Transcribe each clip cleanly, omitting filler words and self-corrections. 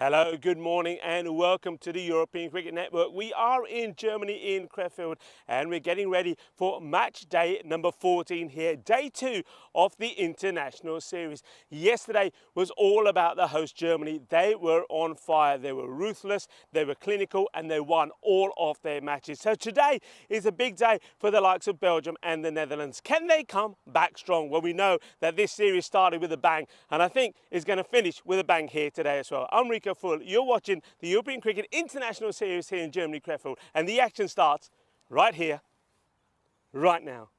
Hello, good morning and welcome to the European Cricket Network. We are in Germany in Krefeld and we're getting ready for match day number 14 here, day 2 of the international series. Yesterday was all about the host Germany. They were on fire, they were ruthless, they were clinical and they won all of their matches. So today is a big day for the likes of Belgium and the Netherlands. Can they come back strong? Well, we know that this series started with a bang and I think is going to finish with a bang here today as well. I'm Rico Full. You're watching the European Cricket International Series here in Germany, Krefeld, and the action starts right here, right now.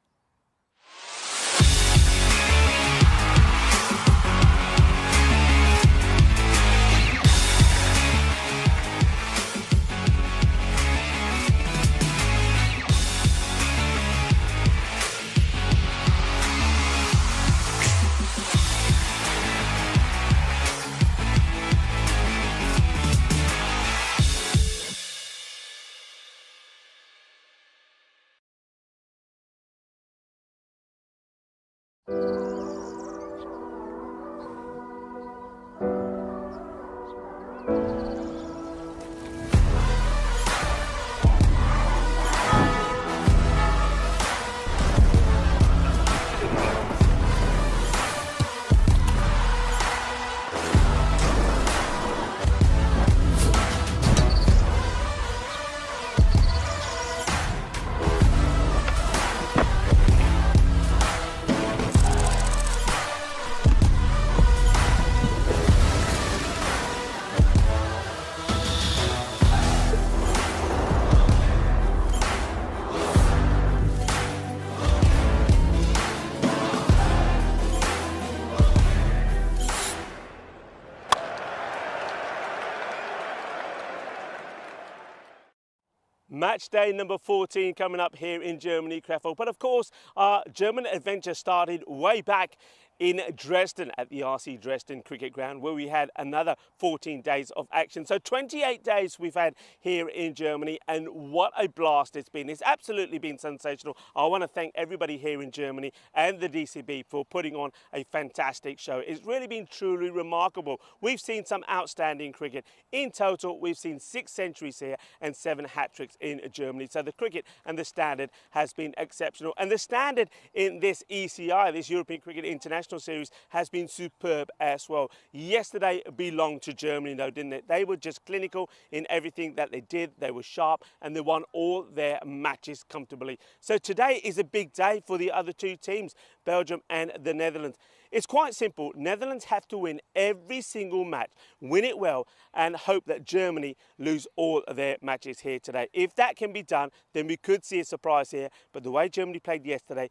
Match day number 14 coming up here in Germany, Krefeld. But of course, our German adventure started way back in Dresden at the RC Dresden Cricket Ground, where we had another 14 days of action. So 28 days we've had here in Germany, and what a blast it's been. It's absolutely been sensational. I want to thank everybody here in Germany and the DCB for putting on a fantastic show. It's really been truly remarkable. We've seen some outstanding cricket. In total, we've seen 6 centuries here and 7 hat-tricks in Germany. So the cricket and the standard has been exceptional. And the standard in this ECI, this European Cricket International Series, has been superb as well. Yesterday belonged to Germany though, didn't it? They were just clinical in everything that they did. They were sharp and they won all their matches comfortably. So today is a big day for the other two teams, Belgium and the Netherlands. It's quite simple. Netherlands have to win every single match, win it well, and hope that Germany lose all of their matches here today. If that can be done, then we could see a surprise here. But the way Germany played yesterday,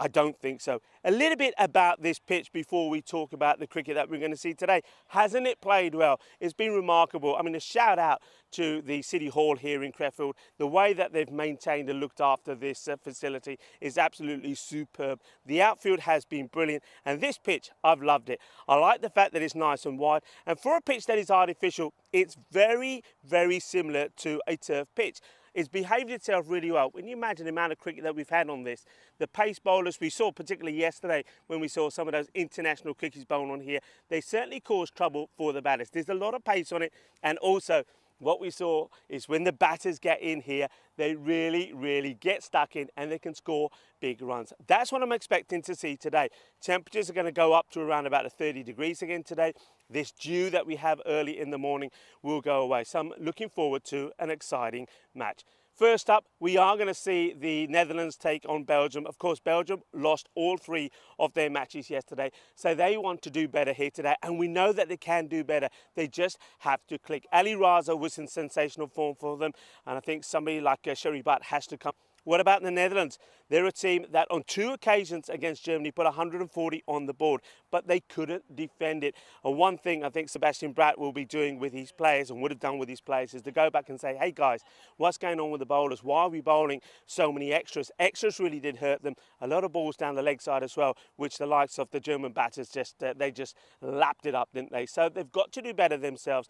I don't think so. A little bit about this pitch before we talk about the cricket that we're going to see today. Hasn't it played well? It's been remarkable. I mean, a shout out to the City Hall here in Krefeld. The way that they've maintained and looked after this facility is absolutely superb. The outfield has been brilliant, and this pitch, I've loved it. I like the fact that it's nice and wide, and for a pitch that is artificial, it's very, very similar to a turf pitch. It's behaved itself really well. When you imagine the amount of cricket that we've had on this, the pace bowlers we saw, particularly yesterday when we saw some of those international crickets bowling on here, they certainly caused trouble for the batters. There's a lot of pace on it, and also what we saw is when the batters get in here, they really get stuck in and they can score big runs. That's what I'm expecting to see today. Temperatures are going to go up to around about 30 degrees again today. This dew that we have early in the morning will go away. So I'm looking forward to an exciting match. First up, we are going to see the Netherlands take on Belgium. Of course, Belgium lost all 3 of their matches yesterday, so they want to do better here today, and we know that they can do better. They just have to click. Ali Raza was in sensational form for them, and I think somebody like Sherry Butt has to come. What about the Netherlands? They're a team that on 2 occasions against Germany put 140 on the board, but they couldn't defend it. And one thing I think Sebastian Bratt will be doing with his players and would have done with his players is to go back and say, hey guys, what's going on with the bowlers? Why are we bowling so many extras? Extras really did hurt them. A lot of balls down the leg side as well, which the likes of the German batters they just lapped it up, didn't they? So they've got to do better themselves.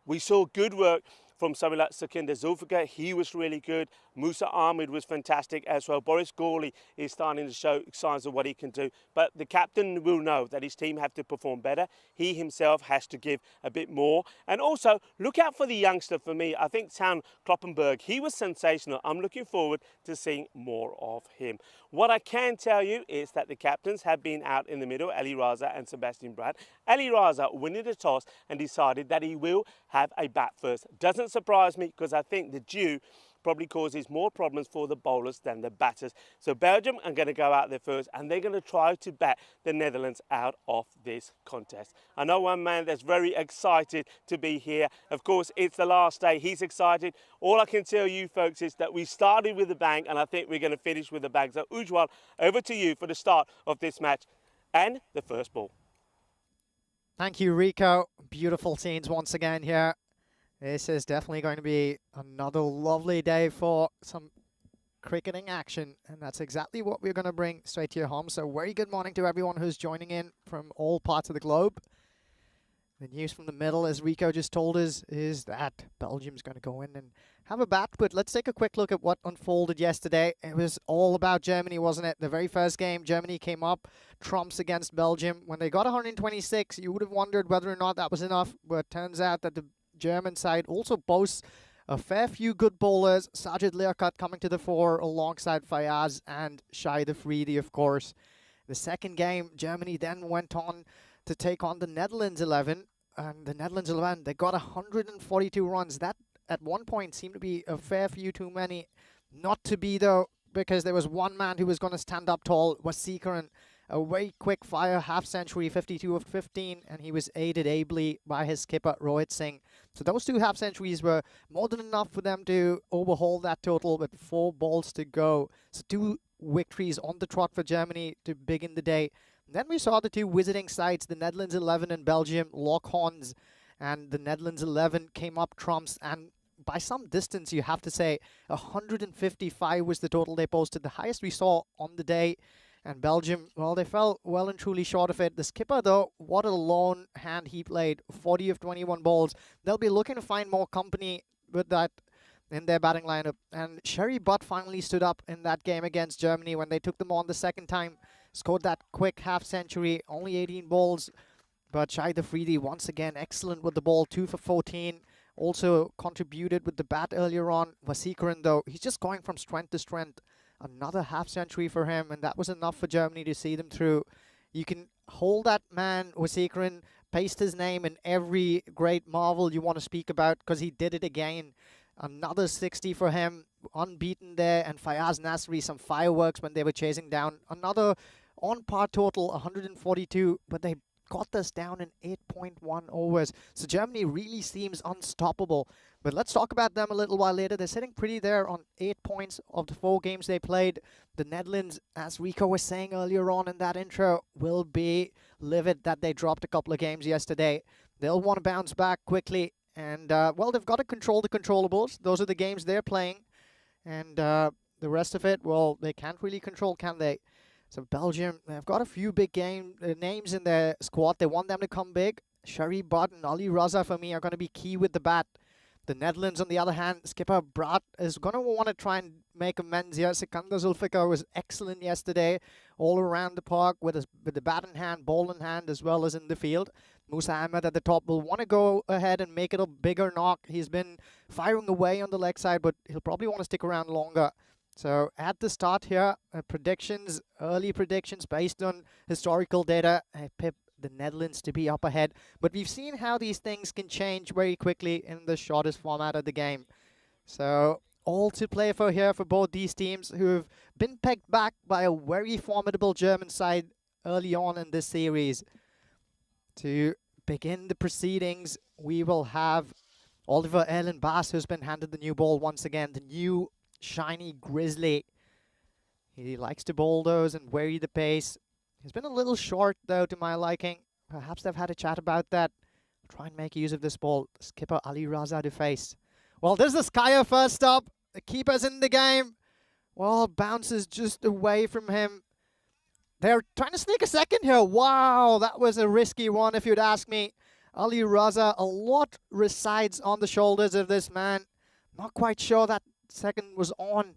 We saw good work from somebody like Sukhinder Zulfikar. He was really good. Musa Ahmed was fantastic as well. Boris Gawley is starting to show signs of what he can do. But the captain will know that his team have to perform better. He himself has to give a bit more. And also, look out for the youngster for me. I think Town Kloppenberg, he was sensational. I'm looking forward to seeing more of him. What I can tell you is that the captains have been out in the middle, Ali Raza and Sebastian Brad. Ali Raza winning the toss and decided that he will have a bat first. Doesn't surprise me because I think the dew probably causes more problems for the bowlers than the batters. So Belgium are going to go out there first and they're going to try to bat the Netherlands out of this contest. I know one man that's very excited to be here. Of course, it's the last day. He's excited. All I can tell you folks is that we started with a bang and I think we're going to finish with a bang. So Ujwal, over to you for the start of this match and the first ball. Thank you, Rico. Beautiful scenes once again here. This is definitely going to be another lovely day for some cricketing action, and that's exactly what we're going to bring straight to your home. So very good morning to everyone who's joining in from all parts of the globe. The news from the middle, as Rico just told us, is that Belgium's going to go in and have a bat. But let's take a quick look at what unfolded yesterday. It was all about Germany, wasn't it? The very first game, Germany came up trumps against Belgium. When they got 126, you would have wondered whether or not that was enough, but it turns out that the German side also boasts a fair few good bowlers. Sajid Learcut coming to the fore alongside Fayaz and Shahid Afridi, of course. The second game, Germany then went on to take on the Netherlands 11. And the Netherlands 11, they got 142 runs. That at one point seemed to be a fair few too many. Not to be though, because there was one man who was going to stand up tall, Wasikaran. A very quick fire half century, 52 of 15, and he was aided ably by his skipper, Rohit Singh. So those two half centuries were more than enough for them to overhaul that total with 4 balls to go. So 2 victories on the trot for Germany to begin the day. And then we saw the 2 visiting sides, the Netherlands 11 and Belgium, lock horns, and the Netherlands 11 came up trumps, and by some distance, you have to say, 155 was the total they posted, the highest we saw on the day. And Belgium, well, they fell well and truly short of it. The skipper, though, what a lone hand he played. 40 of 21 balls. They'll be looking to find more company with that in their batting lineup. And Sherry Butt finally stood up in that game against Germany when they took them on the second time. Scored that quick half century, only 18 balls. But Shahid Afridi, once again, excellent with the ball, 2 for 14. Also contributed with the bat earlier on. Wasikaran, though, he's just going from strength to strength. Another half century for him, and that was enough for Germany to see them through. You can hold that man, Wasikaran, paste his name in every great marvel you want to speak about, because he did it again. Another 60 for him, unbeaten there, and Fayaz Nasri, some fireworks when they were chasing down. Another on-par total, 142, but they got this down in 8.1 overs. So Germany really seems unstoppable. But let's talk about them a little while later. They're sitting pretty there on 8 points of the 4 games they played. The Netherlands, as Rico was saying earlier on in that intro, will be livid that they dropped a couple of games yesterday. They'll want to bounce back quickly. And, well, they've got to control the controllables. Those are the games they're playing. And the rest of it, well, they can't really control, can they? So Belgium, they've got a few big names in their squad. They want them to come big. Sherry Butt and Ali Raza, for me, are going to be key with the bat. The Netherlands, on the other hand, skipper Brat is going to want to try and make amends here. Sikander Zulfikar was excellent yesterday, all around the park with the bat in hand, ball in hand, as well as in the field. Musa Ahmed at the top will want to go ahead and make it a bigger knock. He's been firing away on the leg side, but he'll probably want to stick around longer. So at the start here, predictions, early predictions based on historical data, I pip the Netherlands to be up ahead. But we've seen how these things can change very quickly in the shortest format of the game. So all to play for here for both these teams who have been pegged back by a very formidable German side early on in this series. To begin the proceedings, we will have Oliver Erlen Baas, who's been handed the new ball once again, the new shiny Grizzly. He likes to bowl those and vary the pace. He's been a little short, though, to my liking. Perhaps they've had a chat about that. Try and make use of this ball. Skipper Ali Raza to face. Well, there's the Skyer first up. The keeper's in the game. Well, bounces just away from him. They're trying to sneak a second here. Wow, that was a risky one, if you'd ask me. Ali Raza, a lot resides on the shoulders of this man. Not quite sure that second was on.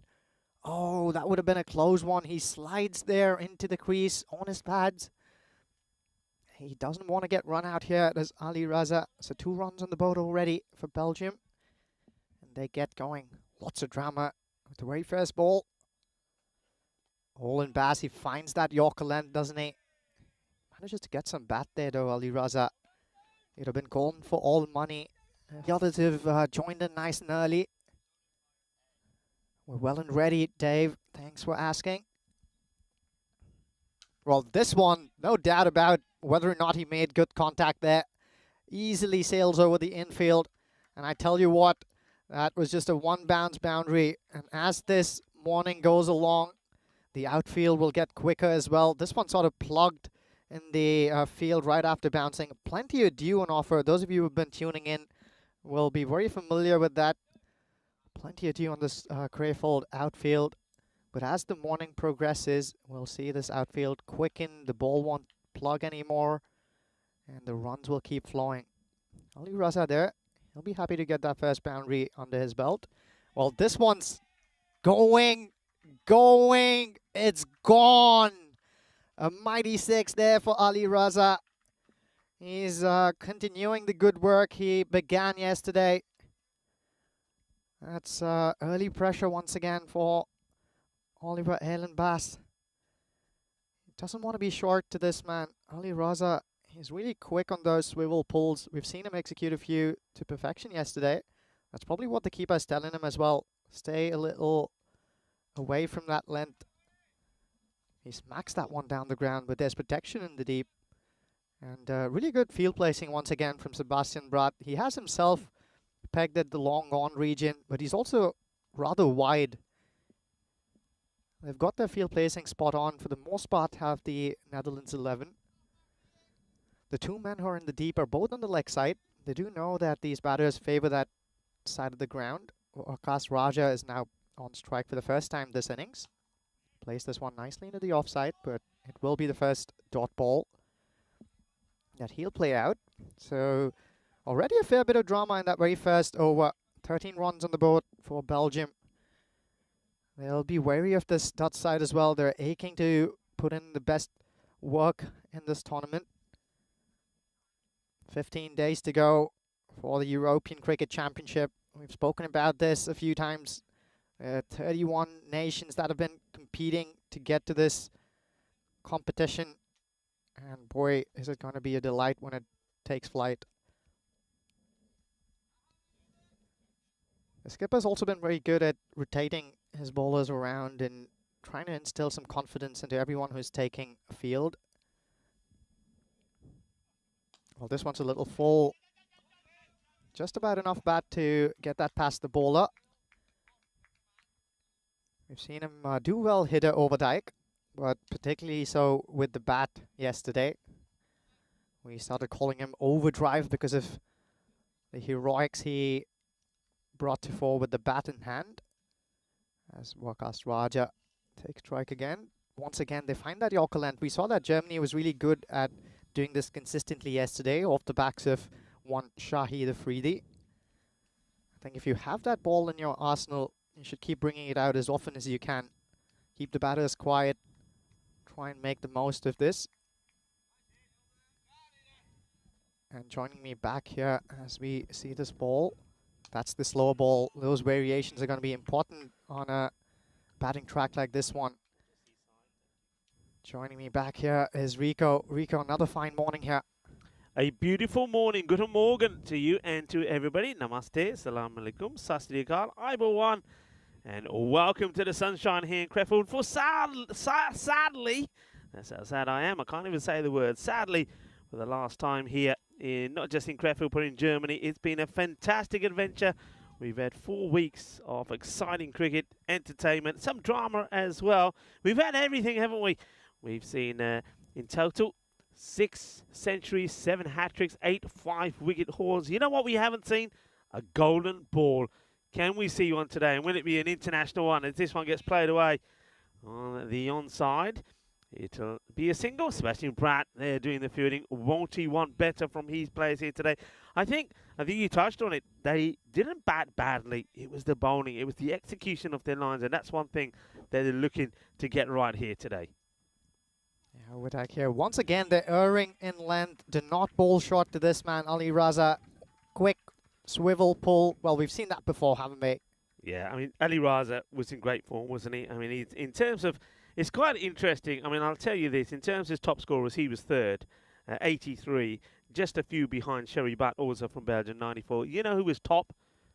Oh, that would have been a close one. He slides there into the crease on his pads. He doesn't want to get run out here. There's Ali Raza. So 2 runs on the board already for Belgium. And they get going. Lots of drama with the very first ball. All in Bass, he finds that Yorker length, doesn't he? Manages to get some bat there though, Ali Raza. He'd have been calling for all money. The others have joined in nice and early. We're well and ready, Dave. Thanks for asking. Well, this one, no doubt about whether or not he made good contact there. Easily sails over the infield. And I tell you what, that was just a 1 bounce boundary. And as this morning goes along, the outfield will get quicker as well. This one sort of plugged in the field right after bouncing. Plenty of dew on offer. Those of you who have been tuning in will be very familiar with that. Plenty of dew on this Crayfold outfield. But as the morning progresses, we'll see this outfield quicken. The ball won't plug anymore. And the runs will keep flowing. Ali Raza there. He'll be happy to get that first boundary under his belt. Well, this one's going. It's gone. A mighty 6 there for Ali Raza. He's continuing the good work he began yesterday. That's early pressure once again for Oliver Bass. He doesn't want to be short to this man. Ali Raza, he's really quick on those swivel pulls. We've seen him execute a few to perfection yesterday. That's probably what the keeper's telling him as well. Stay a little away from that length. He smacks that one down the ground, but there's protection in the deep. And really good field placing once again from Sebastian Bratt. He has himself pegged at the long on region, but he's also rather wide. They've got their field placing spot on. For the most part, have the Netherlands 11. The 2 men who are in the deep are both on the leg side. They do know that these batters favor that side of the ground. Akash Raja is now on strike for the first time this innings. Plays this one nicely into the offside, but it will be the first dot ball that he'll play out. So already a fair bit of drama in that very first over. 13 runs on the board for Belgium. They'll be wary of this dot side as well. They're aching to put in the best work in this tournament. 15 days to go for the European Cricket Championship. We've spoken about this a few times. 31 nations that have been competing to get to this competition. And boy, is it going to be a delight when it takes flight. The skipper's also been very good at rotating his bowlers around and trying to instill some confidence into everyone who's taking a field. Well, this one's a little full. Just about enough bat to get that past the bowler. We've seen him do well hitter over Dyke, but particularly so with the bat yesterday. We started calling him overdrive because of the heroics he brought to fore with the bat in hand. As Akash Raja takes strike again. Once again, they find that Yorker length. We saw that Germany was really good at doing this consistently yesterday off the backs of one Shahid Afridi. I think if you have that ball in your arsenal, you should keep bringing it out as often as you can. Keep the batters quiet. Try and make the most of this. And joining me back here as we see this ball. That's the slower ball. Those variations are going to be important on a batting track like this one. Joining me back here is Rico. Rico, another fine morning here. A beautiful morning. Good morning to you and to everybody. Namaste, salam alaikum, sasri akal, Aibawan, and welcome to the sunshine here in Crefeld. For sadly, that's how sad I am. I can't even say the word. Sadly, for the last time here, not just in Crefeld, but in Germany, it's been a fantastic adventure. We've had 4 weeks of exciting cricket, entertainment, some drama as well. We've had everything, haven't we? We've seen, in total, 6 centuries, 7 hat-tricks, 8 5-wicket hauls. You know what we haven't seen? A golden ball. Can we see one today? And will it be an international one as this one gets played away on the onside? It'll be a single. Sebastian Bratt there doing the fielding. Won't he want better from his players here today? I think you touched on it. They didn't bat badly. It was the bowling. It was the execution of their lines, and that's one thing that they're looking to get right here today. Yeah, Widak here. Once again, they're erring in length. Do not bowl short to this man, Ali Raza. Quick swivel pull. Well, we've seen that before, haven't we? Yeah, I mean, Ali Raza was in great form, wasn't he? I mean, he's, in terms of, it's quite interesting. I mean, I'll tell you this. In terms of his top scorers, he was third, 83, just a few behind Sherry Butt, also from Belgium, 94. You know who was top?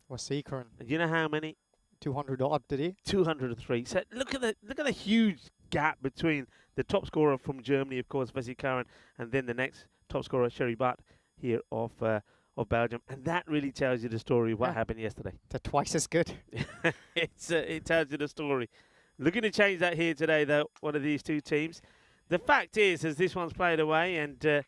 Waseekern. You know how many? 200 odd, did he? 203. So look at the huge gap between the top scorer from Germany, of course, Waseekern, and then the next top scorer, Sherry Butt, here of Belgium, and that really tells you the story of what happened yesterday. They're twice as good. It tells you the story. Looking to change that here today, though, one of these two teams. The fact is, as this one's played away, and it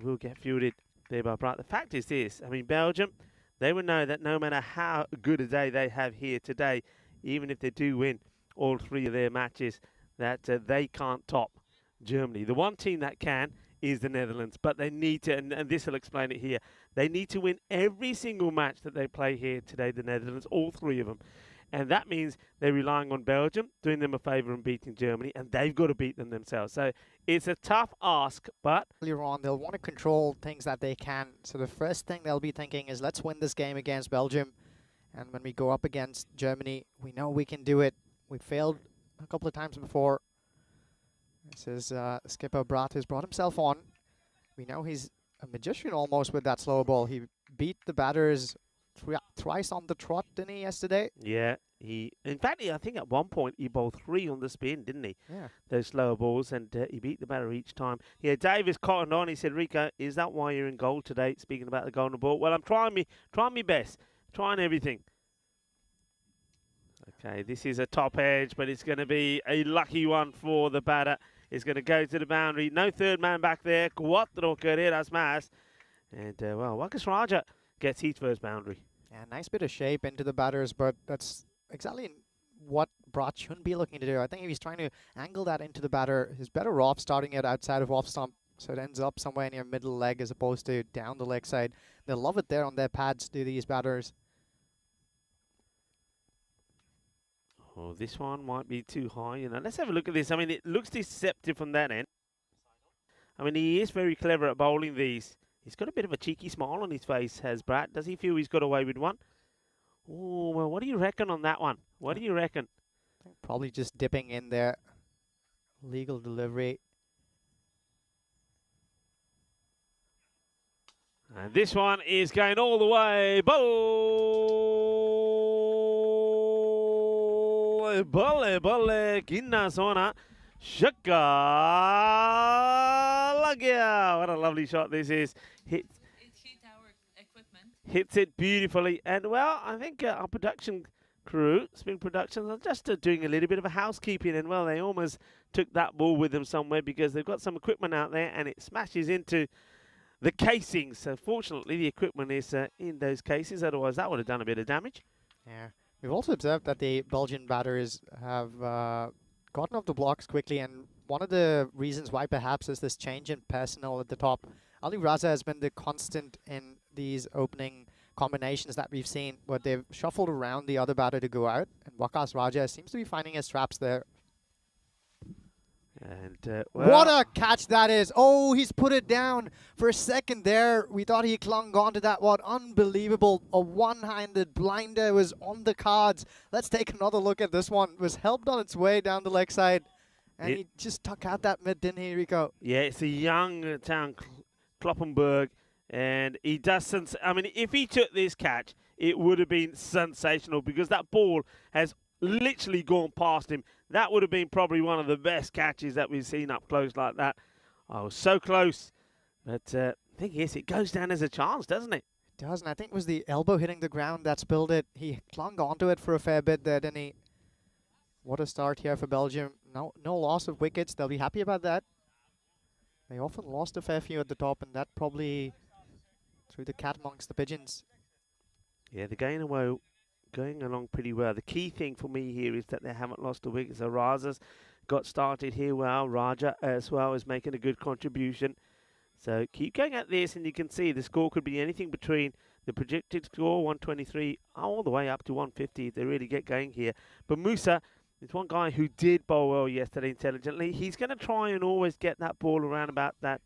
will get fielded there by Bright. The fact is this, I mean, Belgium, they will know that no matter how good a day they have here today, even if they do win all three of their matches, that they can't top Germany. The one team that can is the Netherlands, but they need to, and this will explain it here, they need to win every single match that they play here today, the Netherlands, all three of them. And that means they're relying on Belgium, doing them a favour and beating Germany, and they've got to beat them themselves. So it's a tough ask, but Earlier on, they'll want to control things that they can. So the first thing they'll be thinking is, let's win this game against Belgium. And when we go up against Germany, we know we can do it. We failed a couple of times before. This is skipper Bratt has brought himself on. We know he's a magician almost with that slow ball. He beat the batters thrice on the trot, didn't he, yesterday? yeah, in fact, I think at one point he bowled 3 on the spin, didn't he? Yeah. Those slower balls, and he beat the batter each time. Yeah, Davis cottoned on. He said, Rico, is that why you're in goal today? Speaking about the golden ball. Well, I'm trying me best. Trying everything. Okay, this is a top edge, but it's going to be a lucky one for the batter. It's going to go to the boundary. No third man back there. Cuatro carreras más. And, well, Wakas Raja gets his first boundary. Yeah, nice bit of shape into the batters, but that's exactly what Bratt shouldn't be looking to do. I think if he's trying to angle that into the batter, he's better off starting it outside of off stump, so it ends up somewhere near middle leg as opposed to down the leg side. They'll love it there on their pads, do these batters. Oh, this one might be too high. You know, let's have a look at this. I mean, it looks deceptive from that end. I mean, he is very clever at bowling these. He's got a bit of a cheeky smile on his face, has Bratt. Does he feel he's got away with one? Oh, well, what do you reckon on that one? What do you reckon? Probably just dipping in there. Legal delivery. And this one is going all the way. Bole, Kinna Sona. Shaka Lagia. What a lovely shot this is. It hit our equipment. Hits it beautifully. And, well, I think our production crew, Spring Productions, are just doing a little bit of a housekeeping. And, well, they almost took that ball with them somewhere because they've got some equipment out there and it smashes into the casings. So, fortunately, the equipment is in those cases. Otherwise, that would have done a bit of damage. Yeah. We've also observed that the Belgian batters have gotten off the blocks quickly, and one of the reasons why perhaps is this change in personnel at the top. Ali Raza has been the constant in these opening combinations that we've seen, where they've shuffled around the other batter to go out, and Wakas Raja seems to be finding his traps there. And well, what a catch that is. Oh, he's put it down. For a second there, we thought he clung on to that. What unbelievable. A one-handed blinder was on the cards. Let's take another look at this one. It was helped on its way down the leg side. And he just took out that mid, didn't he, Rico? Yeah, it's a young town, Kloppenburg. And he does, I mean, if he took this catch, it would have been sensational because that ball has literally gone past him. That would have been probably one of the best catches that we've seen up close like that. Oh, so close. But the thing is, it goes down as a chance, doesn't it? It does, and I think it was the elbow hitting the ground that spilled it. He clung onto it for a fair bit there, didn't he? What a start here for Belgium. No loss of wickets. They'll be happy about that. They often lost a fair few at the top, and that probably threw the cat amongst the pigeons. Yeah, they're going along pretty well. The key thing for me here is that they haven't lost the wickets. So Raza's got started here well. Raja as well is making a good contribution. So keep going at this, and you can see the score could be anything between the projected score, 123, all the way up to 150 if they really get going here. But Musa is one guy who did bowl well yesterday intelligently. He's going to try and always get that ball around about that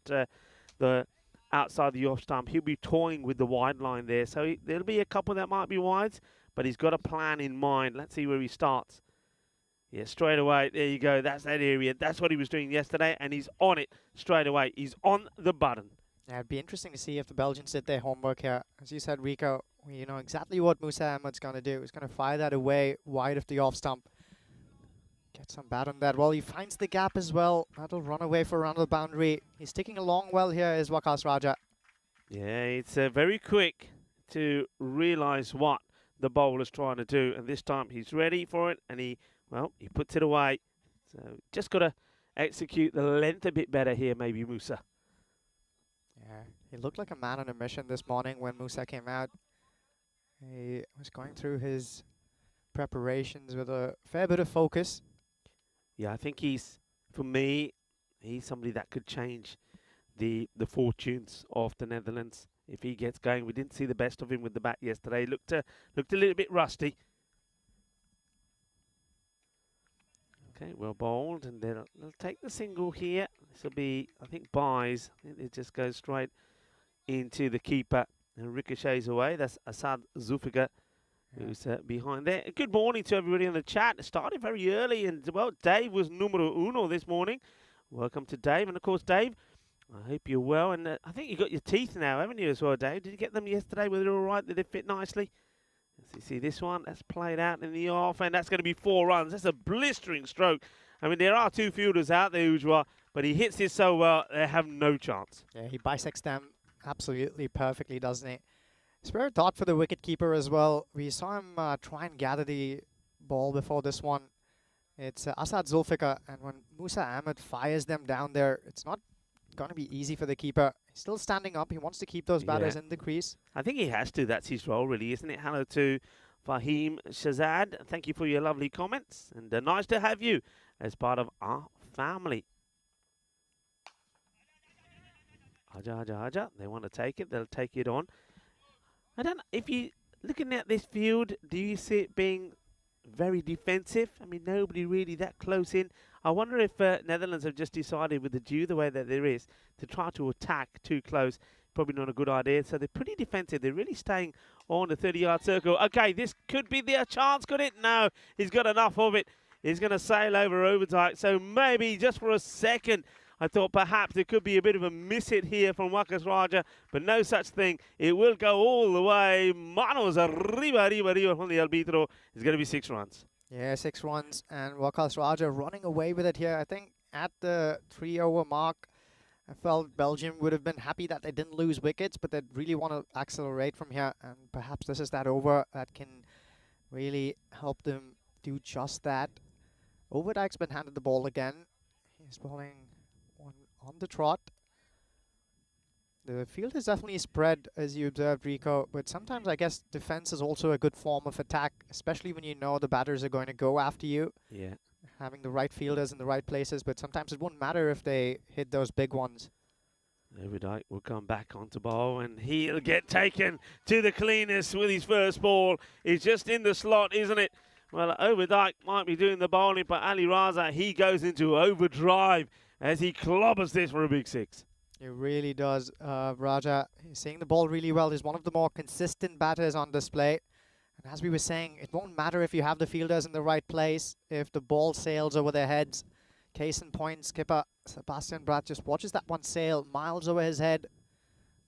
the outside the off stump. He'll be toying with the wide line there. So there'll be a couple that might be wides, but he's got a plan in mind. Let's see where he starts. Yeah, straight away. There you go. That's that area. That's what he was doing yesterday, and he's on it straight away. He's on the button. Yeah, it'd be interesting to see if the Belgians did their homework here. As you said, Rico, you know exactly what Musa Ahmed's going to do. He's going to fire that away wide of the off stump. Get some bat on that. Well, he finds the gap as well. That'll run away for around the boundary. He's ticking along well here, is Waqas Raja. Yeah, it's very quick to realize what the bowler's trying to do, and this time he's ready for it, and he puts it away. So just got to execute the length a bit better here, maybe, Musa. Yeah, he looked like a man on a mission this morning when Musa came out. He was going through his preparations with a fair bit of focus. Yeah, I think for me, he's somebody that could change the fortunes of the Netherlands if he gets going. We didn't see the best of him with the bat yesterday. Looked a little bit rusty. Okay, well bowled, and they'll take the single here. This will be, I think, buys. I think it just goes straight into the keeper and ricochets away. That's Asad Zulfikar, who's behind there. Good morning to everybody in the chat. It started very early, and well, Dave was numero uno this morning. Welcome to Dave, and of course, Dave, I hope you're well. And I think you got your teeth now, haven't you, as well, Dave? Did you get them yesterday? Were they all right? Did they fit nicely? So you see this one, that's played out in the off, and that's going to be 4 runs. That's a blistering stroke. I mean, there are 2 fielders out there, Ujwa, but he hits this so well, they have no chance. Yeah, he bisects them absolutely perfectly, doesn't he? Spare thought for the wicketkeeper as well. We saw him try and gather the ball before this one. It's Asad Zulfikar, and when Musa Ahmed fires them down there, it's not going to be easy for the keeper. He's still standing up. He wants to keep those batters in the crease. I think he has to. That's his role, really, isn't it? Hello to Fahim Shazad. Thank you for your lovely comments, and nice to have you as part of our family. Aja. They want to take it. They'll take it on. I don't know. If you looking at this field, do you see it being very defensive? I mean, nobody really that close in. I wonder if Netherlands have just decided, with the dew the way that there is, to try to attack too close. Probably not a good idea. So they're pretty defensive. They're really staying on the 30-yard circle. Okay, this could be their chance, could it? No, he's got enough of it. He's going to sail over Overdyke. So maybe just for a second, I thought perhaps there could be a bit of a miss hit here from Waqas Raja, but no such thing. It will go all the way. Manos arriba from the arbitro. It's going to be 6 runs. Yeah, 6 runs, and Waqas Raja running away with it here. I think at the 3-over mark, I felt Belgium would have been happy that they didn't lose wickets, but they'd really want to accelerate from here, and perhaps this is that over that can really help them do just that. Overdyke's been handed the ball again. He's bowling on the trot. The field is definitely spread, as you observed, Rico, but sometimes I guess defense is also a good form of attack, especially when you know the batters are going to go after you. Yeah. Having the right fielders in the right places, but sometimes it won't matter if they hit those big ones. Overdyke will come back onto bowl, and he'll get taken to the cleaners with his first ball. He's just in the slot, isn't it? Well, Overdyke might be doing the bowling, but Ali Raza, he goes into overdrive as he clobbers this for a big 6. It really does. Raja, he's seeing the ball really well. He's one of the more consistent batters on display. And as we were saying, it won't matter if you have the fielders in the right place, if the ball sails over their heads. Case in point, skipper Sebastian Bratt just watches that one sail miles over his head.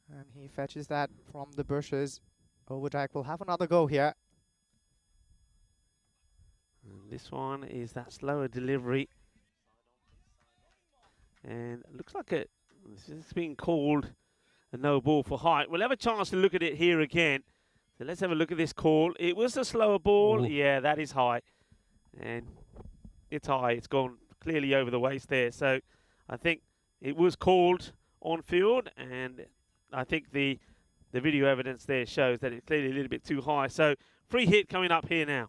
And he fetches that from the bushes. Overdyke will have another go here. And this one is that slower delivery. And it looks like this is being called a no ball for height. We'll have a chance to look at it here again. So let's have a look at this call. It was a slower ball. Ooh. Yeah, that is high. And it's high. It's gone clearly over the waist there. So I think it was called on field. And I think the video evidence there shows that it's clearly a little bit too high. So free hit coming up here now.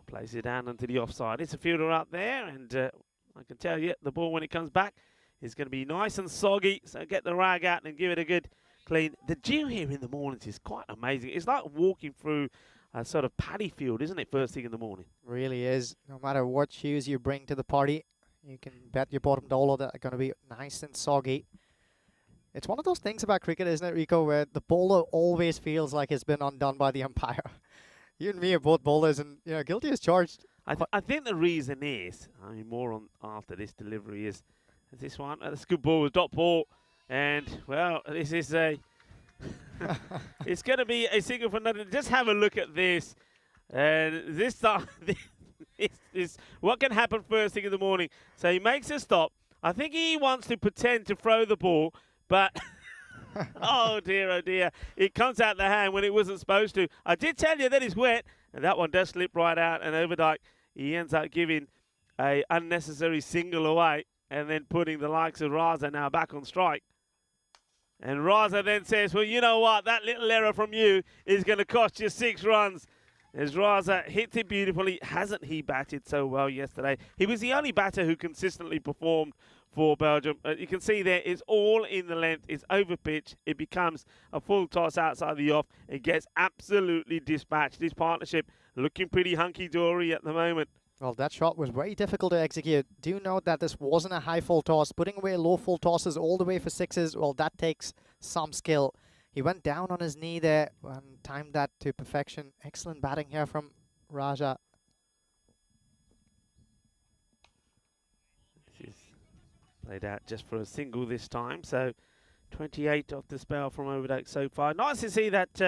Plays it down into the offside. It's a fielder up there, and I can tell you the ball when it comes back is going to be nice and soggy. So get the rag out and give it a good clean. The dew here in the mornings is quite amazing. It's like walking through a sort of paddy field, isn't it, first thing in the morning? Really is. No matter what shoes you bring to the party, you can bet your bottom dollar that are going to be nice and soggy. It's one of those things about cricket, isn't it, Rico, where the bowler always feels like it's been undone by the umpire. You and me are both bowlers, and guilty as charged. I think the reason is, I mean, more on after this delivery is this one. That's a good ball, dot ball, and well, this is a. It's going to be a single for nothing. Just have a look at this, and this time, this is what can happen first thing in the morning. So he makes a stop. I think he wants to pretend to throw the ball, but. Oh dear, it comes out the hand when it wasn't supposed to. I did tell you that it's wet, and that one does slip right out, and Overdyke, he ends up giving a unnecessary single away, and then putting the likes of Raza now back on strike. And Raza then says, well, you know what, that little error from you is going to cost you 6 runs. As Raza hits it beautifully. Hasn't he batted so well yesterday? He was the only batter who consistently performed for Belgium. You can see there, it's all in the length. It's over pitch. It becomes a full toss outside the off. It gets absolutely dispatched. This partnership looking pretty hunky-dory at the moment. Well, that shot was very difficult to execute. Do note that this wasn't a high full toss. Putting away low full tosses all the way for 6s, well, that takes some skill. He went down on his knee there and timed that to perfection. Excellent batting here from Raja. This is played out just for a single this time. So 28 off the spell from Overdyke so far. Nice to see that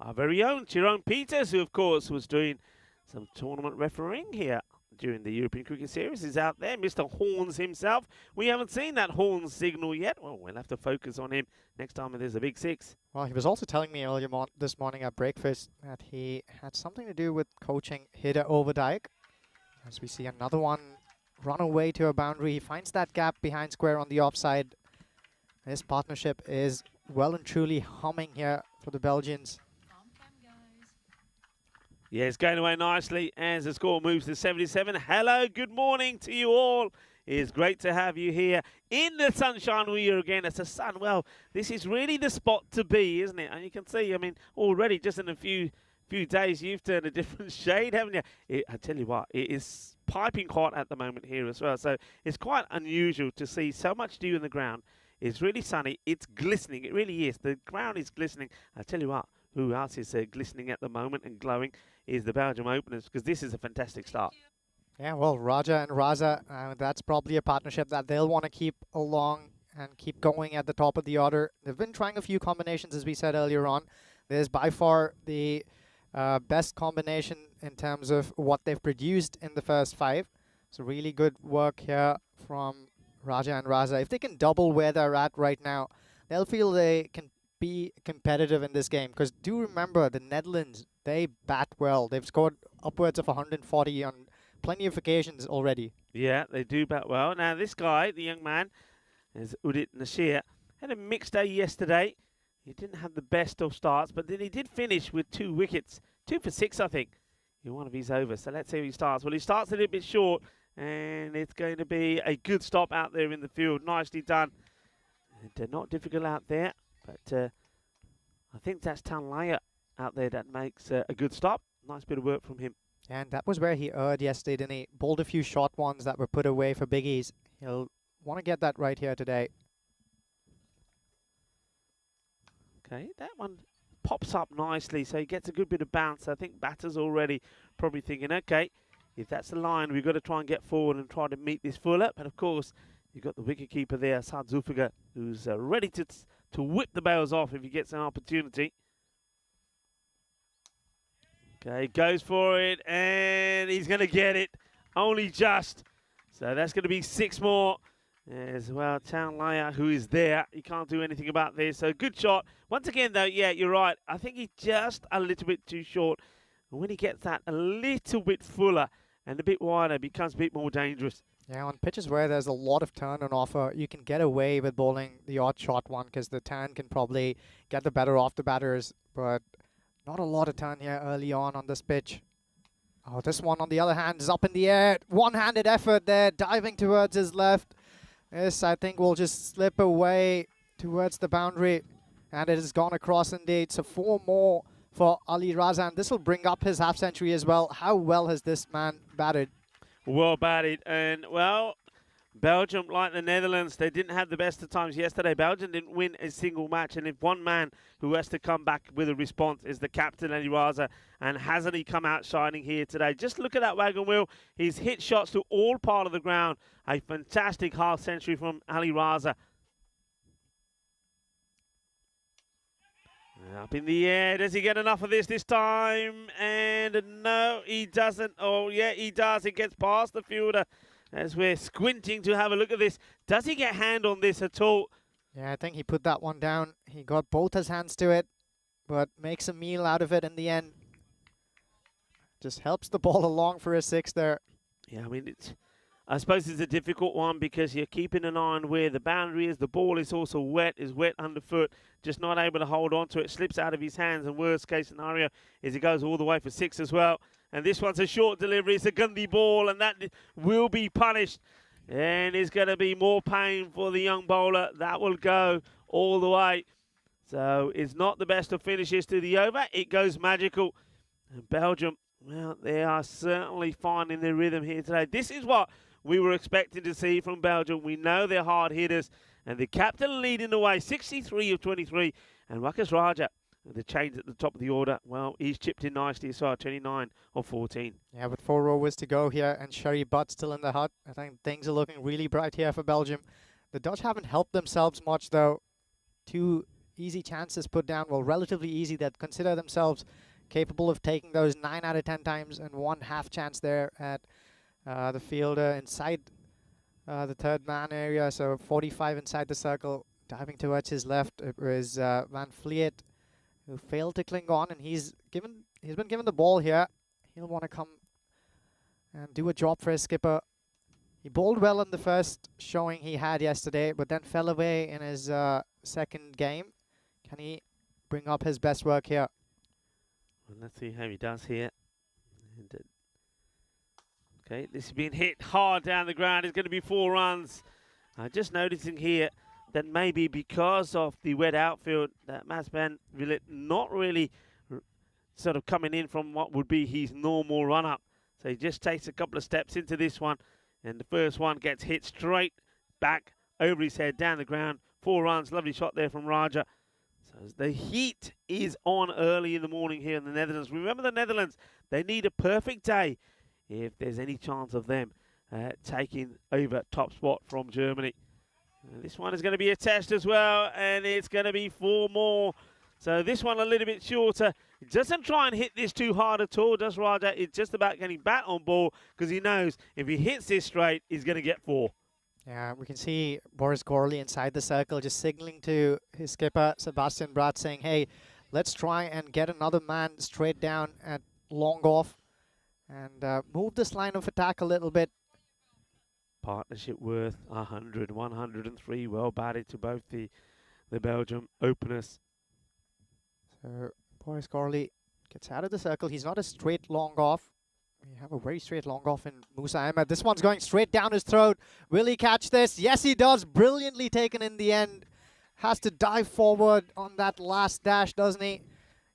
our very own Tyrone Peters, who of course was doing some tournament refereeing here during the European Cricket Series, is out there. Mr. Horns himself. We haven't seen that Horns signal yet. Well, we'll have to focus on him next time there's a big 6. Well, he was also telling me earlier this morning at breakfast that he had something to do with coaching hitter Overdyke. As we see another one run away to a boundary. He finds that gap behind square on the offside. This partnership is well and truly humming here for the Belgians. Yeah, it's going away nicely as the score moves to 77. Hello, good morning to you all. It's great to have you here in the sunshine with you again. It's the sun. Well, this is really the spot to be, isn't it? And you can see, I mean, already just in a few days, you've turned a different shade, haven't you? I tell you what, it is piping hot at the moment here as well. So it's quite unusual to see so much dew in the ground. It's really sunny. It's glistening. It really is. The ground is glistening. I tell you what, who else is glistening at the moment and glowing is the Belgium openers, because this is a fantastic start. Yeah, well, Raja and Raza, that's probably a partnership that they'll want to keep along and keep going at the top of the order. They've been trying a few combinations, as we said earlier on. There's by far the best combination in terms of what they've produced in the first 5. So really good work here from Raja and Raza. If they can double where they're at right now, they'll feel they can be competitive in this game. Because do remember, the Netherlands, they bat well. They've scored upwards of 140 on plenty of occasions already. Yeah, they do bat well. Now, this guy, the young man, is Udit Nasir, had a mixed day yesterday. He didn't have the best of starts, but then he did finish with 2 wickets. 2 for 6, I think, in one of his overs. So let's see how he starts. Well, he starts a little bit short, and it's going to be a good stop out there in the field. Nicely done. And, not difficult out there, but I think that's Tanlaya out there that makes a good stop. Nice bit of work from him. And that was where he erred yesterday, didn't he? Bowled a few short ones that were put away for biggies. He'll want to get that right here today. Okay, that one pops up nicely, so he gets a good bit of bounce. I think batters already probably thinking, okay, if that's the line, we've got to try and get forward and try to meet this fuller. But of course, you've got the wicketkeeper there, Saad Zulfiqar, who's ready to whip the bails off if he gets an opportunity. Okay, goes for it, and he's going to get it. Only just. So that's going to be 6 more. As well, Tanlaya, who is there. He can't do anything about this. So good shot. Once again, though, yeah, you're right. I think he's just a little bit too short. And when he gets that a little bit fuller and a bit wider, it becomes a bit more dangerous. Yeah, on pitches where there's a lot of turn on offer, you can get away with bowling the odd shot one because the turn can probably get the better off the batters. But not a lot of turn here early on this pitch. Oh, this one on the other hand is up in the air. One-handed effort there, diving towards his left. This, I think, will just slip away towards the boundary. And it has gone across indeed. So 4 more for Ali Raza. And this will bring up his half century as well. How well has this man batted? Well batted. And, well, Belgium, like the Netherlands, they didn't have the best of times yesterday. Belgium didn't win a single match. And if one man who has to come back with a response is the captain, Ali Raza, and hasn't he come out shining here today? Just look at that wagon wheel. He's hit shots to all part of the ground. A fantastic half century from Ali Raza. Up in the air. Does he get enough of this time? And no, he doesn't. Oh, yeah, he does. It gets past the fielder as we're squinting to have a look at this. Does he get hand on this at all? Yeah, I think he put that one down. He got both his hands to it, but makes a meal out of it in the end. Just helps the ball along for a 6 there. Yeah, I mean, I suppose it's a difficult one because you're keeping an eye on where the boundary is. The ball is also wet, underfoot, just not able to hold on to it, slips out of his hands, and worst case scenario is it goes all the way for 6 as well. And this one's a short delivery. It's a Gandhi ball, and that will be punished. And it's going to be more pain for the young bowler. That will go all the way. So it's not the best of finishes to the over. It goes magical. And Belgium, well, they are certainly finding their rhythm here today. This is what we were expecting to see from Belgium. We know they're hard hitters. And the captain leading the way, 63 of 23. And Rakesh Raja, the change at the top of the order, well, he's chipped in nicely as well, 29 of 14. Yeah, with 4 overs to go here and Sherry Butt still in the hut. I think things are looking really bright here for Belgium. The Dutch haven't helped themselves much, though. 2 easy chances put down, well, relatively easy, that consider themselves capable of taking those 9 out of 10 times, and 1 half chance there at the fielder inside the third man area, so 45 inside the circle, diving towards his left. It was Van Vliet who failed to cling on, and he's been given the ball here. He'll want to come and do a job for his skipper. He bowled well in the first showing he had yesterday, but then fell away in his second game. Can he bring up his best work here? Well, let's see how he does here. Okay, this has been hit hard down the ground. It's going to be 4 runs. Just noticing here that maybe because of the wet outfield, that Masban Villet not really sort of coming in from what would be his normal run-up. So he just takes a couple of steps into this one, and the first one gets hit straight back over his head down the ground. 4 runs, lovely shot there from Raja. So the heat is on early in the morning here in the Netherlands. Remember the Netherlands, they need a perfect day if there's any chance of them taking over top spot from Germany. This one is going to be a test as well, and it's going to be 4 more. So this one a little bit shorter. He doesn't try and hit this too hard at all, does Raja? It's just about getting bat on ball, because he knows if he hits this straight, he's going to get 4. Yeah, we can see Boris Gorley inside the circle just signaling to his skipper, Sebastian Bratt, saying, hey, let's try and get another man straight down at long off and move this line of attack a little bit. Partnership worth 100, 103. Well batted to both the Belgium openers. So Boris Gorley gets out of the circle. He's not a straight long off. We have a very straight long off in Musa Ahmed. This one's going straight down his throat. Will he catch this? Yes, he does. Brilliantly taken in the end. Has to dive forward on that last dash, doesn't he?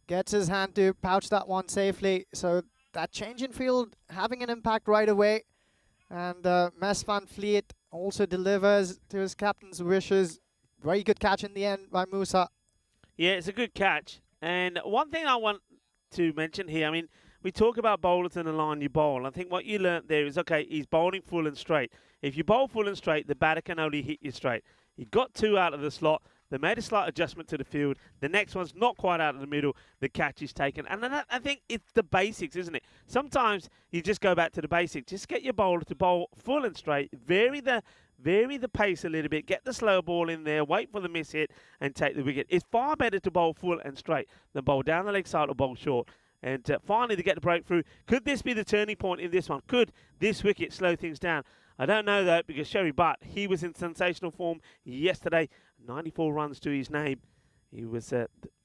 Gets his hand to pouch that one safely. So that change in field having an impact right away. And Mes van Vliet also delivers to his captain's wishes. Very good catch in the end by Musa. Yeah, it's a good catch. And one thing I want to mention here, I mean, we talk about bowlers and the line you bowl. I think what you learnt there is, okay, he's bowling full and straight. If you bowl full and straight, the batter can only hit you straight. He got 2 out of the slot. They made a slight adjustment to the field. The next one's not quite out of the middle. The catch is taken. And then I think it's the basics, isn't it? Sometimes you just go back to the basics. Just get your bowler to bowl full and straight. Vary the pace a little bit. Get the slow ball in there. Wait for the miss hit and take the wicket. It's far better to bowl full and straight than bowl down the leg side or bowl short. And finally to get the breakthrough. Could this be the turning point in this one? Could this wicket slow things down? I don't know, though, because Sherry Butt, he was in sensational form yesterday. 94 runs to his name. He was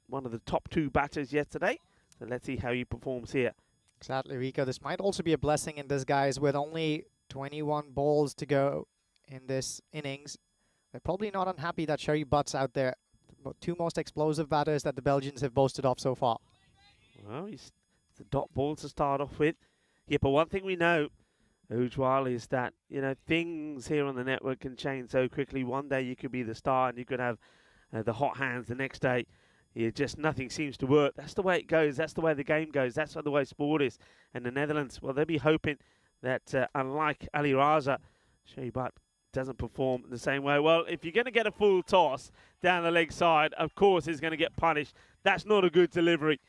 one of the top 2 batters yesterday. So let's see how he performs here. Exactly, Rico. This might also be a blessing in disguise with only 21 balls to go in this innings. They're probably not unhappy that Sherry Butt's out there. The two most explosive batters that the Belgians have boasted of so far. Well, it's a dot ball to start off with. Yeah, but one thing we know, Ujwal, is that, you know, things here on the network can change so quickly. One day you could be the star and you could have the hot hands. The next day, nothing seems to work. That's the way it goes. That's the way the game goes. That's the way sport is. And the Netherlands, well, they'll be hoping that, unlike Ali Raza, Sherry Butt doesn't perform the same way. Well, if you're going to get a full toss down the leg side, of course he's going to get punished. That's not a good delivery.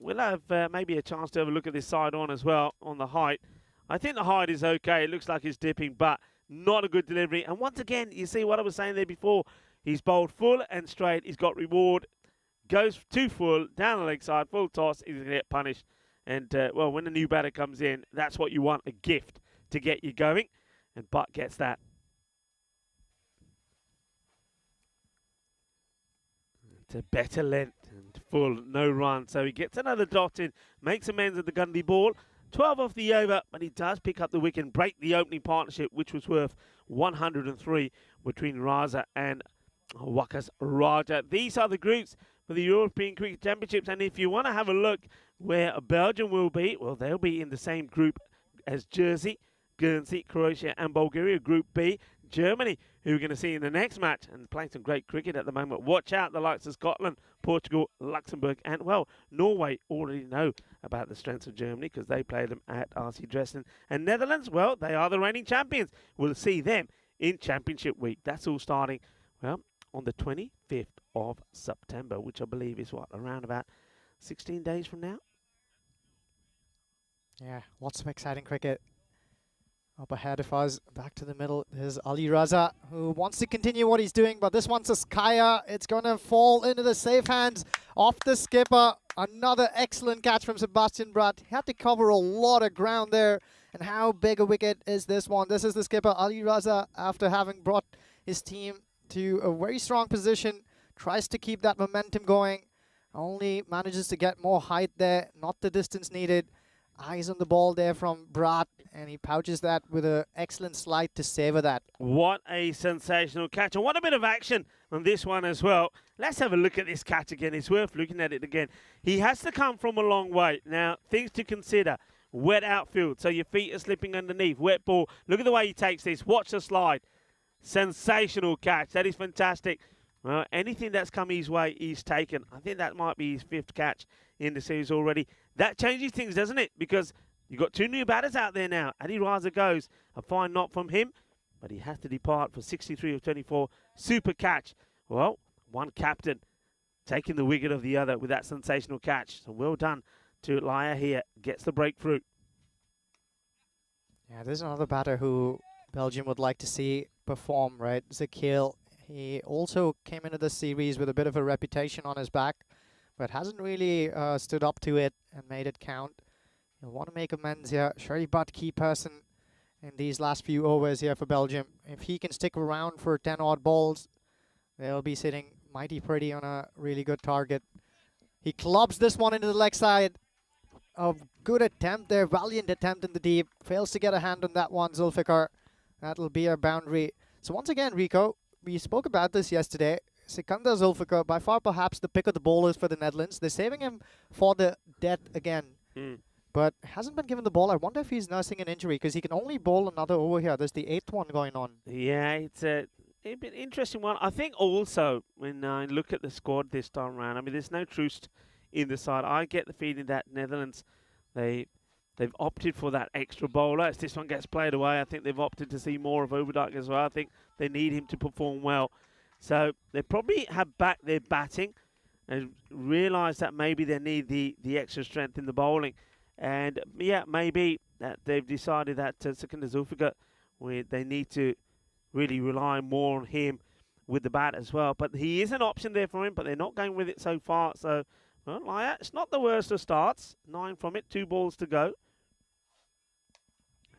We'll have maybe a chance to have a look at this side on as well, on the height. I think the height is okay. It looks like he's dipping, but not a good delivery. And once again, you see what I was saying there before. He's bowled full and straight. He's got reward. Goes too full, down the leg side, full toss. He's going to get punished. And, well, when a new batter comes in, that's what you want, a gift to get you going. And Butt gets that. It's a better length and full, no run. So he gets another dot in, makes amends at the Gundy ball. 12 off the over, but he does pick up the wicket and break the opening partnership, which was worth 103 between Raza and Wakas Raja. These are the groups for the European Cricket Championships. And if you want to have a look where Belgium will be, well, they'll be in the same group as Jersey, Guernsey, Croatia and Bulgaria. Group B, Germany, who we're going to see in the next match and playing some great cricket at the moment. Watch out, the likes of Scotland, Portugal, Luxembourg and, well, Norway already know about the strengths of Germany because they play them at RC Dresden. And Netherlands, well, they are the reigning champions. We'll see them in Championship Week. That's all starting, well, on the 25th of September, which I believe is, what, around about 16 days from now? Yeah, lots of exciting cricket up ahead of us. Back to the middle is Ali Raza, who wants to continue what he's doing, but this one's a skyer. It's going to fall into the safe hands of the skipper. Another excellent catch from Sebastian Bratt. He had to cover a lot of ground there. And how big a wicket is this one? This is the skipper, Ali Raza, after having brought his team to a very strong position. Tries to keep that momentum going. Only manages to get more height there, not the distance needed. Eyes on the ball there from Bratt, and he pouches that with an excellent slide to savor that. What a sensational catch, and what a bit of action on this one as well. Let's have a look at this catch again. It's worth looking at it again. He has to come from a long way. Now, things to consider. Wet outfield, so your feet are slipping underneath. Wet ball. Look at the way he takes this. Watch the slide. Sensational catch. That is fantastic. Well, anything that's come his way, he's taken. I think that might be his 5th catch in the series already. That changes things, doesn't it? Because you've got 2 new batters out there now. Ali Raza goes. A fine knock from him, but he has to depart for 63 of 24. Super catch. Well, one captain taking the wicket of the other with that sensational catch. So well done to Laya here. Gets the breakthrough. Yeah, there's another batter who Belgium would like to see perform, right? Zakil. He also came into the series with a bit of a reputation on his back, but hasn't really stood up to it and made it count. He'll want to make amends here. Sherry Butt, key person in these last few overs here for Belgium. If he can stick around for 10 odd balls, they'll be sitting mighty pretty on a really good target. He clubs this one into the leg side. A good attempt there, valiant attempt in the deep. Fails to get a hand on that one, Zulfikar. That'll be a boundary. So once again, Rico, we spoke about this yesterday. Sikandar Zulfikar, by far perhaps the pick of the bowlers for the Netherlands. They're saving him for the death again. But hasn't been given the ball. I wonder if he's nursing an injury because he can only bowl another over here. There's the 8th one going on. Yeah, it's a bit interesting one. I think also when I look at the squad this time around, I mean, there's no truce in the side. I get the feeling that Netherlands, they've opted for that extra bowler. As this one gets played away, I think they've opted to see more of Overdijk as well. I think they need him to perform well. So they probably have backed their batting and realised that maybe they need the extra strength in the bowling. And yeah, maybe that they've decided that Sikandar Zulfikar, they need to really rely more on him with the bat as well. But he is an option there for him, but they're not going with it so far. So, well, it's not the worst of starts. 9 from it, 2 balls to go.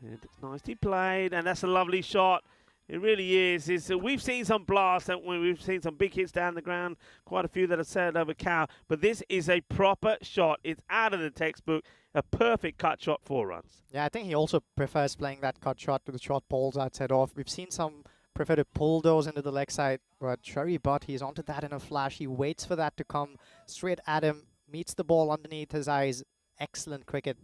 And it's nicely played, and that's a lovely shot. It really is. We've seen some blasts, haven't we? We've seen some big hits down the ground, quite a few that have sailed over cow. But this is a proper shot. It's out of the textbook. A perfect cut shot, 4 runs. Yeah, I think he also prefers playing that cut shot to the short balls outside off. We've seen some prefer to pull those into the leg side, but Cherry Butt, he's onto that in a flash. He waits for that to come straight at him, meets the ball underneath his eyes. Excellent cricket.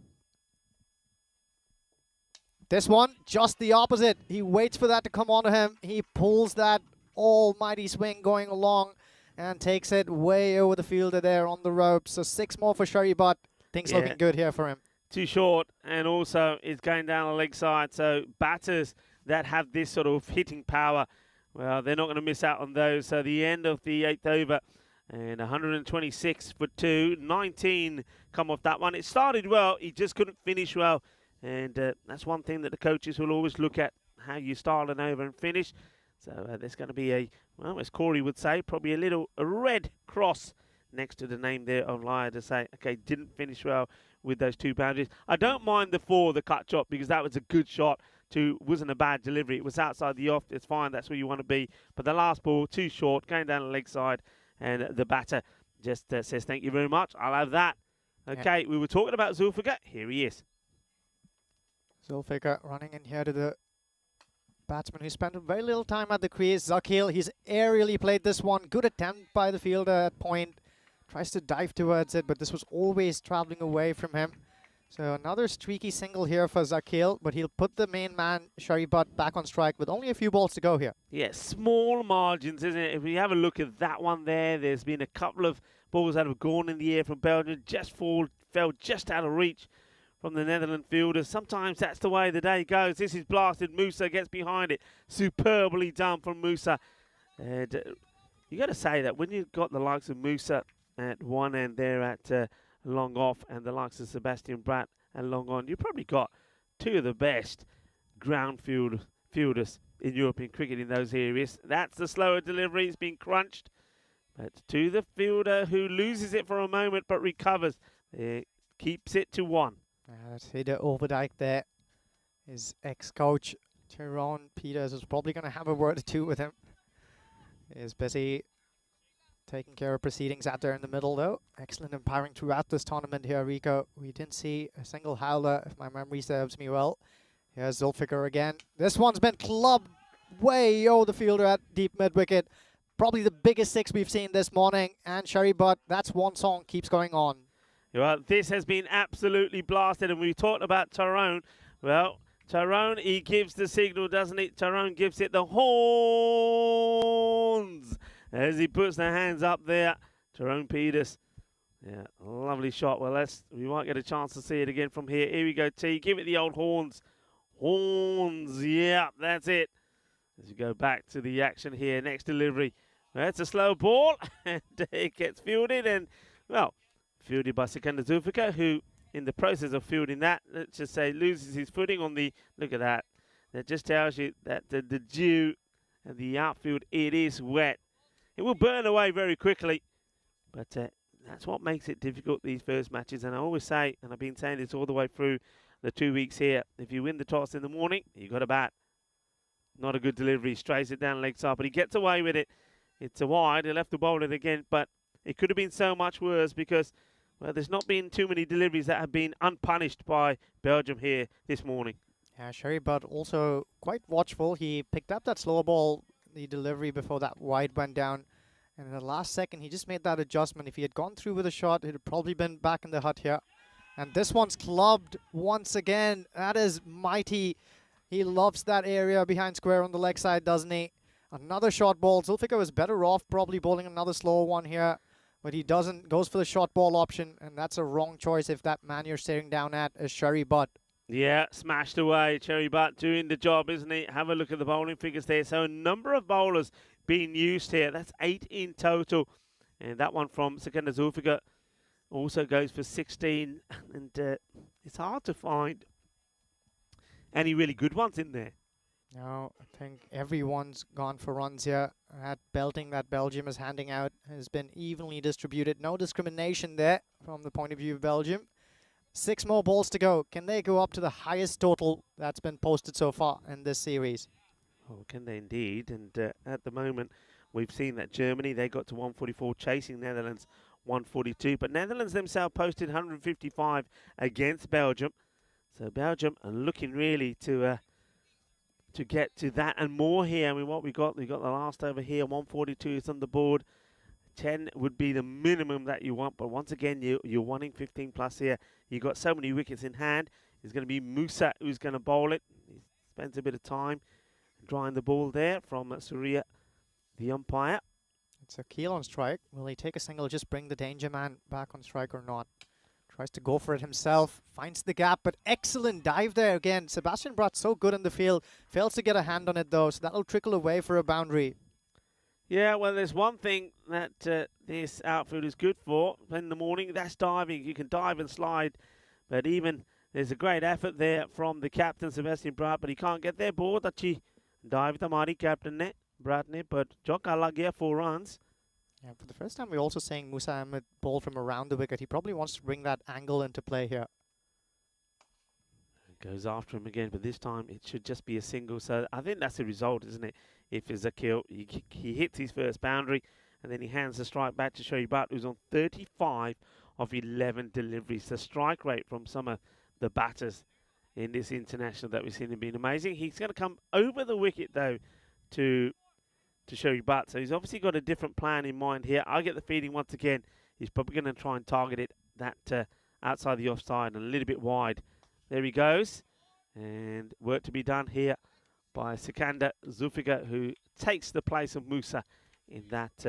This one, just the opposite. He waits for that to come onto him. He pulls that almighty swing going along and takes it way over the fielder there on the ropes. So 6 more for Cherry Butt. Things looking good here for him. Too short, and also is going down the leg side. So batters that have this sort of hitting power, well, they're not going to miss out on those. So the end of the 8th over, and 126 for 2, 19 come off that one. It started well, he just couldn't finish well. And that's one thing that the coaches will always look at, how you start an over and finish. So there's going to be a, well, as Corey would say, probably a red cross next to the name there of Lyle to say, okay, didn't finish well with those 2 boundaries. I don't mind the 4, the cut shot, because that was a good shot. Wasn't a bad delivery. It was outside the off. It's fine. That's where you want to be. But the last ball, too short, going down the leg side, and the batter just says, thank you very much. I'll have that. Okay, we were talking about Zulfikar. Here he is. Zulfikar running in here to the batsman who spent very little time at the crease. Zakil, he's aerially played this one. Good attempt by the fielder at point. Tries to dive towards it, but this was always traveling away from him. So another streaky single here for Zakil, but he'll put the main man, Cherry Butt, back on strike with only a few balls to go here. Yeah, small margins, isn't it? If we have a look at that one there, there's been a couple of balls that have gone in the air from Belgium, fell just out of reach from the Netherlands fielders. Sometimes that's the way the day goes. This is blasted. Musa gets behind it. Superbly done from Musa. And you got to say that when you've got the likes of Musa at one end there at long off, and the likes of Sebastian Bratt at long on, you've probably got 2 of the best ground fielders in European cricket in those areas. That's the slower delivery. It's been crunched. But to the fielder who loses it for a moment but recovers. Keeps it to 1. Hidde Overdijk there. His ex-coach, Tyrone Peters, is probably going to have a word or two with him. He's busy taking care of proceedings out there in the middle, though. Excellent umpiring throughout this tournament here, Rico. We didn't see a single howler, if my memory serves me well. Here's Zulfikar again. This one's been clubbed way over the fielder at deep mid-wicket. Probably the biggest 6 we've seen this morning. And Cherry Butt, that's one song, keeps going on. Well, this has been absolutely blasted, and we talked about Tyrone. Well, Tyrone, he gives the signal, doesn't he? Tyrone gives it the horns as he puts the hands up there. Tyrone Peters. Yeah, lovely shot. Well, we might get a chance to see it again from here. Here we go, T. Give it the old horns. Horns, yeah, that's it. As we go back to the action here, next delivery. That's a slow ball, and it gets fielded, and, well, fielded by Sikandar Zulfikar, who, in the process of fielding that, let's just say, loses his footing on the, look at that. That just tells you that the dew and the outfield, it is wet. It will burn away very quickly, but that's what makes it difficult, these first matches. And I always say, and I've been saying this all the way through the 2 weeks here, if you win the toss in the morning, you got a bat. Not a good delivery, strays it down leg side, but he gets away with it. It's a wide, he left the bowler again, but it could have been so much worse because, well, there's not been too many deliveries that have been unpunished by Belgium here this morning. Yeah, Cherry Butt also quite watchful. He picked up that slower ball, the delivery before that wide went down. And in the last second, he just made that adjustment. If he had gone through with a shot, he'd have probably been back in the hut here. And this one's clubbed once again. That is mighty. He loves that area behind square on the leg side, doesn't he? Another short ball. Zulfikar was better off probably bowling another slower one here. But he doesn't, goes for the short ball option, and that's a wrong choice if that man you're staring down at is Cherry Butt. Yeah, smashed away. Cherry Butt doing the job, isn't he? Have a look at the bowling figures there. So a number of bowlers being used here. That's 8 in total. And that one from Sikandar Zulfikar also goes for 16. And it's hard to find any really good ones in there. No, I think everyone's gone for runs here. That belting that Belgium is handing out has been evenly distributed. No discrimination there from the point of view of Belgium. 6 more balls to go. Can they go up to the highest total that's been posted so far in this series? Oh, can they indeed? And at the moment, we've seen that Germany, they got to 144, chasing Netherlands 142. But Netherlands themselves posted 155 against Belgium. So Belgium are looking really to get to that and more here. I mean, what we got the last over here, 142 is on the board. 10 would be the minimum that you want, but once again, you're wanting 15 plus here. You've got so many wickets in hand. It's going to be Musa who's going to bowl it. He spends a bit of time drying the ball there from Surya, the umpire. It's Akil on strike. Will he take a single, just bring the danger man back on strike or not? Tries to go for it himself, finds the gap, but excellent dive there again. Sebastian Bratt so good in the field, fails to get a hand on it though, so that'll trickle away for a boundary. Yeah, well, there's one thing that this outfield is good for in the morning. That's diving. You can dive and slide, but even there's a great effort there from the captain, Sebastian Bratt, but he can't get there. Board अच्छी dive हमारी captain ने, Bratt ने, but चौका लग गया 4 runs. Yeah, for the first time, we're also saying Musa Ahmed ball from around the wicket. He probably wants to bring that angle into play here. Goes after him again, but this time it should just be a single. So I think that's the result, isn't it? If it's Akil, he hits his first boundary, and then he hands the strike back to Sherry Butt, who's on 35 of 11 deliveries. The strike rate from some of the batters in this international that we've seen have been amazing. He's going to come over the wicket, though, to Sherry Butt. So he's obviously got a different plan in mind here. I get the feeling, once again, he's probably going to try and target it that outside the offside and a little bit wide. There he goes, and work to be done here by Sikandar Zulfikar, who takes the place of Musa in that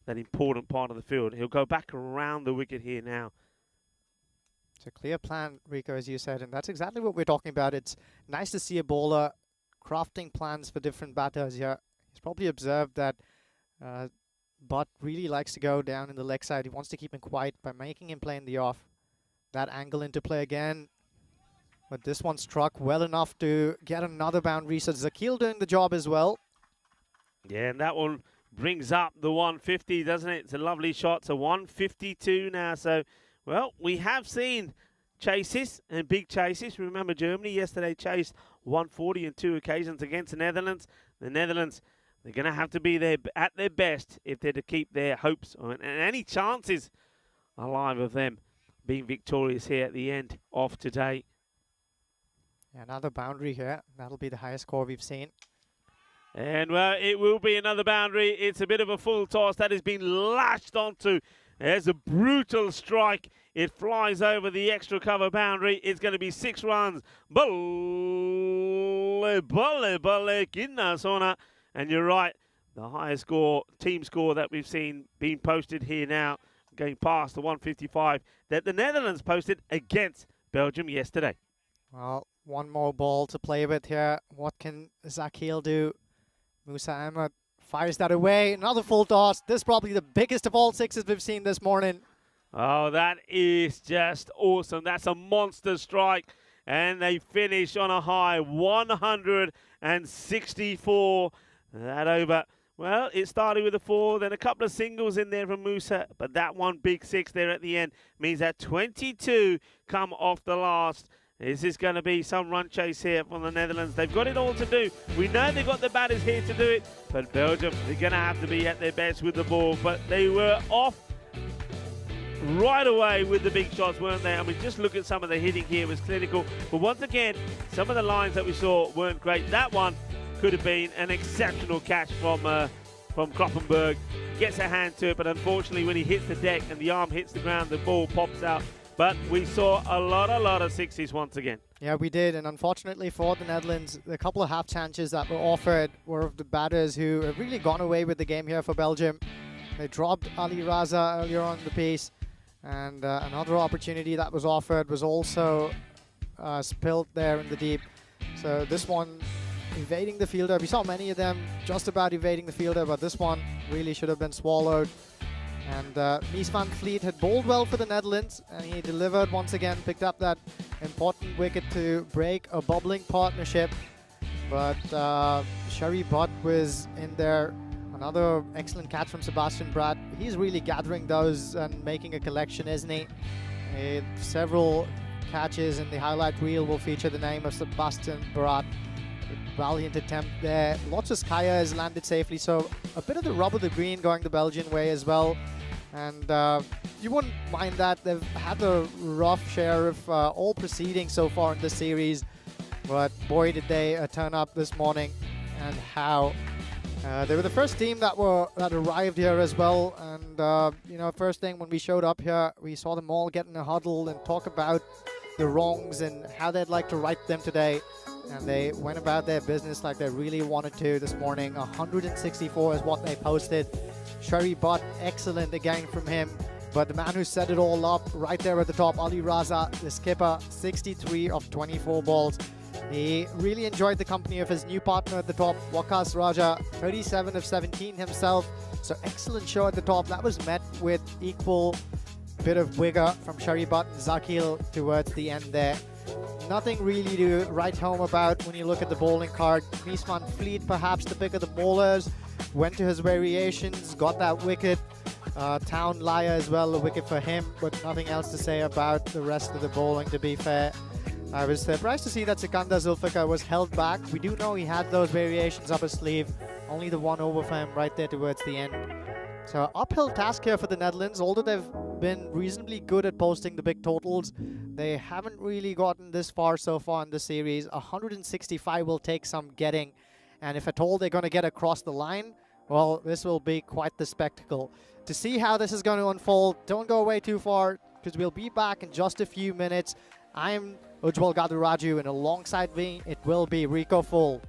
important part of the field. He'll go back around the wicket here now. It's a clear plan, Rico, as you said, and that's exactly what we're talking about. It's nice to see a bowler crafting plans for different batters here. He's probably observed that Butt really likes to go down in the leg side. He wants to keep him quiet by making him play in the off. That angle into play again. But this one struck well enough to get another boundary. So Zakil doing the job as well. Yeah, and that one brings up the 150, doesn't it? It's a lovely shot. So 152 now. So, well, we have seen chases and big chases. Remember, Germany yesterday chased 140 on 2 occasions against the Netherlands. The Netherlands, they're going to have to be there at their best if they're to keep their hopes and any chances alive of them being victorious here at the end of today. Yeah, another boundary here. That'll be the highest score we've seen. And, well, it will be another boundary. It's a bit of a full toss that has been lashed onto. There's a brutal strike. It flies over the extra cover boundary. It's going to be 6 runs. Balle, balle, balle, kinna sona. And you're right, the highest score, team score that we've seen being posted here now, going past the 155 that the Netherlands posted against Belgium yesterday. Well, one more ball to play with here. What can Zakil do? Musa Ahmed fires that away. Another full toss. This is probably the biggest of all 6s we've seen this morning. Oh, that is just awesome. That's a monster strike. And they finish on a high 164. That over. Well, it started with a 4, then a couple of singles in there from Musa, but that one big 6 there at the end means that 22 come off the last. This is going to be some run chase here from the Netherlands. They've got it all to do. We know they've got the batters here to do it, but Belgium, they're going to have to be at their best with the ball. But they were off right away with the big shots, weren't they? I mean, just look at some of the hitting here. It was clinical. But once again, some of the lines that we saw weren't great. That one could have been an exceptional catch from Kloppenberg. Gets a hand to it, but unfortunately when he hits the deck and the arm hits the ground, the ball pops out. But we saw a lot of 60s once again. Yeah, we did. And unfortunately for the Netherlands, the couple of half chances that were offered were of the batters who have really gone away with the game here for Belgium. They dropped Ali Raza earlier on the piece. And another opportunity that was offered was also spilled there in the deep. So this one evading the fielder. We saw many of them just about evading the fielder, but this one really should have been swallowed. And Mies van Vliet had bowled well for the Netherlands, and he delivered once again, picked up that important wicket to break a bubbling partnership. But Sherry Butt was in there. Another excellent catch from Sebastian Bratt. He's really gathering those and making a collection, isn't he? Several catches in the highlight reel will feature the name of Sebastian Bratt. valiant attempt there. Lots of Skya has landed safely, so a bit of the rub of the green going the Belgian way as well. And you wouldn't mind that. They've had a rough share of all proceedings so far in this series, but boy did they turn up this morning, and how. They were the first team that arrived here as well, and you know, first thing when we showed up here, we saw them all get in a huddle and talk about the wrongs and how they'd like to right them today. And they went about their business like they really wanted to this morning. 164 is what they posted. Sherry Butt, excellent again from him. But the man who set it all up right there at the top, Ali Raza, the skipper, 63 of 24 balls. He really enjoyed the company of his new partner at the top, Wakas Raja, 37 of 17 himself. So excellent show at the top. That was met with equal bit of wigger from Sherry Butt and Zakil towards the end there. Nothing really to write home about when you look at the bowling card. Mies van Vliet, perhaps the pick of the bowlers, went to his variations, got that wicket. Town Liar as well, a wicket for him, but nothing else to say about the rest of the bowling, to be fair. I was surprised to see that Sikandar Zulfikar was held back. We do know he had those variations up his sleeve. Only the one over for him right there towards the end. So uphill task here for the Netherlands. Although they've been reasonably good at posting the big totals, they haven't really gotten this far so far in the series. 165 will take some getting. And if at all they're going to get across the line, well, this will be quite the spectacle. To see how this is going to unfold, don't go away too far, because we'll be back in just a few minutes. I'm Ujjwal Gaduraju, and alongside me, it will be Rico Full.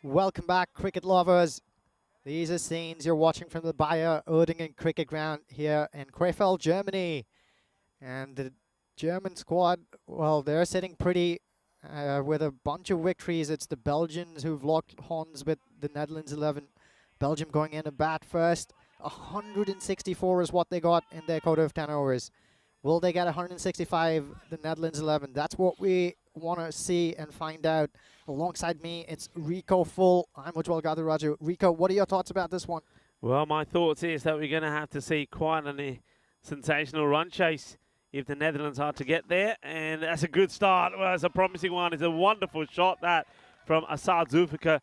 Welcome back, cricket lovers. These are scenes you're watching from the Bayer Erdingen cricket ground here in Krefeld, Germany. And the German squad, well, they're sitting pretty with a bunch of victories. It's the Belgians who've locked horns with the Netherlands 11. Belgium going in to bat first. 164 is what they got in their quota of 10 overs. Will they get 165, the Netherlands 11? That's what we want to see and find out. Alongside me, it's Rico Full. I'm Ujwal Gadaraju. Rico, what are your thoughts about this one? Well, my thoughts is that we're going to have to see quite a sensational run chase if the Netherlands are to get there. And that's a good start. Well, it's a promising one. It's a wonderful shot, that, from Asad Zulfikar.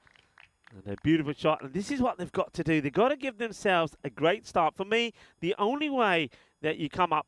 And a beautiful shot. And this is what they've got to do. They've got to give themselves a great start. For me, the only way that you come up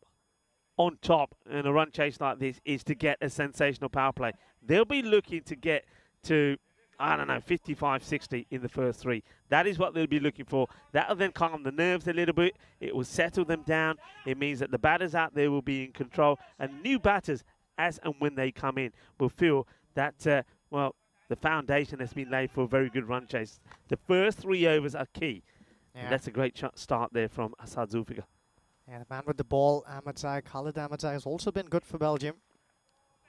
on top in a run chase like this is to get a sensational power play. They'll be looking to get to, I don't know, 55, 60 in the first three. That is what they'll be looking for. That'll then calm the nerves a little bit. It will settle them down. It means that the batters out there will be in control. And new batters, as and when they come in, will feel that, well, the foundation has been laid for a very good run chase. The first 3 overs are key. Yeah. And that's a great start there from Asad Zulfikar. Yeah, the man with the ball, Khalid Ahmadzai, has also been good for Belgium.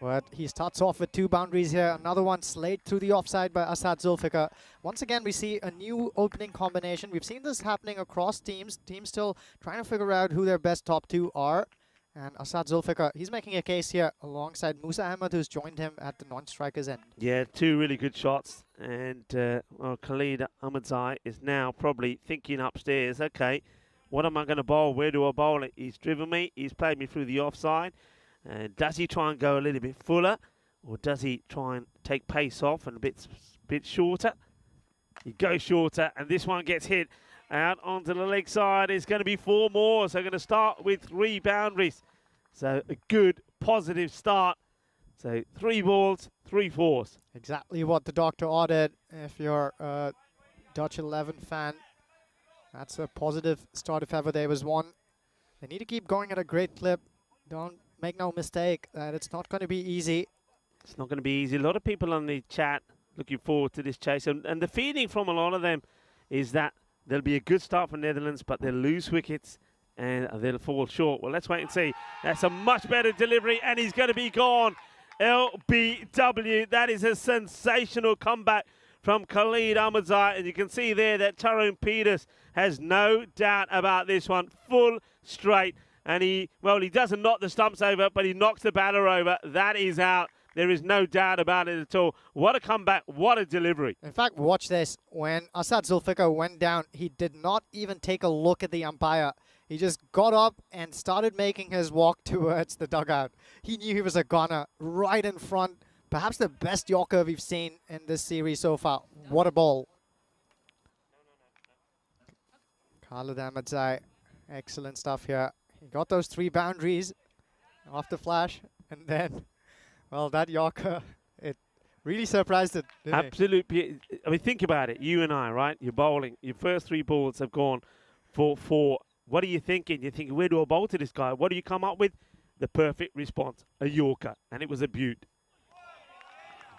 But he starts off with 2 boundaries here. Another one slayed through the offside by Asad Zulfikar. Once again, we see a new opening combination. We've seen this happening across teams. Teams still trying to figure out who their best top 2 are. And Asad Zulfikar, he's making a case here alongside Musa Ahmed, who's joined him at the non-striker's end. Yeah, 2 really good shots. And well, Khalid Ahmadzai is now probably thinking upstairs, okay, what am I going to bowl? Where do I bowl it? He's driven me. He's played me through the offside. Does he try and go a little bit fuller? Or does he try and take pace off and a bit shorter? He goes shorter, and this one gets hit out onto the leg side. It's going to be 4 more, so going to start with 3 boundaries. So a good, positive start. So 3 balls, 3 fours. Exactly what the doctor ordered. If you're a Dutch 11 fan, that's a positive start if ever there was one. They need to keep going at a great clip. Don't make no mistake that it's not going to be easy. It's not going to be easy. A lot of people on the chat looking forward to this chase. And the feeling from a lot of them is that there'll be a good start for Netherlands, but they'll lose wickets and they'll fall short. Well, let's wait and see. That's a much better delivery, and he's going to be gone. LBW, that is a sensational comeback from Khalid Ahmadzai. And you can see there that Tyrone Peters has no doubt about this one. Full straight. And he doesn't knock the stumps over, but he knocks the batter over. That is out. There is no doubt about it at all. What a comeback. What a delivery. In fact, watch this. When Asad Zulfikar went down, he did not even take a look at the umpire. He just got up and started making his walk towards the dugout. He knew he was a goner right in front. Perhaps the best Yorker we've seen in this series so far. What a ball. Khalid Ahmadzai, excellent stuff here. He got those 3 boundaries off the flash, and then, well, that Yorker, it really surprised it, didn't it? Absolutely. I mean, think about it. You and I, right? You're bowling. Your first 3 balls have gone for 4. What are you thinking? You're thinking, where do I bowl to this guy? What do you come up with? The perfect response, a Yorker, and it was a beaut.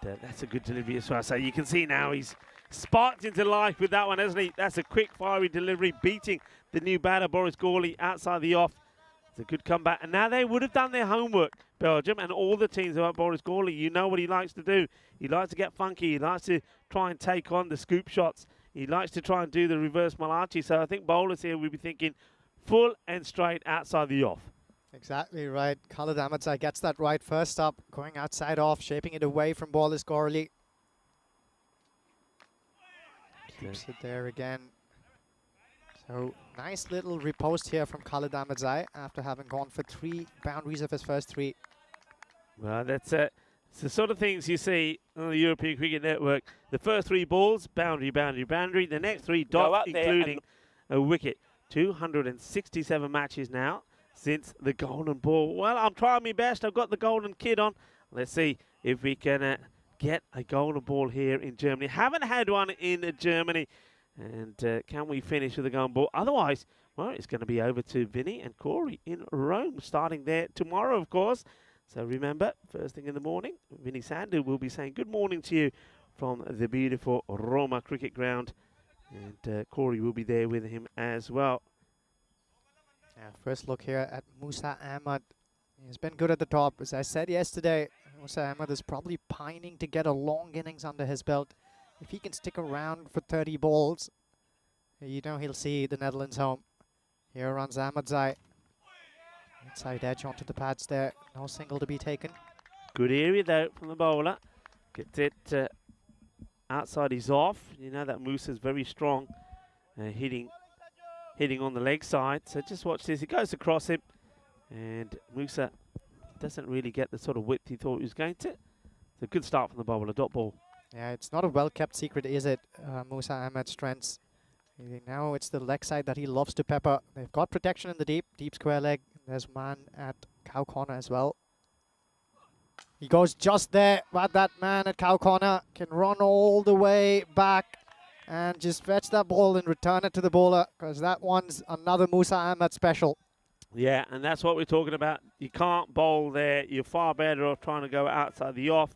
That's a good delivery as well. So you can see now he's sparked into life with that one, hasn't he? That's a quick, fiery delivery, beating the new batter, Boris Gawley, outside the off. It's a good comeback. And now they would have done their homework, Belgium, and all the teams about Boris Gawley. You know what he likes to do. He likes to get funky. He likes to try and take on the scoop shots. He likes to try and do the reverse Malachi. So I think bowlers here will be thinking full and straight outside the off. Exactly right. Khalid Ahmadzai gets that right first up, going outside off, shaping it away from Boris Gawley. Keeps it there again. So nice little riposte here from Khalid Ahmadzai after having gone for 3 boundaries of his first 3. Well, that's it's the sort of things you see on the European Cricket Network. The first 3 balls, boundary, boundary, boundary. The next 3 dots, including a wicket. 267 matches now since the golden ball. Well, I'm trying my best. I've got the golden kid on. Let's see if we can get a golden ball here in Germany. Haven't had one in Germany. And can we finish with a golden ball? Otherwise, well, it's going to be over to Vinny and Corey in Rome, starting there tomorrow, of course. So remember, first thing in the morning, Vinny Sandu will be saying good morning to you from the beautiful Roma cricket ground. And Corey will be there with him as well. Yeah, first look here at Musa Ahmad. He's been good at the top. As I said yesterday, Musa Ahmad is probably pining to get a long innings under his belt. If he can stick around for 30 balls, you know he'll see the Netherlands home. Here runs Ahmadzai. Inside edge onto the pads there. No single to be taken. Good area though from the bowler. Gets it outside his off. You know that Musa's very strong, hitting on the leg side. So just watch this. It goes across him, and Musa doesn't really get the sort of width he thought he was going to. It's a good start from the bowler. Dot ball. Yeah, it's not a well-kept secret, is it? Musa Ahmed's strengths. Now it's the leg side that he loves to pepper. They've got protection in the deep square leg. There's man at cow corner as well. He goes just there, but that man at cow corner can run all the way back and just fetch that ball and return it to the bowler, because that one's another Musa Ahmed special. Yeah, and that's what we're talking about. You can't bowl there. You're far better off trying to go outside the off.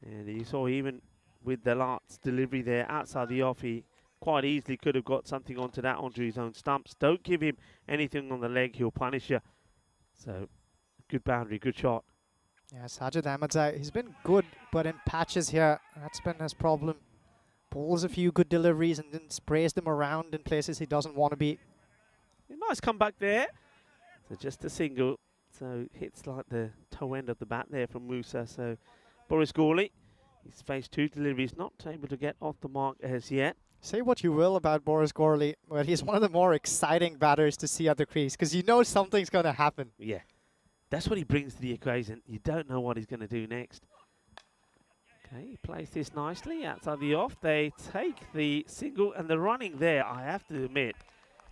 And you saw even with the last delivery there outside the off, he quite easily could have got something onto his own stumps. Don't give him anything on the leg, he'll punish you. So, good boundary, good shot. Yeah, Sajid Ahmadzai, he's been good, but in patches here, that's been his problem. Pulls a few good deliveries and then sprays them around in places he doesn't want to be. Nice comeback there. So just a single. So hits like the toe end of the bat there from Musa. So Boris Gawley, he's faced 2 deliveries, not able to get off the mark as yet. Say what you will about Boris Gawley, but he's one of the more exciting batters to see at the crease, because you know something's going to happen. Yeah, that's what he brings to the equation. You don't know what he's going to do next. Okay, he plays this nicely outside the off. They take the single, and the running there, I have to admit,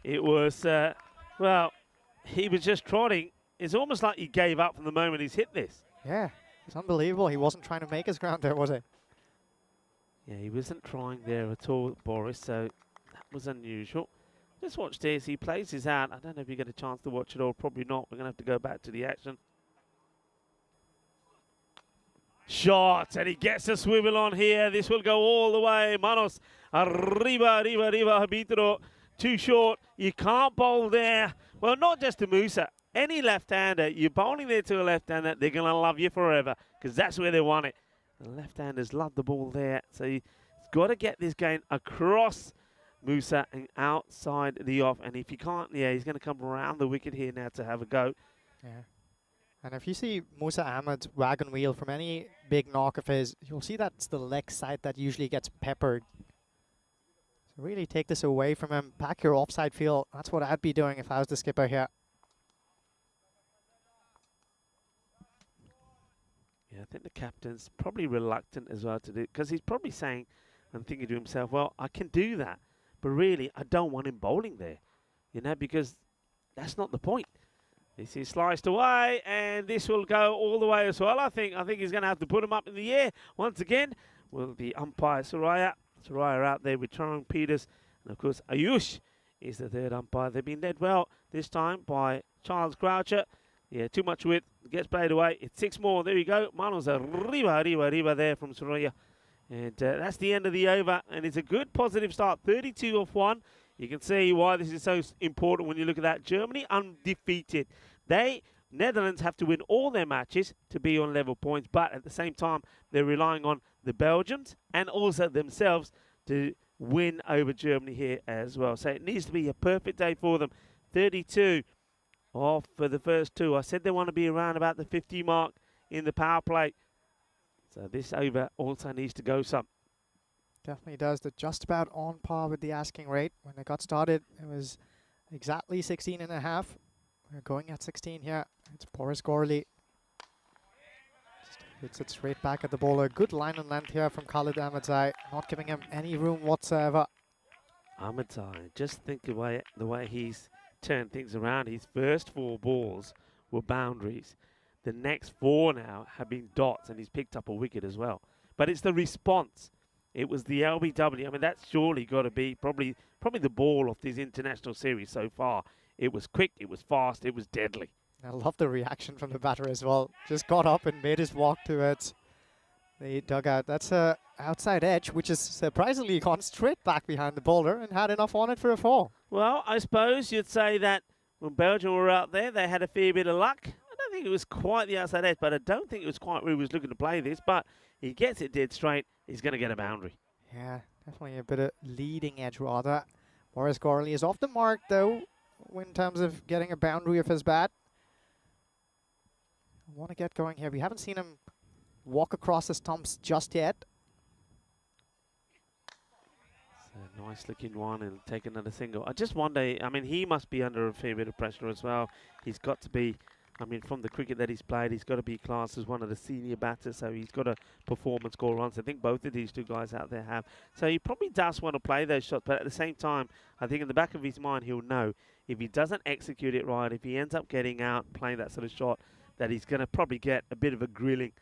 it was, well, he was just trotting. It's almost like he gave up from the moment he's hit this. Yeah, it's unbelievable. He wasn't trying to make his ground there, was he? Yeah, he wasn't trying there at all, Boris, so that was unusual. Just watch this. He plays his out. I don't know if you get a chance to watch it all. Probably not. We're going to have to go back to the action. Shot, and he gets a swivel on here. This will go all the way. Manos, arriba, arbitro. Too short. You can't bowl there. Well, not just to Musa. Any left-hander, you're bowling there to a left-hander, they're going to love you forever, because that's where they want it. The left-handers love the ball there. So he's got to get this game across Musa and outside the off. And if he can't, yeah, he's going to come around the wicket here now to have a go. Yeah. And if you see Musa Ahmed's wagon wheel from any big knock of his, you'll see that's the leg side that usually gets peppered. So really take this away from him. Pack your offside feel. That's what I'd be doing if I was the skipper here. Yeah, I think the captain's probably reluctant as well to do it, because he's probably saying and thinking to himself, well, I can do that, but really I don't want him bowling there, you know, because that's not the point. This is sliced away, and this will go all the way as well. I think he's going to have to put him up in the air once again. Will the umpire Suraya out there with Charan Peters, and of course Ayush is the third umpire. They've been led well this time by Charles Croucher. Yeah, too much width, gets played away. It's 6 more. There we go. Manos arriba there from Suraya. And that's the end of the over, and it's a good positive start. 32 off 1. You can see why this is so important when you look at that. Germany undefeated. Netherlands have to win all their matches to be on level points, but at the same time, they're relying on the Belgians and also themselves to win over Germany here as well. So it needs to be a perfect day for them. 32 off for the first 2. I said they want to be around about the 50 mark in the power play. So this over also needs to go some. Definitely does. They're just about on par with the asking rate. When they got started, it was exactly 16.5. We're going at 16 here. It's Boris Gawley. Just hits it straight back at the bowler. Good line and length here from Khalid Ahmadzai, not giving him any room whatsoever. Ahmadzai, just think the way he's turned things around. His first 4 balls were boundaries. The next 4 now have been dots, and he's picked up a wicket as well. But it's the response. It was the LBW. I mean, that's surely got to be probably the ball of this international series so far. It was quick, it was fast, it was deadly. I love the reaction from the batter as well. Just got up and made his walk to it. the dugout. That's a outside edge, which is surprisingly gone straight back behind the bowler and had enough on it for a 4. Well, I suppose you'd say that when Belgium were out there, they had a fair bit of luck. I don't think it was quite the outside edge, but I don't think it was quite where he was looking to play this. But he gets it dead straight. He's going to get a boundary. Yeah, definitely a bit of leading edge rather. Boris Gorley is off the mark though, in terms of getting a boundary of his bat. I want to get going here. We haven't seen him walk across the stumps just yet. It's a nice looking one and take another single. I just wonder, I mean, he must be under a fair bit of pressure as well. He's got to be, I mean, from the cricket that he's played, he's got to be classed as one of the senior batters, so he's got to perform and score runs. I think both of these two guys out there have. So he probably does want to play those shots, but at the same time, I think in the back of his mind, he'll know if he doesn't execute it right, if he ends up getting out, playing that sort of shot, that he's going to probably get a bit of a grilling.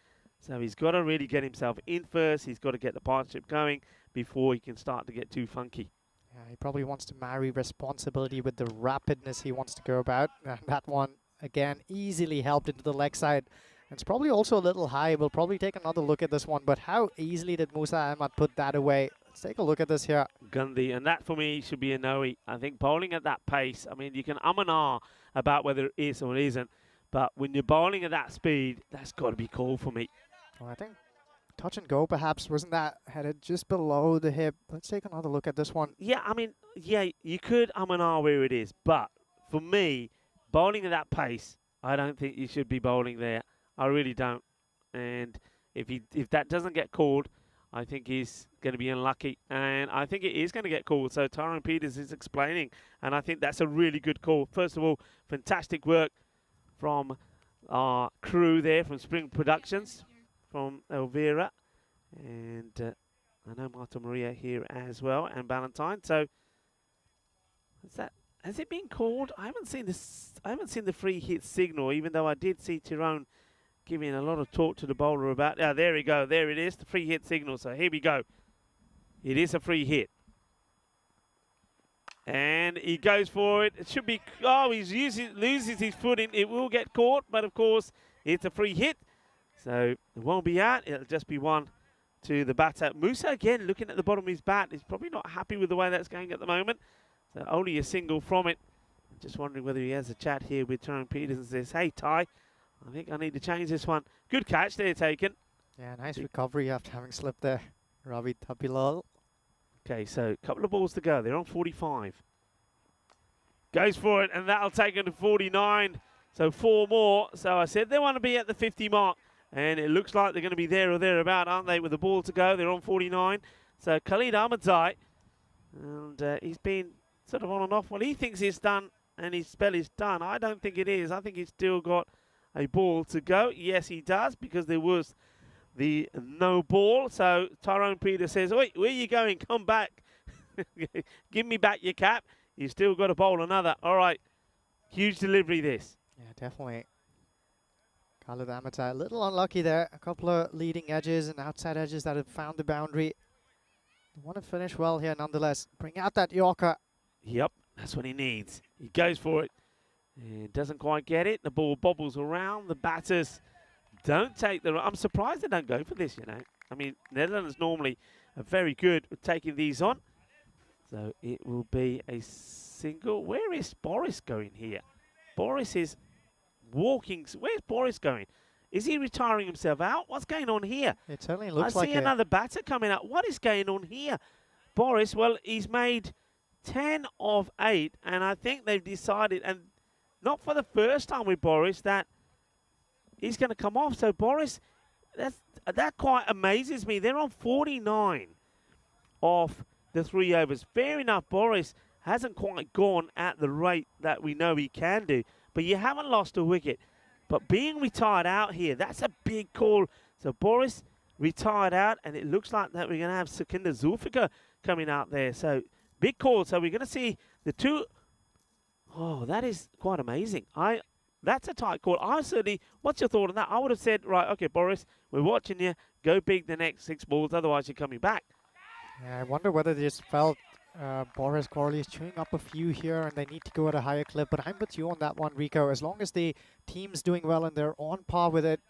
So he's got to really get himself in first. He's got to get the partnership going before he can start to get too funky. Yeah, he probably wants to marry responsibility with the rapidness he wants to go about. And that one, again, easily helped into the leg side. It's probably also a little high. We'll probably take another look at this one. But how easily did Musa Ahmad put that away? Let's take a look at this here. Gandhi, and that for me should be a no-e. I think bowling at that pace, I mean, you can and ah about whether it is or it isn't. But when you're bowling at that speed, that's got to be called for me. Well, I think touch and go perhaps, wasn't that headed just below the hip? Let's take another look at this one. Yeah, I mean, yeah, you could and ah where it is. But for me, bowling at that pace, I don't think you should be bowling there. I really don't. And if that doesn't get called, I think he's going to be unlucky. And I think it is going to get called. So Tyrone Peters is explaining. And I think that's a really good call. First of all, fantastic work from our crew there from Spring Productions, from Elvira. And I know Marta Maria here as well, and Valentine. So has it been called? I haven't seen this. I haven't seen the free hit signal, even though I did see Tyrone giving a lot of talk to the bowler about. Yeah, there we go. There it is, the free hit signal. So here we go. It is a free hit. And he goes for it. It should be. Oh, loses his footing. It will get caught, but of course it's a free hit. So it won't be out. It'll just be one to the batter. Musa again looking at the bottom of his bat. He's probably not happy with the way that's going at the moment. So only a single from it. Just wondering whether he has a chat here with Tyrone Peters and says, "Hey Ty, I think I need to change this one." Good catch there taken. Yeah, nice recovery after having slipped there, Ravi Tapilal. Okay, so a couple of balls to go. They're on 45. Goes for it, and that'll take him to 49. So 4 more. So I said they want to be at the 50 mark. And it looks like they're going to be there or thereabout, aren't they, with the ball to go. They're on 49. So Khalid Ahmadzai, and he's been sort of on and off. Well, he thinks he's done, and his spell is done. I don't think it is. I think he's still got a ball to go. Yes, he does, because there was the no ball. So Tyrone Peters says, "Wait, where are you going? Come back. Give me back your cap. You've still got to bowl another." All right. Huge delivery, this. Yeah, definitely. Khalid Ahmadzai a little unlucky there. A couple of leading edges and outside edges that have found the boundary. They want to finish well here nonetheless. Bring out that Yorker. Yep, that's what he needs. He goes for it. And doesn't quite get it. The ball bobbles around. The batters don't take the... I'm surprised they don't go for this, you know. I mean, Netherlands normally are very good at taking these on. So it will be a single. Where is Boris going here? Boris is walking. Where's Boris going? Is he retiring himself out? What's going on here? It certainly looks like I see another batter coming out. What is going on here? Boris, well, he's made 10 of 8, and I think they've decided, and not for the first time with Boris, that he's going to come off. So Boris, that quite amazes me. They're on 49 off the 3 overs. Fair enough, Boris hasn't quite gone at the rate that we know he can do, but you haven't lost a wicket. But being retired out here, that's a big call. So Boris retired out, and it looks like that we're going to have Sukinder Zulfikar coming out there. So big call. So we're going to see the two. Oh, that is quite amazing. That's a tight call. What's your thought on that? I would have said, right, okay, Boris, we're watching you. Go big the next 6 balls, otherwise you're coming back. Yeah, I wonder whether they just felt Boris Corley is chewing up a few here and they need to go at a higher clip. But I'm with you on that one, Rico. As long as the team's doing well and they're on par with it,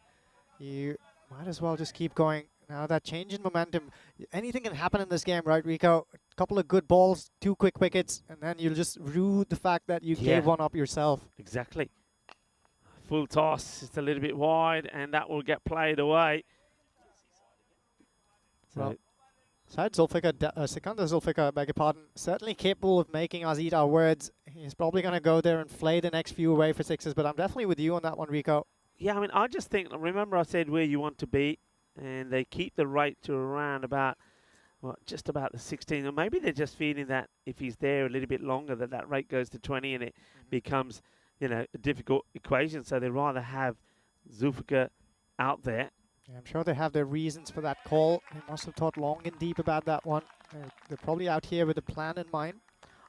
you might as well just keep going. Now that change in momentum, anything can happen in this game, right, Rico? A couple of good balls, 2 quick wickets, and then you'll just rue the fact that you gave one up yourself. Exactly. Full toss, it's a little bit wide, and that will get played away. So Well, Syed Zulfikar, Sikandar Zulfikar, beg your pardon, certainly capable of making us eat our words. He's probably going to go there and flay the next few away for sixes, but I'm definitely with you on that one, Rico. yeah, I mean, I just think, remember I said where you want to be, and they keep the rate to around about, well, just about the 16, or maybe they're just feeling that if he's there a little bit longer, that rate goes to 20, and it becomes, you know, a difficult equation. So they rather have Zulfikar out there. Yeah, I'm sure they have their reasons for that call. They must have thought long and deep about that one. They're probably out here with a plan in mind.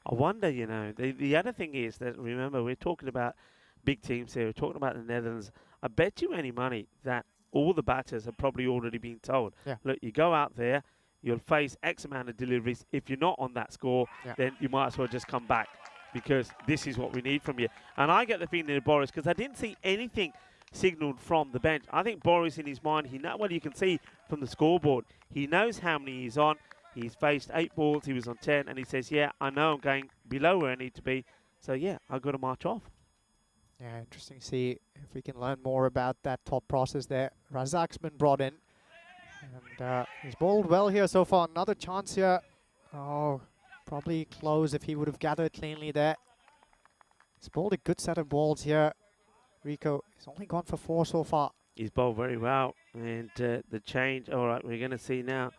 I wonder, you know, the other thing is that, remember, we're talking about big teams here. We're talking about the Netherlands. I bet you any money that all the batters have probably already been told, look, you go out there, you'll face X amount of deliveries. If you're not on that score, then you might as well just come back, because this is what we need from you. And I get the feeling that Boris, because I didn't see anything signalled from the bench. I think Boris, in his mind, he knows what you can see from the scoreboard. He knows how many he's on. He's faced 8 balls. He was on 10, and he says, yeah, I know I'm going below where I need to be. So, yeah, I've got to march off. Yeah, interesting to see if we can learn more about that thought process there. Razak's been brought in, and he's bowled well here so far. Another chance here. Oh, probably close if he would have gathered cleanly there. He's bowled a good set of balls here. Rico, he's only gone for 4 so far. He's bowled very well, and the change, all right, we're going to see now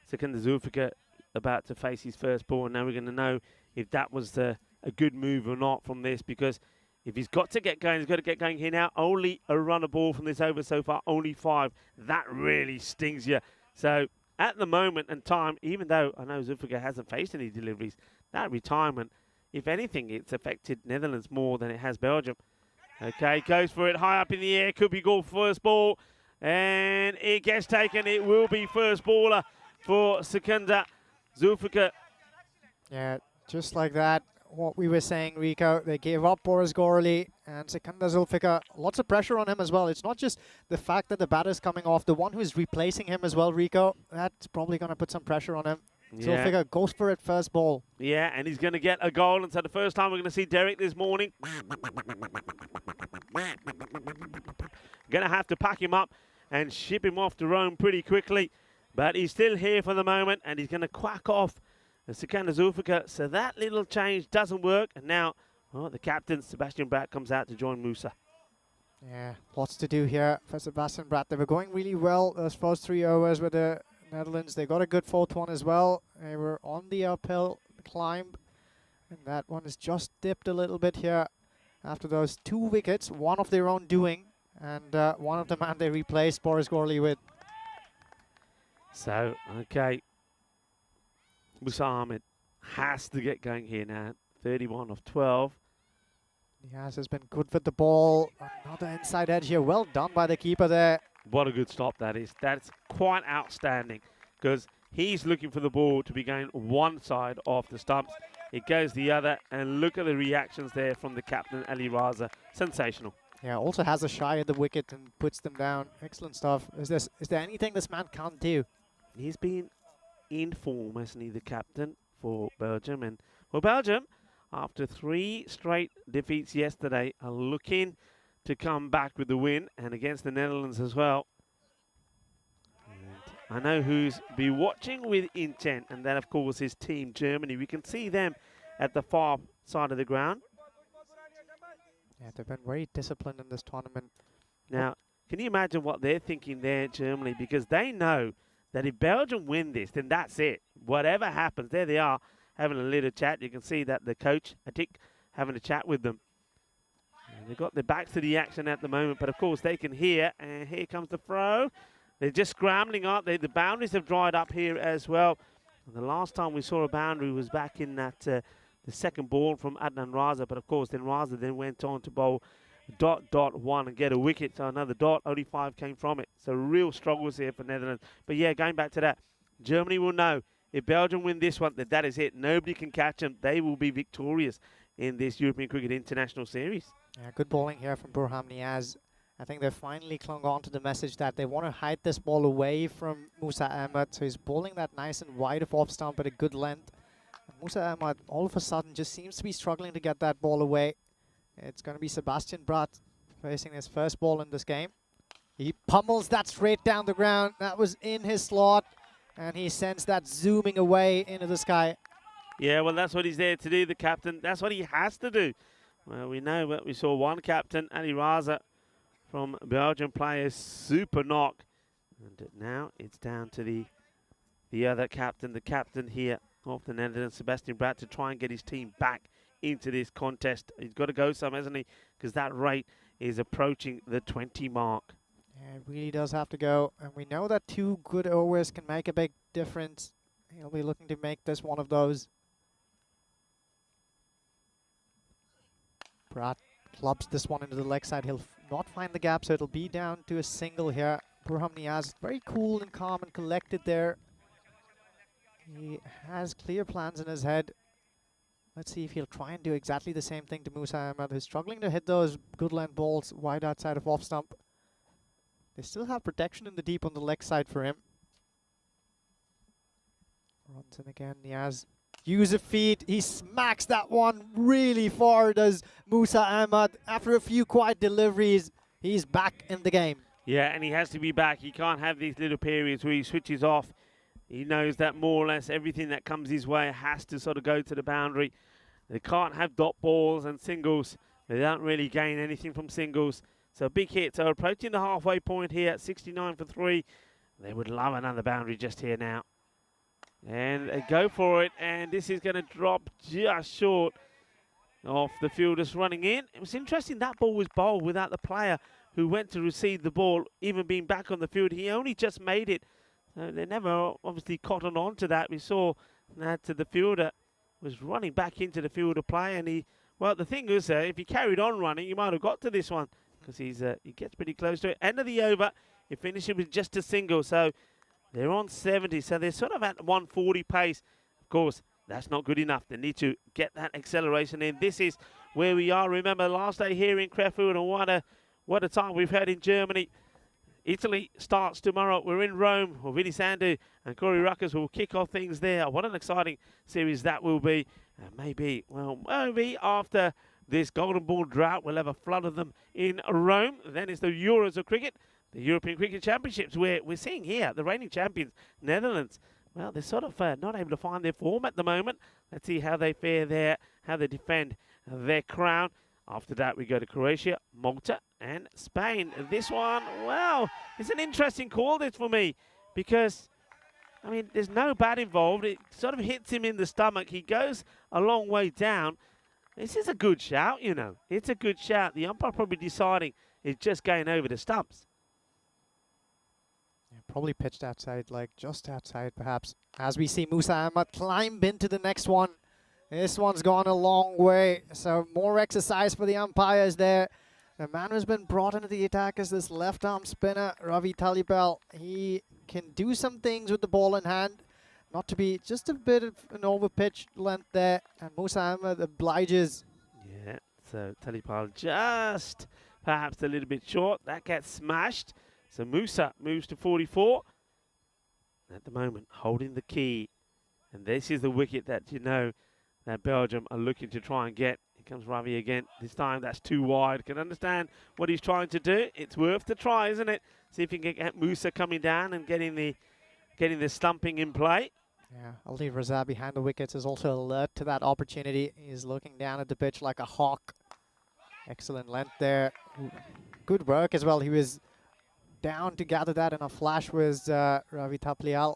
Sikandar Zulfikar about to face his first ball, and now we're going to know if that was a good move or not from this, because if he's got to get going, he's got to get going here now. Only a run a ball from this over so far, only 5. That really stings you. So at the moment and time, even though I know Zulfikar hasn't faced any deliveries, that retirement, if anything, it's affected Netherlands more than it has Belgium. Okay, goes for it high up in the air. Could be goal first ball. And it gets taken. It will be first baller for Sikandar Zulfikar. Yeah, just like that. What we were saying, Rico, they gave up Boris Gorley and Sikandar Zulfikar. Lots of pressure on him as well. It's not just the fact that the batter's coming off. The one who's replacing him as well, Rico, that's probably going to put some pressure on him. Yeah. Zulfikar goes for it first ball. Yeah, and he's going to get a goal. And so the first time we're going to see Derek this morning. Going to have to pack him up and ship him off to Rome pretty quickly. But he's still here for the moment, and he's going to quack off Sikandar Zulfikar. So that little change doesn't work. And now, well, the captain, Sebastian Bratt, comes out to join Musa. Yeah, lots to do here for Sebastian Bratt. They were going really well those first 3 overs with the Netherlands. They got a good 4th one as well. They were on the uphill climb, and that one has just dipped a little bit here after those 2 wickets, one of their own doing, and one of the man they replaced Boris Gorley with. So, okay, Musa Ahmed has to get going here now. 31 of 12. Diaz has been good with the ball. Another inside edge here. Well done by the keeper there. What a good stop that is. That's quite outstanding, because he's looking for the ball to be going one side of the stumps. It goes the other, and look at the reactions there from the captain, Ali Raza. Sensational. Yeah, also has a shy at the wicket and puts them down. Excellent stuff. Is there anything this man can't do? He's been in form, hasn't he, the captain for Belgium. And, well, Belgium, after 3 straight defeats yesterday, are looking to come back with the win, and against the Netherlands as well. And I know who's be watching with intent, and that, of course, is Team Germany. We can see them at the far side of the ground. Yeah, they've been very disciplined in this tournament. Now, can you imagine what they're thinking there, Germany? Because they know that if Belgium win this, then that's it. Whatever happens, there they are, having a little chat. You can see that the coach, Atik, having a chat with them. And they've got their backs to the action at the moment, but of course they can hear, and here comes the throw. They're just scrambling, aren't they? The boundaries have dried up here as well. And the last time we saw a boundary was back in that the second ball from Adnan Raza, but of course then Raza then went on to bowl .1 and get a wicket, so another dot, only 5 came from it. So real struggles here for Netherlands. But yeah, going back to that, Germany will know if Belgium win this one, that is it. Nobody can catch them. They will be victorious in this European Cricket International Series. Yeah, good bowling here from Burham Niaz. I think they finally clung on to the message that they want to hide this ball away from Musa Ahmed. So he's bowling that nice and wide of off stump at a good length. And Musa Ahmed all of a sudden just seems to be struggling to get that ball away. It's going to be Sebastian Bratt facing his first ball in this game. He pummels that straight down the ground. That was in his slot. And he sends that zooming away into the sky. Yeah, well, that's what he's there to do, the captain. That's what he has to do. Well, we know that we saw one captain, Ali Raza, from Belgium, play a super knock. And now it's down to the other captain, the captain here of the Netherlands, Sebastian Bratt, to try and get his team back into this contest. He's got to go some, hasn't he? Because that rate is approaching the 20 mark. Yeah, it really does have to go. And we know that 2 good overs can make a big difference. He'll be looking to make this one of those. Bratt clubs this one into the leg side. He'll not find the gap, so it'll be down to a single here. Burham Niaz, very cool and calm and collected there. He has clear plans in his head. Let's see if he'll try and do exactly the same thing to Musa Ahmed, who's struggling to hit those good length balls wide outside of off stump. They still have protection in the deep on the leg side for him. Runs in again, Niaz. Use of feet, he smacks that one really far, does Musa Ahmed. After a few quiet deliveries, he's back in the game. Yeah, and he has to be back. He can't have these little periods where he switches off. He knows that more or less everything that comes his way has to sort of go to the boundary. They can't have dot balls and singles. They don't really gain anything from singles. So big hit. So approaching the halfway point here at 69 for 3. They would love another boundary just here now. And they go for it, and this is going to drop just short of the fielders running in. It was interesting that ball was bowled without the player who went to receive the ball even being back on the field. He only just made it. They never obviously cottoned on to that. We saw that the fielder was running back into the field of play, and well, the thing is, if he carried on running, he might have got to this one because he gets pretty close to it. End of the over, he finishes with just a single. So they're on 70, so they're sort of at 140 pace. Of course, that's not good enough. They need to get that acceleration in. This is where we are. Remember, last day here in Krefeld, and what a time we've had in Germany. Italy starts tomorrow. We're in Rome. Well, Vinny Sandu and Corey Ruckers will kick off things there. What an exciting series that will be. Maybe after this Golden Ball drought, we'll have a flood of them in Rome. Then it's the Euros of cricket. The European Cricket Championships, where we're seeing here the reigning champions, Netherlands. Well, they're sort of not able to find their form at the moment. Let's see how they fare there, how they defend their crown. After that, we go to Croatia, Malta, and Spain. This one, well, it's an interesting call this for me because, I mean, there's no bat involved. It sort of hits him in the stomach. He goes a long way down. This is a good shout, you know. It's a good shout. The umpire probably deciding it's just going over the stumps. Probably pitched outside, like just outside perhaps. As we see Musa Ahmed climb into the next one. This one's gone a long way, so more exercise for the umpires there. The man who's been brought into the attack is this left arm spinner, Ravi Talibel. He can do some things with the ball in hand. Not to be just a bit of an over-pitch length there, and Musa Ahmed obliges. Yeah, so Talibel just perhaps a little bit short. That gets smashed. So Musa moves to 44. At the moment, holding the key. And this is the wicket that you know that Belgium are looking to try and get. Here comes Ravi again. This time that's too wide. Can understand what he's trying to do. It's worth the try, isn't it? See if he can get Musa coming down and getting the stumping in play. Yeah, Ali Raza behind the wickets is also alert to that opportunity. He's looking down at the pitch like a hawk. Excellent length there. Good work as well. He was down to gather that in a flash was Ravi Taplial.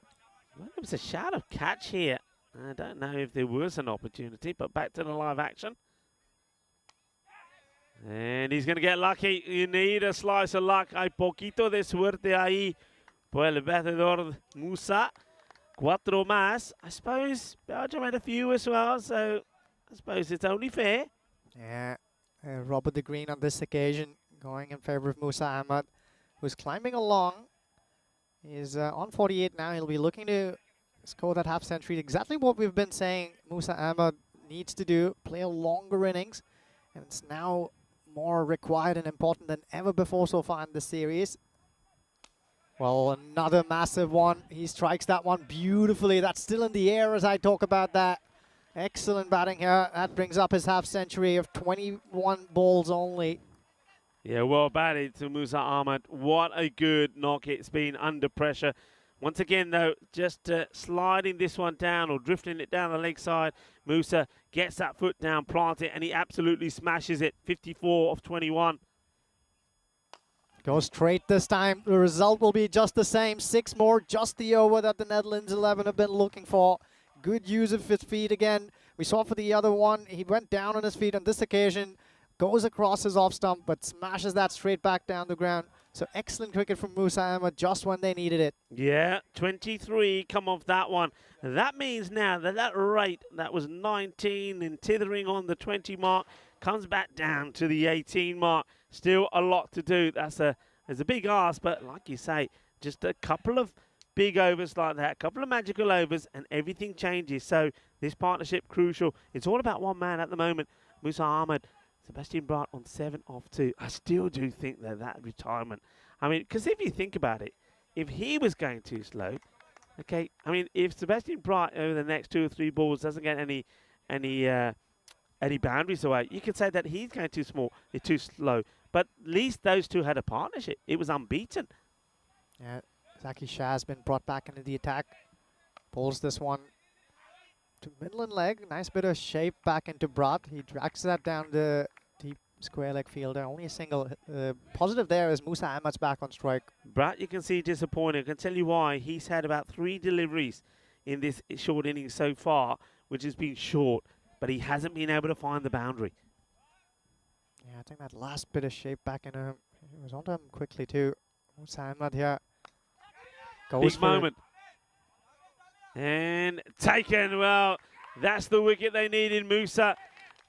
Well, there was a shout of catch here. I don't know if there was an opportunity, but back to the live action. And he's going to get lucky. You need a slice of luck. Hay poquito de suerte ahí por el batedor Musa. Cuatro más. I suppose Belgium had a few as well, so I suppose it's only fair. Yeah, Robert de Green on this occasion going in favor of Musa Ahmed, who's climbing along. He's on 48 now. He'll be looking to score that half century. Exactly what we've been saying Musa Ahmed needs to do, play a longer innings. And it's now more required and important than ever before so far in this series. Well, another massive one. He strikes that one beautifully. That's still in the air as I talk about that. Excellent batting here. That brings up his half century of 21 balls only. Yeah, well batted to Musa Ahmed. What a good knock it's been under pressure. Once again, though, just sliding this one down or drifting it down the leg side. Musa gets that foot down, plants it, and he absolutely smashes it. 54 of 21. Goes straight this time. The result will be just the same. 6 more, just the over that the Netherlands 11 have been looking for. Good use of his feet again. We saw for the other one, he went down on his feet on this occasion, goes across his off stump, but smashes that straight back down the ground. So excellent cricket from Musa Ahmed just when they needed it. Yeah, 23 come off that one. That means now that that rate that was 19 and tithering on the 20 mark comes back down to the 18 mark. Still a lot to do. That's a big ask, but like you say, just a couple of big overs like that, a couple of magical overs, and everything changes. So this partnership crucial. It's all about one man at the moment. Musa Ahmed, Sebastian Bright on 7 off 2. I still do think that retirement. I mean, because if you think about it, if he was going too slow, okay, I mean, if Sebastian Bright over the next 2 or 3 balls doesn't get any boundaries away, you could say that he's going too small, too slow. But at least those two had a partnership. It was unbeaten. Yeah, Zaki Shah has been brought back into the attack. Pulls this one to middle and leg. Nice bit of shape back into Brat. He drags that down the deep square leg fielder. Only a single. Positive there is Musa Ahmed's back on strike. Brat, you can see disappointed. I can tell you why. He's had about 3 deliveries in this short innings so far, which has been short, but he hasn't been able to find the boundary. Yeah, I think that last bit of shape back in him. He was onto him quickly too. Musa Ahmed here. Goes Big moment. And taken. Well, that's the wicket they needed. Musa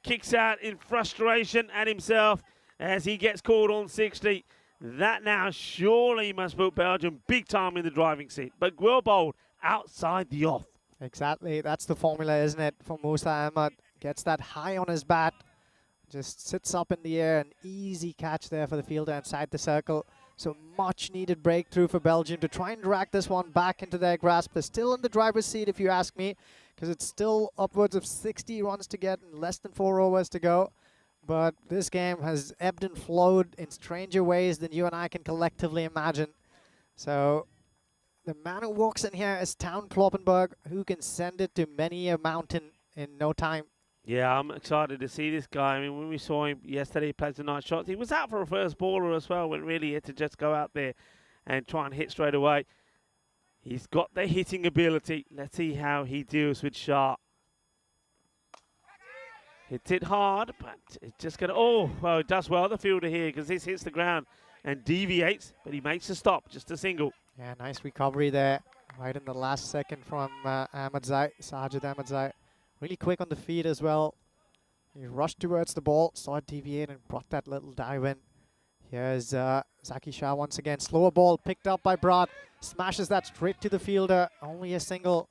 kicks out in frustration at himself as he gets called on 60. That now surely must put Belgium big time in the driving seat. But well bowled outside the off. Exactly. That's the formula, isn't it, for Musa Ahmed. Gets that high on his bat. Just sits up in the air. An easy catch there for the fielder inside the circle. So much needed breakthrough for Belgium to try and drag this one back into their grasp. They're still in the driver's seat, if you ask me, because it's still upwards of 60 runs to get and less than 4 overs to go. But this game has ebbed and flowed in stranger ways than you and I can collectively imagine. So the man who walks in here is Town Kloppenberg, who can send it to many a mountain in no time. Yeah, I'm excited to see this guy. I mean, when we saw him yesterday, he played some nice shots. He was out for a first baller as well, when really he had to just go out there and try and hit straight away. He's got the hitting ability. Let's see how he deals with Shah. Hits it hard, but it's just going to... Oh, well, it does well, the fielder here, because this hits the ground and deviates, but he makes a stop, just a single. Yeah, nice recovery there, right in the last second from Ahmadzai, Sajid Ahmadzai. Really quick on the feet as well. He rushed towards the ball, saw it deviate and brought that little dive in. Here's Zaki Shah once again. Slower ball picked up by Brat. Smashes that straight to the fielder. Only a single.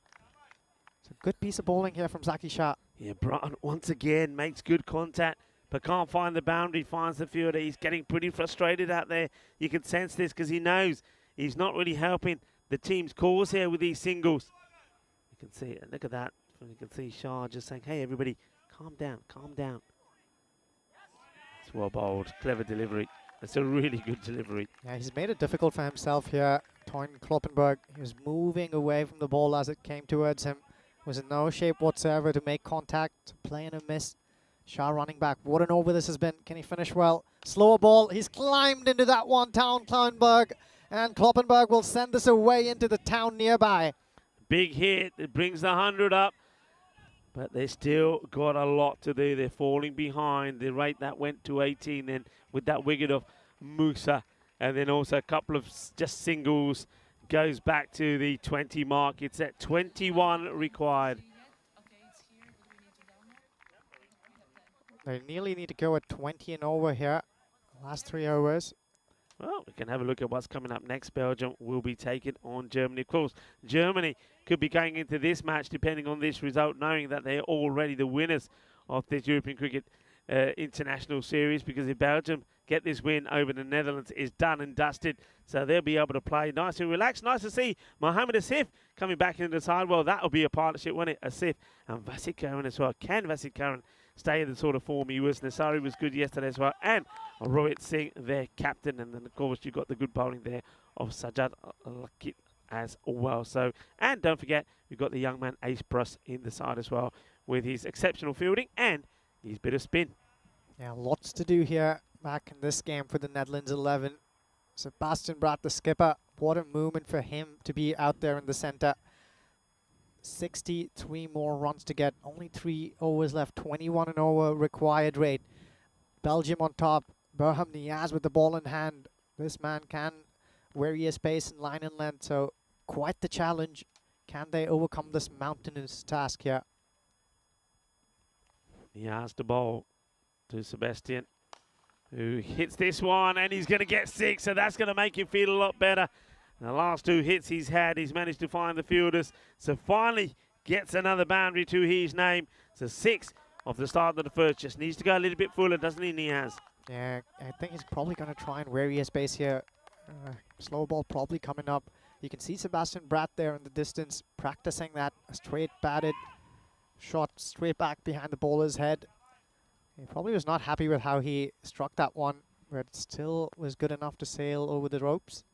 It's a good piece of bowling here from Zaki Shah. Yeah, Brat once again makes good contact, but can't find the boundary, finds the fielder. He's getting pretty frustrated out there. You can sense this because he knows he's not really helping the team's cause here with these singles. You can see it. Look at that. You can see Shah just saying, hey, everybody, calm down, calm down. It's well bowled. Clever delivery. It's a really good delivery. Yeah, he's made it difficult for himself here. Toyn Kloppenberg, he was moving away from the ball as it came towards him. Was in no shape whatsoever to make contact, play in a miss. Shah running back. What an over this has been. Can he finish well? Slower ball. He's climbed into that one, Town Kloppenberg. And Kloppenberg will send this away into the town nearby. Big hit. It brings the 100 up. But they still got a lot to do. They're falling behind. The rate that went to 18 then with that wicket of Musa. And then also a couple of just singles. Goes back to the 20 mark. It's at 21 required. They nearly need to go at 20 and over here. Last 3 overs. Well, we can have a look at what's coming up next. Belgium will be taking on Germany. Of course, Germany could be going into this match, depending on this result, knowing that they're already the winners of this European Cricket international series, because if Belgium get this win over the Netherlands, is done and dusted. So they'll be able to play nice and relaxed. Nice to see Mohamed Asif coming back into the side. Well, that'll be a partnership, won't it? Asif and Vasik Karan as well. Can Vasik Karan stay in the sort of form he was? Nasari was good yesterday as well. And Rohit Singh, their captain. And then, of course, you've got the good bowling there of Sajjad Lakit as well. So, and don't forget, we've got the young man Ace Bruss in the side as well, with his exceptional fielding and his bit of spin. Yeah, lots to do here back in this game for the Netherlands 11. Sebastian Braat, the skipper, what a moment for him to be out there in the center. 63 more runs to get, only 3 overs left, 21 an over required rate. Belgium on top, Burham Niaz with the ball in hand. This man can vary his pace and line and length, so quite the challenge. Can they overcome this mountainous task here? Niaz the ball to Sebastian, who hits this one, and he's going to get 6, so that's going to make him feel a lot better. And the last 2 hits he's had, he's managed to find the fielders, so finally gets another boundary to his name. So 6 off the start of the first. Just needs to go a little bit fuller, doesn't he, Niaz? Yeah, I think he's probably going to try and vary his pace here. Slow ball probably coming up. You can see Sebastian Braat there in the distance, practicing that straight batted shot straight back behind the bowler's head. He probably was not happy with how he struck that one, but it still was good enough to sail over the ropes.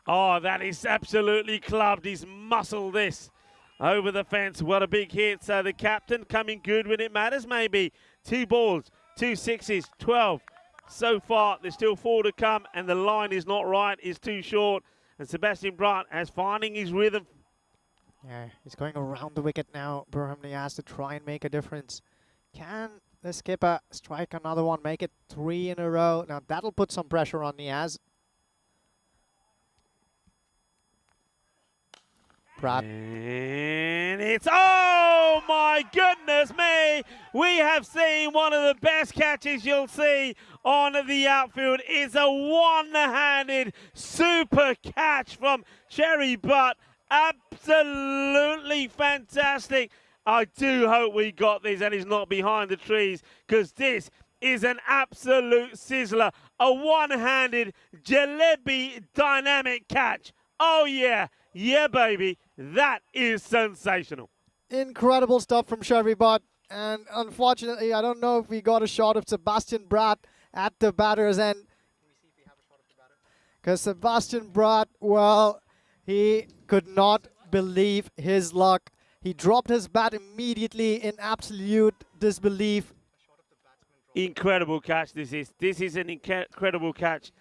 Oh, that is absolutely clubbed. He's muscled this over the fence. What a big hit. So the captain coming good when it matters, maybe. 2 balls, 2 sixes, 12. So far, there's still 4 to come, and the line is not right. It's too short. And Sebastian Braat is finding his rhythm. Yeah, he's going around the wicket now. Burham Niaz to try and make a difference. Can the skipper strike another one, make it 3 in a row? Now that'll put some pressure on Niaz. Braat. And it's, oh my goodness me, we have seen one of the best catches you'll see on the outfield. It's a one-handed super catch from Cherry Butt. Absolutely fantastic. I do hope we got this and it's not behind the trees, because this is an absolute sizzler. A one-handed jalebi dynamic catch. Oh yeah, yeah baby, that is sensational. Incredible stuff from Cherry Butt. And unfortunately, I don't know if we got a shot of Sebastian Braat at the batter's end. Can we see if we have a shot of the batter? Because Sebastian Braat, well, he could not believe his luck. He dropped his bat immediately in absolute disbelief. Incredible catch this is. This is an incredible catch.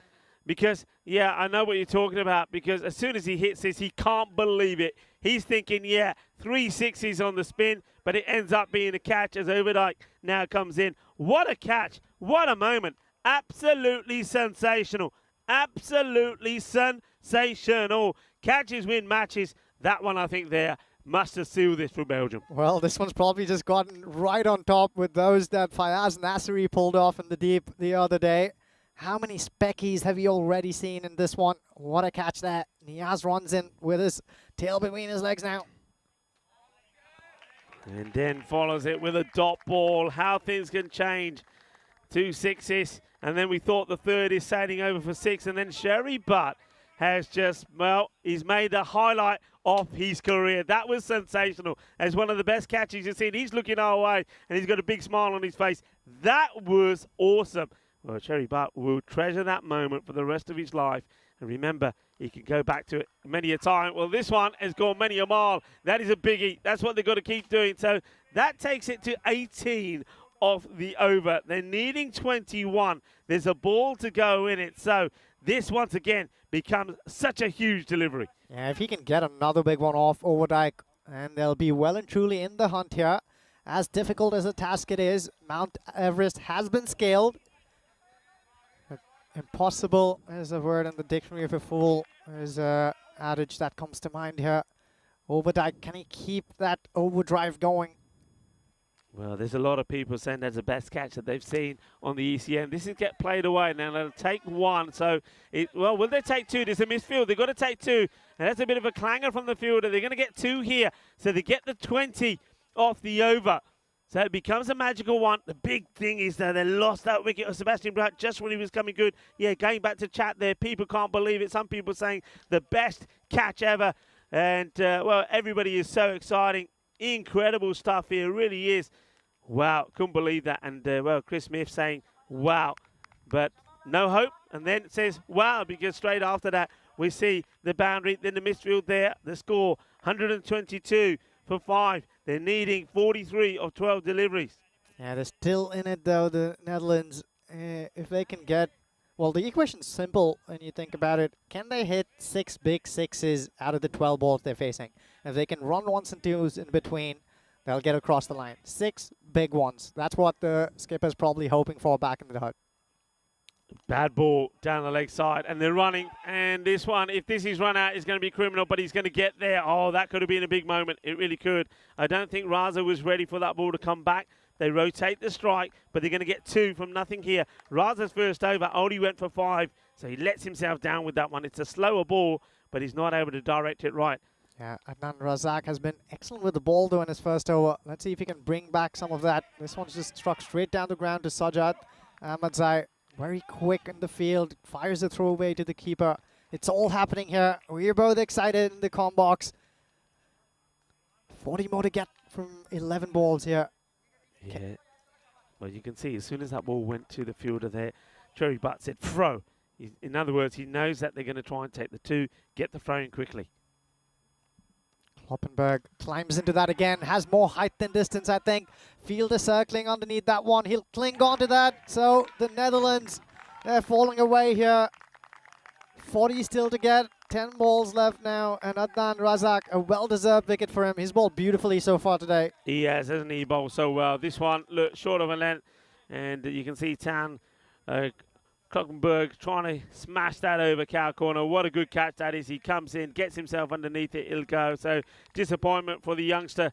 Because, yeah, I know what you're talking about, because as soon as he hits this, he can't believe it. He's thinking, yeah, 3 sixes on the spin, but it ends up being a catch as Overdyke now comes in. What a catch. What a moment. Absolutely sensational. Absolutely sensational. Catches win matches. That one, I think, there must have sealed this for Belgium. Well, this one's probably just gotten right on top with those that Fayaz Nasri pulled off in the deep the other day. How many speckies have you already seen in this one? What a catch that. Niaz runs in with his tail between his legs now. And then follows it with a dot ball. How things can change. 2 sixes. And then we thought the third is sailing over for 6. And then Cherry Butt has just, well, he's made the highlight of his career. That was sensational. As one of the best catches you've seen. He's looking our way and he's got a big smile on his face. That was awesome. Well, Cherry Butt will treasure that moment for the rest of his life. And remember, he can go back to it many a time. Well, this one has gone many a mile. That is a biggie. That's what they've got to keep doing. So that takes it to 18 of the over. They're needing 21. There's a ball to go in it. So this, once again, becomes such a huge delivery. Yeah, if he can get another big one off Overdyke, and they'll be well and truly in the hunt here. As difficult as a task it is, Mount Everest has been scaled. Impossible is a word in the dictionary of a fool. There's an adage that comes to mind here. Overdyke, can he keep that overdrive going? Well, there's a lot of people saying that's the best catch that they've seen on the ECN. This is get played away. Now they'll take 1. So, well, will they take 2? There's a misfield. They've got to take 2. And that's a bit of a clanger from the fielder. They're going to get 2 here. So they get the 20 off the over. So it becomes a magical one. The big thing is that they lost that wicket of Sebastian Bratt just when he was coming good. Yeah, going back to chat there, people can't believe it. Some people saying the best catch ever. And, well, everybody is so exciting. Incredible stuff here, really is. Wow, couldn't believe that. And, well, Chris Smith saying, wow. But no hope. And then it says, wow, because straight after that, we see the boundary, then the midfield there. The score, 122 for 5. They're needing 43 of 12 deliveries. Yeah, they're still in it, though, the Netherlands. If they can get... Well, the equation's simple when you think about it. Can they hit 6 big sixes out of the 12 balls they're facing? If they can run ones and twos in between, they'll get across the line. 6 big ones. That's what the skipper's probably hoping for back in the hut. Bad ball down the leg side, and they're running. And this one, if this is run out, is going to be criminal, but he's going to get there. Oh, that could have been a big moment. It really could. I don't think Raza was ready for that ball to come back. They rotate the strike, but they're going to get 2 from nothing here. Raza's first over only went for 5, so he lets himself down with that one. It's a slower ball, but he's not able to direct it right. Yeah, Adnan Razak has been excellent with the ball, though, in his first over. Let's see if he can bring back some of that. This one's just struck straight down the ground to Sajjad Ahmadzai. Very quick in the field, fires a throwaway to the keeper. It's all happening here. We're both excited in the comm box. 40 more to get from 11 balls here. Yeah. Well, you can see as soon as that ball went to the fielder there, Cherry Butt said throw. In other words, he knows that they're going to try and take the 2, get the throw in quickly. Kloppenberg climbs into that again, has more height than distance, I think. Fielder circling underneath that one. He'll cling on to that. So the Netherlands, they're falling away here. 40 still to get. 10 balls left now. And Adnan Razak, a well-deserved wicket for him. He's bowled beautifully so far today. He has, hasn't he? Bowled so well. This one, look, short of a length. And you can see Tan Kloppenberg trying to smash that over cow corner. What a good catch that is. He comes in, gets himself underneath it, he'll go. So disappointment for the youngster,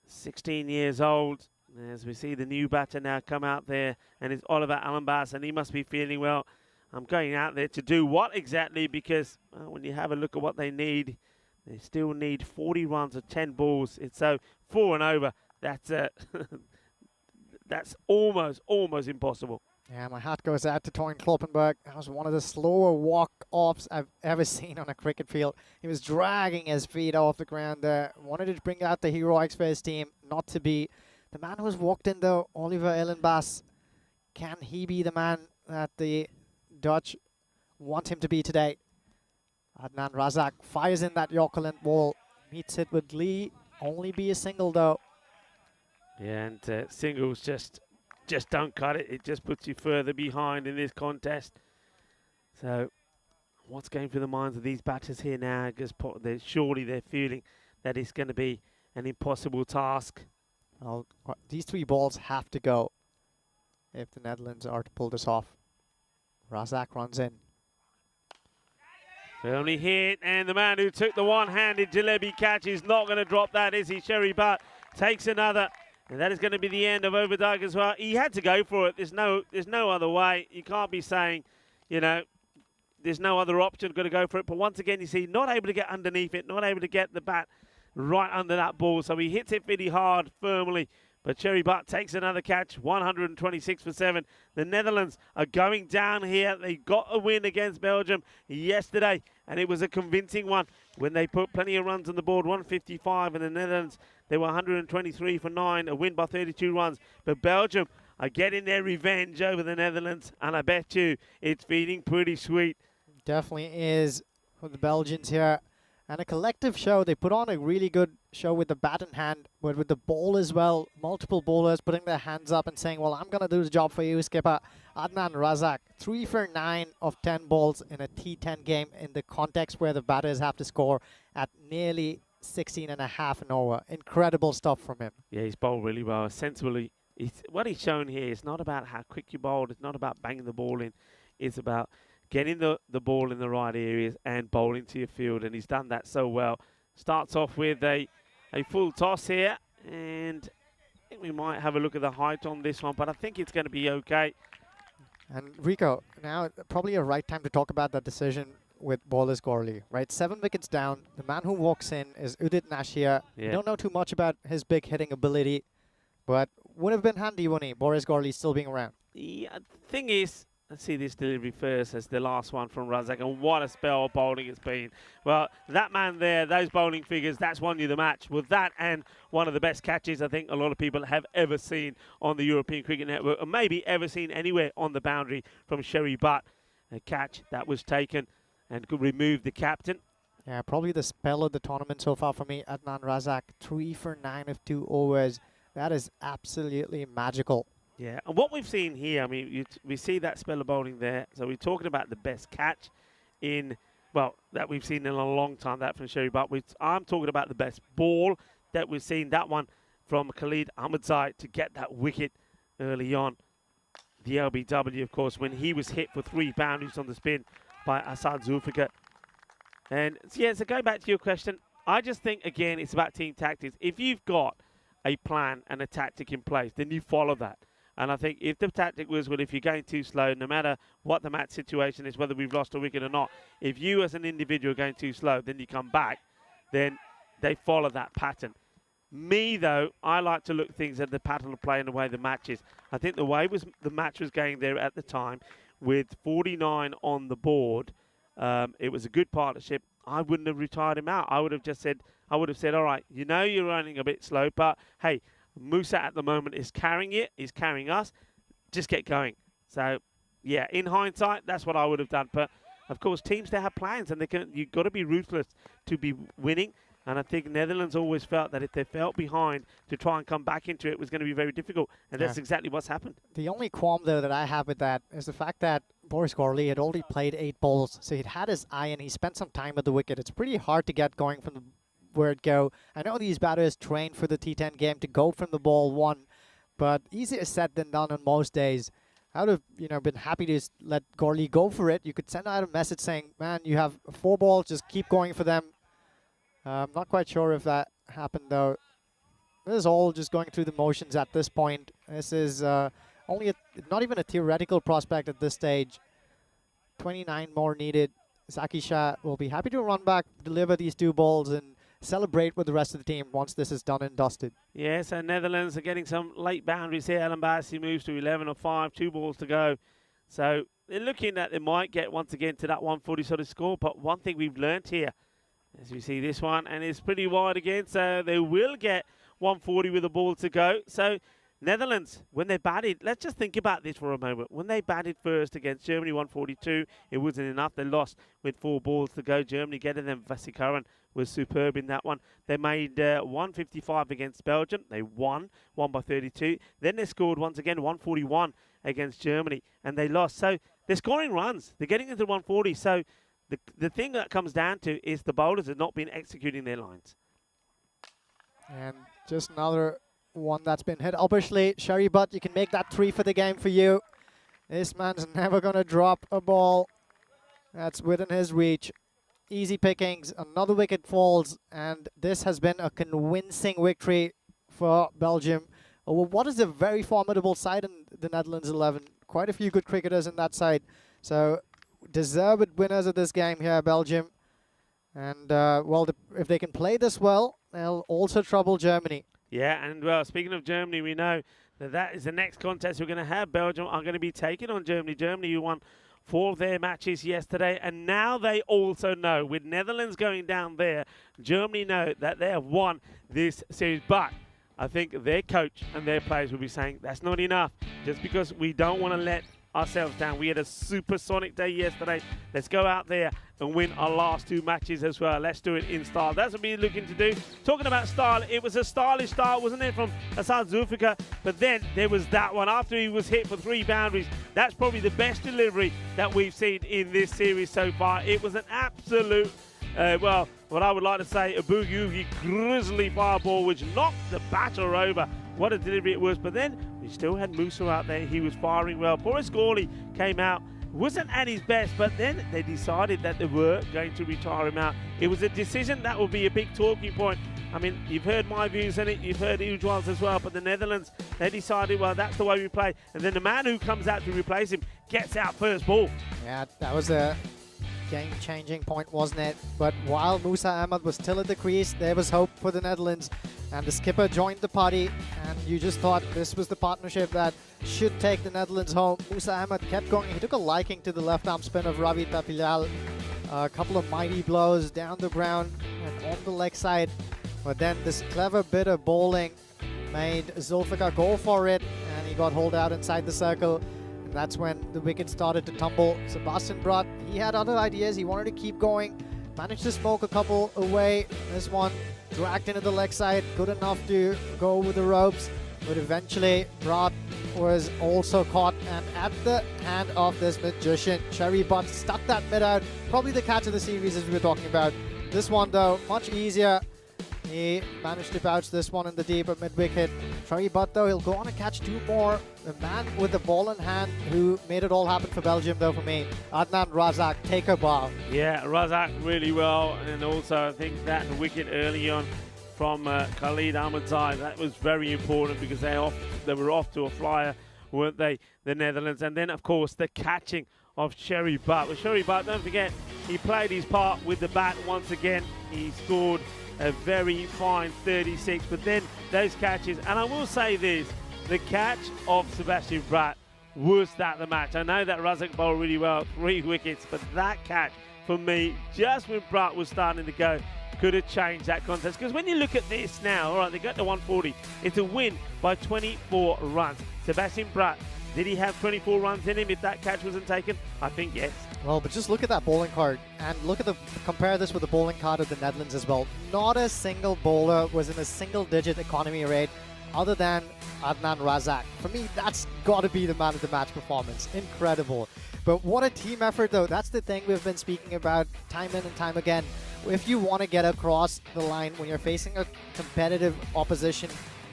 16 years old. As we see the new batter now come out there, and it's Oliver Allenbass, and he must be feeling, well, I'm going out there to do what exactly? Because well, when you have a look at what they need, they still need 40 runs of 10 balls. It's so 4 and over. That's that's almost impossible. Yeah, my hat goes out to Toyn Kloppenberg. That was one of the slower walk-offs I've ever seen on a cricket field. He was dragging his feet off the ground there. Wanted to bring out the heroics for his team, not to be. The man who's walked in, though, Oliver Ellenbaas, can he be the man that the Dutch want him to be today? Adnan Razak fires in that Yorker length ball, meets it with glee. Only be a single, though. Yeah, and singles just don't cut it. It just puts you further behind in this contest. So what's going through the minds of these batters here now? Because surely they're feeling that it's going to be an impossible task. Well, these 3 balls have to go if the Netherlands are to pull this off. Razak runs in. Firmly hit, and the man who took the one-handed Jalebi catch is not going to drop that, is he? Sherry Butt takes another. And that is going to be the end of Overdyke as well. He had to go for it. There's no other way. You can't be saying, you know, there's no other option, got to go for it. But once again, you see, not able to get underneath it, not able to get the bat right under that ball. So he hits it pretty hard, firmly. But Cherry Butt takes another catch, 126 for 7. The Netherlands are going down here. They got a win against Belgium yesterday, and it was a convincing one when they put plenty of runs on the board, 155, and the Netherlands, they were 123 for 9, a win by 32 runs. But Belgium are getting their revenge over the Netherlands, and I bet you it's feeling pretty sweet. Definitely is for the Belgians here. And a collective show. They put on a really good show with the bat in hand, but with the ball as well. Multiple bowlers putting their hands up and saying, well, I'm going to do the job for you, skipper. Adnan Razak, 3 for 9 of 10 balls in a T10 game in the context where the batters have to score at nearly 16 and a half an over. Incredible stuff from him. Yeah, he's bowled really well. Sensibly, what he's shown here is not about how quick you bowled. It's not about banging the ball in. It's about getting the ball in the right areas and bowling to your field, and he's done that so well. Starts off with a full toss here, and I think we might have a look at the height on this one, but I think it's going to be okay. And Rico, now probably a right time to talk about that decision with Bowlers Gorley, right? 7 wickets down. The man who walks in is Udit Nashia. Yeah. We don't know too much about his big hitting ability, but would have been handy, wouldn't he? Boris Gorley still being around. Yeah, the thing is, let's see this delivery first as the last one from Razak, and what a spell of bowling it's been. Well, that man there, those bowling figures, that's won you the match. With that and one of the best catches I think a lot of people have ever seen on the European Cricket Network, or maybe ever seen anywhere on the boundary from Sherry Butt. A catch that was taken and could remove the captain. Yeah, probably the spell of the tournament so far for me, Adnan Razak. 3 for 9 of 2 overs. That is absolutely magical. Yeah, and what we've seen here, I mean, we see that spell of bowling there. So we're talking about the best catch in, well, that we've seen in a long time, that from Sherry Butt. I'm talking about the best ball that we've seen, that one from Khalid Ahmedzai to get that wicket early on. The LBW, of course, when he was hit for 3 boundaries on the spin by Asad Zulfikar. And yeah, so going back to your question, I just think, again, it's about team tactics. If you've got a plan and a tactic in place, then you follow that. And I think if the tactic was, well, if you're going too slow, no matter what the match situation is, whether we've lost a wicket or not, if you as an individual are going too slow, then you come back, then they follow that pattern. Me, though, I like to look things at the pattern of play and the way the match is. I think the way the match was going there at the time, with 49 on the board, it was a good partnership. I wouldn't have retired him out. I would have said, all right, you know you're running a bit slow, but hey, Musa at the moment is carrying it, is carrying us. Just get going. So, yeah, in hindsight, that's what I would have done. But, of course, teams, they have plans, and you've got to be ruthless to be winning. And I think Netherlands always felt that if they felt behind, to try and come back into it was going to be very difficult. And that's exactly what's happened. The only qualm, though, that I have with that is the fact that Boris Gorley had already played 8 balls. So he'd had his eye and he spent some time at the wicket. It's pretty hard to get going from the word go. I know these batters train for the T10 game to go from the ball 1, but easier said than done on most days. I would have, been happy to let Gorley go for it. You could send out a message saying, man, you have 4 balls, just keep going for them. I'm not quite sure if that happened, though. This is all just going through the motions at this point. This is only not even a theoretical prospect at this stage. 29 more needed. Zaki Shah will be happy to run back, deliver these 2 balls, and celebrate with the rest of the team once this is done and dusted. Yeah, so Netherlands are getting some late boundaries here. Alan Bassi moves to 11 or 5, 2 balls to go. So they're looking that they might get once again to that 140 sort of score. But one thing we've learnt here, as you see this one, and it's pretty wide again, so they will get 140 with a ball to go. So Netherlands, when they batted, let's just think about this for a moment. When they batted first against Germany, 142, it wasn't enough. They lost with 4 balls to go. Germany getting them. Vasikaran was superb in that one. They made 155 against Belgium. They won by 32. Then they scored once again 141 against Germany, and they lost. So they're scoring runs. They're getting into 140. So the thing that comes down to is the bowlers have not been executing their lines. And just another one that's been hit. Obviously, Sherry Butt, you can make that 3 for the game for you. This man's never going to drop a ball that's within his reach. Easy pickings, another wicket falls, and this has been a convincing victory for Belgium over what is a very formidable side in the Netherlands 11. Quite a few good cricketers in that side. So, deserved winners of this game here, Belgium. And, well, if they can play this well, they'll also trouble Germany. Yeah, and, well, speaking of Germany, we know that is the next contest we're going to have. Belgium are going to be taking on Germany. Germany, who won 4 of their matches yesterday, and now they also know, with Netherlands going down there, Germany know that they have won this series. But I think their coach and their players will be saying, that's not enough, just because we don't want to let ourselves down. We had a supersonic day yesterday. Let's go out there and win our last 2 matches as well. Let's do it in style. That's what we're looking to do. Talking about style, it was a stylish style, wasn't it, from Asad Zulfikar? But then there was that one after he was hit for 3 boundaries. That's probably the best delivery that we've seen in this series so far. It was an absolute, well, what I would like to say, a boogie-oogie grizzly fire ball, which knocked the batter over. What a delivery it was. But then we still had Musa out there. He was firing well. Boris Gorley came out. Wasn't at his best, but then they decided that they were going to retire him out. It was a decision that will be a big talking point. I mean, you've heard my views on it. You've heard Ujwal's as well. But the Netherlands, they decided, well, that's the way we play. And then the man who comes out to replace him gets out first ball. Yeah, that was a game-changing point, wasn't it? But while Musa Ahmed was still at the crease, there was hope for the Netherlands. And the skipper joined the party. And you just thought this was the partnership that should take the Netherlands home. Musa Ahmed kept going. He took a liking to the left-arm spin of Ravi Tapilal. A couple of mighty blows down the ground and on the leg side. But then this clever bit of bowling made Zulfikar go for it, and he got holed out inside the circle. And that's when the wicket started to tumble. Sebastian Brott, he had other ideas. He wanted to keep going. Managed to smoke a couple away. This one dragged into the leg side. Good enough to go with the ropes. But eventually, Brott was also caught, and at the hand of this magician, Cherry Butt stuck that mid out. Probably the catch of the series as we were talking about. This one though, much easier. He managed to bounce this one in the deep at mid-wicket. Cherry Butt though, he'll go on and catch 2 more. The man with the ball in hand who made it all happen for Belgium though for me, Adnan Razak, take a bow. Yeah, Razak really well, and also I think that wicket early on from Khalid Ahmadzai, that was very important because they were off to a flyer, weren't they, the Netherlands? And then, of course, the catching of Cherry Butt. But Cherry Butt, don't forget, he played his part with the bat once again. He scored a very fine 36, but then those catches, and I will say this, the catch of Sebastian Brott was that the match. I know that Razak bowled really well, 3 wickets, but that catch, for me, just when Brott was starting to go, could have changed that contest. Because when you look at this now, all right, they got to 140. It's a win by 24 runs. Sebastian Brott, did he have 24 runs in him if that catch wasn't taken? I think yes. Well, but just look at that bowling card, and compare this with the bowling card of the Netherlands as well. Not a single bowler was in a single-digit economy rate other than Adnan Razak. For me, that's got to be the man of the match performance. Incredible. But what a team effort, though. That's the thing we've been speaking about time in and time again. If you want to get across the line when you're facing a competitive opposition,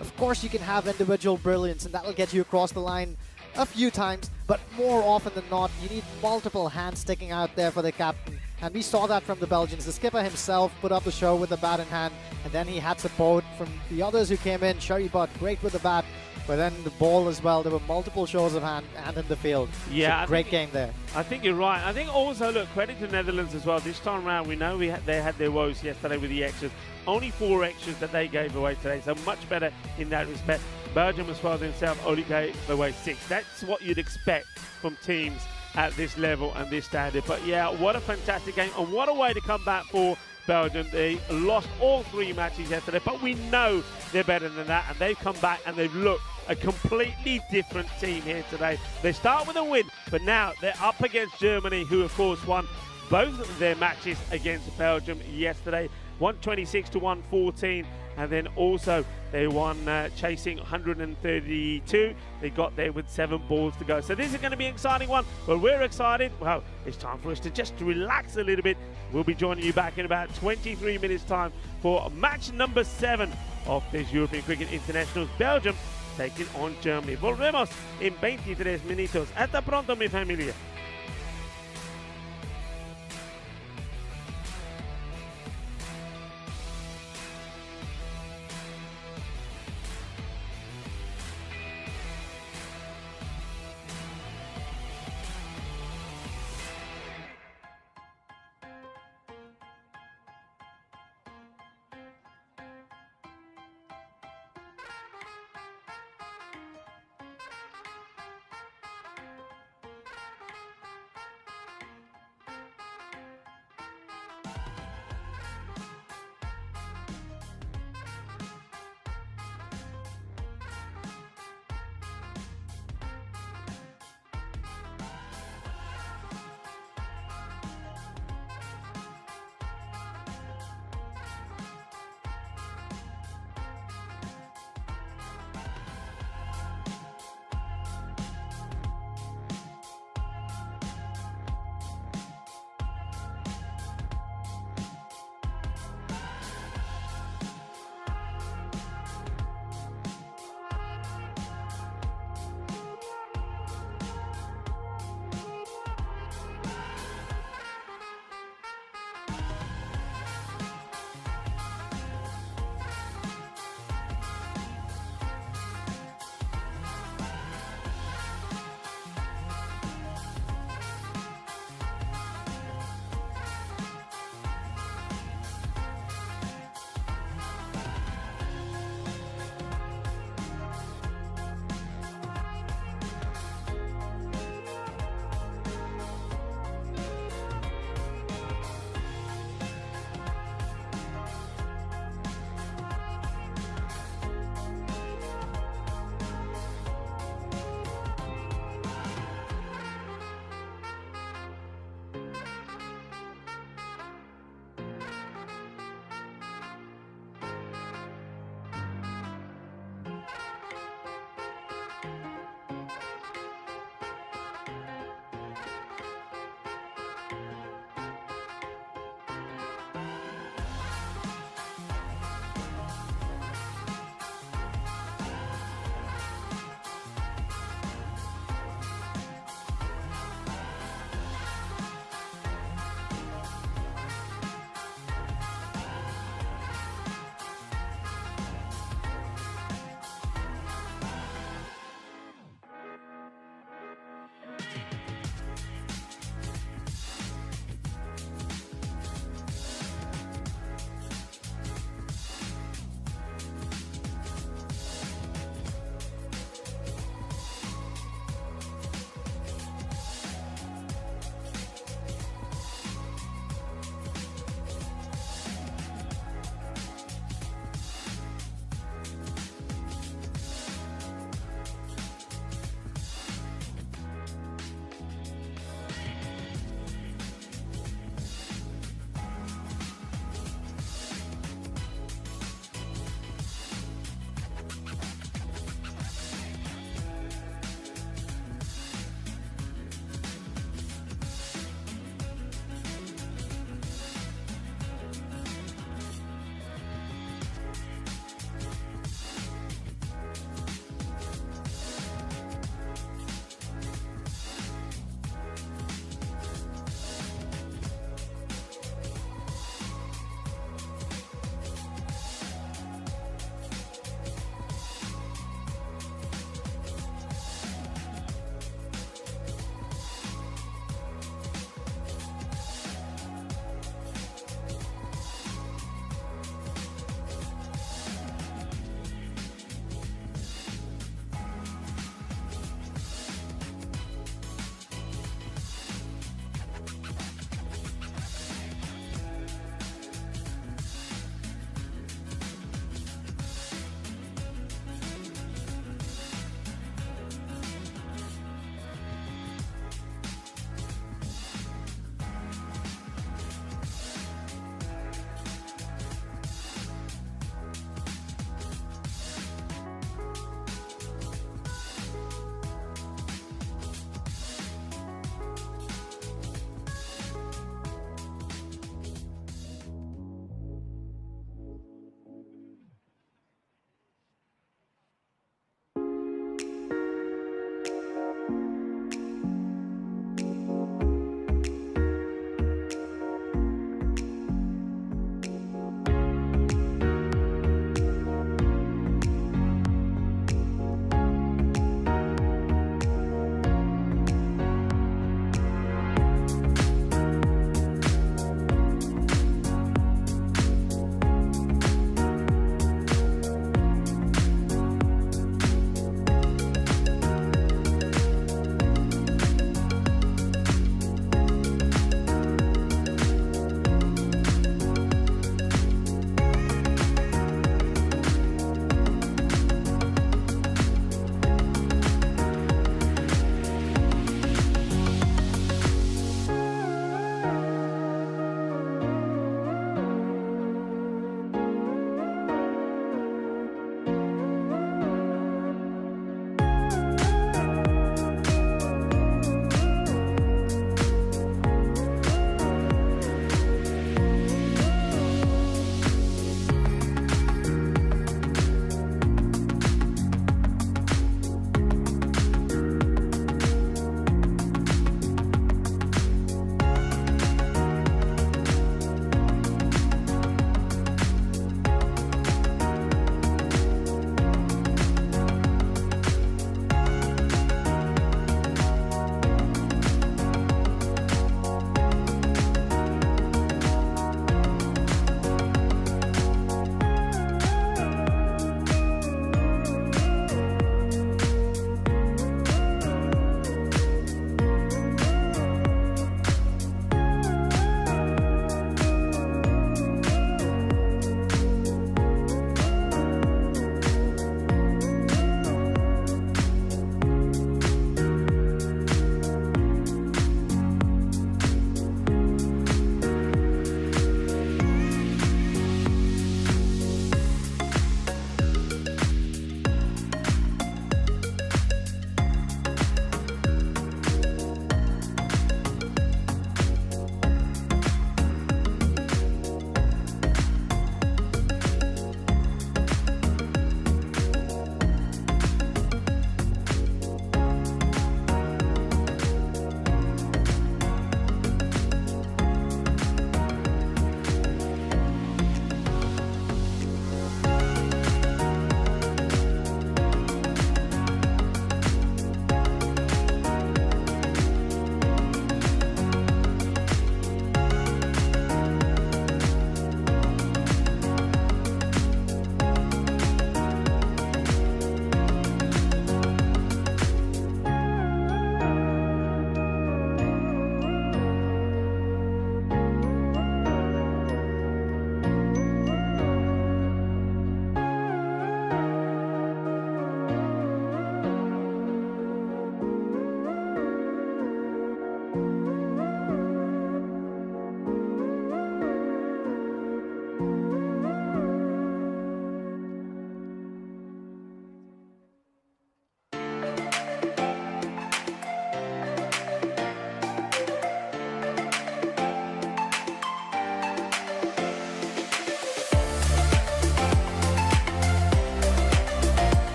of course you can have individual brilliance, and that'll get you across the line a few times, but more often than not, you need multiple hands sticking out there for the captain. And we saw that from the Belgians. The skipper himself put up the show with the bat in hand, and then he had support from the others who came in. Cherry Butt, great with the bat, but then the ball as well. There were multiple shows of hand and in the field. Yeah, great game there. I think you're right. I think also, look, credit to Netherlands as well. This time around, we know they had their woes yesterday with the extras. Only 4 extras that they gave away today, so much better in that respect. Belgium as well themselves only gave away 6. That's what you'd expect from teams at this level and this standard. But yeah, what a fantastic game, and what a way to come back for Belgium. They lost all 3 matches yesterday, but we know they're better than that, and they've come back and they've looked a completely different team here today. They start with a win, but now they're up against Germany, who of course won both of their matches against Belgium yesterday, 126 to 114, and then also they won chasing 132. They got there with 7 balls to go. So this is going to be an exciting one, but we're excited. Well, it's time for us to just relax a little bit. We'll be joining you back in about 23 minutes time for match number 7 of this European Cricket Internationals. Belgium taking on Germany. Volvemos en 23 minutos. Hasta pronto, mi familia.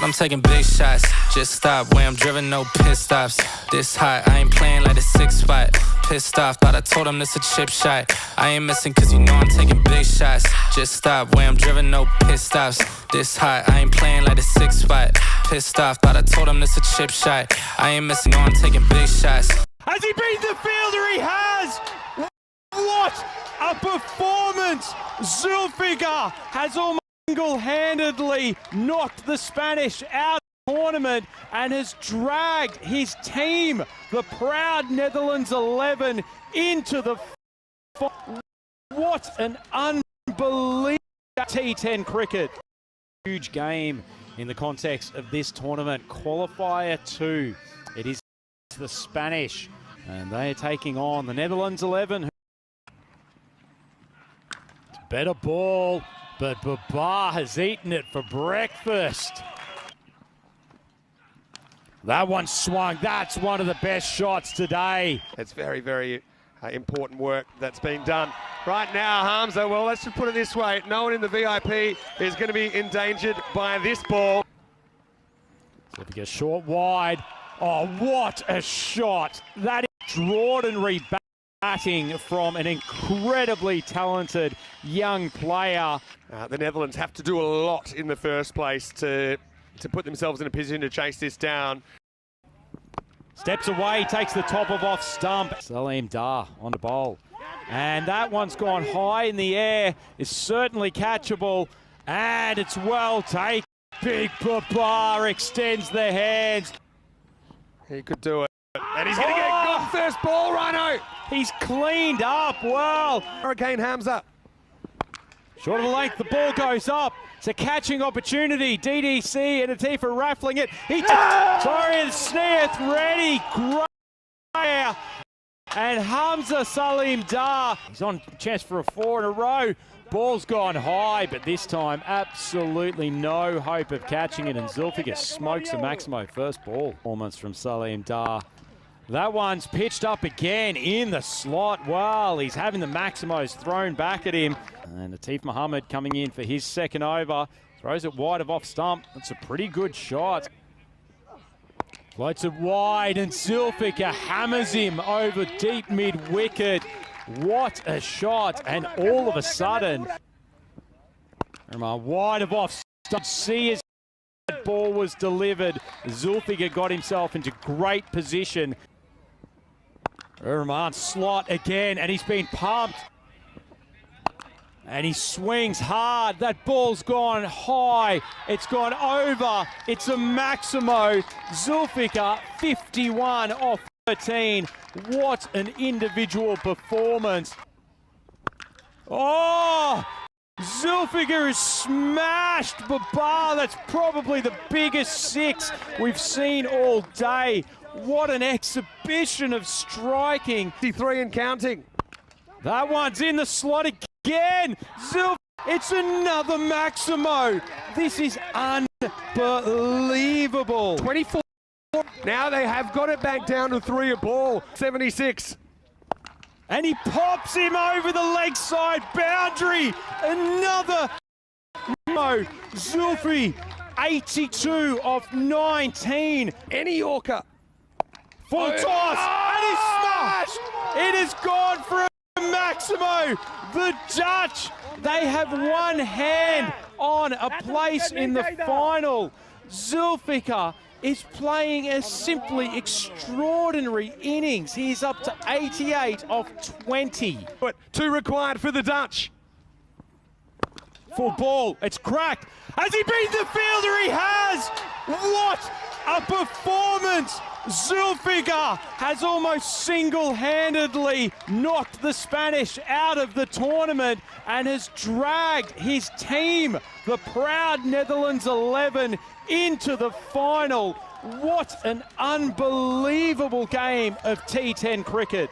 I'm taking big shots. Just stop where I'm driven, no pit stops. This hot, I ain't playing like a 6 spot. Pissed off, thought I told him this a chip shot. I ain't missing cause you know I'm taking big shots. Just stop where I'm driven, no pit stops. This hot, I ain't playing like a 6 spot. Pissed off, thought I told him this a chip shot. I ain't missing, no, I'm taking big shots. Has he beat the fielder? He has! What a performance! Zulfiqar has almost single-handedly knocked the Spanish out of the tournament and has dragged his team, the proud Netherlands 11, into the final. What an unbelievable T10 cricket. Huge game in the context of this tournament. Qualifier 2. It is the Spanish, and they are taking on the Netherlands 11. Better ball, but Babar has eaten it for breakfast. That one swung. That's one of the best shots today. It's very, very important work that's been done. Right now, Hamza, well, let's just put it this way. No one in the VIP is going to be endangered by this ball. So if he gets short wide. Oh, what a shot. That is extraordinary batting from an incredibly talented young player. The Netherlands have to do a lot in the first place to put themselves in a position to chase this down. Steps away, takes the top of off stump. Salim Dar on the bowl. And that one's gone high in the air. It's certainly catchable. And it's well taken. Big Babar extends the hands. He could do it. And he's going to get a good first ball, Rhino. He's cleaned up well. Hurricane Hamza. Short of the length, the ball goes up. It's a catching opportunity. DDC and Atifa raffling it. Torian Smith ready. Great. And Hamza Salim Dar. He's on chance for a 4 in a row. Ball's gone high, but this time absolutely no hope of catching it. And Zulfiqar smokes the Maximo first ball. Performance from Salim Dar. That one's pitched up again in the slot. Well, he's having the Maximos thrown back at him. And Atif Mohammed coming in for his second over. Throws it wide of off stump. That's a pretty good shot. Floats it wide and Zulfiqar hammers him over deep mid-wicket. What a shot, and all of a sudden, wide of off stump. See as that ball was delivered. Zulfiqar got himself into great position. Rahman slot again, and he's been pumped. And he swings hard. That ball's gone high. It's gone over. It's a Maximo. Zulfiqar 51 off 13. What an individual performance. Oh! Zulfiqar has smashed Babar. That's probably the biggest 6 we've seen all day. What an exhibition of striking. 53 and counting. That one's in the slot again. It's another Maximo. This is unbelievable. 24. Now they have got it back down to 3 a ball. 76. And he pops him over the leg side boundary. Another Maximo. Zulfi, 82 off 19. Any Yorker. Full toss, and he's smashed! It has gone for a Maximo. The Dutch, they have one hand on a place in the final. Zulfiqar is playing a simply extraordinary innings. He's up to 88 off 20. 2 required for the Dutch. Full ball, it's cracked. Has he beat the fielder? He has! What a performance! Zulfiqar has almost single-handedly knocked the Spanish out of the tournament and has dragged his team, the proud Netherlands 11, into the final. What an unbelievable game of T10 cricket.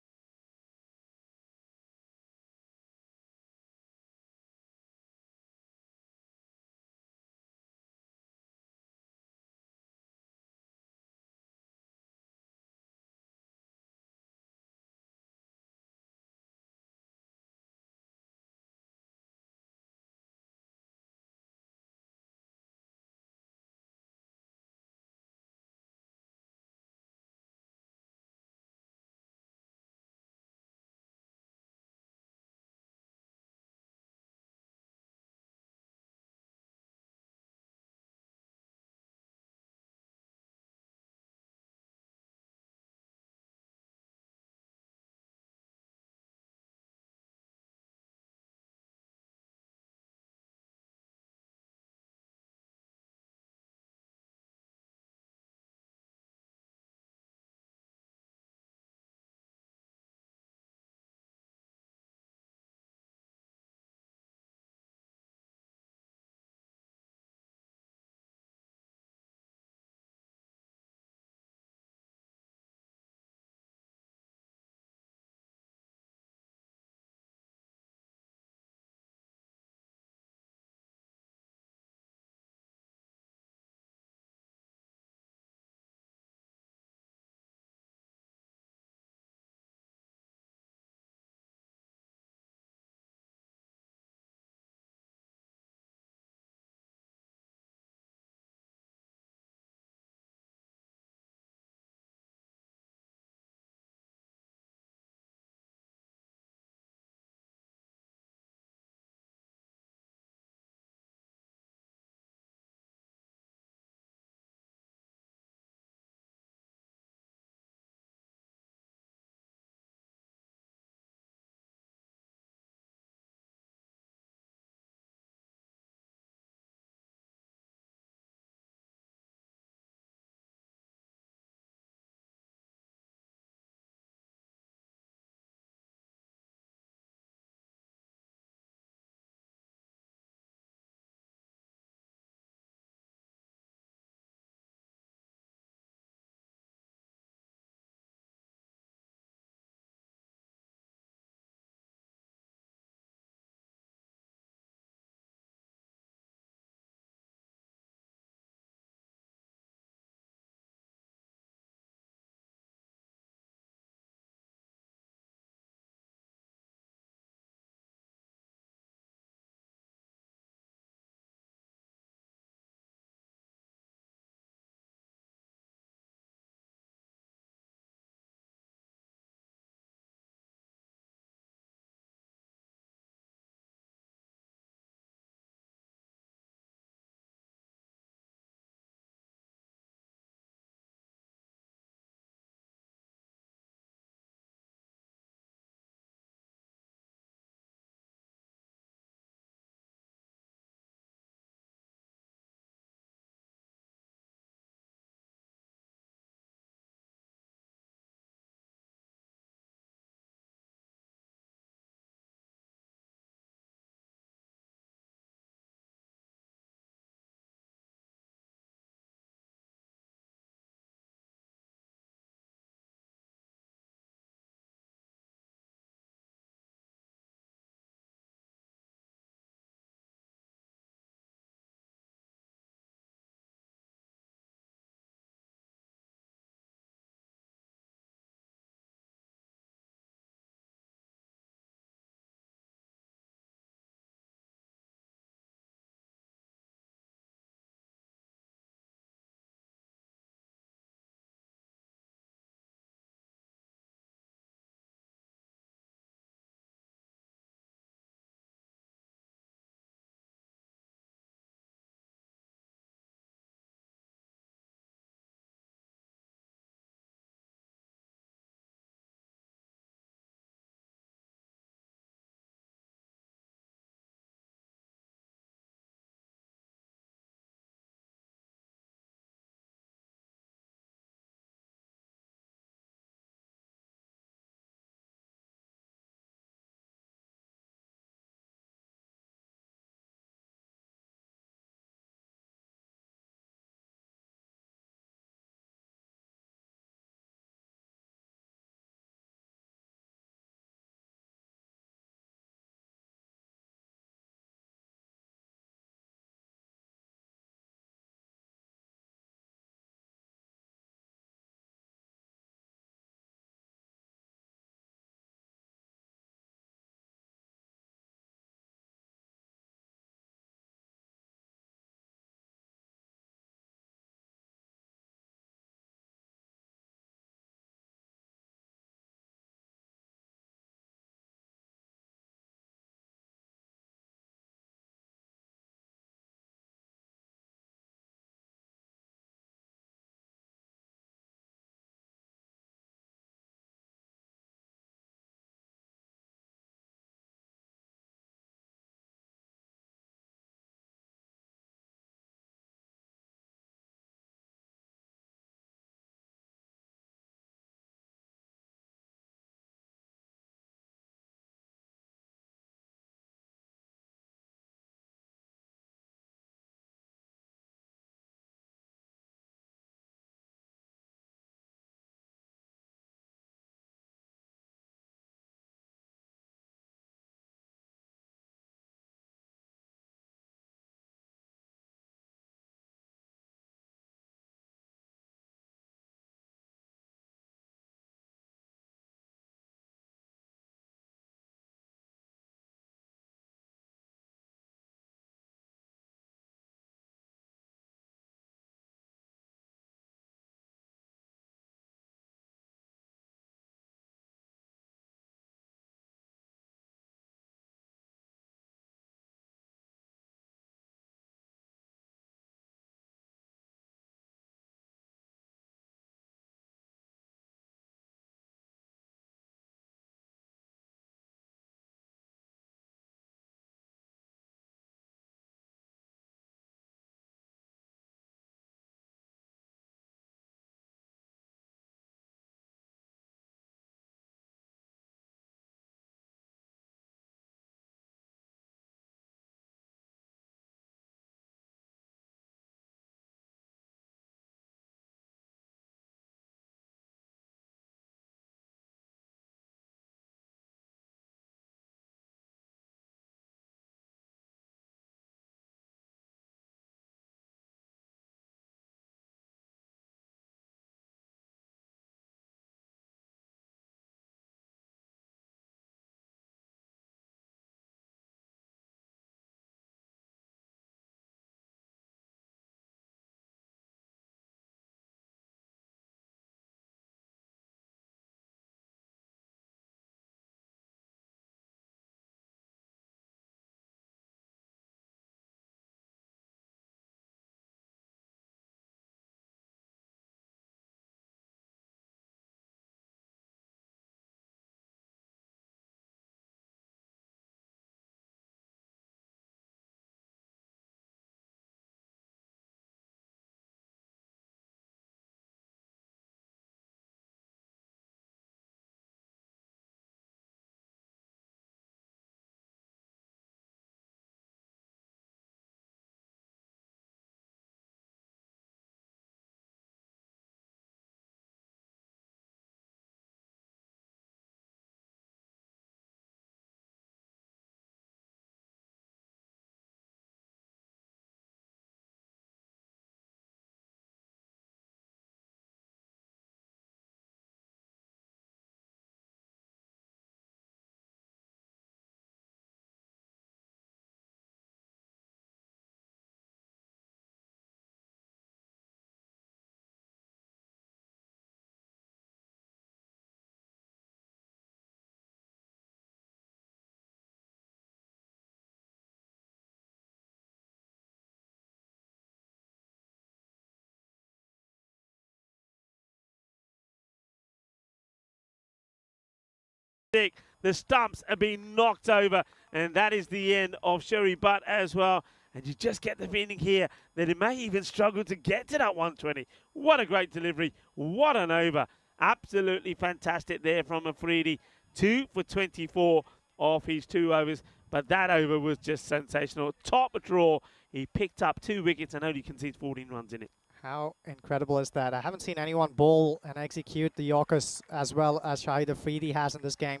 The stumps are being knocked over, and that is the end of Sherry Butt as well. And you just get the feeling here that it may even struggle to get to that 120. What a great delivery. What an over. Absolutely fantastic there from Afridi. 2 for 24 off his 2 overs. But that over was just sensational. Top draw. He picked up 2 wickets and only conceded 14 runs in it. How incredible is that? I haven't seen anyone bowl and execute the Yorkers as well as Shahid Afridi has in this game.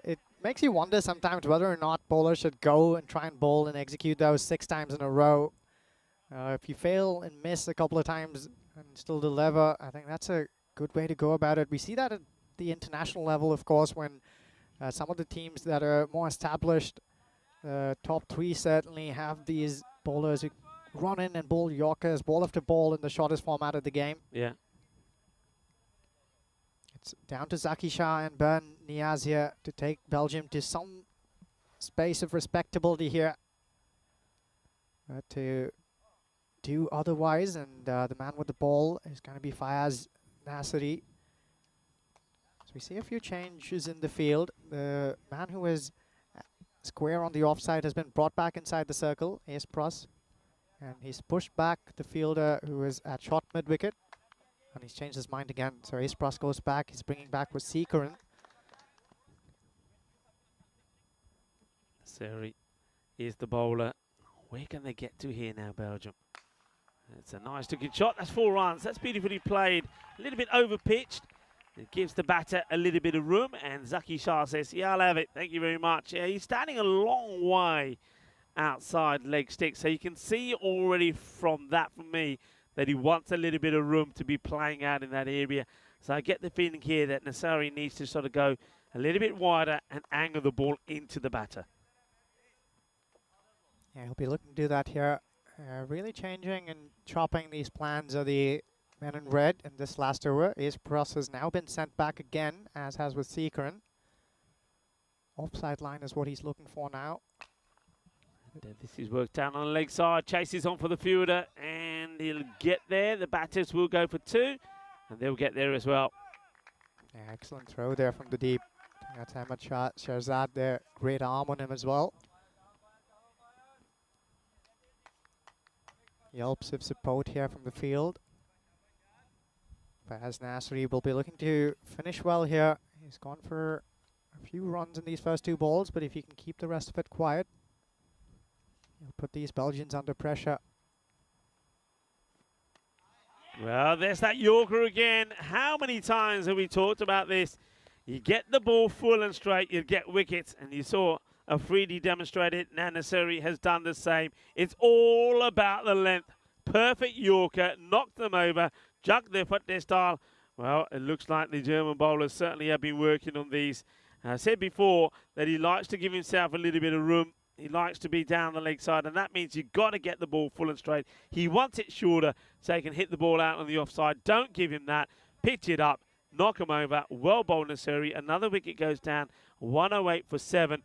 It makes you wonder sometimes whether or not bowlers should go and try and bowl and execute those 6 times in a row. If you fail and miss a couple of times and still deliver, I think that's a good way to go about it. We see that at the international level, of course, when some of the teams that are more established, top 3 certainly have these bowlers who run in and bowl Yorkers, ball after ball in the shortest format of the game. Yeah. It's down to Zaki Shah and Ben Niaz here to take Belgium to some space of respectability here. To do otherwise, and the man with the ball is going to be Fayaz Nasri. So we see a few changes in the field. The man who is square on the offside has been brought back inside the circle, Ace Pros. And he's pushed back the fielder who is at short mid-wicket. And he's changed his mind again. So Ace Pros goes back. He's bringing back Wasikaran. Seri is the bowler. Where can they get to here now, Belgium? It's a nice looking shot. That's 4 runs. That's beautifully played. A little bit over pitched. It gives the batter a little bit of room. And Zaki Shah says, yeah, I'll have it. Thank you very much. Yeah, he's standing a long way outside leg stick. So you can see already from that, from me, that he wants a little bit of room to be playing out in that area. So I get the feeling here that Nasri needs to sort of go a little bit wider and angle the ball into the batter. Yeah, he'll be looking to do that here. Really changing and chopping these plans of the men in red in this last over. Ace Pros has now been sent back again, as has with Seekeren. Offside line is what he's looking for now. This is worked down on the leg side. Chases on for the fielder, and he'll get there. The batters will go for 2, and they'll get there as well. Yeah, excellent throw there from the deep. That's Ahmed Shahzad there. Great arm on him as well. Yelps of support here from the field. Fayaz Nasri will be looking to finish well here. He's gone for a few runs in these first 2 balls, but if he can keep the rest of it quiet, he'll put these Belgians under pressure. Well, there's that Yorker again. How many times have we talked about this? You get the ball full and straight, you get wickets, and you saw Afridi demonstrated. Nasri has done the same. It's all about the length. Perfect Yorker, knocked them over, jugged their foot their style. Well, it looks like the German bowlers certainly have been working on these. I said before that he likes to give himself a little bit of room. He likes to be down the leg side, and that means you've got to get the ball full and straight. He wants it shorter so he can hit the ball out on the offside. Don't give him that. Pitch it up, knock him over. Well bowled, Nasri. Another wicket goes down. 108 for 7.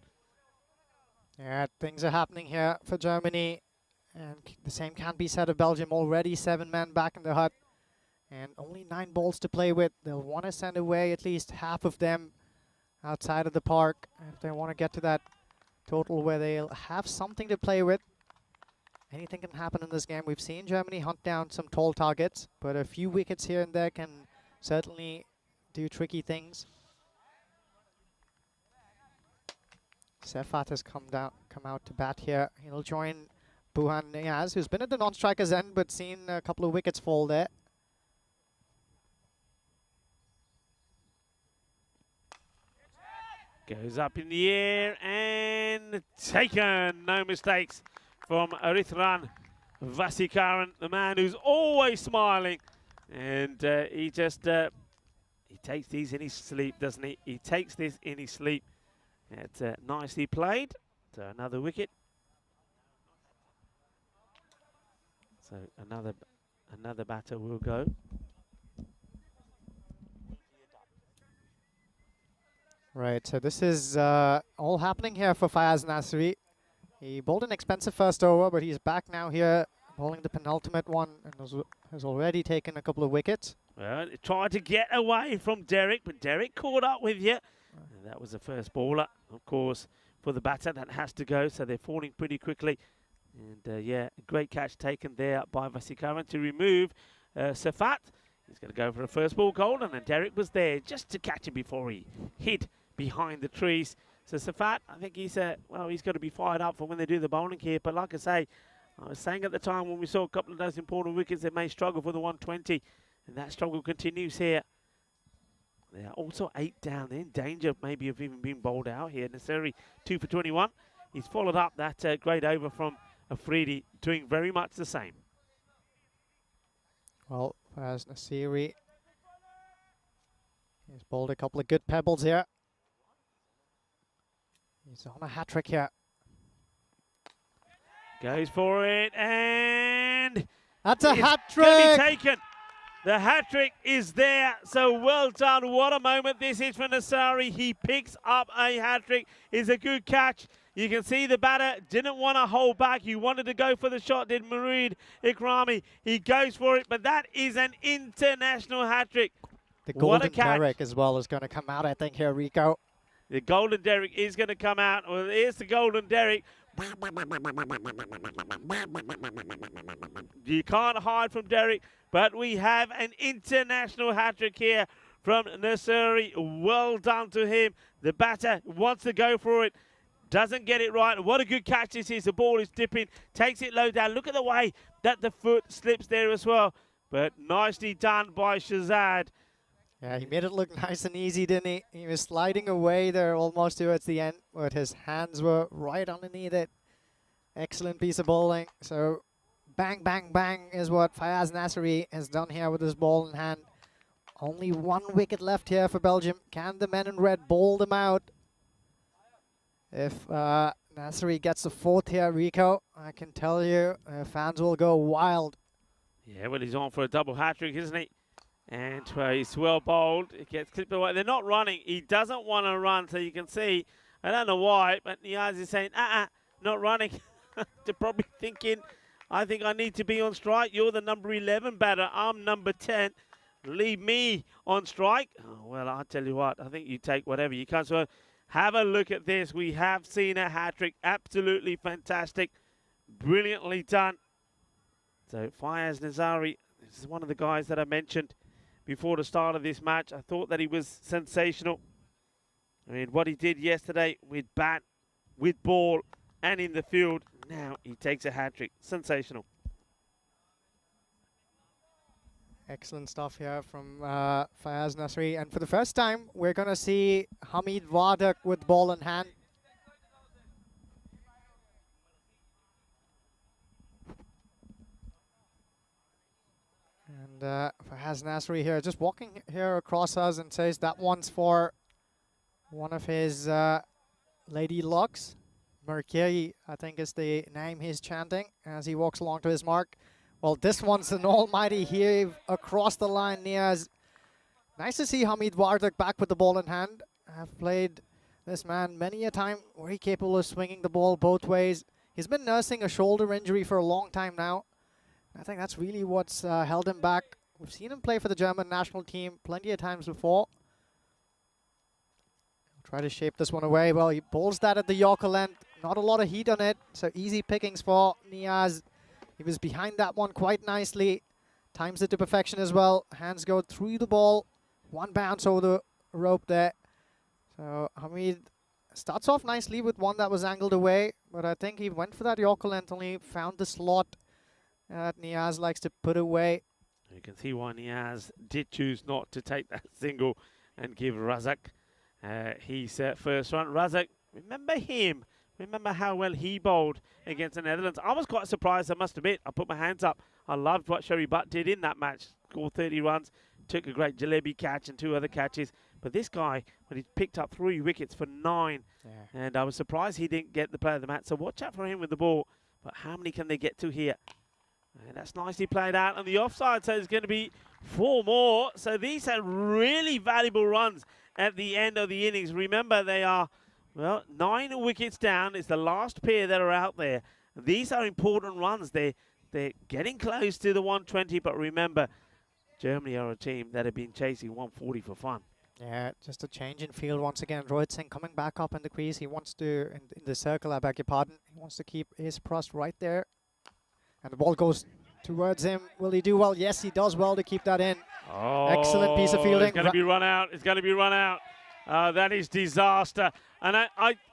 Yeah, things are happening here for Germany. And the same can be said of Belgium. Already 7 men back in the hut. And only 9 balls to play with. They'll want to send away at least half of them outside of the park if they want to get to that total where they'll have something to play with. Anything can happen in this game. We've seen Germany hunt down some tall targets, but a few wickets here and there can certainly do tricky things. Sefat has come out to bat here. He'll join Buhan Niaz, who's been at the non-striker's end, but seen a couple of wickets fall there. Goes up in the air and taken. No mistakes from Arithran Vasikaran, the man who's always smiling. And he just, he takes these in his sleep, doesn't he? He takes this in his sleep. It's nicely played. So another wicket. So another batter will go. Right, so this is all happening here for Fayaz Nasri. He bowled an expensive first over, but he's back now here, bowling the penultimate one, and has already taken a couple of wickets. Well, he tried to get away from Derek, but Derek caught up with you. And that was the first baller, of course, for the batter. That has to go, so they're falling pretty quickly. And yeah, great catch taken there by Vasikaran to remove Safat. He's going to go for a first ball golden, and Derek was there just to catch him before he hid behind the trees. So Safat, I think he's well, he's got to be fired up for when they do the bowling here. But like I say, I was saying at the time when we saw a couple of those important wickets, they may struggle for the 120, and that struggle continues here. They are also 8 down. They're in danger maybe of even being bowled out here. Nasiri 2 for 21. He's followed up that great over from Afridi, doing very much the same. Well, as Nasiri, he's bowled a couple of good pebbles here. He's on a hat-trick here. Goes for it, and That's a it's hat-trick! gonna be taken. The hat-trick is there, so well done. What a moment this is for Nasari. He picks up a hat-trick. It's a good catch. You can see the batter didn't want to hold back. He wanted to go for the shot, did Mareed Ikrami. He goes for it, but that is an international hat-trick. The What a golden catch. Derek as well is going to come out, I think, here, Rico. The golden Derek is going to come out. Well, here's the golden Derek. You can't hide from Derek, but we have an international hat-trick here from Nasiri. Well done to him. The batter wants to go for it. Doesn't get it right. What a good catch this is. The ball is dipping. Takes it low down. Look at the way that the foot slips there as well. But nicely done by Shazad. Yeah, he made it look nice and easy, didn't he? He was sliding away there almost towards the end, but his hands were right underneath it. Excellent piece of bowling. So bang, bang, bang is what Fayaz Nasri has done here with his ball in hand. Only 1 wicket left here for Belgium. Can the men in red bowl them out? If Nasri gets the 4th here, Rico, I can tell you, fans will go wild. Yeah, well, he's on for a double hat-trick, isn't he? And he's well bowled. It gets clipped away. They're not running. He doesn't want to run, so you can see. I don't know why, but Niaz is saying, not running. They're probably thinking, I think I need to be on strike. You're the number 11 batter. I'm number 10. Leave me on strike. Oh, well, I'll tell you what. I think you take whatever you can. So have a look at this. We have seen a hat-trick. Absolutely fantastic. Brilliantly done. So Fayaz Nazari, this is one of the guys that I mentioned before the start of this match. I thought that he was sensational. I mean, what he did yesterday with bat, with ball, and in the field, now he takes a hat-trick. Sensational. Excellent stuff here from Fayaz Nasri. And for the first time, we're going to see Hamid Wardak with ball in hand. And Fayaz Nasri here, just walking here across us and says that one's for one of his lady locks. Mercury, I think is the name he's chanting as he walks along to his mark. Well, this one's an almighty heave across the line, Niaz. Nice to see Hamid Wardak back with the ball in hand. I've played this man many a time, very capable of swinging the ball both ways. He's been nursing a shoulder injury for a long time now. I think that's really what's held him back. We've seen him play for the German national team plenty of times before. Try to shape this one away. Well, he bowls that at the Yorker length. Not a lot of heat on it, so easy pickings for Niaz. He was behind that one quite nicely. Times it to perfection as well. Hands go through the ball. One bounce over the rope there. So Hamid starts off nicely with one that was angled away, but I think he went for that Yorker length, only found the slot that Niaz likes to put away. You can see why Niaz did choose not to take that single and give Razak his first run. Razak, remember him. Remember how well he bowled against the Netherlands. I was quite surprised, I must admit. I put my hands up. I loved what Sherry Butt did in that match. Scored 30 runs, took a great Jalebi catch and 2 other catches. But this guy, when he picked up 3 wickets for 9, and I was surprised he didn't get the player of the match. So watch out for him with the ball. But how many can they get to here? And that's nicely played out on the offside, so there's going to be 4 more. So these are really valuable runs at the end of the innings. Remember, they are, well, 9 wickets down. It's the last pair that are out there. These are important runs. They're getting close to the 120, but remember, Germany are a team that have been chasing 140 for fun. Yeah, just a change in field once again. Rohit Singh coming back up in the crease. He wants to, in the circle, I beg your pardon. He wants to keep his thrust right there. And the ball goes towards him. Will he do well? Yes, he does well to keep that in. Oh, excellent piece of fielding. It's going to be run out. It's going to be run out. That is disaster. And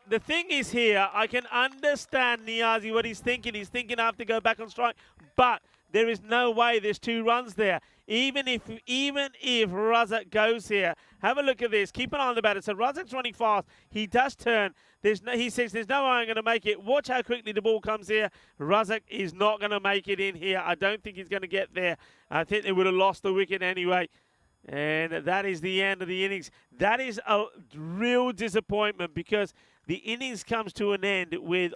the thing is here, I can understand Niazi, what he's thinking. He's thinking I have to go back on strike. But there is no way there's 2 runs there. Even if Razak goes here, have a look at this. Keep an eye on the batter. So Razak's running fast. He does turn. He says, there's no way I'm going to make it. Watch how quickly the ball comes here. Razak is not going to make it in here. I don't think he's going to get there. I think they would have lost the wicket anyway. And that is the end of the innings. That is a real disappointment because the innings comes to an end with,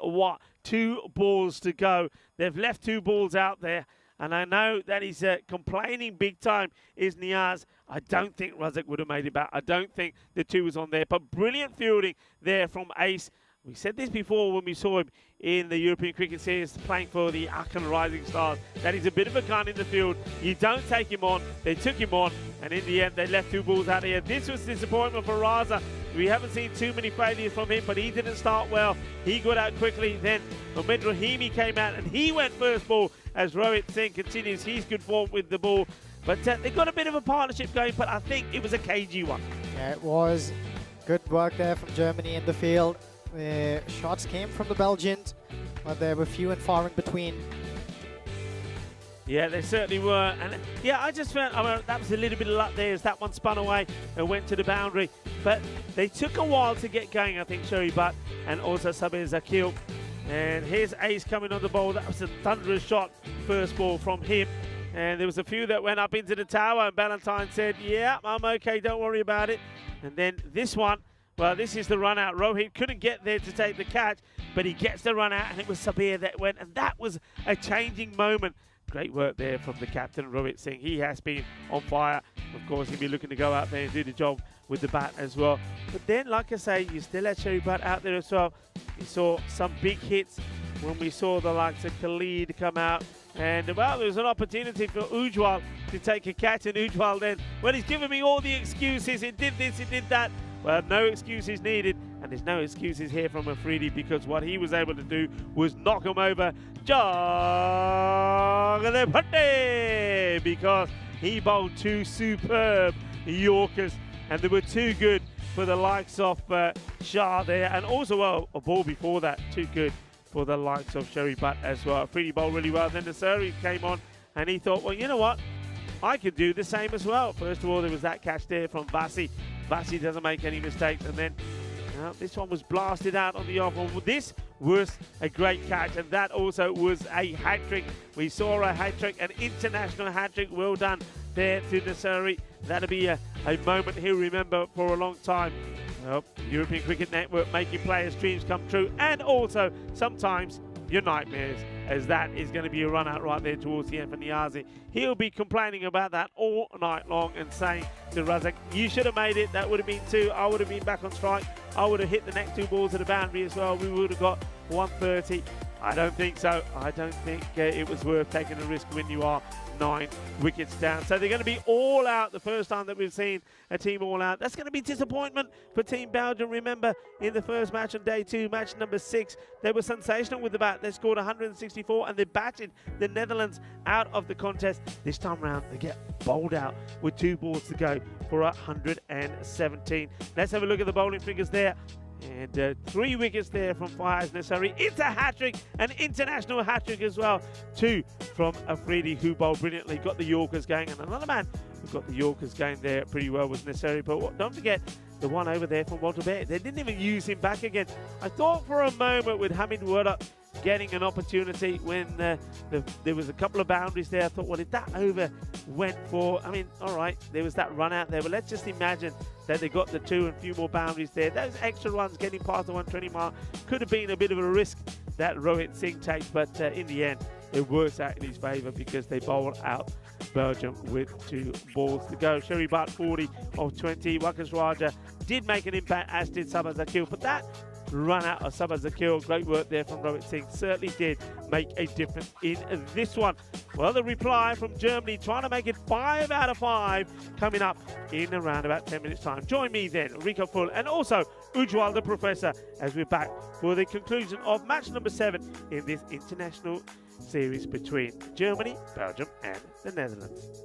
2 balls to go. They've left 2 balls out there. And I know that he's complaining big time, is Niaz. I don't think Razak would have made it back. I don't think the 2 was on there. But brilliant fielding there from Ace. We said this before when we saw him in the European Cricket Series playing for the Auckland Rising Stars, that he's a bit of a gun in the field. You don't take him on. They took him on, and in the end, they left 2 balls out here. This was disappointment for Raza. We haven't seen too many failures from him, but he didn't start well. He got out quickly. Then Ahmed Rahimi came out, and he went first ball as Rohit Singh continues his good form with the ball. But they've got a bit of a partnership going, but I think it was a cagey one. Yeah, it was. Good work there from Germany in the field. The shots came from the Belgians, but there were few and far in between. Yeah, they certainly were. And yeah, I just felt that was a little bit of luck there as that one spun away and went to the boundary. But they took a while to get going, I think, Sherry Butt and also Sabir Zakil. And here's Ace coming on the ball. That was a thunderous shot, first ball from him. And there was a few that went up into the tower, and Ballantyne said, yeah, I'm okay, don't worry about it. And then this one, well, this is the run out. Rohit couldn't get there to take the catch, but he gets the run out, and it was Sabir that went, and that was a changing moment. Great work there from the captain, Rohit Singh. He has been on fire. Of course, he'll be looking to go out there and do the job with the bat as well. But then, like I say, you still had Sherry Butt out there as well. You saw some big hits when we saw the likes of Khalid come out. And, well, there was an opportunity for Ujwal to take a catch, and Ujwal then, well, he's given me all the excuses. He did this, he did that. Well, no excuses needed, and there's no excuses here from Afridi because what he was able to do was knock him over because he bowled 2 superb Yorkers, and they were too good for the likes of Shah there, and also, well, a ball before that, too good for the likes of Sherry Butt as well. Afridi bowled really well. Then the Surrey came on, and he thought, well, you know what? I could do the same as well. First of all, there was that catch there from Vasi. Vasi doesn't make any mistakes, and then this one was blasted out on the off. Well, this was a great catch, and that also was a hat-trick. We saw a hat-trick, an international hat-trick. Well done there to the Surrey. That'll be a moment he'll remember for a long time. Well, European Cricket Network making players' dreams come true, and also sometimes your nightmares, as that is going to be a run out right there towards the end for Niazi. He'll be complaining about that all night long and saying to Razak, you should have made it. That would have been 2. I would have been back on strike. I would have hit the next 2 balls at the boundary as well. We would have got 130. I don't think so. I don't think it was worth taking a risk when you are 9 wickets down. So they're going to be all out, the first time that we've seen a team all out. That's going to be disappointment for Team Belgium. Remember, in the first match on day 2, match number 6, they were sensational with the bat. They scored 164 and they batted the Netherlands out of the contest. This time round, they get bowled out with 2 balls to go for 117. Let's have a look at the bowling figures there. And 3 wickets there from Faiz Nassari. It's a hat-trick, an international hat-trick as well. 2 from Afridi, who bowled brilliantly, got the Yorkers going. And another man who got the Yorkers going there pretty well was Nassari. But don't forget the one over there from Walter Bear. They didn't even use him back again. I thought for a moment with Hamid Warda getting an opportunity when there was a couple of boundaries there. I thought, well, if that over went for, I mean, all right, there was that run out there, but let's just imagine that they got the 2 and a few more boundaries there. Those extra runs getting past the 120 mark could have been a bit of a risk that Rohit Singh takes, but in the end, it works out in his favour because they bowled out Belgium with 2 balls to go. Sherry Butt 40 of 20. Wakas Raja did make an impact, as did Sabir Zakil, but that run out of Sabir Zakil, great work there from Rohit Singh, certainly did make a difference in this one. Well, the reply from Germany trying to make it 5 out of 5 coming up in around about 10 minutes time. Join me then, Rico Full, and also Ujwal the Professor, as we're back for the conclusion of match number 7 in this international series between Germany, Belgium and the Netherlands.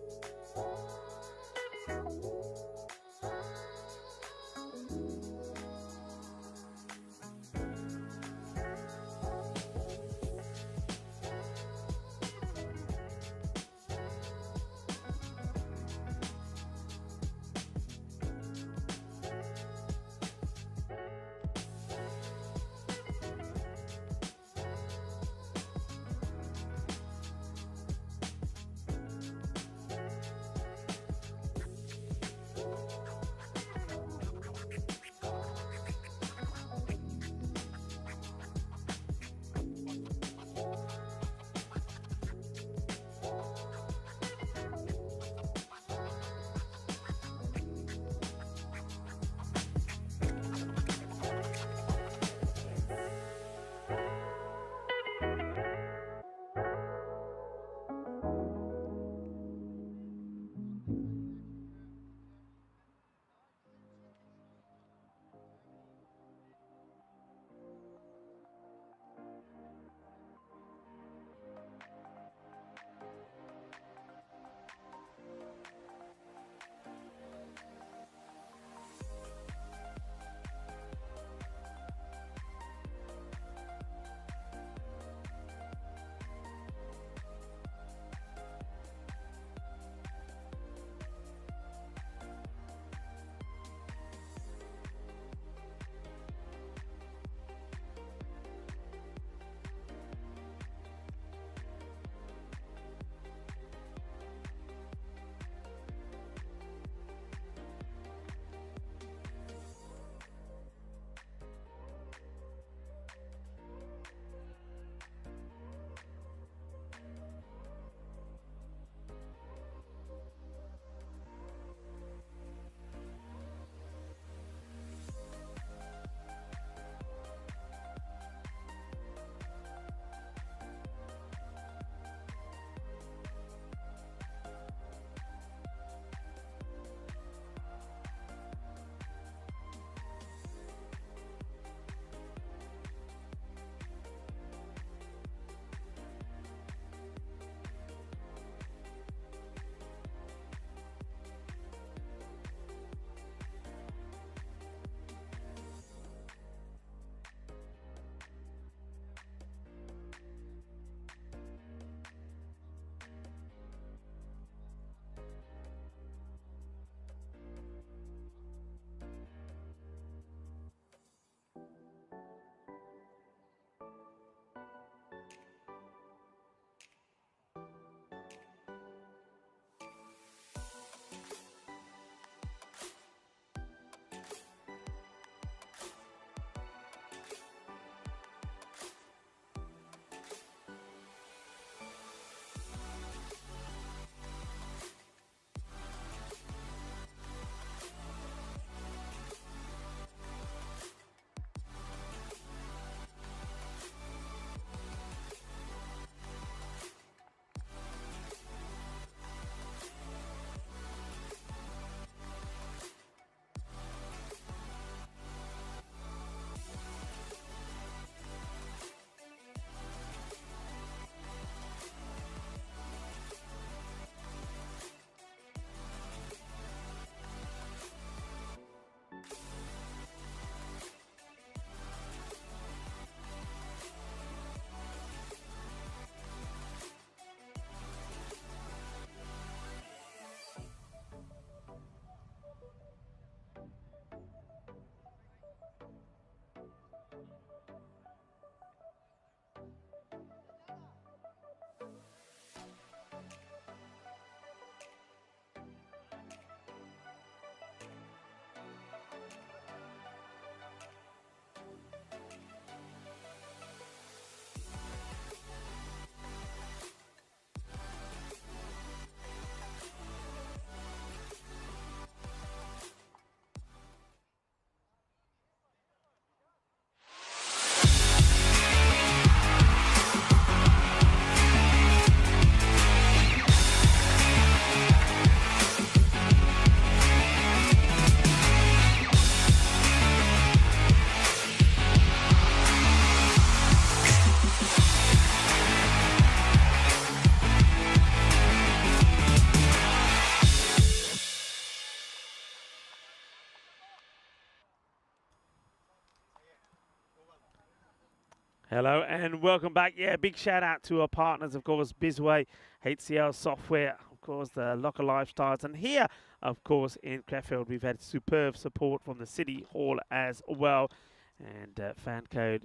Hello and welcome back. Yeah, big shout out to our partners, of course, Bizway, HCL Software, of course, the Locker Lifestyles. And here, of course, in Crefeld, we've had superb support from the City Hall as well. And Fan Code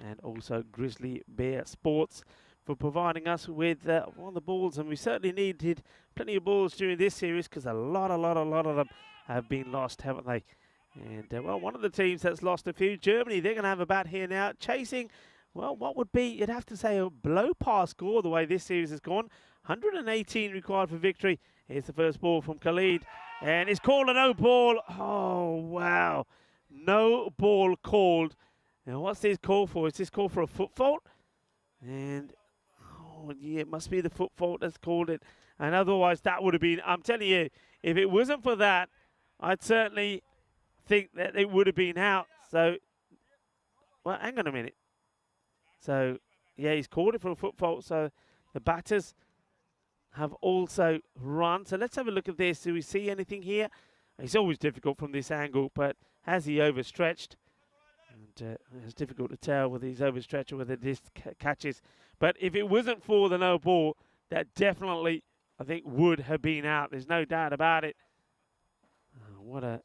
and also Grizzly Bear Sports for providing us with one of the balls. And we certainly needed plenty of balls during this series because a lot of them have been lost, haven't they? And, well, one of the teams that's lost a few, Germany, they're going to have a bat here now, chasing, well, what would be, you'd have to say, a below-par score the way this series has gone. 118 required for victory. Here's the first ball from Khalid, and it's called a no ball. Oh, wow. No ball called. Now, what's this call for? Is this called for a foot fault? And, oh, yeah, it must be the foot fault that's called it. And otherwise, that would have been, I'm telling you, if it wasn't for that, I'd certainly think that it would have been out. So, well, hang on a minute. So, yeah, he's called it for a foot fault. So, the batters have also run. So, let's have a look at this. Do we see anything here? It's always difficult from this angle, but has he overstretched? And it's difficult to tell whether he's overstretched or whether this catches. But if it wasn't for the no ball, that definitely, I think, would have been out. There's no doubt about it. Oh, what a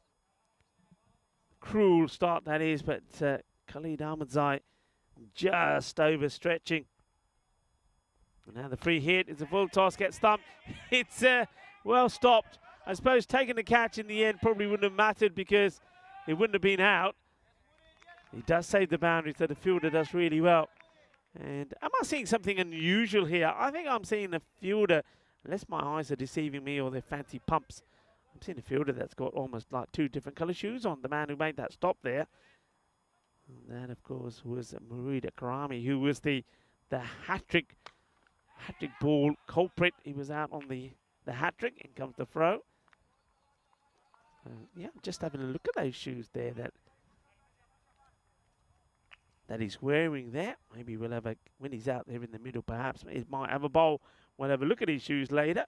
cruel start that is, but Khalid Ahmadzai just overstretching. And now the free hit, it's a full toss, gets stumped. It's well stopped. I suppose taking the catch in the end probably wouldn't have mattered because it wouldn't have been out. He does save the boundary, so the fielder does really well. And am I seeing something unusual here? I think I'm seeing the fielder, unless my eyes are deceiving me or they're fancy pumps, I'm seeing a fielder that's got almost like two different colour shoes on, the man who made that stop there. And that, of course, was Murida Karami, who was the hat-trick ball culprit. He was out on the hat-trick, and comes the throw. Yeah, just having a look at those shoes there that he's wearing there. Maybe we'll have when he's out there in the middle, perhaps he might have a bowl. We'll have a look at his shoes later.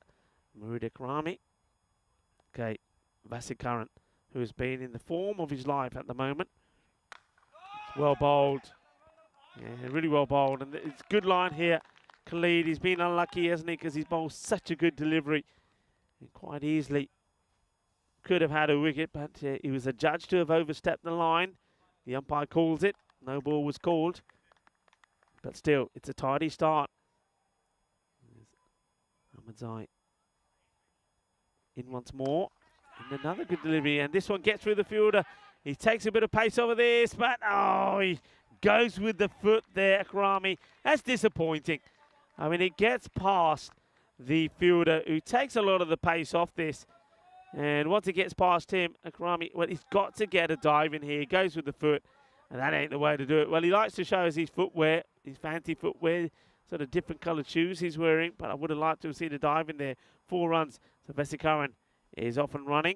Murida Karami. Okay, Vasikaran, who has been in the form of his life at the moment. Well bowled. Yeah, really well bowled. And it's a good line here. Khalid, he's been unlucky, hasn't he? Because he's bowled such a good delivery. And quite easily could have had a wicket, but he was adjudged to have overstepped the line. The umpire calls it. No ball was called. But still, it's a tidy start. Ahmadzai in once more. And another good delivery. And this one gets through the fielder. He takes a bit of pace over this, but oh, he goes with the foot there, Akrami. That's disappointing. I mean, it gets past the fielder who takes a lot of the pace off this. And once it gets past him, Akrami, well, he's got to get a dive in here. He goes with the foot, and that ain't the way to do it. Well, he likes to show us his footwear, his fancy footwear, sort of different coloured shoes he's wearing, but I would have liked to have seen a dive in there. 4 runs. So Vasikaran is off and running.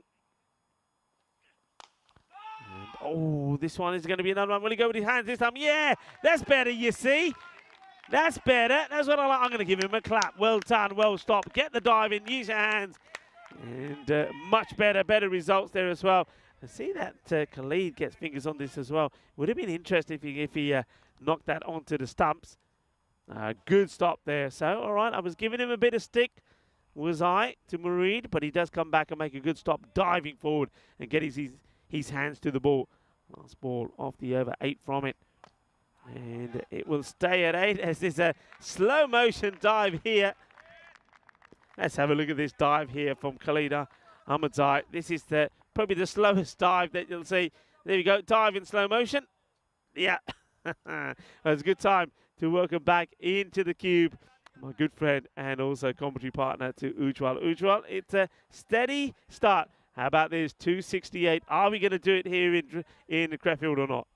And, oh, this one is going to be another one. Will he go with his hands this time? Yeah, that's better, you see. That's better. That's what I like. I'm going to give him a clap. Well done, well stopped. Get the dive in, use your hands. And much better results there as well. And see that Khalid gets fingers on this as well. Would have been interesting if he knocked that onto the stumps. Good stop there. So, all right, I was giving him a bit of stick, was I, to Murid, but he does come back and make a good stop, diving forward and get his hands to the ball. Last ball off the over, 8 from it. And it will stay at 8 as there's a slow motion dive here. Let's have a look at this dive here from Khalid Ahmadzai. This is probably the slowest dive that you'll see. There we go, dive in slow motion. Yeah, it was a good time to welcome back into the cube my good friend and also commentary partner to Ujwal. Ujwal, it's a steady start. How about this, 268? Are we going to do it here in Crefeld or not?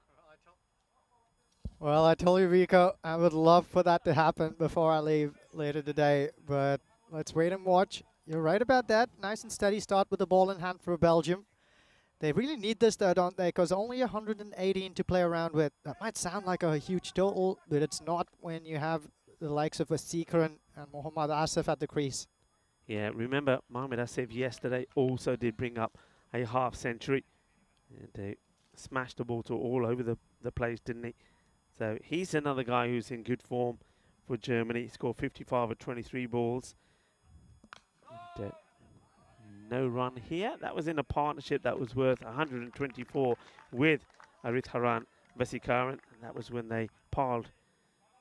Well, I told you, Rico, I would love for that to happen before I leave later today, but let's wait and watch. You're right about that. Nice and steady start with the ball in hand for Belgium. They really need this, though, don't they? Because only 118 to play around with. That might sound like a huge total, but it's not when you have the likes of Vasikaran and Mohammad Asif at the crease. Yeah, remember, Mohammad Asif yesterday also did bring up a half century. And they smashed the ball to all over the place, didn't he? So he's another guy who's in good form for Germany. He scored 55 at 23 balls. And, no run here. That was in a partnership that was worth 124 with Aritharan Vesikaran. And that was when they piled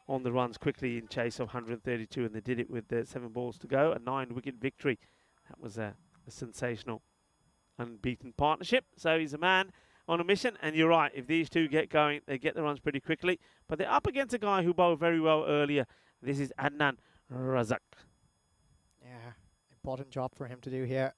on the runs quickly in chase of 132, and they did it with 7 balls to go. A 9-wicket victory. That was a sensational unbeaten partnership. So he's a man on a mission, and you're right, if these two get going, they get the runs pretty quickly. But they're up against a guy who bowled very well earlier. This is Adnan Razak. Yeah, important job for him to do here.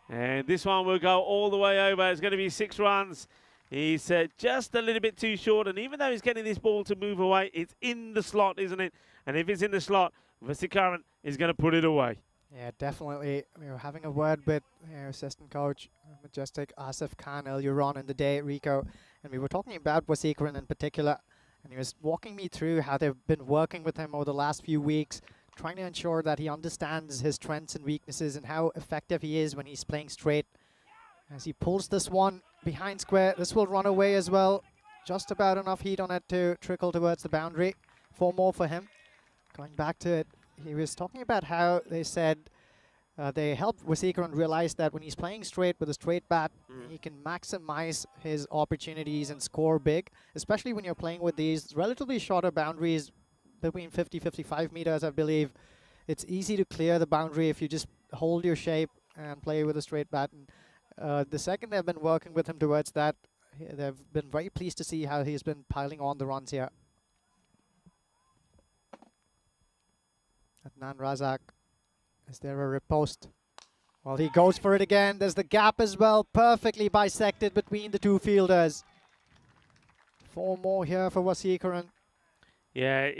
And this one will go all the way over. It's going to be 6 runs. He's just a little bit too short, and even though he's getting this ball to move away, it's in the slot, isn't it? And if it's in the slot, Vesikaran is going to put it away. Yeah, definitely. We were having a word with assistant coach Majestic Asif Khan earlier on in the day, Rico, and we were talking about Vesikaran in particular, and he was walking me through how they've been working with him over the last few weeks, trying to ensure that he understands his strengths and weaknesses and how effective he is when he's playing straight. As he pulls this one behind square, this will run away as well. Just about enough heat on it to trickle towards the boundary. 4 more for him. Going back to it, he was talking about how they said they helped Vesikaran realize that when he's playing straight with a straight bat, he can maximize his opportunities and score big, especially when you're playing with these relatively shorter boundaries between 50-55 meters, I believe. It's easy to clear the boundary if you just hold your shape and play with a straight bat. And the second they've been working with him towards that, they've been very pleased to see how he's been piling on the runs here. Adnan Razak, is there a riposte? Well, he goes for it again. There's the gap as well, perfectly bisected between the two fielders. 4 more here for Vesikaran. Yeah,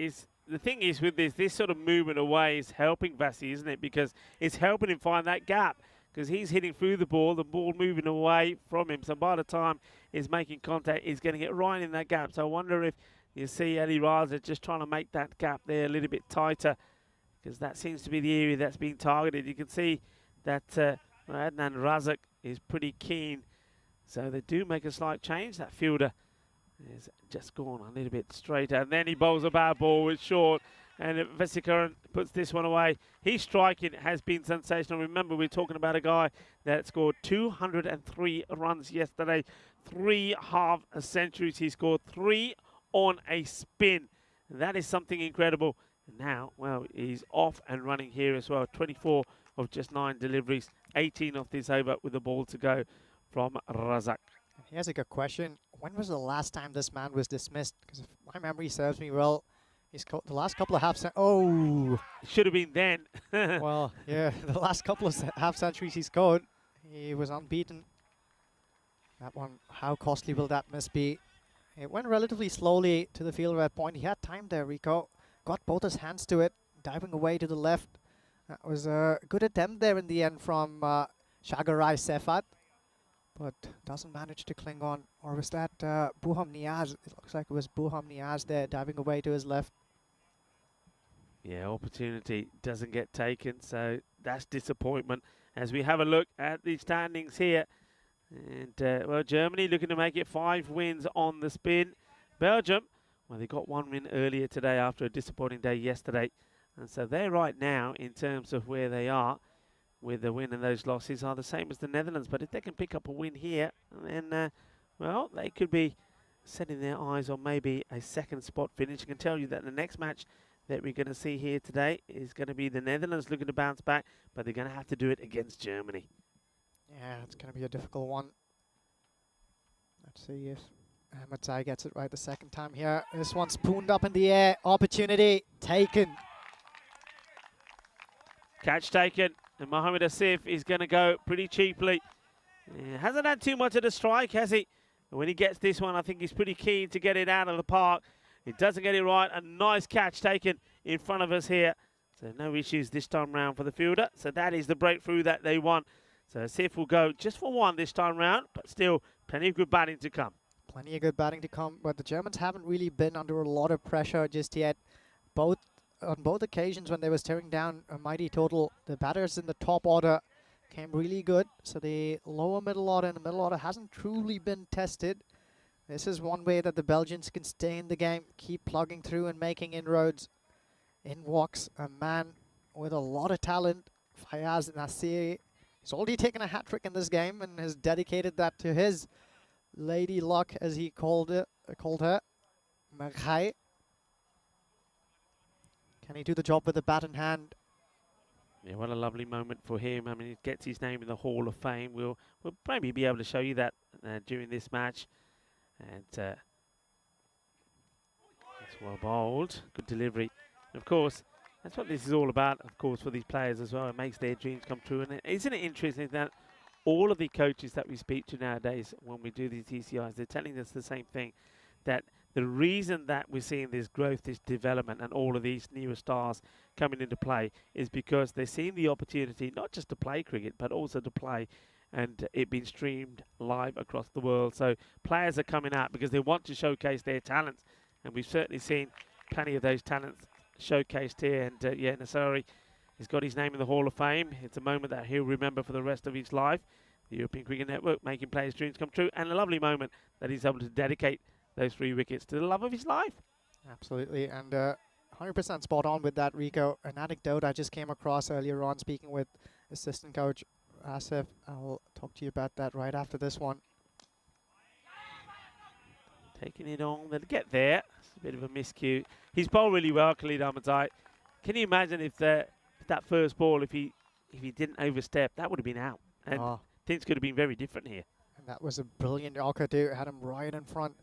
the thing is with this sort of movement away is helping Vasi, isn't it? Because it's helping him find that gap. Because he's hitting through the ball moving away from him. So by the time he's making contact, he's getting it right in that gap. So I wonder if you see Ali Raza just trying to make that gap there a little bit tighter, because that seems to be the area that's being targeted. You can see that Adnan Razak is pretty keen. So they do make a slight change. That fielder is just gone a little bit straighter. And then he bowls a bad ball with short. And Vesikaran puts this one away. His striking has been sensational. Remember, we're talking about a guy that scored 203 runs yesterday. 3 half centuries. He scored 3 on a spin. And that is something incredible. And now, well, he's off and running here as well. 24 of just 9 deliveries. 18 off this over with the ball to go from Razak. Here's a good question. When was the last time this man was dismissed? Because if my memory serves me well, he's caught the last couple of should have been then. well, yeah, the last couple of half centuries he scored, he was unbeaten. That one, how costly will that miss be? It went relatively slowly to the field at that point. He had time there, Rico. Got both his hands to it, diving away to the left. That was a good attempt there in the end from Shagarai Sefat, but doesn't manage to cling on. Or was that Buham Niaz? It looks like it was Buham Niaz there, diving away to his left. Yeah, opportunity doesn't get taken, so that's disappointment. As we have a look at the standings here, and well, Germany looking to make it 5 wins on the spin. Belgium, well, they got 1 win earlier today after a disappointing day yesterday, and so they're right now in terms of where they are with the win and those losses are the same as the Netherlands. But if they can pick up a win here, then well, they could be setting their eyes on maybe a 2nd spot finish. I can tell you that the next match that we're going to see here today is going to be the Netherlands looking to bounce back, but they're going to have to do it against Germany. Yeah, it's going to be a difficult one. Let's see if Ahmadzai gets it right the 2nd time here. This one spooned up in the air. Opportunity taken. Catch taken, and Mohamed Asif is going to go pretty cheaply. Hasn't had too much of the strike, has he? When he gets this one, I think he's pretty keen to get it out of the park. He doesn't get it right. A nice catch taken in front of us here. So no issues this time round for the fielder. So that is the breakthrough that they want. So Asif will go just for 1 this time round, but still plenty of good batting to come. Plenty of good batting to come, but the Germans haven't really been under a lot of pressure just yet. On both occasions when they were staring down a mighty total, the batters in the top order came really good. So the lower middle order and the middle order hasn't truly been tested. This is one way that the Belgians can stay in the game, keep plugging through and making inroads. In walks a man with a lot of talent, Fayaz Nassiri. He's already taken a hat-trick in this game and has dedicated that to his lady luck, as he called her, Marghai. Can he do the job with the bat in hand? Yeah, what a lovely moment for him. I mean, he gets his name in the Hall of Fame. We'll maybe be able to show you that during this match. And it's well bowled. Good delivery. And of course, that's what this is all about, of course, for these players as well. It makes their dreams come true. And isn't it interesting that all of the coaches that we speak to nowadays, when we do these ECIs, they're telling us the same thing, that the reason that we're seeing this growth, this development, and all of these newer stars coming into play is because they're seeing the opportunity not just to play cricket, but also to play and it being streamed live across the world. So players are coming out because they want to showcase their talents, and we've certainly seen plenty of those talents showcased here. And yeah, Nassiri has got his name in the Hall of Fame. It's a moment that he'll remember for the rest of his life. The European Cricket Network making players' dreams come true, and a lovely moment that he's able to dedicate those 3 wickets to the love of his life. Absolutely, and 100% spot on with that, Rico. An anecdote I just came across earlier on speaking with assistant coach Asif. I'll talk to you about that right after this one. Taking it on, they'll get there. It's a bit of a miscue. He's bowled really well, Khalid Ahmadzai. Can you imagine if that first ball, if he didn't overstep, that would have been out. And things could have been very different here. And that was a brilliant Yorker too. Had him right in front.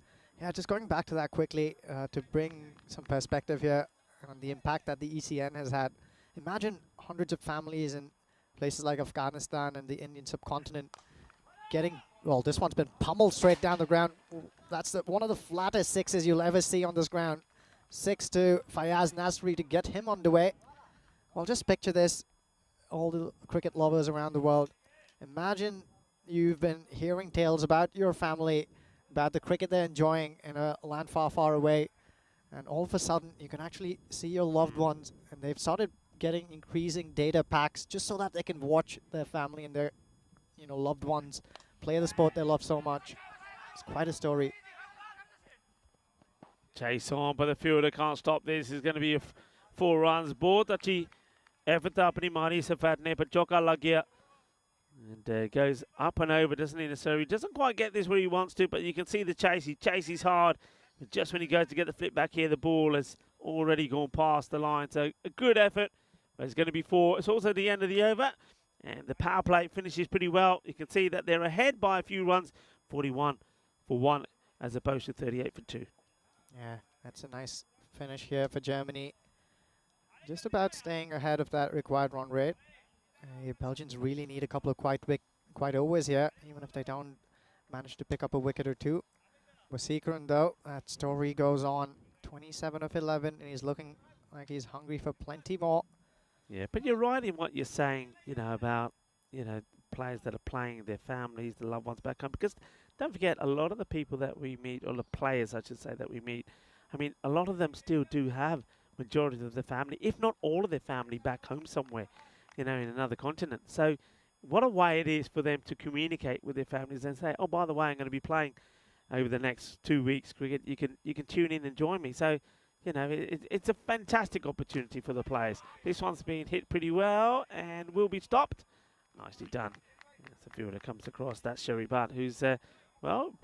Yeah, just going back to that quickly to bring some perspective here on the impact that the ECN has had. Imagine hundreds of families in places like Afghanistan and the Indian subcontinent getting, well, this one's been pummeled straight down the ground. That's one of the flattest sixes you'll ever see on this ground. 6 to Fayaz Nasri to get him underway. Well, just picture this, all the cricket lovers around the world. Imagine you've been hearing tales about your family, about the cricket they're enjoying in a land far, far away, and all of a sudden you can actually see your loved ones, and they've started getting increasing data packs just so that they can watch their family and their loved ones play the sport they love so much. It's quite a story. Chase on, but the fielder can't stop this. It's going to be 4 runs. Both अच्छी effort अपनी मारी सफेद ने पर चौका लग गया. And goes up and over, doesn't he? So he doesn't quite get this where he wants to, but you can see the chase. He chases hard. But just when he goes to get the flip back here, the ball has already gone past the line. So a good effort. But it's going to be 4. It's also the end of the over. And the power play finishes pretty well. You can see that they're ahead by a few runs. 41 for 1 as opposed to 38 for 2. Yeah, that's a nice finish here for Germany. Just about staying ahead of that required run rate. Belgians really need a couple of quite overs here, even if they don't manage to pick up a wicket or two. Wasikran, though, that story goes on. 27 of 11, and he's looking like he's hungry for plenty more. Yeah, but you're right in what you're saying, about, players that are playing their families, the loved ones back home. Because don't forget, a lot of the people that we meet, or the players, I should say, that we meet, I mean, a lot of them still do have majority of their family, if not all of their family, back home somewhere, in another continent. So what a way it is for them to communicate with their families and say, oh, by the way, I'm going to be playing over the next 2 weeks cricket. You can tune in and join me. So, it's a fantastic opportunity for the players. This one's been hit pretty well and will be stopped. Nicely done. As the fielder comes across, that's Sherry Butt, who's,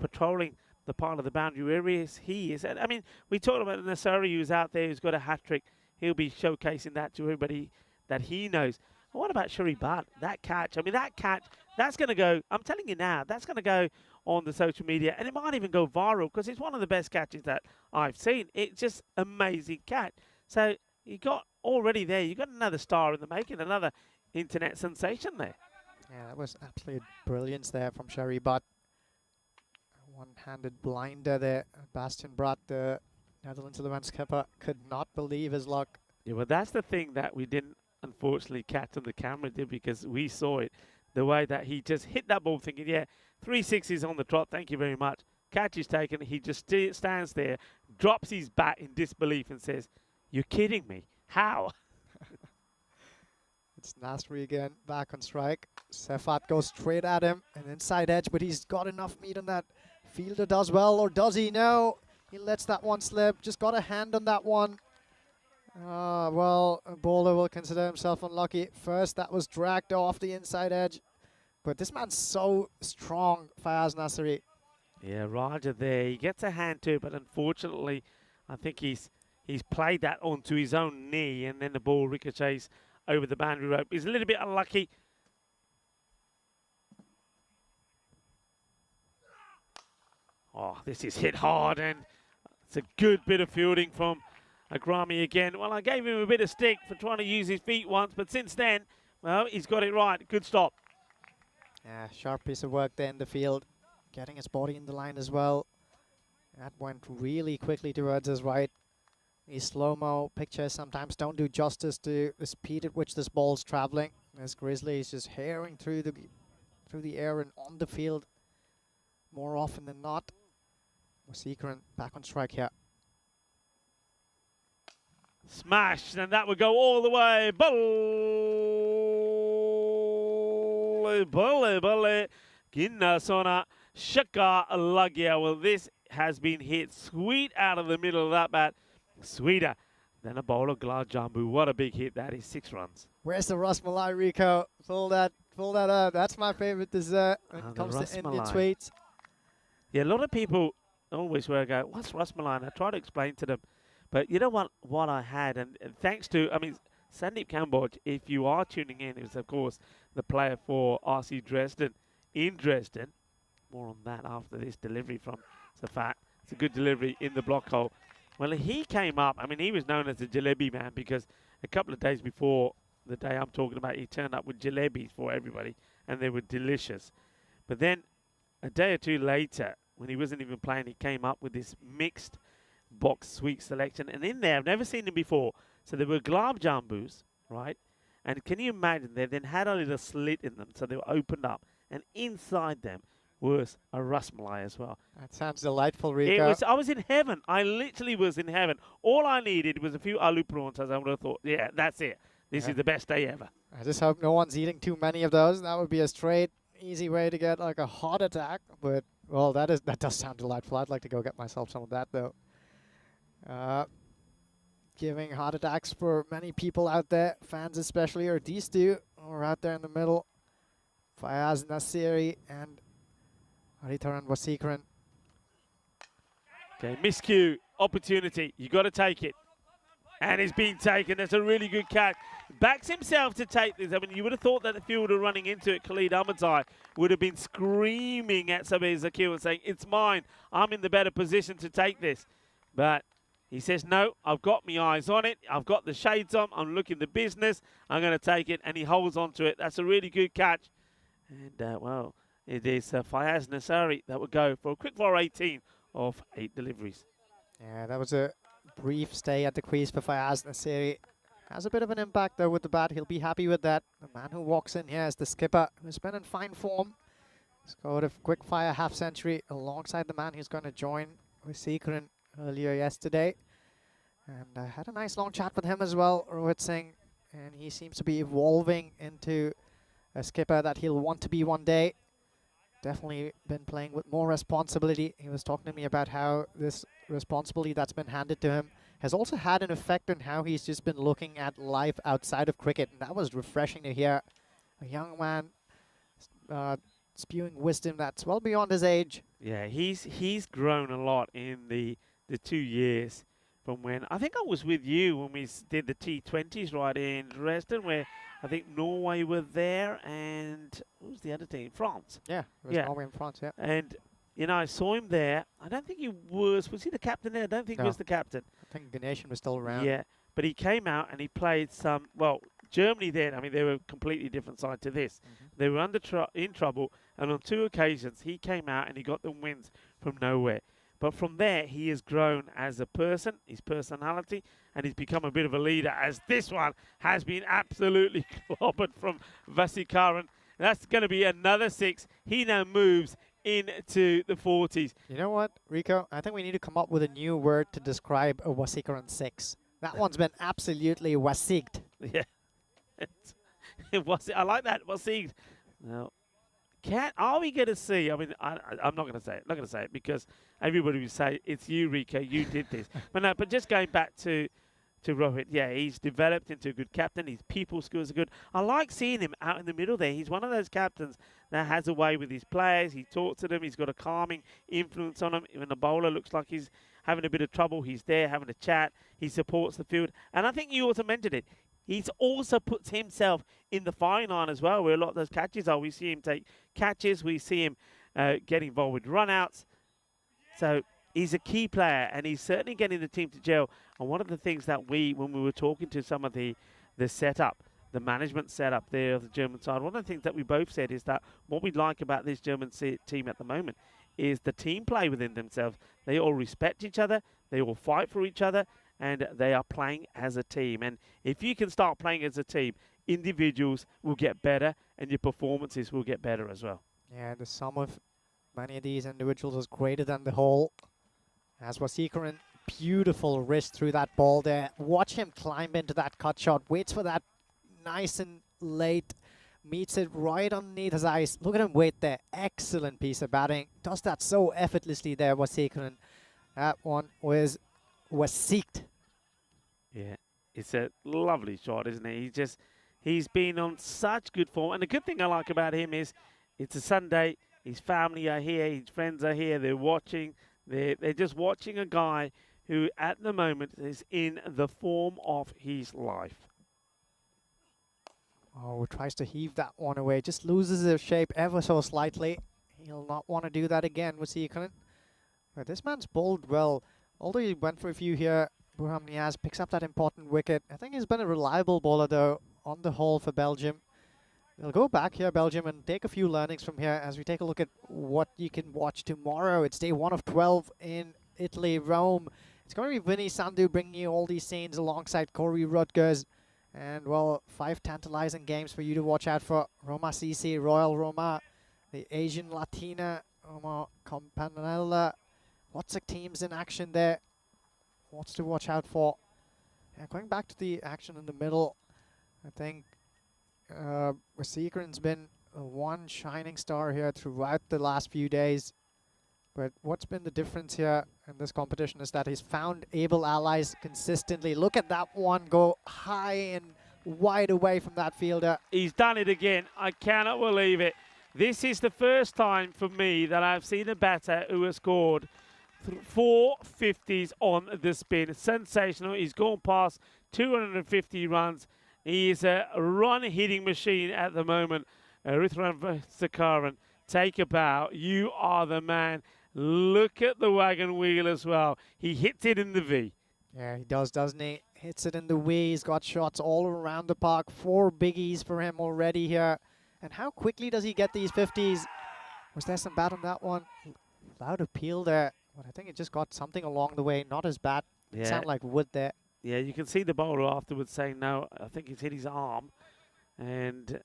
patrolling the part of the boundary areas he is. And, I mean, we talked about Nassiri, who's out there, who's got a hat-trick. He'll be showcasing that to everybody that he knows. But what about Sherry Butt? That catch, I mean, that catch, that's going to go, I'm telling you now, that's going to go on the social media, and it might even go viral because it's one of the best catches that I've seen. It's just amazing catch. So you got already there, you got another star in the making, another internet sensation there. Yeah, that was absolute brilliance there from Sherry Butt. One-handed blinder there. Bastian Bratt, the Netherlands 11 skipper, could not believe his luck. Yeah, well, that's the thing that we didn't unfortunately catch on the camera, did, because we saw it. The way that he just hit that ball thinking, yeah, 3 sixes on the trot, thank you very much. Catch is taken. He just stands there, drops his bat in disbelief and says, you're kidding me. How? It's Nasri again, back on strike. Sefat goes straight at him, an inside edge, but he's got enough meat on that Fielder does well, or does he? No. He lets that one slip. Just got a hand on that one. Well, a bowler will consider himself unlucky. First, that was dragged off the inside edge. But this man's so strong, Fayaz Nasri. Yeah, Raja there. He gets a hand to it, but unfortunately, I think he's played that onto his own knee, and then the ball ricochets over the boundary rope. He's a little bit unlucky. Oh, this is hit hard, and it's a good bit of fielding from Agrami again. Well, I gave him a bit of stick for trying to use his feet once, but since then, well, he's got it right. Good stop. Yeah, sharp piece of work there in the field. Getting his body in the line as well. That went really quickly towards his right. These slow-mo pictures sometimes don't do justice to the speed at which this ball's traveling. This Grizzly is just herring through the air and on the field more often than not. Waseekaran back on strike here. Smashed, and that would go all the way. Bully. Ginnasona Shaka Lagya. Well, this has been hit sweet out of the middle of that bat. Sweeter than a bowl of glad jambu. What a big hit that is. 6 runs. Where's the Ras Malai, Rico? Pull that up. That's my favorite dessert when it comes to Indian sweets. Yeah, a lot of people always go, what's Ras Malai? And I try to explain to them. But you know what I had, and thanks to, Sandeep Kamboj, if you are tuning in, is of course the player for RC Dresden in Dresden. More on that after this delivery from Safat. It's a good delivery in the block hole. Well, he came up, he was known as the Jalebi man because a couple of days before the day I'm talking about, he turned up with jalebis for everybody, and they were delicious. But then a day or two later, when he wasn't even playing, he came up with this mixed box sweet selection, and in there, I've never seen them before. So there were gulab jambus, right? And can you imagine, they then had a little slit in them, so they were opened up, and inside them was a ras malai as well. That sounds delightful, Rico. I was in heaven. I literally was in heaven. All I needed was a few aloo prawns, as I would have thought. Yeah, that's it. This is the best day ever. I just hope no one's eating too many of those. That would be a straight, easy way to get like a heart attack. But, well, that does sound delightful. I'd like to go get myself some of that, though. Giving heart attacks for many people out there, fans especially, or these two are out there in the middle. Fayaz Nasiri and Haritaran Waseekaran. Okay, miscue, opportunity. You got to take it. And it's been taken. That's a really good catch. Backs himself to take this. You would have thought that the fielder running into it, Khalid Ahmadzai, would have been screaming at Sabir Zakir and saying, it's mine. I'm in the better position to take this. But he says, no, I've got my eyes on it. I've got the shades on. I'm looking the business. I'm going to take it. And he holds on to it. That's a really good catch. And, well, it is Fayaz Nasari that would go for a quick 4-18 of 8 deliveries. Yeah, that was a brief stay at the crease for Fayaz Nasiri. Has a bit of an impact, though, with the bat. He'll be happy with that. The man who walks in here is the skipper, who's been in fine form. Scored a quick fire half-century alongside the man who's going to join Waseekaran earlier yesterday. And I had a nice long chat with him as well, Rohit Singh. And he seems to be evolving into a skipper that he'll want to be one day. Definitely been playing with more responsibility. He was talking to me about how this responsibility that's been handed to him has also had an effect on how he's just been looking at life outside of cricket. And that was refreshing to hear. A young man spewing wisdom that's well beyond his age. Yeah, he's grown a lot in the 2 years from when, I think I was with you when we did the T20s right in Dresden, where I think Norway were there, and what was the other team? France. Yeah, it was Norway and France, yeah. And, I saw him there. I don't think he was he the captain there? I don't think he was the captain. I think Ganeshan was still around. Yeah, but he came out and he played some, well, Germany then, they were a completely different side to this. They were in trouble, and on 2 occasions he came out and he got them wins from nowhere. But from there, he has grown as a person, his personality, and he's become a bit of a leader, as this one has been absolutely clobbered from Waseekaran. That's going to be another 6. He now moves into the 40s. You know what, Rico? I think we need to come up with a new word to describe a Waseekaran 6. That one's been absolutely wasigged. Yeah. I like that, wasigged. Now, Are we going to see? I mean, I'm not going to say it. Not going to say it because everybody will say it's you, Rico. You did this. But no. But just going back to Rohit, yeah, he's developed into a good captain. His people skills are good. I like seeing him out in the middle there. He's one of those captains that has a way with his players. He talks to them. He's got a calming influence on them. When the bowler looks like he's having a bit of trouble, he's there having a chat. He supports the field. And I think you also mentioned it. He's also puts himself in the firing line as well, where a lot of those catches are. We see him take catches. We see him get involved with run-outs. So he's a key player, and he's certainly getting the team to gel. And one of the things that when we were talking to some of the setup, the management setup there of the German side, one of the things that we both said is that what we like about this German team at the moment is the team play within themselves. They all respect each other. They all fight for each other. And they are playing as a team. And if you can start playing as a team, individuals will get better and your performances will get better as well. Yeah, the sum of many of these individuals is greater than the whole. As Wasikaran, beautiful wrist through that ball there. Watch him climb into that cut shot. Waits for that nice and late. Meets it right underneath his eyes. Look at him wait there. Excellent piece of batting. Does that so effortlessly there, Wasikaran. That one was seeked. Yeah, it's a lovely shot, isn't it? He's been on such good form. And the good thing I like about him is it's a Sunday. His family are here. His friends are here. They're watching. They're just watching a guy who at the moment is in the form of his life. Oh, tries to heave that one away. Just loses his shape ever so slightly. He'll not want to do that again, Wasikaran. But this man's bowled well. Although he went for a few here, Burham Niaz picks up that important wicket. I think he's been a reliable bowler, though, on the whole for Belgium. They'll go back here, Belgium, and take a few learnings from here as we take a look at what you can watch tomorrow. It's day 1 of 12 in Italy, Rome. It's going to be Vinny Sandhu bringing you all these scenes alongside Corey Rutgers. And, well, 5 tantalizing games for you to watch out for. Roma Sisi, Royal Roma, the Asian Latina, Roma Campanella. Lots of teams in action there. What's to watch out for? And going back to the action in the middle, I think Wasikaran's been one shining star here throughout the last few days. But what's been the difference here in this competition is that he's found able allies consistently. Look at that one go high and wide away from that fielder. He's done it again. I cannot believe it. This is the first time for me that I've seen a batter who has scored 4 50s on the spin. Sensational. He's gone past 250 runs. He is a run-hitting machine at the moment. Rithran Sakaran, take a bow. You are the man. Look at the wagon wheel as well. He hits it in the V. Yeah, he does, doesn't he? Hits it in the V. He's got shots all around the park. 4 biggies for him already here. And how quickly does he get these 50s? Was there some bat on that one? Loud appeal there. But I think it just got something along the way, not as bad. It Yeah. sounded like wood there. Yeah, you can see the bowler afterwards saying, no, I think he's hit his arm. And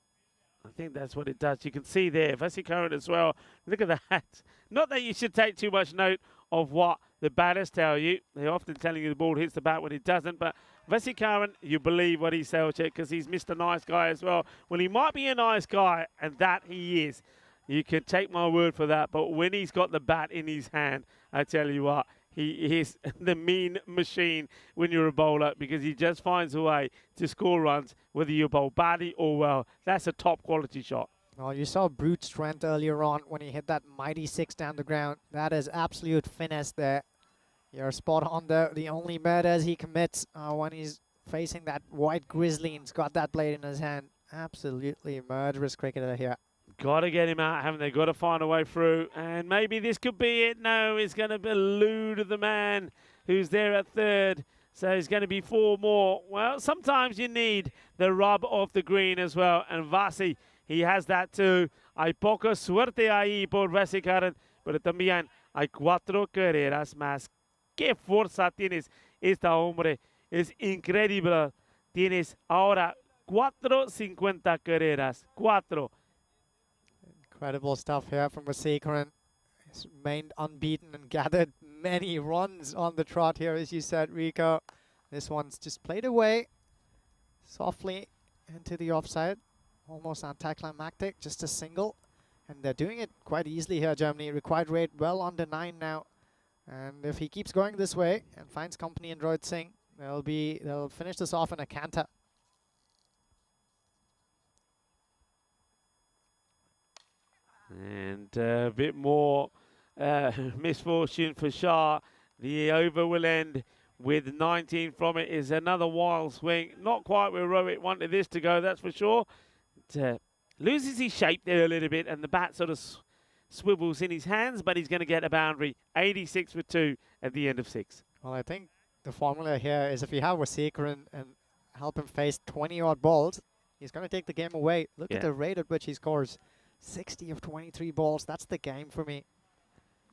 I think that's what it does. You can see there, Vesikaran as well. Look at that. Not that you should take too much note of what the batters tell you. They're often telling you the ball hits the bat when it doesn't. But Vesikaran, you believe what he tells you because he's Mr. Nice Guy as well. Well, he might be a nice guy, and that he is. You can take my word for that. But when he's got the bat in his hand, I tell you what, he is the mean machine when you're a bowler because he just finds a way to score runs, whether you bowl badly or well. That's a top quality shot. Well, you saw brute strength earlier on when he hit that mighty 6 down the ground. That is absolute finesse there. You're spot on there. The only murders he commits when he's facing that white grizzly and's got that blade in his hand. Absolutely murderous cricketer here. Got to get him out, haven't they? Got to find a way through. And maybe this could be it. No, it's going to elude the man who's there at third. So it's going to be 4 more. Well, sometimes you need the rub of the green as well. And Vasi, he has that too. Hay poca suerte ahí por Vesikaran, pero también hay 4 carreras más. ¿Qué fuerza tienes esta hombre? Es increíble. Tienes ahora 450 carreras. 4. Incredible stuff here from Wasikaran. He's remained unbeaten and gathered many runs on the trot here, as you said, Rico. This one's just played away softly into the offside. Almost anticlimactic, just a single. And they're doing it quite easily here, Germany. Required rate well under 9 now. And if he keeps going this way and finds company in Droid Singh, they'll finish this off in a canter. And a bit more misfortune for Shah. The over will end with 19 from it. Is another wild swing. Not quite where Rohit wanted this to go, that's for sure. It, loses his shape there a little bit, and the bat sort of swivels in his hands, but he's going to get a boundary. 86 for 2 at the end of 6. Well, I think the formula here is if you have Waseekar and help him face 20-odd balls, he's going to take the game away. Look at the rate at which he scores. 60 of 23 balls. That's the game for me.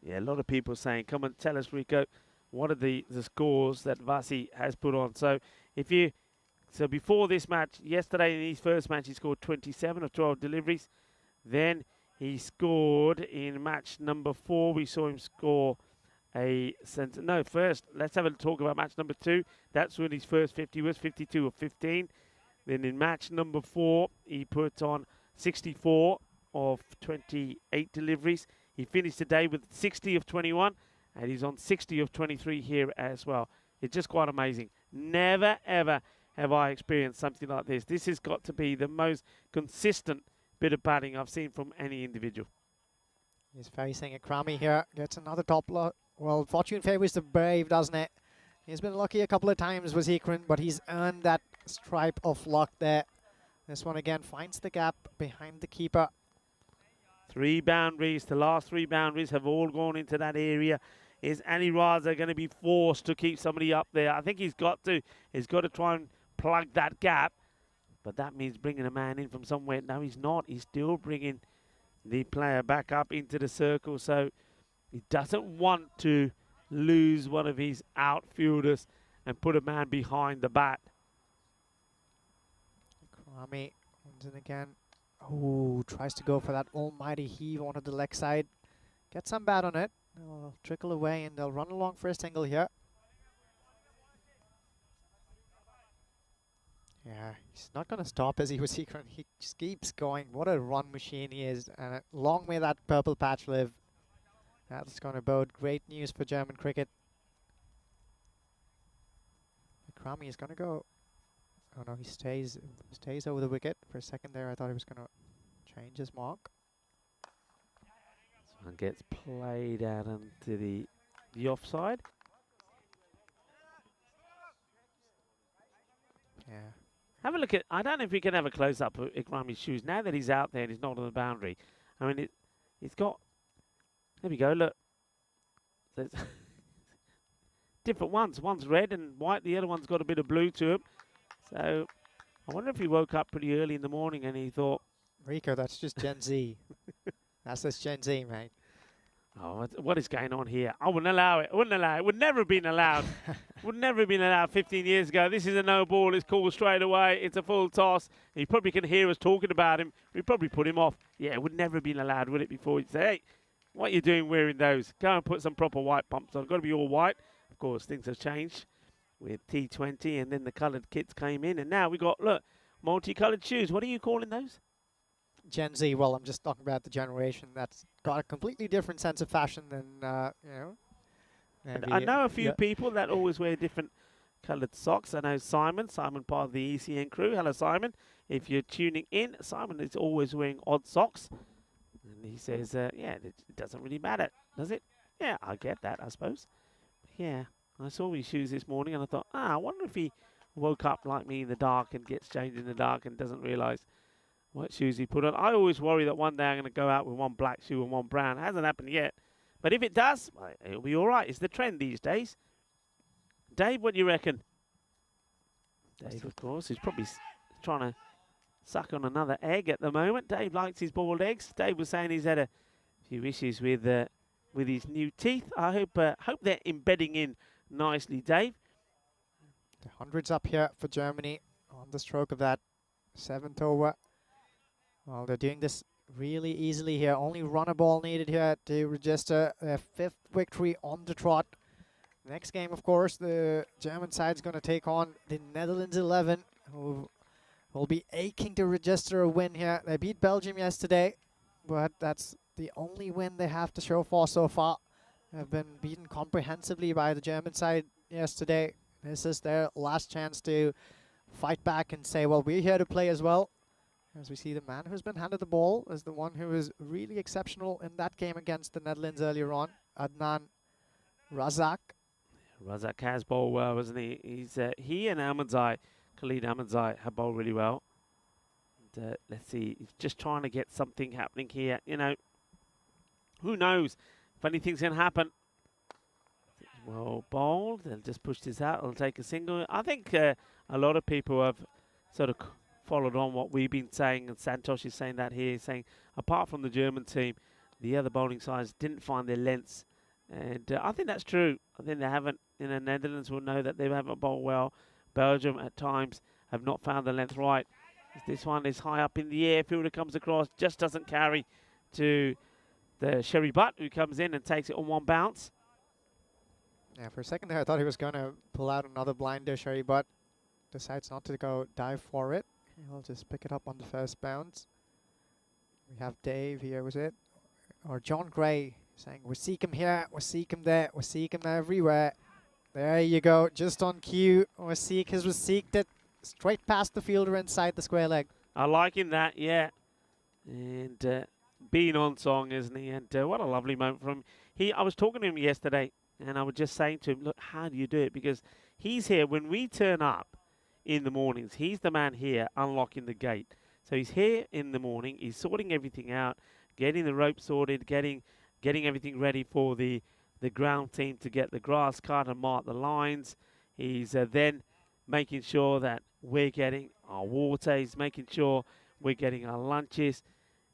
Yeah, a lot of people saying, come and tell us, Rico, what are the scores that Vasi has put on. So before this match, yesterday in his first match, he scored 27 of 12 deliveries. Then he scored in match number 4. We saw him score first, let's have a talk about match number 2. That's when his first 50 was 52 of 15. Then in match number 4, he put on 64 of 28 deliveries. He finished today with 60 of 21, and he's on 60 of 23 here as well. It's just quite amazing. Never, ever have I experienced something like this. This has got to be the most consistent bit of batting I've seen from any individual. He's facing Ikrami here. Gets another top lot. Well, fortune favors the brave, doesn't it? He's been lucky a couple of times with Zekran, but he's earned that stripe of luck there. This one again finds the gap behind the keeper. 3 boundaries. The last 3 boundaries have all gone into that area. Is Ali Raza going to be forced to keep somebody up there? I think he's got to. He's got to try and plug that gap. But that means bringing a man in from somewhere. No, he's not. He's still bringing the player back up into the circle. So he doesn't want to lose one of his outfielders and put a man behind the bat. Ikrami comes in again. Oh, tries to go for that almighty heave onto the leg side. Get some bat on it. They'll trickle away and they'll run along first angle here. Yeah, he's not going to stop as he was secret. He just keeps going. What a run machine he is. And long may that purple patch live. That's going to bode great news for German cricket. Ikrami is going to go. Oh no, he stays over the wicket. For a second there, I thought he was going to change his mark. This one gets played out into the offside. Yeah. Have a look at, I don't know if we can have a close-up of Ikrami's shoes now that he's out there and he's not on the boundary. I mean, it's got, there we go, look. There's different ones. One's red and white, the other one's got a bit of blue to him. So I wonder if he woke up pretty early in the morning and he thought, Rico, that's just Gen Z. That's just Gen Z, mate. oh, what is going on here? I wouldn't allow it. I wouldn't allow it. Would never have been allowed. Would never have been allowed 15 years ago. This is a no ball. It's called straight away. It's a full toss. He probably can hear us talking about him. We probably put him off. Yeah, it would never have been allowed, would it, before you'd say, hey, what are you doing wearing those? Go and put some proper white pumps on. Got to be all white. Of course, things have changed with T20, and then the coloured kits came in. And now we got, look, multicoloured shoes. What are you calling those? Gen Z, well, I'm just talking about the generation that's got a completely different sense of fashion than, you know. I know a few people that always wear different coloured socks. I know Simon part of the ECN crew. Hello, Simon. If you're tuning in, Simon is always wearing odd socks. And he says, yeah, it doesn't really matter, does it? Yeah, I get that, I suppose. Yeah, I saw his shoes this morning and I thought, I wonder if he woke up like me in the dark and gets changed in the dark and doesn't realise what shoes he put on. I always worry that one day I'm going to go out with one black shoe and one brown. It hasn't happened yet. But if it does, well, it'll be all right. It's the trend these days. Dave, what do you reckon? Dave, of course, is probably trying to suck on another egg at the moment. Dave likes his boiled eggs. Dave was saying he's had a few issues with his new teeth. I hope they're embedding in nicely, Dave. The hundreds up here for Germany on the stroke of that 7th over. Well, they're doing this really easily here. Only run a ball needed here to register their 5th victory on the trot. Next game, of course, the German side's going to take on the Netherlands 11, who will be aching to register a win here. They beat Belgium yesterday. but that's the only win they have to show for so far. Have been beaten comprehensively by the German side yesterday. This is their last chance to fight back and say, well, we're here to play as well. As we see, the man who's been handed the ball is the one who was really exceptional in that game against the Netherlands earlier on, Adnan Razak. Razak has bowled well, wasn't he? He and Khalid Ahmadzai have bowled really well. And, let's see, he's just trying to get something happening here. You know, who knows if anything's going to happen. Well bowled, they'll just push this out, they'll take a single. I think a lot of people have sort of followed on what we've been saying, and Santosh is saying that here, saying apart from the German team, the other bowling sides didn't find their lengths. And I think that's true. I think they haven't, you know, Netherlands will know that they haven't bowled well. Belgium at times have not found the length right. This one is high up in the air, fielder comes across, just doesn't carry to the Sherry Butt, who comes in and takes it on one bounce. Yeah, for a second there I thought he was going to pull out another blinder, Sherry, but decides not to go dive for it. He'll just pick it up on the first bounce. We have Dave here, was it? Or John Gray saying, we seek him here, we seek him there, we seek him everywhere. There you go, just on cue. Waseek has Waseeked it straight past the fielder inside the square leg. I like him that, yeah. And being on song, isn't he? And what a lovely moment from him. I was talking to him yesterday, and I was just saying to him, look, how do you do it? Because he's here. When we turn up in the mornings, he's the man here unlocking the gate. So he's here in the morning. He's sorting everything out, getting the rope sorted, getting everything ready for the ground team to get the grass cut and mark the lines. He's then making sure that we're getting our water. He's making sure we're getting our lunches.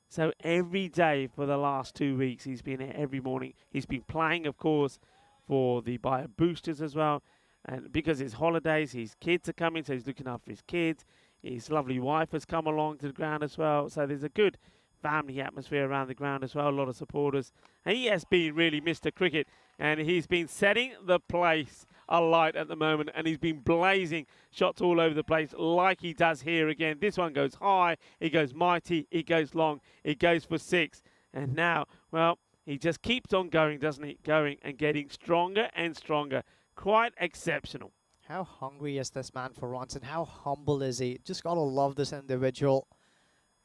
So every day for the last 2 weeks, he's been here every morning. He's been playing, of course, for the bio boosters as well. And because it's holidays, his kids are coming, so he's looking after his kids. His lovely wife has come along to the ground as well. So there's a good family atmosphere around the ground as well, a lot of supporters. And he has been really Mr. Cricket, and he's been setting the place alight at the moment, and he's been blazing shots all over the place like he does here again. This one goes high, it goes mighty, it goes long, it goes for 6. And now, well, he just keeps on going, doesn't he? Going and getting stronger and stronger. Quite exceptional. How hungry is this man for runs, and how humble is he? Just gotta love this individual.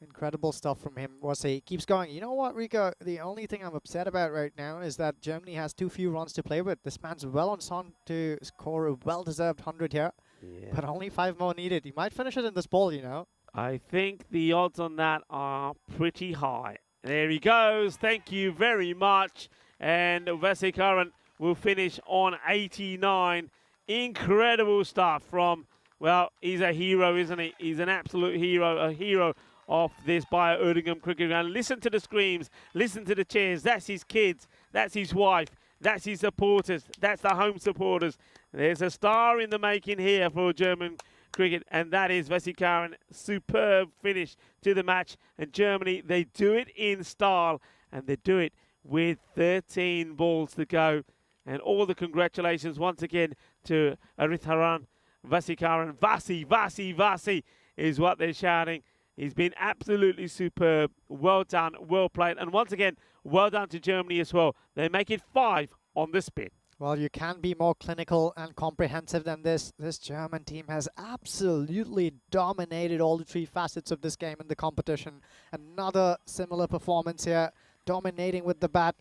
Incredible stuff from him. He keeps going. You know what, Rico? The only thing I'm upset about right now is that Germany has too few runs to play with. This man's well on song to score a well-deserved 100 here, but only 5 more needed. He might finish it in this ball, you know. I think the odds on that are pretty high. There he goes. Thank you very much. And Vesikaran will finish on 89. Incredible stuff from, well, he's a hero, isn't he? He's an absolute hero, a hero of this Bio-Erdingham cricket ground. Listen to the screams, listen to the cheers. That's his kids, that's his wife, that's his supporters, that's the home supporters. There's a star in the making here for German cricket, and that is Vesikaran. Superb finish to the match. And Germany, they do it in style, and they do it with 13 balls to go. And all the congratulations once again to Aritharan Vesikaran. Vasi, Vasi, Vasi is what they're shouting. He's been absolutely superb. Well done, well played. And once again, well done to Germany as well. They make it 5 on the spin. Well, you can't be more clinical and comprehensive than this. This German team has absolutely dominated all the 3 facets of this game in the competition. Another similar performance here, dominating with the bat.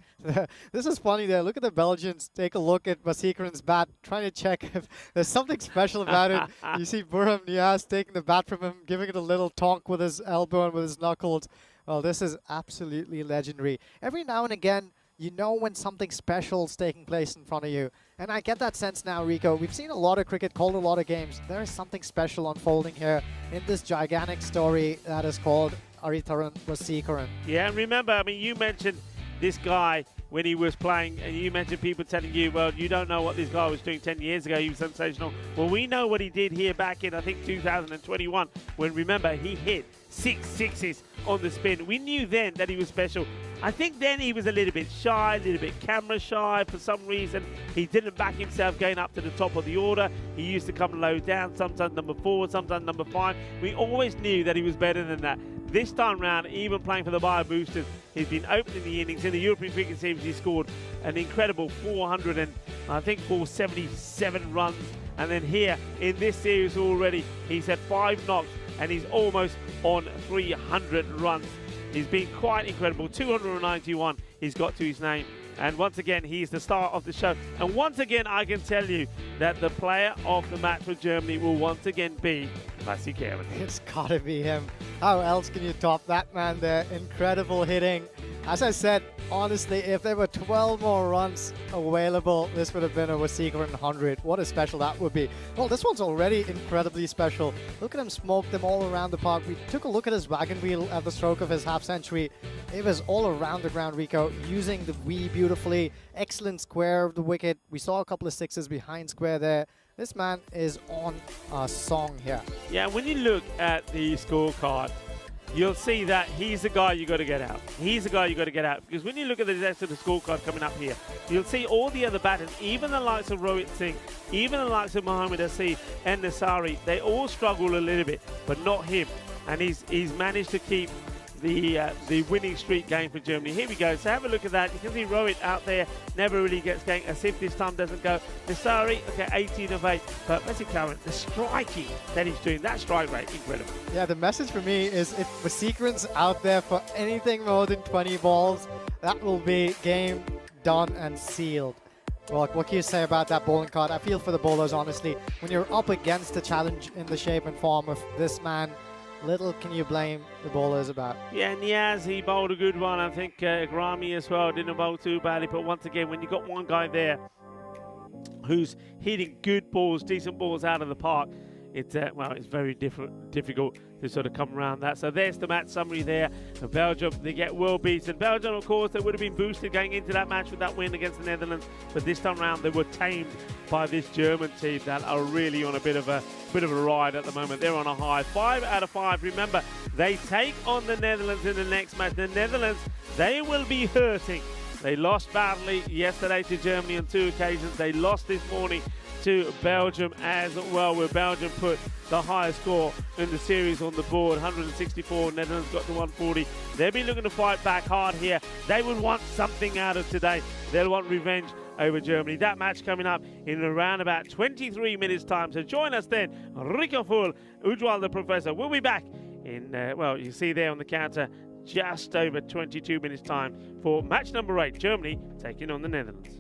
This is funny there. Look at the Belgians. Take a look at Vasikaran's bat, trying to check if there's something special about it. You see Burham Niaz taking the bat from him, giving it a little tonk with his elbow and with his knuckles. Well, this is absolutely legendary. Every now and again, you know when something special is taking place in front of you. And I get that sense now, Rico. We've seen a lot of cricket, called a lot of games. There is something special unfolding here in this gigantic story that is called Aritharan Vasikaran. Yeah, and remember, I mean, you mentioned this guy when he was playing, and you mentioned people telling you, well, you don't know what this guy was doing 10 years ago. He was sensational. Well, we know what he did here back in, I think, 2021, when, remember, he hit 6 sixes on the spin. We knew then that he was special. I think then he was a little bit shy, a little bit camera shy for some reason. He didn't back himself going up to the top of the order. He used to come low down, sometimes number 4, sometimes number 5. We always knew that he was better than that. This time round, even playing for the Bio Boosters, he's been opening the innings. In the European Cricket Series, he scored an incredible 477 runs. And then here in this series already, he's had 5 knocks and he's almost on 300 runs. He's been quite incredible. 291 he's got to his name. And once again, he's the star of the show. And once again, I can tell you that the player of the match for Germany will once again be Massey Kevin. It's gotta be him. How else can you top that man there? Incredible hitting. As I said, honestly, if there were 12 more runs available, this would have been a Wasikaran 100. What a special that would be. Well, this one's already incredibly special. Look at him smoke them all around the park. We took a look at his wagon wheel at the stroke of his half century. It was all around the ground, Rico, using the Wii beautifully. Excellent square of the wicket. We saw a couple of sixes behind square there. This man is on a song here. Yeah, when you look at the scorecard, you'll see that he's the guy you got to get out. He's the guy you got to get out. Because when you look at the rest of the scorecard coming up here, you'll see all the other batters, even the likes of Rohit Singh, even the likes of Mohammad Asif and Nasari, they all struggle a little bit, but not him. And he's managed to keep the winning streak going for Germany. Here we go. So have a look at that. You can see Rohit out there never really gets going. Asif this time doesn't go. Nasari, okay, 18 of 8. But let's see, Karen, the striking that he's doing, that strike rate, incredible. Yeah, the message for me is if Wasikaran's out there for anything more than 20 balls, that will be game done and sealed. Well, what can you say about that bowling card? I feel for the bowlers, honestly. When you're up against a challenge in the shape and form of this man, little can you blame the bowlers about. Yeah, Niaz, he bowled a good one. I think Grami as well didn't bowl too badly. But once again, when you've got one guy there who's hitting good balls, decent balls out of the park, it's very difficult to sort of come around that. So there's the match summary there. Belgium, they get well beaten. Belgium, of course, they would have been boosted going into that match with that win against the Netherlands. But this time around, they were tamed by this German team that are really on a bit of a ride at the moment. They're on a high. 5 out of 5. Remember, they take on the Netherlands in the next match. The Netherlands, they will be hurting. They lost badly yesterday to Germany on 2 occasions. They lost this morning to Belgium as well, where Belgium put the highest score in the series on the board, 164. Netherlands got to 140. They'll be looking to fight back hard here. They would want something out of today. They'll want revenge over Germany. That match coming up in around about 23 minutes time. So join us then. Rico Full, Ujwal the Professor. We'll be back in, you see there on the counter, just over 22 minutes time for match number 8. Germany taking on the Netherlands.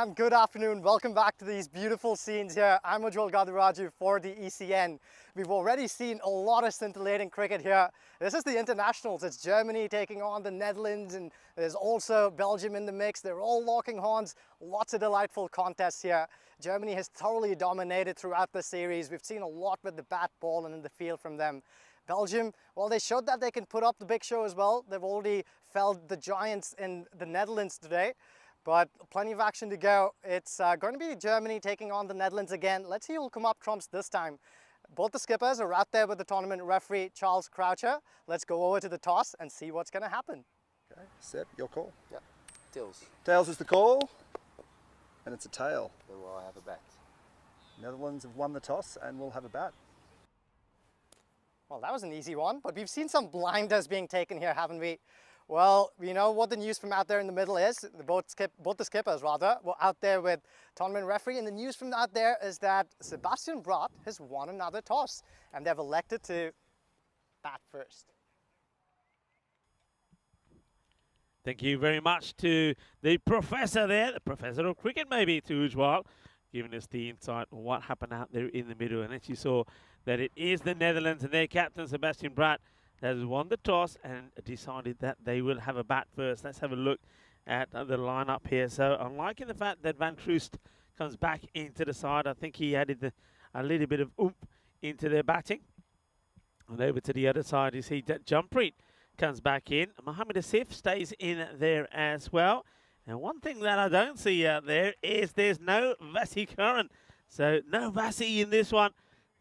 and good afternoon. Welcome back to these beautiful scenes here. I'm Ujjwal Gadaraju for the ECN. We've already seen a lot of scintillating cricket here. This is the internationals. It's Germany taking on the Netherlands, and there's also Belgium in the mix. They're all locking horns. Lots of delightful contests here. Germany has thoroughly dominated throughout the series. We've seen a lot with the bat, ball, and in the field from them. Belgium, well, they showed that they can put up the big show as well. They've already felled the giants in the Netherlands today. But plenty of action to go. It's going to be Germany taking on the Netherlands again. Let's see who'll come up trumps this time. Both the skippers are out there with the tournament referee, Charles Croucher. Let's go over to the toss and see what's going to happen. Okay, Seb, your call. Yep. Tails. Tails is the call, and it's a tail. So I have a bat. Netherlands have won the toss and will have a bat. Well, that was an easy one, but we've seen some blinders being taken here, haven't we? Well, you know what the news from out there in the middle is. Both the skippers, rather, were out there with tournament referee, and the news from out there is that Sebastian Brott has won another toss, and they've elected to bat first. Thank you very much to the professor there, the professor of cricket maybe, to Ujjwal, giving us the insight on what happened out there in the middle. And as you saw, that it is the Netherlands and their captain, Sebastian Brott, that has won the toss and decided that they will have a bat first. Let's have a look at the lineup here. So I'm liking the fact that Van Troost comes back into the side. I think he added a little bit of oomph into their batting. And over to the other side, you see that Jumpreet comes back in. Mohamed Asif stays in there as well. And one thing that I don't see out there is there's no Vasi Curran. So no Vasi in this one.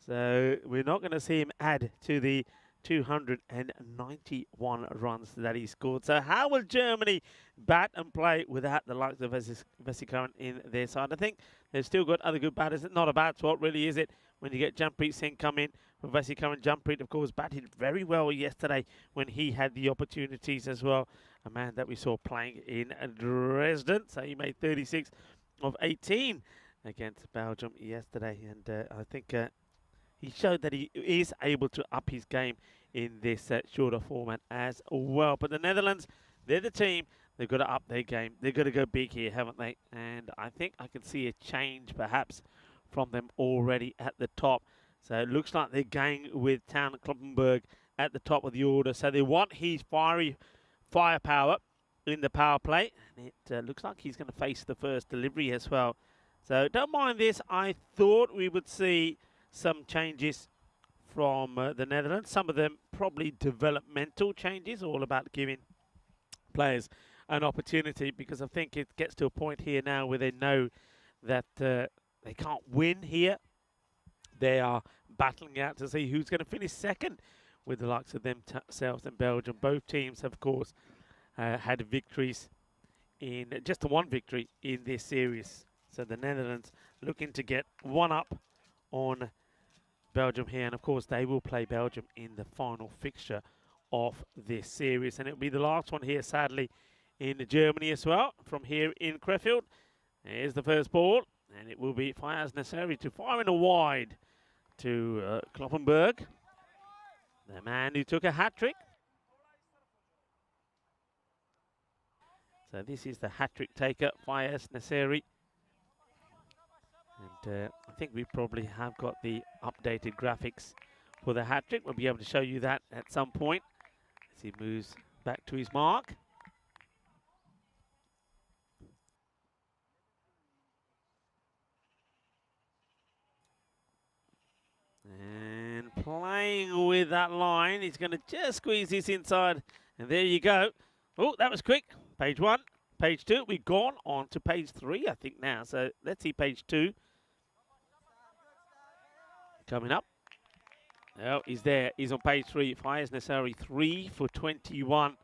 So we're not going to see him add to the 291 runs that he scored. So how will Germany bat and play without the likes of Vasi Curran in their side? I think they've still got other good batters. It's not a bad spot, really, is it? When you get Jampreet Singh come in for Vasi Curran. Jampreet, of course, batted very well yesterday when he had the opportunities as well. A man that we saw playing in Dresden. So he made 36 of 18 against Belgium yesterday. And I think he showed that he is able to up his game in this shorter format as well. But the Netherlands, they're the team. They've got to up their game. They've got to go big here, haven't they? And I think I can see a change perhaps from them already at the top. So it looks like they're going with Town Kloppenberg at the top of the order. So they want his firepower in the power play. And it looks like he's going to face the first delivery as well. So don't mind this. I thought we would see some changes from the Netherlands. Some of them probably developmental changes, all about giving players an opportunity, because I think it gets to a point here now where they know that they can't win here. They are battling out to see who's going to finish second with the likes of themselves and Belgium. Both teams, of course, had victories in just the one victory in this series. So the Netherlands looking to get one up on Belgium here, and of course they will play Belgium in the final fixture of this series, and it'll be the last one here, sadly, in Germany as well. From here in Krefeld, here's the first ball, and it will be Fayaz Nasseri to fire in a wide to Kloppenberg, the man who took a hat-trick. So this is the hat-trick taker, Fayaz Nasseri. And I think we probably have got the updated graphics for the hat-trick. We'll be able to show you that at some point as he moves back to his mark. And playing with that line, he's going to just squeeze this inside. And there you go. Oh, that was quick. Page 1, page 2. We've gone on to page 3, I think, now. So let's see page 2. Coming up. Oh, he's there. He's on page 3. Fayaz Nasseri, 3 for 21.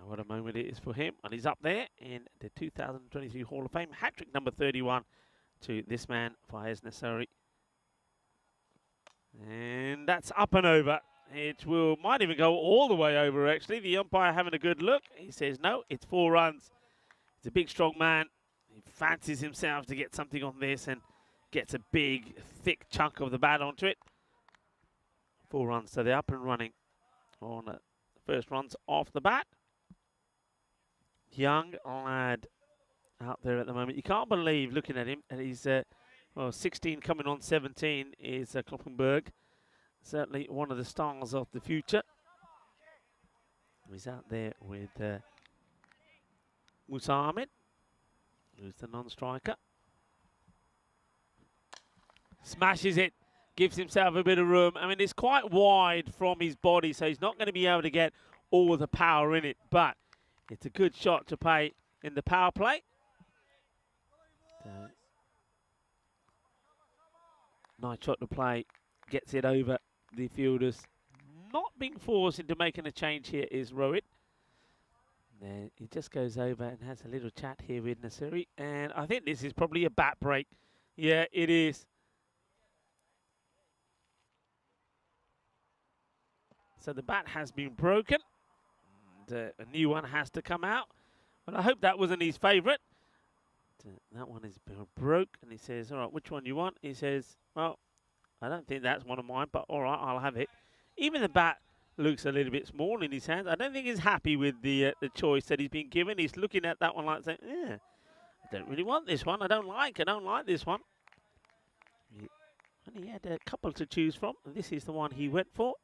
What a moment it is for him. And he's up there in the 2023 Hall of Fame. Hat-trick number 31 to this man, Fayaz Nasseri. And that's up and over. It might even go all the way over, actually. The umpire having a good look. He says, no, it's 4 runs. He's a big, strong man. He fancies himself to get something on this and gets a big, thick chunk of the bat onto it. 4 runs, so they're up and running on the first runs off the bat. Young lad, out there at the moment. You can't believe, looking at him, and he's well, 16 coming on 17 is Kloppenberg. Certainly one of the stars of the future. He's out there with Musa Ahmed, who's the non-striker. Smashes it, gives himself a bit of room. I mean, it's quite wide from his body, so he's not going to be able to get all the power in it, but it's a good shot to play in the power play. Nice shot to play, gets it over the fielders. Not being forced into making a change here is Rohit. Then he just goes over and has a little chat here with Nasiri, and I think this is probably a bat break. Yeah, it is. So the bat has been broken, and a new one has to come out. But I hope that wasn't his favourite. That one is broke, and he says, all right, which one you want? He says, well, I don't think that's one of mine, but all right, I'll have it. Even the bat looks a little bit small in his hands. I don't think he's happy with the choice that he's been given. He's looking at that one like saying, yeah, I don't really want this one. I don't like this one. And he had a couple to choose from, and this is the one he went for.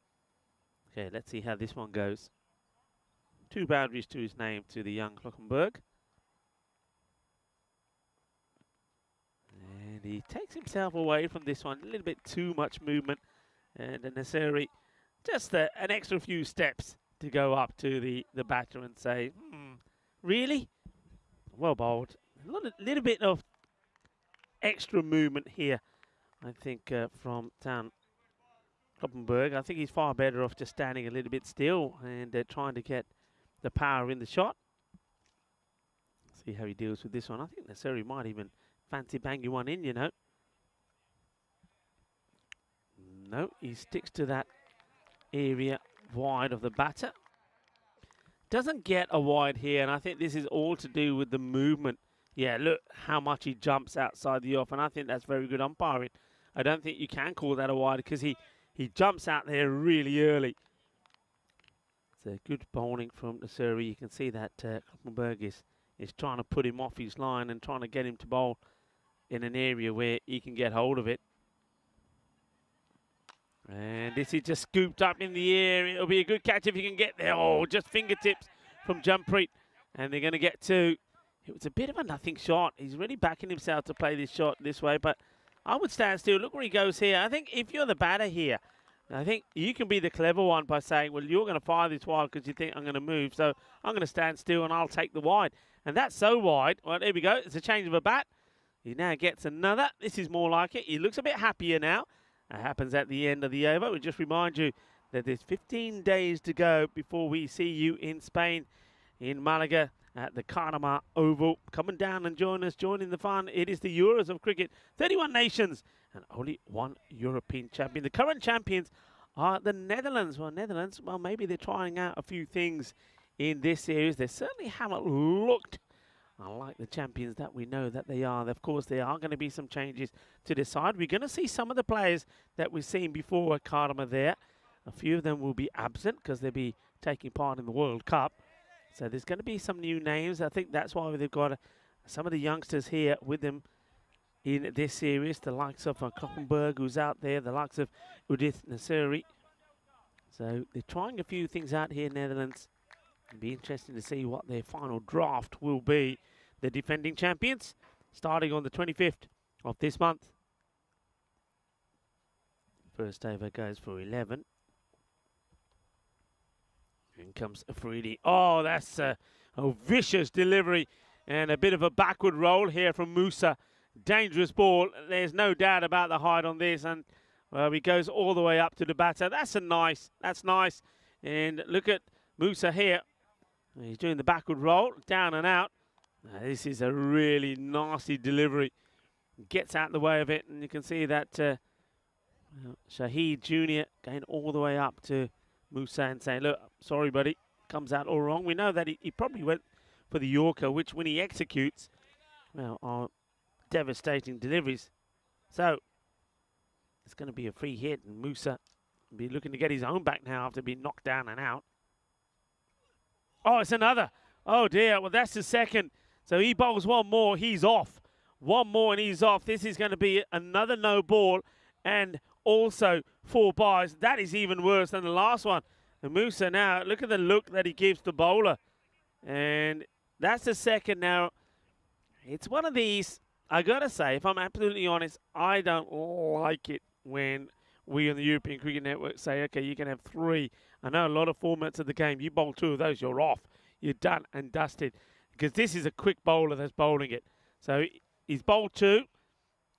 Okay, let's see how this one goes. 2 boundaries to his name to the young Kloppenberg. And he takes himself away from this one. A little bit too much movement. And necessary, just an extra few steps to go up to the batter and say, really? Well bowled. A little bit of extra movement here, I think, from Kloppenberg. I think he's far better off just standing a little bit still and trying to get the power in the shot. See how he deals with this one. I think necessary might even fancy banging one in, you know. No, he sticks to that area wide of the batter. Doesn't get a wide here, and I think this is all to do with the movement. Yeah, look how much he jumps outside the off, and I think that's very good umpiring. I don't think you can call that a wide because he jumps out there really early. It's a good bowling from the Surrey. You can see that Kloppenberg is trying to put him off his line and trying to get him to bowl in an area where he can get hold of it. And this is just scooped up in the air. It'll be a good catch if he can get there. Oh, just fingertips from Jampreet. And they're going to get 2. It was a bit of a nothing shot. He's really backing himself to play this shot this way. But I would stand still. Look where he goes here. I think if you're the batter here, I think you can be the clever one by saying, well, you're going to fire this wide because you think I'm going to move. So I'm going to stand still and I'll take the wide. And that's so wide. Well, there we go. It's a change of a bat. He now gets another. This is more like it. He looks a bit happier now. That happens at the end of the over. We just remind you that there's 15 days to go before we see you in Spain, in Malaga, at the Carnamar Oval. Coming down and join us, joining the fun. It is the Euros of cricket. 31 nations and only 1 European champion. The current champions are the Netherlands. Well, Netherlands, well, maybe they're trying out a few things in this series. They certainly haven't looked like the champions that we know that they are. Of course, there are going to be some changes to the side. We're going to see some of the players that we've seen before at Carnamar there. A few of them will be absent because they'll be taking part in the World Cup. So there's going to be some new names. I think that's why they've got some of the youngsters here with them in this series. The likes of Kloppenberg, who's out there. The likes of Udith Nasiri. So they're trying a few things out here in Netherlands. It'll be interesting to see what their final draft will be. The defending champions, starting on the 25th of this month. First over goes for 11. In comes Afridi. Oh, that's a vicious delivery and a bit of a backward roll here from Musa. Dangerous ball. There's no doubt about the height on this, and well, he goes all the way up to the batter. That's nice. And look at Musa here. He's doing the backward roll, down and out. This is a really nasty delivery. Gets out the way of it, and you can see that Shahid Jr. going all the way up to Musa and saying, look, sorry, buddy, comes out all wrong. We know that he probably went for the Yorker, which when he executes, well, are devastating deliveries. So it's going to be a free hit, and Musa will be looking to get his own back now after being knocked down and out. Oh, it's another. Oh, dear. Well, that's the second. So he bowls one more, he's off. One more and he's off. This is going to be another no ball and also 4 byes. That is even worse than the last one. And Musa now, look at the look that he gives the bowler. And that's the second now. It's one of these, I got to say, if I'm absolutely honest, I don't like it when we on the European Cricket Network say, okay, you can have 3. I know a lot of formats of the game, you bowl 2 of those, you're off. You're done and dusted. Because this is a quick bowler that's bowling it. So he's bowled 2.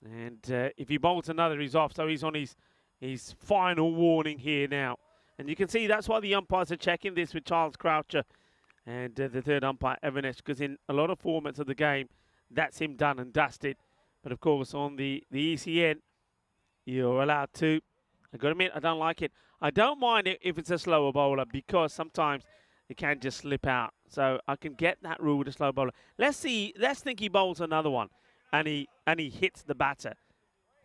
And if he bowls another, he's off. So he's on his final warning here now. And you can see that's why the umpires are checking this with Charles Croucher and the third umpire, Evanesh, because in a lot of formats of the game, that's him done and dusted. But of course, on the ECN, you're allowed to. I got to admit, I don't like it. I don't mind it if it's a slower bowler because sometimes it can just slip out. So I can get that rule with a slow bowler. Let's think he bowls another one and he hits the batter.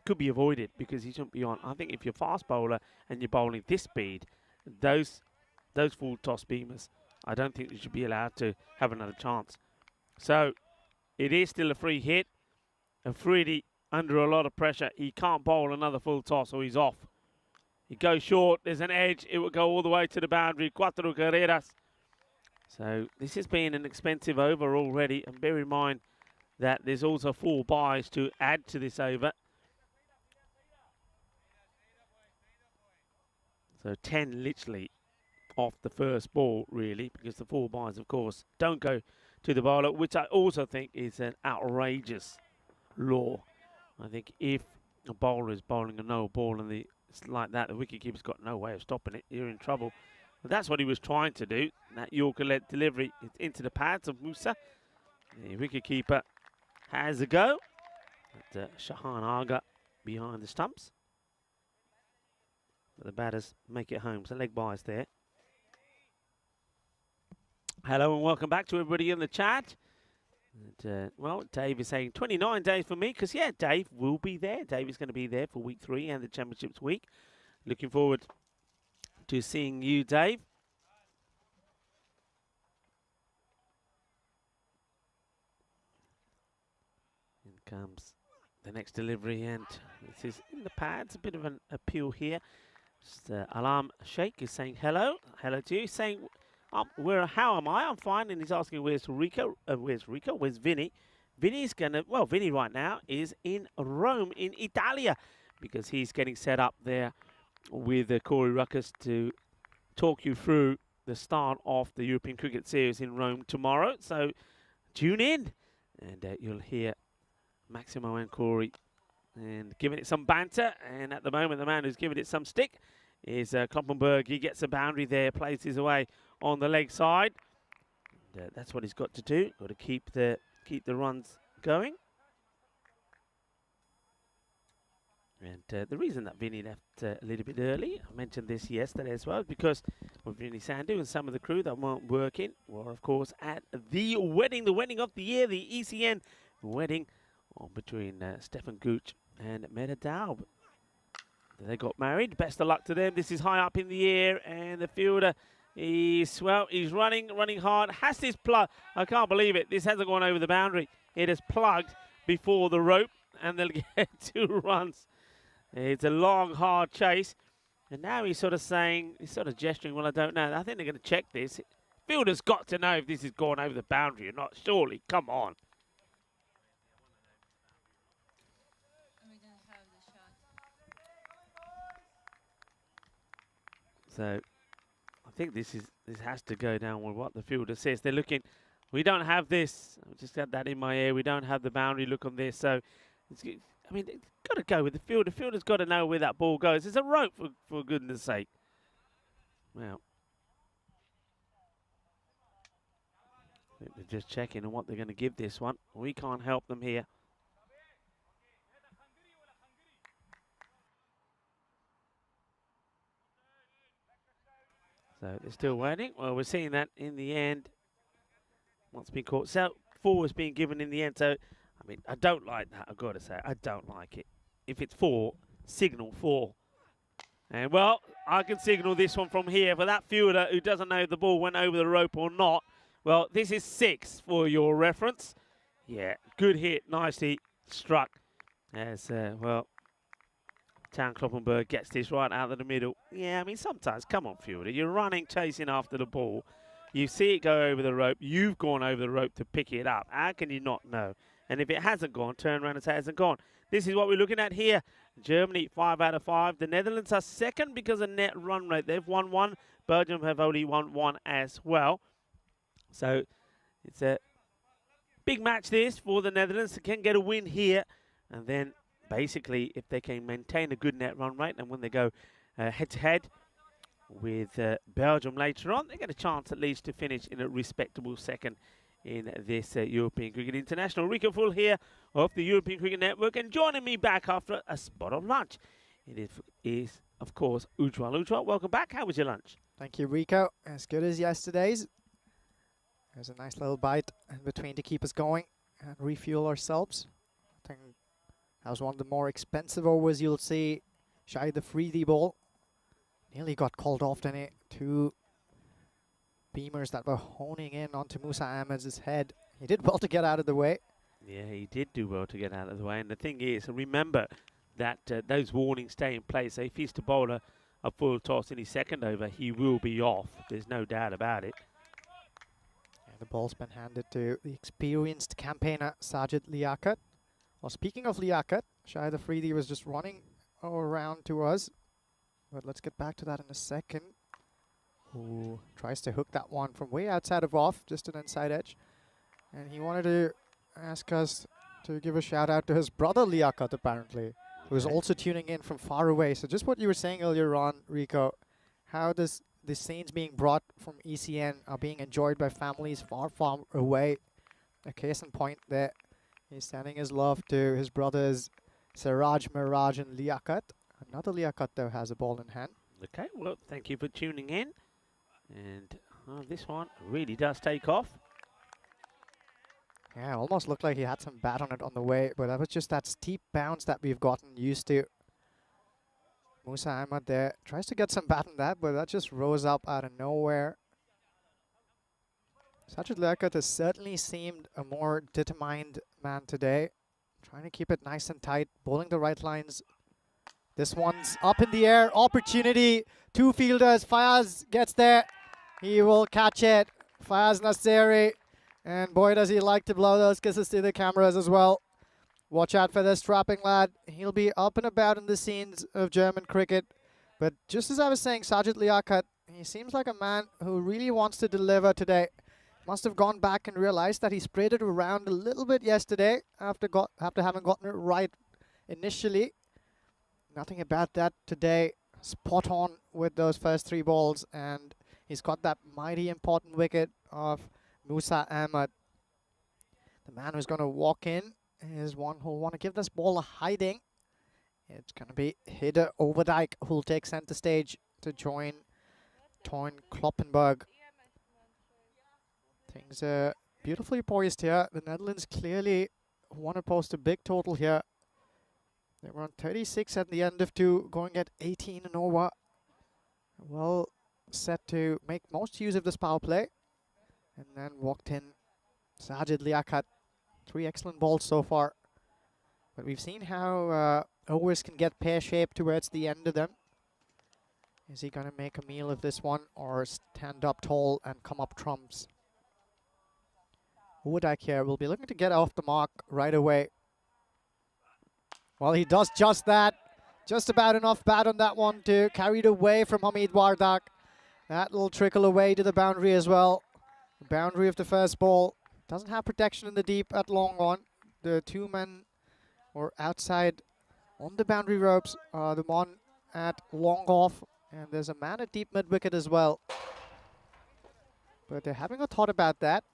Could be avoided because he shouldn't be on. I think if you're a fast bowler and you're bowling this speed, those full toss beamers, I don't think you should be allowed to have another chance. So it is still a free hit. Afridi under a lot of pressure. He can't bowl another full toss or he's off. He goes short. There's an edge. It will go all the way to the boundary. 4 carreras. So this has been an expensive over already. And bear in mind that there's also 4 byes to add to this over. So 10 literally off the first ball, really, because the 4 byes, of course, don't go to the bowler, which I also think is an outrageous law. I think if a bowler is bowling a no ball and it's like that, the wicketkeeper's got no way of stopping it, you're in trouble. But that's what he was trying to do. That Yorker-led delivery into the pads of Musa. The wicketkeeper has a go at Shahan Aga behind the stumps. But the batters make it home. So leg byes there. Hello and welcome back to everybody in the chat. And, well, Dave is saying 29 days for me because, yeah, Dave will be there. Dave is going to be there for week 3 and the Championships week. Looking forward to seeing you, Dave. In comes the next delivery, and this is in the pads. A bit of an appeal here. Just, Alam Sheikh is saying hello. Hello to you. Saying, how am I? I'm fine. And he's asking, where's Rico? Where's Vinny? Vinny's going to, well, Vinny right now is in Rome, in Italia, because he's getting set up there with Corey Ruckus to talk you through the start of the European Cricket Series in Rome tomorrow. So tune in, and you'll hear Maximo and Corey and giving it some banter. And at the moment, the man who's giving it some stick is Kloppenberg. He gets a boundary there, plays his away on the leg side. And, that's what he's got to do. Got to keep the runs going. And the reason that Vinny left a little bit early, I mentioned this yesterday as well, because of Vinny Sandhu and some of the crew that weren't working were, of course, at the wedding of the year, the ECN wedding between Stefan Gooch and Mehta Daub. They got married. Best of luck to them. This is high up in the air, and the fielder is, well, he's running hard. Has this plug? I can't believe it. This hasn't gone over the boundary. It has plugged before the rope, and they'll get 2 runs. It's a long, hard chase. And now he's sort of saying, he's sort of gesturing, well, I don't know. I think they're going to check this. Fielder's got to know if this has gone over the boundary or not. Surely, come on. And we're going to have the shot. So I think this has to go down with what the fielder says. They're looking, we don't have this. I just got that in my ear. We don't have the boundary look on this. So, I mean, it's got to go with the fielder. The fielder's got to know where that ball goes. It's a rope, for goodness sake. Well, I think they're just checking on what they're going to give this one. We can't help them here. So they're still waiting. Well, we're seeing that in the end. What's been caught? So 4 has been given in the end. So, I mean, I don't like that. I've got to say, I don't like it. If it's 4, signal 4. And, well, I can signal this one from here. For that fielder who doesn't know if the ball went over the rope or not, well, this is 6 for your reference. Yeah, good hit, nicely struck. As, well, Town Kloppenberg gets this right out of the middle. Yeah, I mean, sometimes, come on, fielder, you're running, chasing after the ball. You see it go over the rope. You've gone over the rope to pick it up. How can you not know? And if it hasn't gone, turn around and say it hasn't gone. This is what we're looking at here. Germany, 5 out of 5. The Netherlands are second because of net run rate. They've won 1. Belgium have only won 1 as well. So it's a big match this for the Netherlands. They can get a win here. And then basically, if they can maintain a good net run rate, and when they go head-to-head with Belgium later on, they get a chance at least to finish in a respectable second in this European Cricket International. Rico Full here of the European Cricket Network, and joining me back after a spot of lunch, it is of course, Ujwal. Ujwal, welcome back. How was your lunch? Thank you, Rico. As good as yesterday's. There's a nice little bite in between to keep us going and refuel ourselves. I think that was one of the more expensive overs you'll see. Shy the freebie ball. Nearly got called off, didn't it? 2 beamers that were honing in onto Musa Ahmed's head. He did well to get out of the way. Yeah, he did do well to get out of the way. And the thing is, remember that those warnings stay in place. So if he's to bowl a full toss in his second over, he will be off. There's no doubt about it. And the ball's been handed to the experienced campaigner, Sajid Liaquat. Well, speaking of Liaquat, Shahid Afridi was just running around to us. But let's get back to that in a second. Who tries to hook that one from way outside of off, just an inside edge. And he wanted to ask us to give a shout out to his brother Liaquat, apparently, who is also tuning in from far away. So just what you were saying earlier on, Rico, how does the scenes being brought from ECN are being enjoyed by families far, far away. A case in point there. He's sending his love to his brothers Siraj, Miraj and Liaquat. Another Liaquat, though, has a ball in hand. Okay, well, thank you for tuning in. And this one really does take off. Yeah, almost looked like he had some bat on it on the way, but that was just that steep bounce that we've gotten used to. Musa Ahmed there tries to get some bat on that, but that just rose up out of nowhere. Sajid Liaquat has certainly seemed a more determined man today. Trying to keep it nice and tight, bowling the right lines. This one's up in the air, opportunity. 2 fielders, Fayaz gets there. He will catch it. Fayaz Nasiri. And boy, does he like to blow those kisses to the cameras as well. Watch out for this strapping lad. He'll be up and about in the scenes of German cricket. But just as I was saying, Sajid Liaquat, he seems like a man who really wants to deliver today. Must have gone back and realized that he sprayed it around a little bit yesterday after having gotten it right initially. Nothing about that today. Spot on with those first 3 balls, and he's got that mighty important wicket of Musa Ahmed. The man who's going to walk in is one who'll want to give this ball a hiding. It's going to be Hidde Overdijk who'll take center stage to join Toyn Kloppenberg. Things are beautifully poised here. The Netherlands clearly want to post a big total here. They were on 36 at the end of 2, going at 18 and over. Well set to make most use of this power play. And then walked in Sajid Liaquat. 3 excellent balls so far. But we've seen how overs can get pear-shaped towards the end of them. Is he going to make a meal of this one or stand up tall and come up trumps? Overdijk here will be looking to get off the mark right away. Well, he does just that. Just about enough bat on that one to carry it away from Hamid Wardak. That will trickle away to the boundary as well. The boundary of the first ball. Doesn't have protection in the deep at long on. The 2 men were outside on the boundary ropes. The one at long off. And there's a man at deep mid-wicket as well. But they're having a thought about that.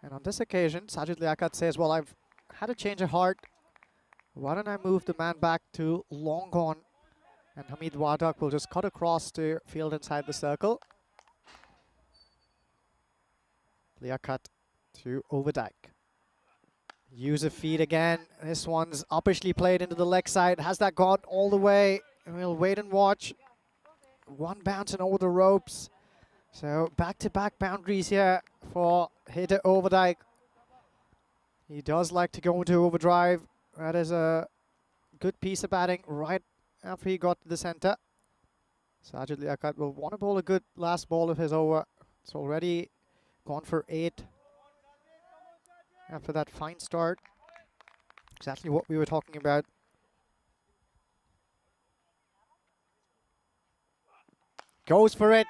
And on this occasion, Sajid Liaquat says, well, I've had a change of heart. Why don't I move the man back to long on? And Hamid Wardak will just cut across to field inside the circle. Liaquat to Overdijk. Use of feet again. This one's uppishly played into the leg side. Has that gone all the way? And we'll wait and watch. One bouncing over the ropes. So back-to-back boundaries here for Hidde Overdijk. He does like to go into overdrive. That is a good piece of batting right after he got to the center. Sajid Liaquat will want to bowl a good last ball of his over. It's already gone for 8 after that fine start. Exactly what we were talking about. Goes for it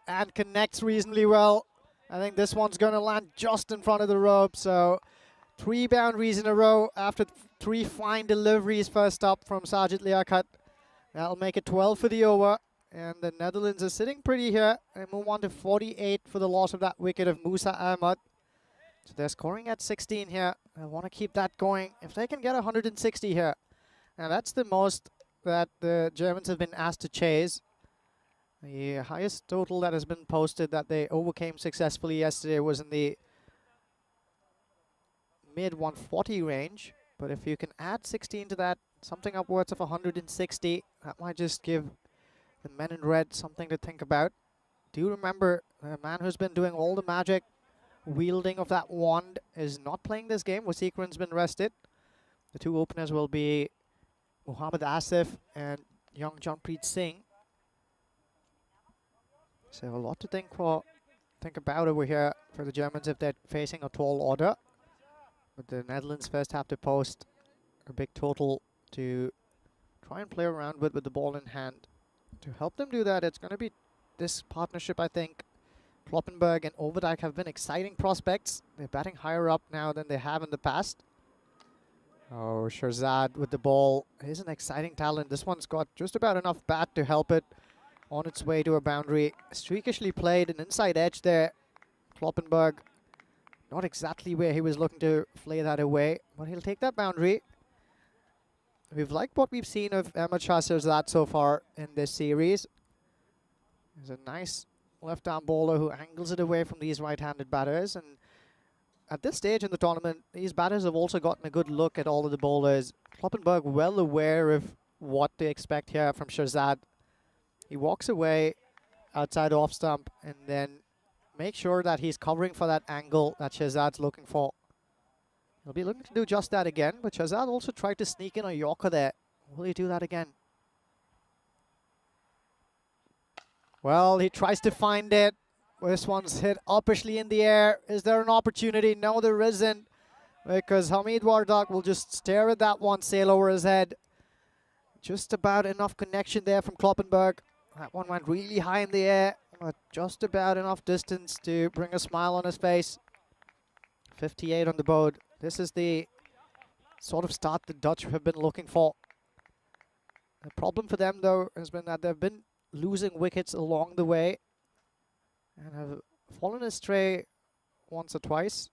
and connects reasonably well. I think this one's going to land just in front of the rope. So 3 boundaries in a row after 3 fine deliveries first up from Sajid Liaquat. That'll make it 12 for the over. And the Netherlands are sitting pretty here. They move on to 48 for the loss of that wicket of Musa Ahmad. So they're scoring at 16 here. I want to keep that going. If they can get 160 here. Now that's the most that the Germans have been asked to chase. The highest total that has been posted that they overcame successfully yesterday was in the mid 140 range. But if you can add 16 to that, something upwards of 160, that might just give the men in red something to think about. Do remember, the man who's been doing all the magic wielding of that wand is not playing this game. Wasikran's been rested. The 2 openers will be Muhammad Asif and young Janpreet Singh. So a lot to think about over here for the Germans if they're facing a tall order. But the Netherlands first have to post a big total to try and play around with the ball in hand. To help them do that, it's going to be this partnership, I think. Kloppenberg and Overdijk have been exciting prospects. They're batting higher up now than they have in the past. Oh, Shirzad with the ball. He's an exciting talent. This one's got just about enough bat to help it on its way to a boundary. Streakishly played an inside edge there. Kloppenberg, not exactly where he was looking to play that away, but he'll take that boundary. We've liked what we've seen of Ahmad Shah Shirzad so far in this series. He's a nice left-arm bowler who angles it away from these right-handed batters. And at this stage in the tournament, these batters have also gotten a good look at all of the bowlers. Kloppenberg well aware of what to expect here from Shirzad. He walks away outside off stump and then make sure that he's covering for that angle that Shirzad's looking for. He'll be looking to do just that again, but Shirzad also tried to sneak in a Yorker there. Will he do that again? Well, he tries to find it. This one's hit uppishly in the air. Is there an opportunity? No, there isn't, because Hamid Wardak will just stare at that one, sail over his head. Just about enough connection there from Kloppenberg. That one went really high in the air, but just about enough distance to bring a smile on his face. 58 on the board. This is the sort of start the Dutch have been looking for. The problem for them, though, has been that they've been losing wickets along the way and have fallen astray once or twice.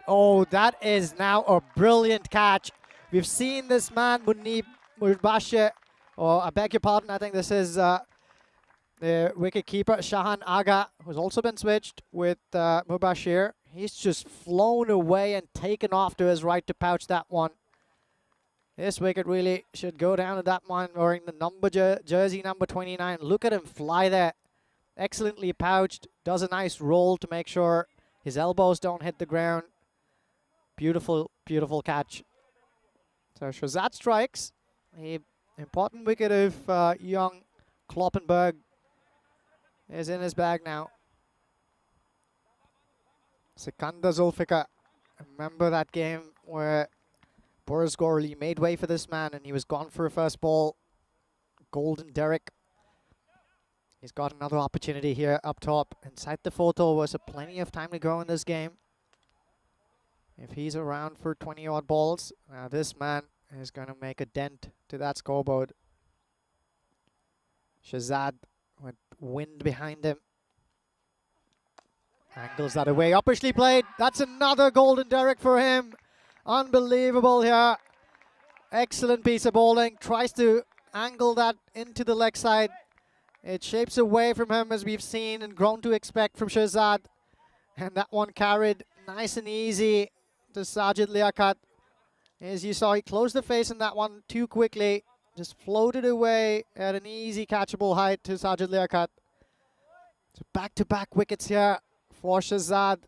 Oh, that is now a brilliant catch. We've seen this man, Munib Mubashir, or I beg your pardon, I think this is the wicket-keeper, Shahan Aga, who's also been switched with Mubashir. He's just flown away and taken off to his right to pouch that one. This wicket really should go down to that one wearing the jersey number 29. Look at him fly there. Excellently pouched. Does a nice roll to make sure his elbows don't hit the ground. Beautiful, beautiful catch. So Shirzad strikes. The important wicket of young Kloppenberg is in his bag now. Sikandar Zulfikar. Remember that game where Boris Gorley made way for this man and he was gone for a first ball. Golden Derek. He's got another opportunity here up top. Inside the 4th over, so plenty of time to go in this game. If he's around for 20-odd balls, this man is going to make a dent to that scoreboard. Shazad with wind behind him. Angles that away. Uppishly played. That's another golden Derek for him. Unbelievable here. Excellent piece of bowling. Tries to angle that into the leg side. It shapes away from him as we've seen and grown to expect from Shirzad. And that one carried nice and easy to Sajid Liaquat. As you saw, he closed the face on that one too quickly. Just floated away at an easy catchable height to Sajid Liaquat. So back-to-back wickets here for Shirzad.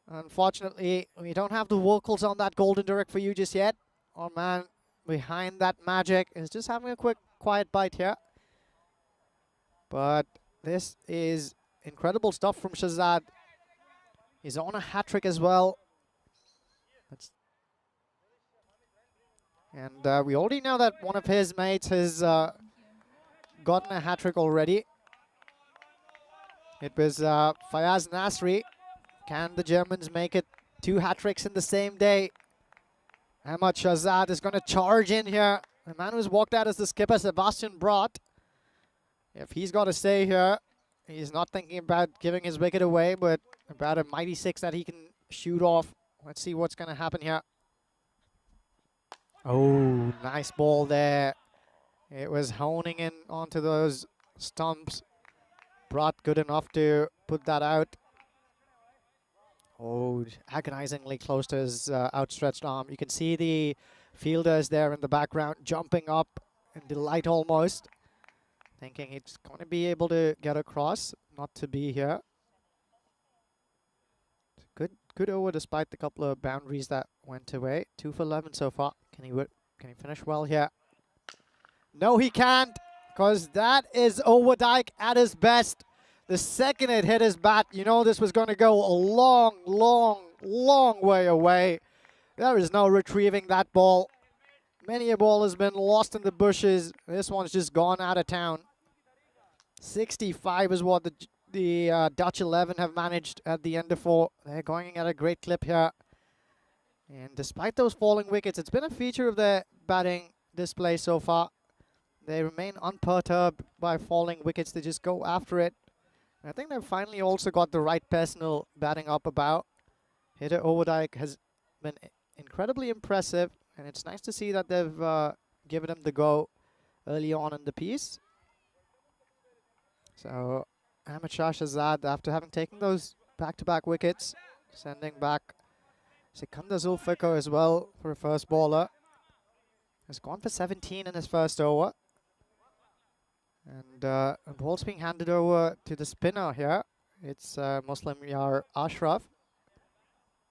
Unfortunately, we don't have the vocals on that golden direct for you just yet. Our man behind that magic is just having a quick, quiet bite here. But this is incredible stuff from Shazad. He's on a hat-trick as well. And we already know that one of his mates has gotten a hat-trick already. It was Fayaz Nasri. Can the Germans make it 2 hat-tricks in the same day? Ahmad Shazad is going to charge in here. The man who's walked out is the skipper, Sebastian Brott. If he's got to stay here, he's not thinking about giving his wicket away, but about a mighty 6 that he can shoot off. Let's see what's going to happen here. Oh, nice ball there. It was honing in onto those stumps. Brott good enough to put that out. Oh, agonizingly close to his outstretched arm. You can see the fielders there in the background jumping up in delight almost, thinking it's going to be able to get across, not to be here. Good over despite the couple of boundaries that went away. 2 for 11 so far. Can he finish well here? No, he can't, because that is Overdyke at his best. The second it hit his bat, you know this was going to go a long, long, long way away. There is no retrieving that ball. Many a ball has been lost in the bushes. This one's just gone out of town. 65 is what the Dutch 11 have managed at the end of 4. They're going at a great clip here. And despite those falling wickets, it's been a feature of their batting display so far. They remain unperturbed by falling wickets. They just go after it. And I think they've finally also got the right personal batting up about. Hitter Overdyke has been incredibly impressive, and it's nice to see that they've given him the go early on in the piece. So Ahmed Shah Shazad, after having taken those back-to-back wickets, sending back Sikandar Zulfikar as well for a first bowler. Has gone for 17 in his first over. And a ball's being handed over to the spinner here. It's Muslim Yar Ashraf.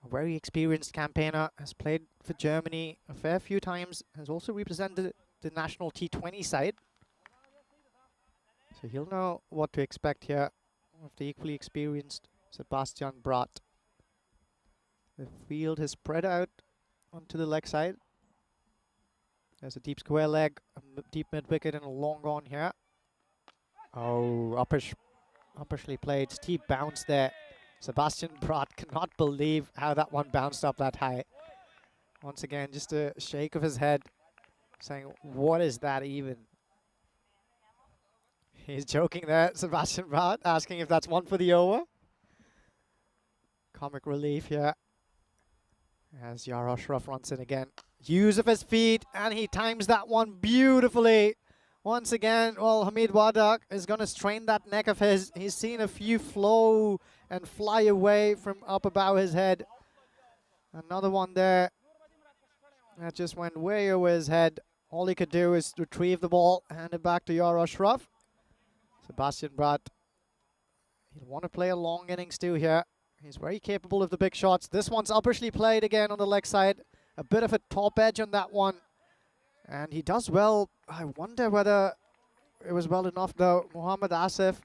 A very experienced campaigner, has played for Germany a fair few times, has also represented the national T20 side. So he'll know what to expect here of the equally experienced Sebastian Brott. The field has spread out onto the leg side. There's a deep square leg, a deep mid-wicket and a long on here. Oh, uppishly played. Steep bounce there. Sebastian Brott cannot believe how that one bounced up that high. Once again, just a shake of his head, saying, what is that even? He's joking there, Sebastian Brott, asking if that's one for the over. Comic relief here. As Yar Ashraf runs in again. Use of his feet, and he times that one beautifully. Once again, well, Hamid Wadak is going to strain that neck of his. He's seen a few flow and fly away from up above his head. Another one there. That just went way over his head. All he could do is retrieve the ball, hand it back to Yar Ashraf. Sebastian Brott, he'll want to play a long innings too here. He's very capable of the big shots. This one's uppishly played again on the leg side. A bit of a top edge on that one. And he does well. I wonder whether it was well enough though. Mohammad Asif.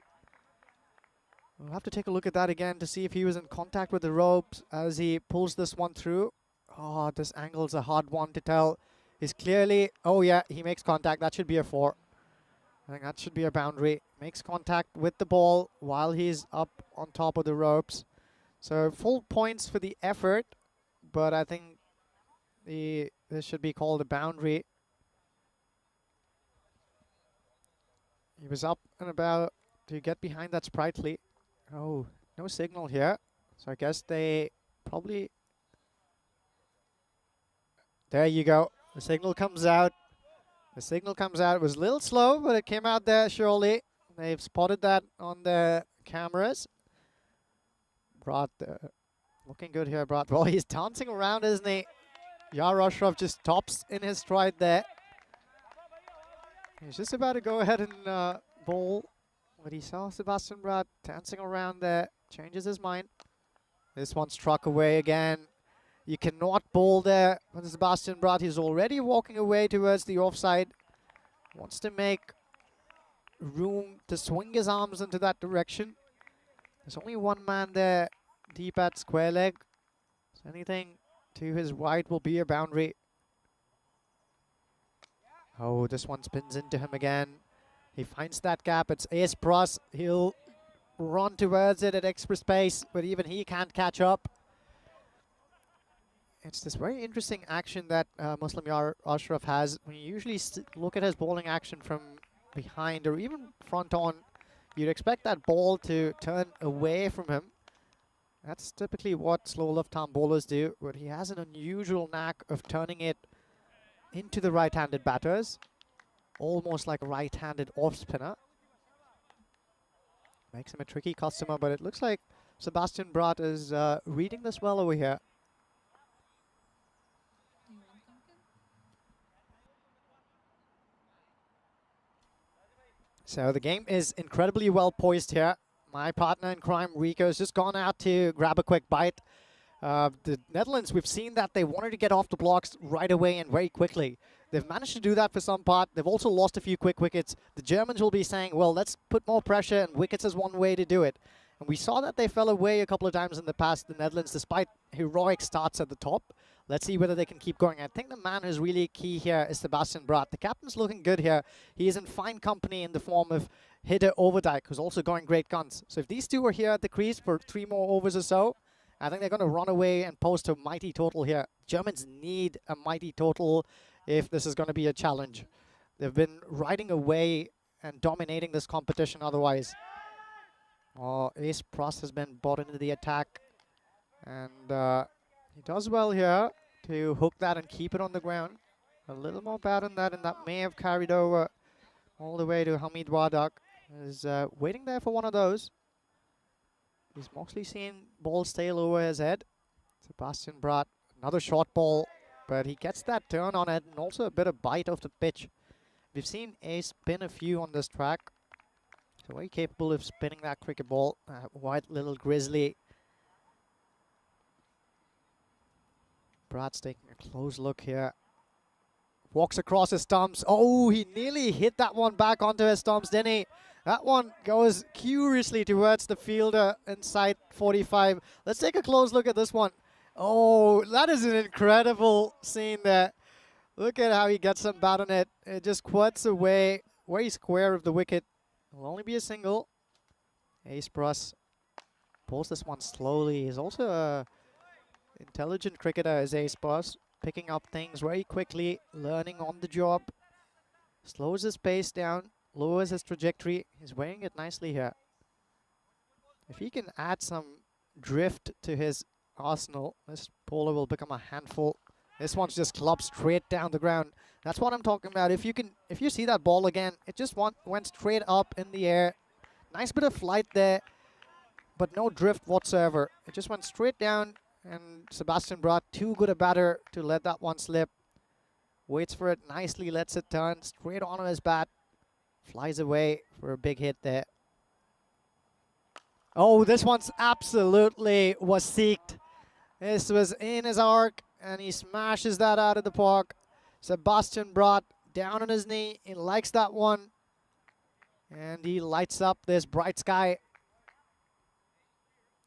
We'll have to take a look at that again to see if he was in contact with the ropes as he pulls this one through. Oh, this angle's a hard one to tell. He's clearly, oh yeah, he makes contact. That should be a 4. I think that should be a boundary. Makes contact with the ball while he's up on top of the ropes. So full points for the effort, but I think this should be called a boundary. He was up and about to get behind that sprightly. Oh, no signal here. So I guess they probably... There you go. The signal comes out. The signal comes out. It was a little slow, but it came out there surely. They've spotted that on the cameras. Brott, looking good here, Brott. Well, he's dancing around, isn't he? Yar Ashraf just stops in his stride there. He's just about to go ahead and bowl, but he saw Sebastian Brott dancing around there, changes his mind. This one struck away again. You cannot bowl there. But Sebastian Bratt, he's already walking away towards the offside. Wants to make room to swing his arms into that direction. There's only one man there, deep at square leg. So anything to his right will be a boundary. Oh, this one spins into him again. He finds that gap. It's Ace Bros. He'll run towards it at express pace, but even he can't catch up. It's this very interesting action that Muslim Ashraf has. When you usually look at his bowling action from behind or even front on, you'd expect that ball to turn away from him. That's typically what slow left-arm bowlers do, but he has an unusual knack of turning it into the right-handed batters, almost like a right-handed off-spinner. Makes him a tricky customer, but it looks like Sebastian Bratt is reading this well over here. Do you want pumpkin? So the game is incredibly well poised here. My partner in crime, Rico, has just gone out to grab a quick bite. The Netherlands, we've seen that they wanted to get off the blocks right away and very quickly. They've managed to do that for some part. They've also lost a few quick wickets. The Germans will be saying, well, let's put more pressure, and wickets is one way to do it. And we saw that they fell away a couple of times in the past, the Netherlands, despite heroic starts at the top. Let's see whether they can keep going. I think the man who's really key here is Sebastian Bratt. The captain's looking good here. He is in fine company in the form of hitter Overdijk, who's also going great guns. So if these two are here at the crease for 3 more overs or so, I think they're going to run away and post a mighty total here. Germans need a mighty total if this is going to be a challenge. They've been riding away and dominating this competition otherwise. Oh, Ace Pross has been brought into the attack. And he does well here to hook that and keep it on the ground. A little more bad on that, and that may have carried over all the way to Hamid Wardak. Is waiting there for one of those. He's mostly seen ball sail over his head. Sebastian Bratt, another short ball, but he gets that turn on it and also a bit of bite off the pitch. We've seen Ace spin a few on this track. So very capable of spinning that cricket ball. White little grizzly. Bratt's taking a close look here. Walks across his stumps. Oh, he nearly hit that one back onto his stumps, didn't he? That one goes curiously towards the fielder inside 45. Let's take a close look at this one. Oh, that is an incredible scene there. Look at how he gets some bat on it. It just quirts away, very square of the wicket. It'll only be a single. Ace Bruss pulls this one slowly. He's also a intelligent cricketer as Ace Bruss, picking up things very quickly, learning on the job. Slows his pace down, lowers his trajectory. He's weighing it nicely here. If he can add some drift to his arsenal, this bowler will become a handful. This one's just clubbed straight down the ground. That's what I'm talking about. If you see that ball again, it just went straight up in the air. Nice bit of flight there, but no drift whatsoever. It just went straight down, and Sebastian Bratt, too good a batter to let that one slip. Waits for it nicely, lets it turn straight onto his bat. Flies away for a big hit there. Oh, this one's absolutely was seeked. This was in his arc, and he smashes that out of the park. Sebastian Bratt down on his knee. He likes that one. And he lights up this bright sky.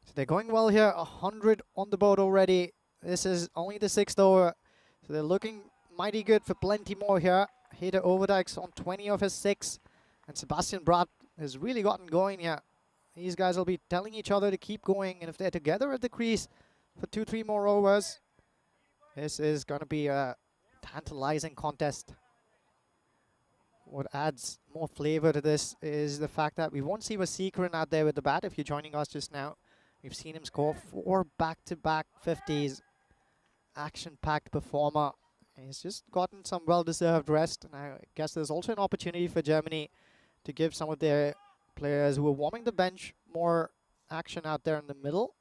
So they're going well here. 100 on the board already. This is only the 6th over. So they're looking mighty good for plenty more here. Hitter Overdijk's on 20 of his 6. And Sebastian Bratt has really gotten going here. These guys will be telling each other to keep going. And if they're together at the crease for 2-3 more overs, this is going to be a tantalizing contest. What adds more flavor to this is the fact that we won't see Wasikaran out there with the bat. If you're joining us just now, we've seen him score 4 back-to-back 50s. Action-packed performer. He's just gotten some well-deserved rest. And I guess there's also an opportunity for Germany to give some of their players who are warming the bench more action out there in the middle.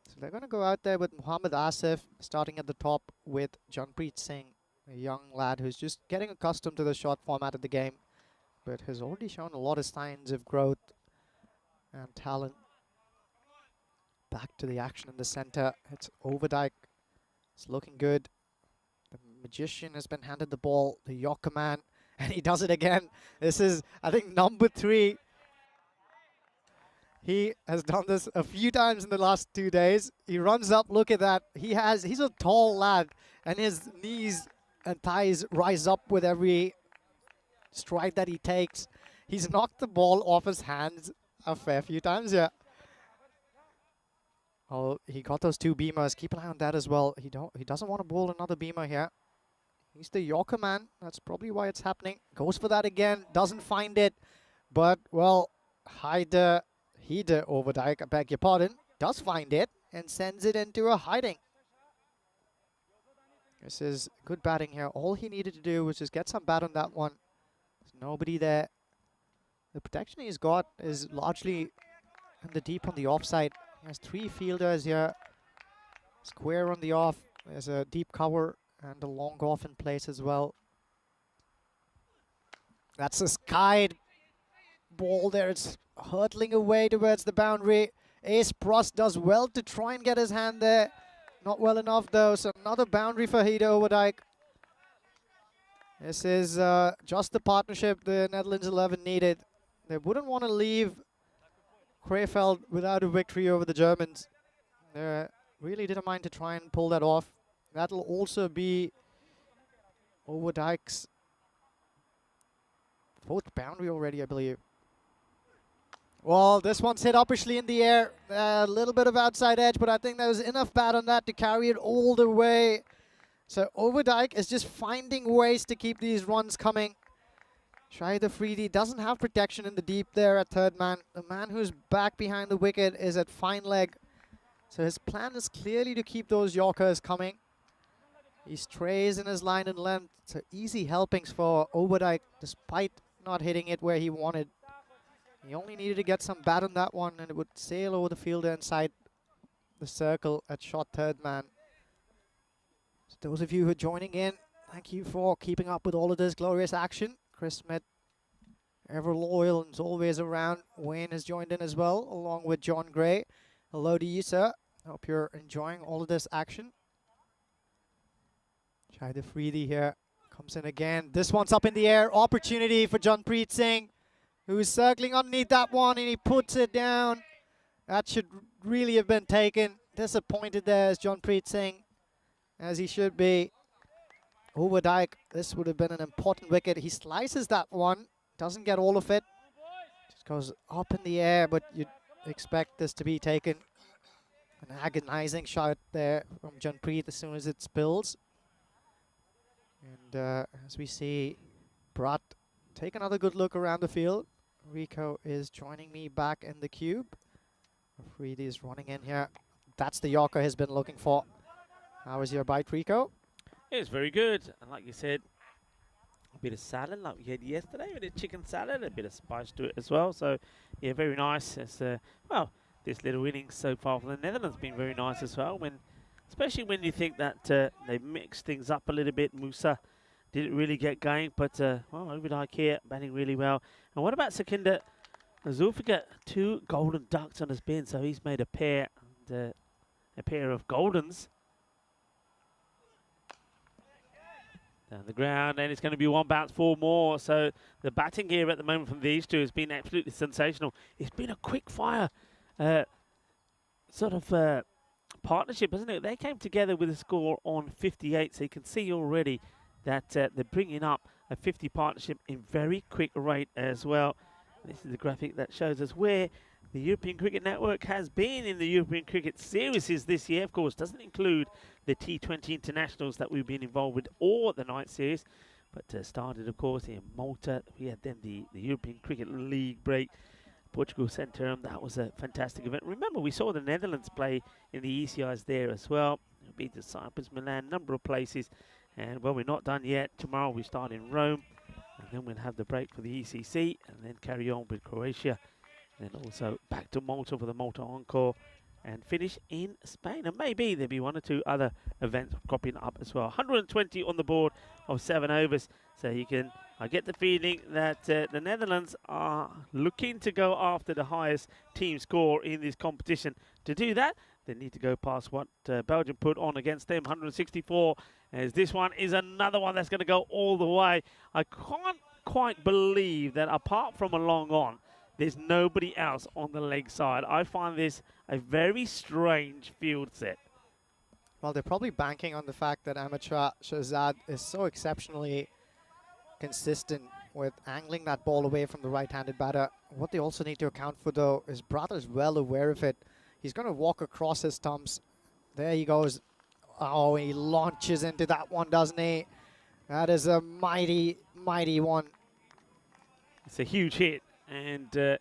So they're going to go out there with Mohammad Asif starting at the top with Janpreet Singh, a young lad who's just getting accustomed to the short format of the game, but has already shown a lot of signs of growth and talent. back to the action in the center. It's Overdijk. It's looking good. The Magician has been handed the ball. The Yorker man, and he does it again. This is, I think, number 3. He has done this a few times in the last 2 days. He runs up, look at that. He's a tall lad, and his knees and thighs rise up with every stride that he takes. He's knocked the ball off his hands a fair few times, yeah. Oh, he got those 2 beamers. Keep an eye on that as well. He doesn't want to bowl another beamer here. He's the Yorker man. That's probably why it's happening. Goes for that again. Doesn't find it. But, well, Hyder Overdijk, I beg your pardon, does find it and sends it into a hiding. This is good batting here. All he needed to do was just get some bat on that one. There's nobody there. The protection he's got is largely in the deep on the offside. He has 3 fielders here. Square on the off. There's a deep cover and a long off in place as well. That's a skied ball there. It's hurtling away towards the boundary. Ace Prost does well to try and get his hand there. Not well enough though, so another boundary for Hyder Overdijk. This is just the partnership the Netherlands 11 needed. They wouldn't want to leave Krefeld without a victory over the Germans. They're really determined to try and pull that off. That'll also be Overdijk's 4th boundary already, I believe. Well, this one's hit uppishly in the air. A little bit of outside edge, but I think there was enough bat on that to carry it all the way. So Overdijk is just finding ways to keep these runs coming. Shahid Afridi doesn't have protection in the deep there at 3rd man. The man who's back behind the wicket is at fine leg. So his plan is clearly to keep those Yorkers coming. He strays in his line and length. So easy helpings for Overdijk despite not hitting it where he wanted. He only needed to get some bat on that one and it would sail over the fielder inside the circle at short 3rd man. So those of you who are joining in, thank you for keeping up with all of this glorious action. Chris Smith, ever loyal and is always around. Wayne has joined in as well, along with John Gray. Hello to you, sir. Hope you're enjoying all of this action. Shahid Afridi here comes in again. This one's up in the air. Opportunity for Janpreet Singh, who's circling underneath that one, and he puts it down. That should really have been taken. Disappointed there as Janpreet Singh, as he should be. Overdijk, this would have been an important wicket. He slices that one, doesn't get all of it. Just goes up in the air, but you'd expect this to be taken. An agonizing shot there from Janpreet as soon as it spills. And as we see Brat take another good look around the field. Rico is joining me back in the cube. Afridi is running in here. That's the Yorker he's been looking for. How was your bite, Rico? It was very good. And like you said, a bit of salad like we had yesterday, a bit of chicken salad, a bit of spice to it as well. So, yeah, very nice. It's, well, this little innings so far for the Netherlands has been very nice as well. Especially when you think that they mixed things up a little bit. Musa didn't really get going, but, well, Overdijk here, batting really well. And what about Sekinder Zulfikar? 2 golden ducks on his bin, so he's made a pair, and, a pair of goldens. Down the ground, and it's going to be 1 bounce, 4 more. So the batting here at the moment from these 2 has been absolutely sensational. It's been a quick fire sort of partnership, isn't it? They came together with a score on 58, so you can see already that they're bringing up a 50 partnership in very quick rate as well. This is the graphic that shows us where the European Cricket Network has been in the European Cricket Series this year. Of course, doesn't include the T20 internationals that we've been involved with, or the night series, but started, of course, in Malta. We had then the European Cricket League break. Portugal sent term. That was a fantastic event. Remember, we saw the Netherlands play in the ECIs there as well. Beat the Cyprus, Milan, number of places. And, well, we're not done yet. Tomorrow we start in Rome. And then we'll have the break for the ECC and then carry on with Croatia. And then also back to Malta for the Malta Encore and finish in Spain. And maybe there'll be 1 or 2 other events cropping up as well. 120 on the board of 7 overs. So you can I get the feeling that the Netherlands are looking to go after the highest team score in this competition. To do that, they need to go past what Belgium put on against them, 164, as this one is another one that's going to go all the way. I can't quite believe that apart from a long on, there's nobody else on the leg side. I find this a very strange field set. Well, they're probably banking on the fact that Amateur Shahzad is so exceptionally consistent with angling that ball away from the right-handed batter. What they also need to account for, though, is Brother's well aware of it. He's going to walk across his stumps. There he goes. Oh, he launches into that one, doesn't he? That is a mighty, mighty one. It's a huge hit, and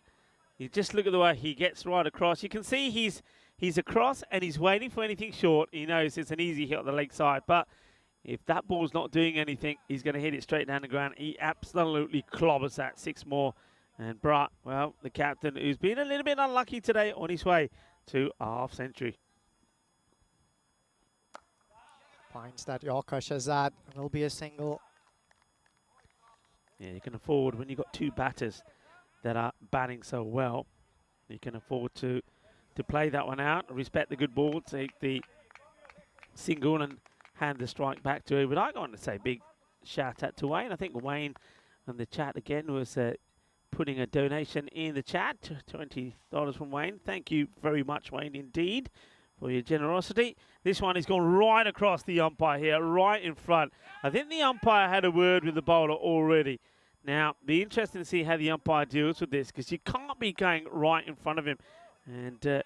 you just look at the way he gets right across. You can see he's across and he's waiting for anything short. He knows it's an easy hit on the leg side, but if that ball's not doing anything, he's going to hit it straight down the ground. He absolutely clobbers that. 6 more. And Brat, well, the captain, who's been a little bit unlucky today, on his way to a half-century. Finds that Yorker Shahzad. Will be a single. Yeah, you can afford, when you've got 2 batters that are batting so well, you can afford to play that one out, respect the good ball, take the single and hand the strike back to him. But I want to say big shout out to Wayne. I think Wayne on the chat again was putting a donation in the chat, $20 from Wayne. Thank you very much, Wayne, indeed, for your generosity. This one has gone right across the umpire here, right in front. I think the umpire had a word with the bowler already. Now, be interesting to see how the umpire deals with this, because you can't be going right in front of him. And the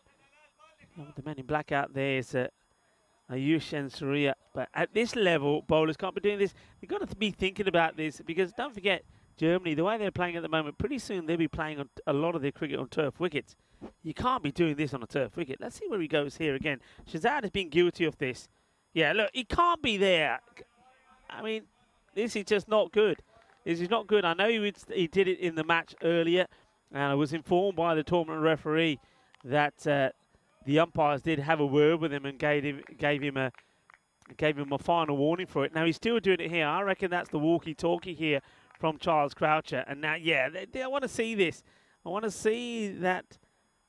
man in black out there is Ayush and Surya. But at this level, bowlers can't be doing this. They've got to be thinking about this, because don't forget, Germany, the way they're playing at the moment, pretty soon they'll be playing on a lot of their cricket on turf wickets. You can't be doing this on a turf wicket. Let's see where he goes here again. Shahzad has been guilty of this. Yeah, look, he can't be there. I mean, this is just not good. This is not good. I know he did it in the match earlier, and I was informed by the tournament referee that the umpires did have a word with him and gave him a final warning for it. Now he's still doing it here. I reckon that's the walkie-talkie here from Charles Croucher. And now, yeah, I want to see this. I want to see that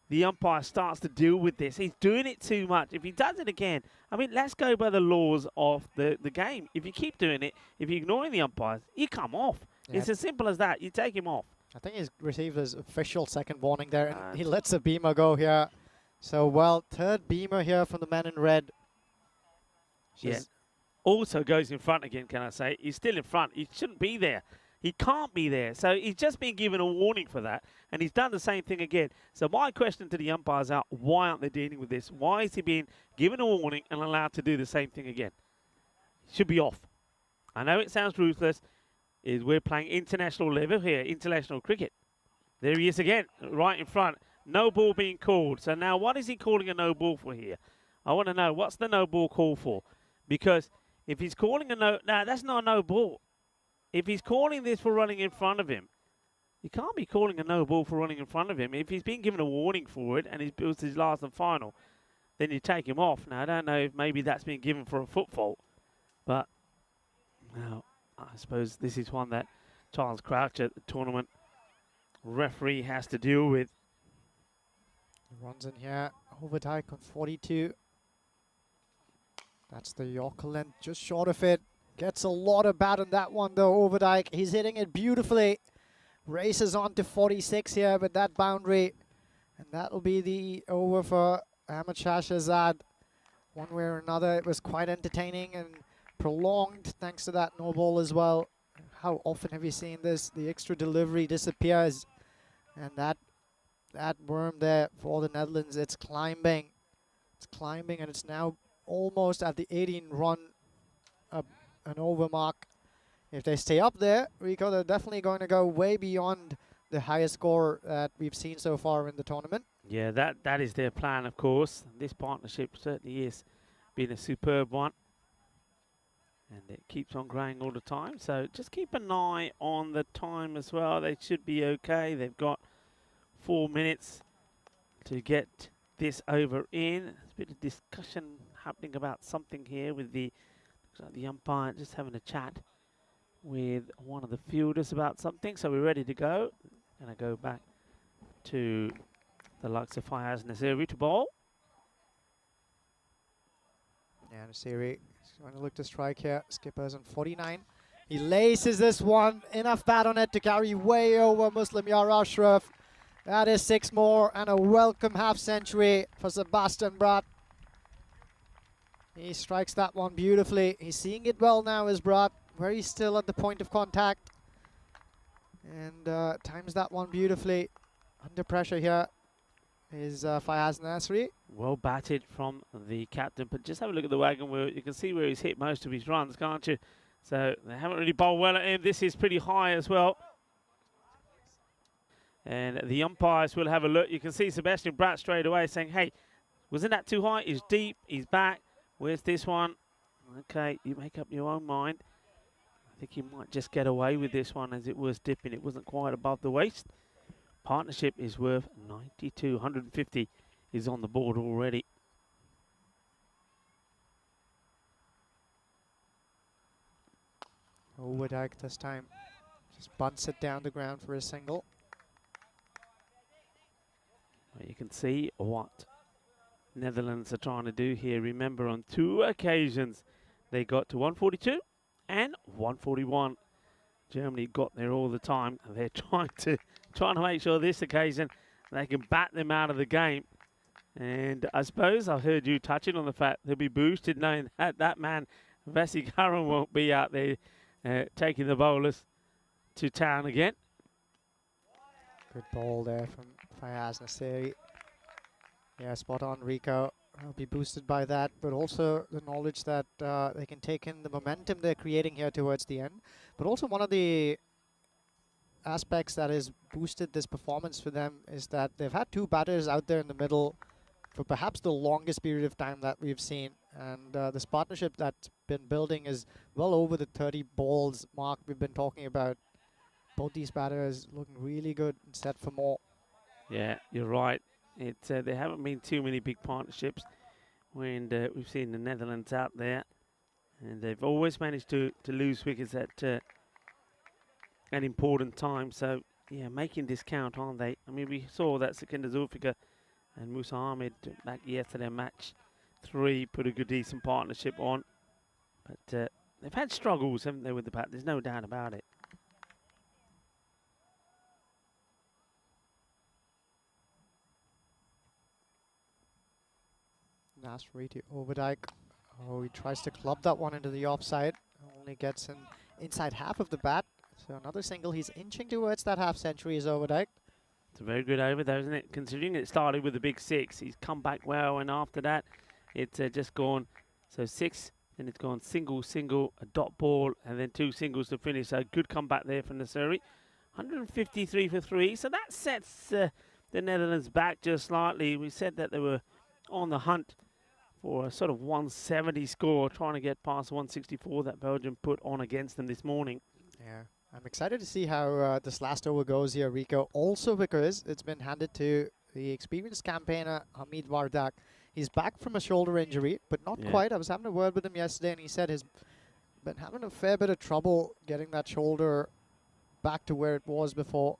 the umpire starts to deal with this. He's doing it too much. If he does it again, I mean, let's go by the laws of the game. If you keep doing it, if you're ignoring the umpires, you come off. Yeah. It's as simple as that. You take him off. I think he's received his official second warning there, and he lets a beamer go here. So, well, third beamer here from the man in red. Yeah. Also goes in front again, can I say. He's still in front. He shouldn't be there. He can't be there. So he's just been given a warning for that, and he's done the same thing again. So my question to the umpires are, why aren't they dealing with this? Why is he being given a warning and allowed to do the same thing again? He should be off. I know it sounds ruthless. We're playing international level here, international cricket. There he is again, right in front. No ball being called. So now what is he calling a no ball for here? I want to know, what's the no ball call for? Because if he's calling a no, that's not a no ball. If he's calling this for running in front of him, you can't be calling a no ball for running in front of him. If he's been given a warning for it and it was his last and final, then you take him off. Now, I don't know if maybe that's been given for a foot fault, but now I suppose this is one that Charles Croucher, the tournament referee, has to deal with. Runs in here, Overdyke on 42. That's the Yorker length, just short of it. Gets a lot of bat on that one though, Overdyke. He's hitting it beautifully. Races on to 46 here with that boundary. And that'll be the over for Ahmed Shahzad. One way or another, it was quite entertaining and prolonged thanks to that no ball as well. How often have you seen this? The extra delivery disappears. And that worm there for the Netherlands, it's climbing. It's climbing, and it's now almost at the 18 run, an over mark. If they stay up there, Rico, they're definitely going to go way beyond the highest score that we've seen so far in the tournament. Yeah, that is their plan, of course. This partnership certainly is been a superb one. And it keeps on growing all the time. So just keep an eye on the time as well. They should be okay. They've got 4 minutes to get this over in. There's a bit of discussion happening about something here with the umpire just having a chat with one of the fielders about something. So we're ready to go. Gonna go back to the likes of Fayaz Nasiri to bowl. Yeah, Nasiri is going to look to strike here. Skipper's on 49. He laces this one. Enough bat on it to carry way over Muslim Yar Ashraf. That is 6 more and a welcome half century for Sebastian Bratt. He strikes that one beautifully. He's seeing it well now as Bratt, very still at the point of contact. And times that one beautifully. Under pressure here is Fayaz Nasri. Well batted from the captain, but just have a look at the wagon wheel. You can see where he's hit most of his runs, can't you? So they haven't really bowled well at him. This is pretty high as well. And the umpires will have a look. You can see Sebastian Bratt straight away saying, hey, wasn't that too high? He's deep, he's back. Where's this one? Okay, you make up your own mind. I think he might just get away with this one as it was dipping. It wasn't quite above the waist. Partnership is worth 92. 150 is on the board already. Overdyke this time. Just bunts it down the ground for a single. Well, you can see what Netherlands are trying to do here. Remember, on 2 occasions they got to 142 and 141. Germany got there all the time. They're trying to make sure this occasion they can bat them out of the game. And I suppose I've heard you touching on the fact they'll be boosted knowing that that man Vasikaran won't be out there taking the bowlers to town again. Good ball there from Fayaz Nasiri. Yeah, spot on, Rico. I'll be boosted by that, but also the knowledge that they can take in the momentum they're creating here towards the end. But also one of the aspects that has boosted this performance for them is that they've had 2 batters out there in the middle for perhaps the longest period of time that we've seen. And this partnership that's been building is well over the 30 balls mark we've been talking about. Both these batters looking really good and set for more. Yeah, you're right. There haven't been too many big partnerships when we've seen the Netherlands out there. And they've always managed to lose wickets at an important time. So, yeah, making this count, aren't they? I mean, we saw that Sikandar Zulfikar and Musa Ahmed back yesterday, match 3, put a good, decent partnership on. But they've had struggles, haven't they, with the bat? There's no doubt about it. Nasri to Overdyke. Oh, he tries to club that one into the offside. Only gets in inside half of the bat. So another single. He's inching towards that half century is Overdyke. It's a very good over though, isn't it? Considering it started with a big 6. He's come back well, and after that, it's just gone. So 6, then it's gone single, single, a dot ball, and then 2 singles to finish. So good comeback there from Nasiri. 153 for 3. So that sets the Netherlands back just slightly. We said that they were on the hunt for a sort of 170 score, trying to get past 164 that Belgium put on against them this morning. Yeah, I'm excited to see how this last over goes here, Rico. Also because it's been handed to the experienced campaigner, Hamid Wardak. He's back from a shoulder injury, but not quite. I was having a word with him yesterday, and he said he's been having a fair bit of trouble getting that shoulder back to where it was before.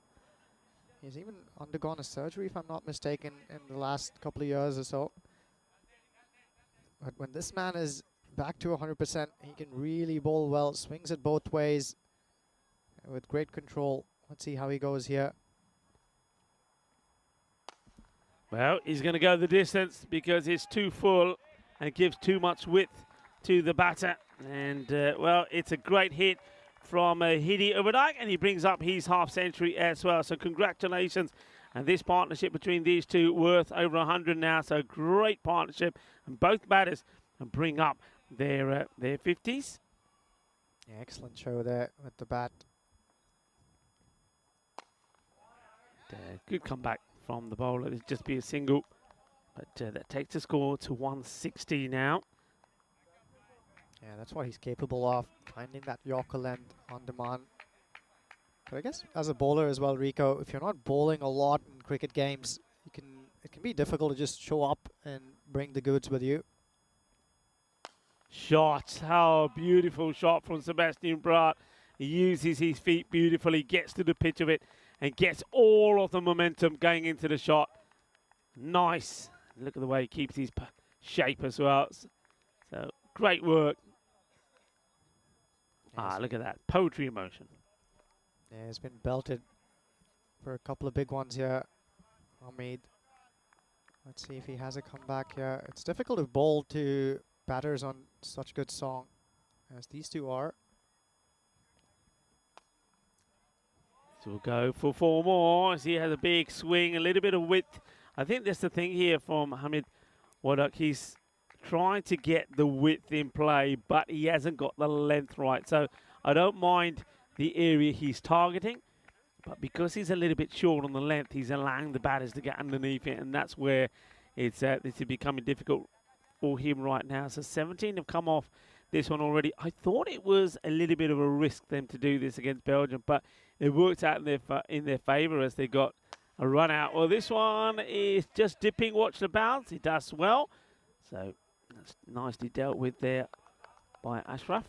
He's even undergone a surgery, if I'm not mistaken, in the last couple of years or so. But when this man is back to 100%, he can really bowl well, swings it both ways with great control. Let's see how he goes here. Well, he's going to go the distance because it's too full and gives too much width to the batter. And, well, it's a great hit from Hidi Overdyke, and he brings up his half century as well. So congratulations. And this partnership between these two worth over 100 now. So great partnership. And both batters bring up their 50s. Yeah, excellent show there with the bat. Good comeback from the bowler. It'll just be a single. But that takes the score to 160 now. Yeah, that's what he's capable of, finding that Yorker length on demand. But I guess as a bowler as well, Rico, if you're not bowling a lot in cricket games, it can be difficult to just show up and bring the goods with you. Shots. How beautiful shot from Sebastian Bratt. He uses his feet beautifully, gets to the pitch of it, and gets all of the momentum going into the shot. Nice. Look at the way he keeps his shape as well. So great work. Ah, look at that. Poetry in motion. Yeah, he's been belted for a couple of big ones here. Hamid. Let's see if he has a comeback here. It's difficult to bowl to batters on such good song as these two are. So we'll go for 4 more as he has a big swing, a little bit of width. I think that's the thing here from Hamid Wadak. He's trying to get the width in play, but he hasn't got the length right. So I don't mind the area he's targeting, but because he's a little bit short on the length, he's allowing the batters to get underneath it, and that's where it's becoming difficult for him right now. So 17 have come off this one already. I thought it was a little bit of a risk them to do this against Belgium, but it worked out in their favour as they got a run out. Well, this one is just dipping. Watch the bounce. He does well. So that's nicely dealt with there by Ashraf.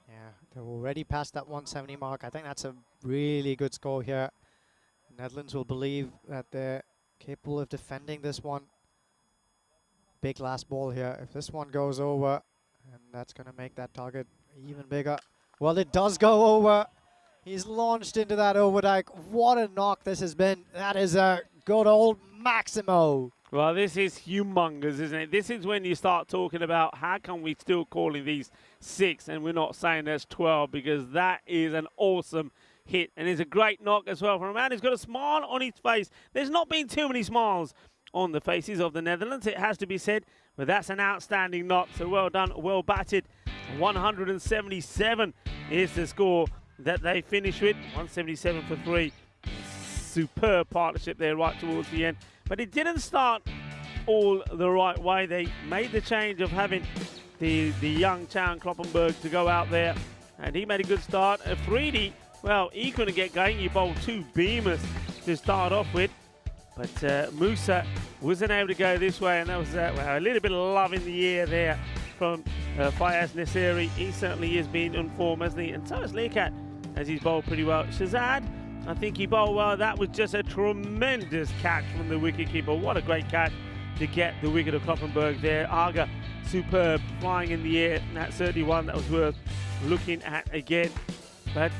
Yeah, they're already past that 170 mark. I think that's a really good score here. The Netherlands will believe that they're capable of defending this one. Big last ball here. If this one goes over, and that's going to make that target even bigger. Well, it does go over. He's launched into that overdike. What a knock this has been. That is a good old Maximo. Well, this is humongous, isn't it? This is when you start talking about how come we still calling these 6 and we're not saying there's 12, because that is an awesome hit. And it's a great knock as well for a man who's got a smile on his face. There's not been too many smiles on the faces of the Netherlands, it has to be said, but that's an outstanding knock. So well done, well batted. 177 is the score that they finish with. 177 for 3. Superb partnership there right towards the end. But it didn't start all the right way. They made the change of having the young Chan Kloppenberg to go out there, and he made a good start. Afridi, well, he couldn't get going. He bowled 2 beamers to start off with. But Musa wasn't able to go this way, and that was well, a little bit of love in the air there from Fayaz Nasseri. He certainly has been on form, hasn't he? And so has Lekat, as he's bowled pretty well. Shazad, I think he bowled well. That was just a tremendous catch from the wicketkeeper. What a great catch to get the wicket of Kloppenberg there. Aga, superb, flying in the air. And that's certainly one that was worth looking at again. But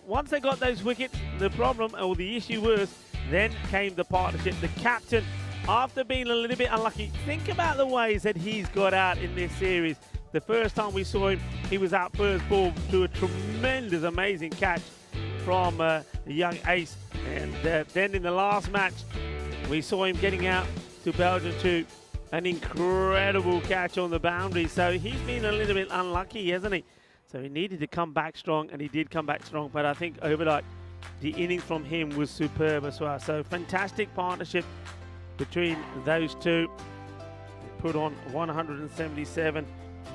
once they got those wickets, the problem, or the issue was, then came the partnership. The captain, after being a little bit unlucky, think about the ways that he's got out in this series. The first time we saw him, he was out first ball to a tremendous, amazing catch from the young ace. And then in the last match, we saw him getting out to Belgium to an incredible catch on the boundary. So he's been a little bit unlucky, hasn't he? So he needed to come back strong, and he did come back strong. But I think overnight, the innings from him was superb as well. So fantastic partnership between those two. They put on 177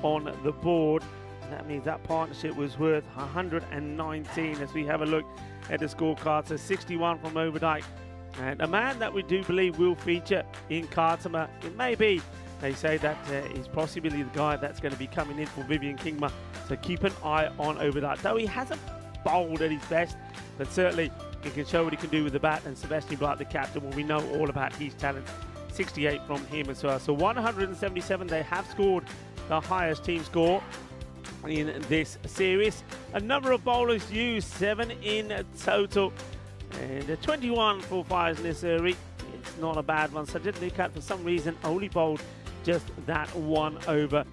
on the board. And that means that partnership was worth 119 as we have a look at the scorecard. So 61 from Overdyke. And a man that we do believe will feature in Khartoum. It may be, they say that he's possibly the guy that's going to be coming in for Vivian Kingma. So keep an eye on Overdyke. Though he hasn't bowled at his best, but certainly he can show what he can do with the bat. And Sebastian Blight, the captain, well, we know all about his talent. 68 from him as well. So 177, they have scored the highest team score in this series. A number of bowlers used, 7 in total, and 21 for Fayaz Nasseri. It's not a bad one. Sajid Likat, for some reason, only bowled just that 1 over.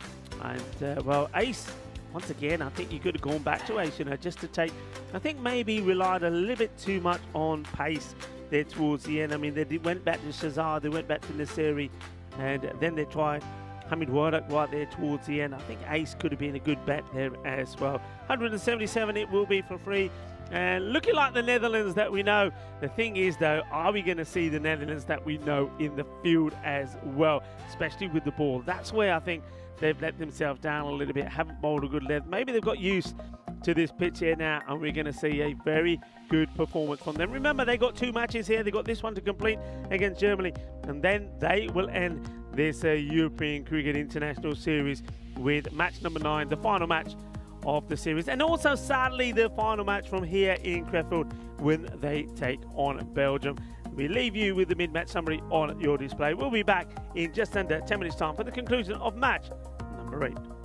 And well, Ace, once again, I think you could have gone back to Ace, just to take, I think maybe relied a little bit too much on pace there towards the end. I mean, they went back to Shazad, they went back to Nasseri, and then they tried Hamid Wadak right there towards the end. I think Ace could have been a good bet there as well. 177 it will be for free. And looking like the Netherlands that we know. The thing is, though, are we going to see the Netherlands that we know in the field as well, especially with the ball? That's where I think they've let themselves down a little bit, haven't bowled a good length. Maybe they've got used to this pitch here now, and we're going to see a very good performance from them. Remember, they got 2 matches here. They got this one to complete against Germany, and then they will end this European Cricket International Series with match number 9, the final match of the series. And also, sadly, the final match from here in Crefeld when they take on Belgium. We leave you with the mid-match summary on your display. We'll be back in just under 10 minutes' time for the conclusion of match number 8.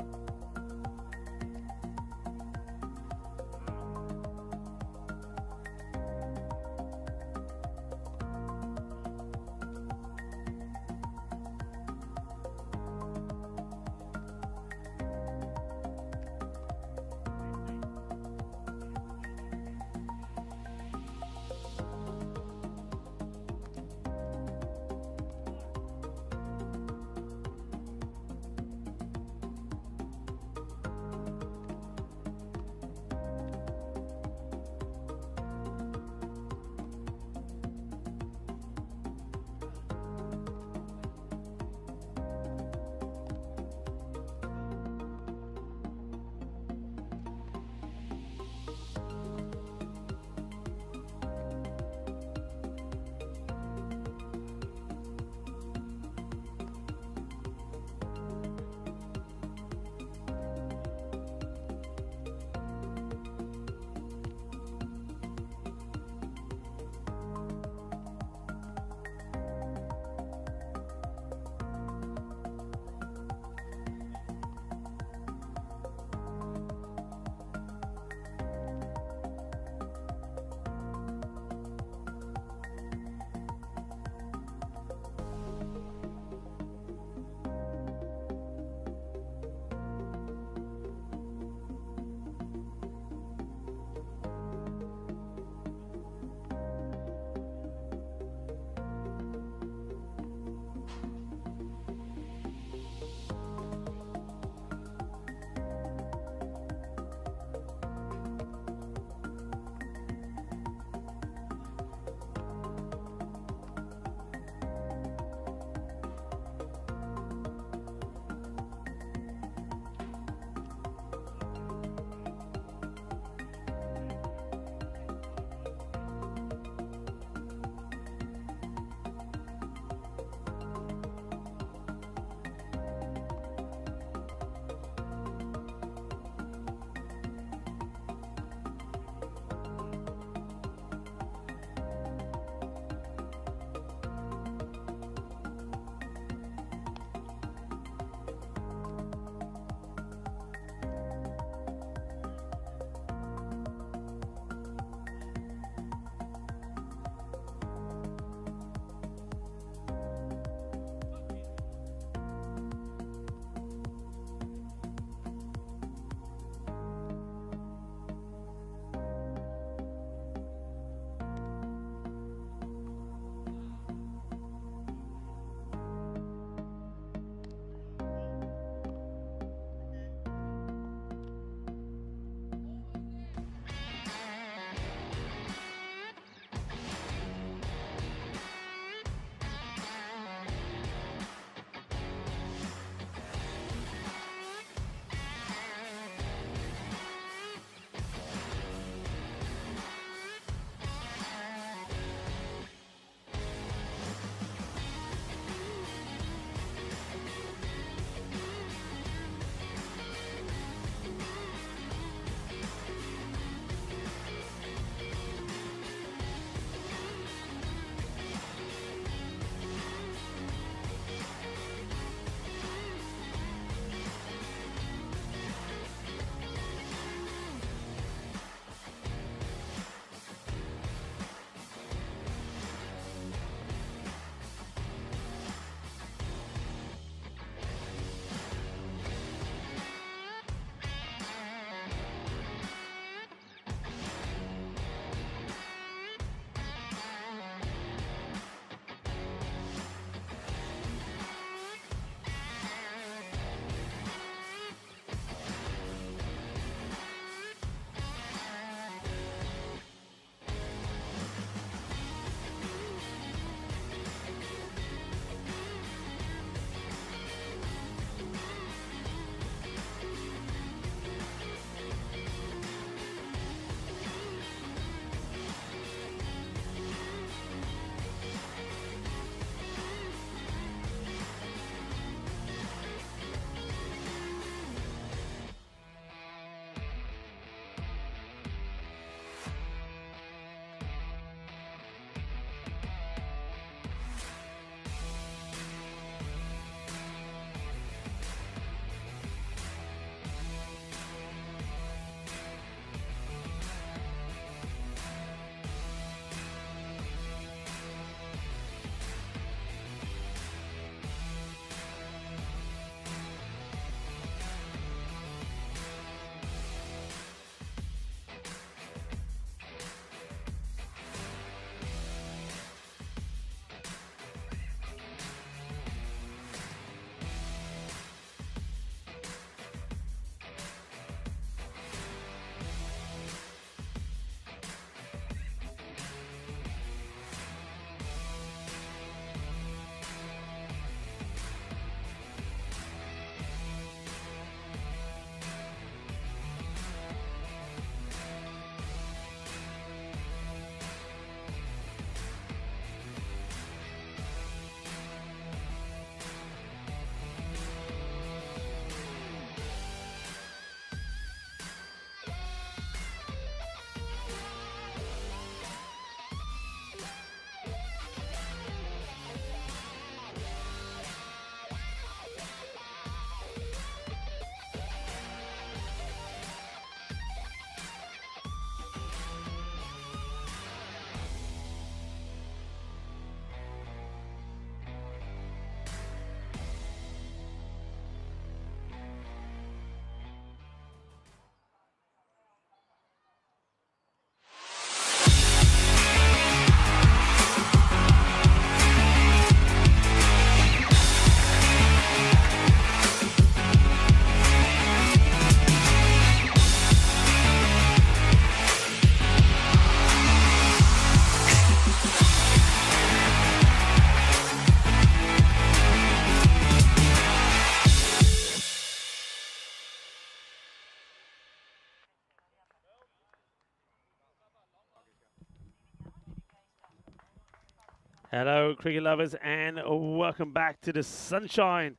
Hello, cricket lovers, and welcome back to the sunshine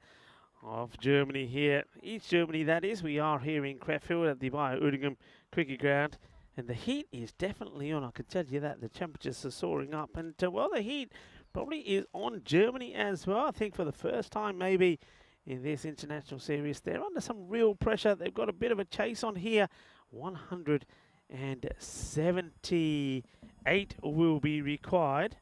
of Germany here. East Germany, that is. We are here in Crefeld at the Bayer-Uerdingen cricket ground, and the heat is definitely on. I can tell you that. The temperatures are soaring up, and well, the heat probably is on Germany as well. I think for the first time maybe in this international series, they're under some real pressure. They've got a bit of a chase on here. 178 will be required.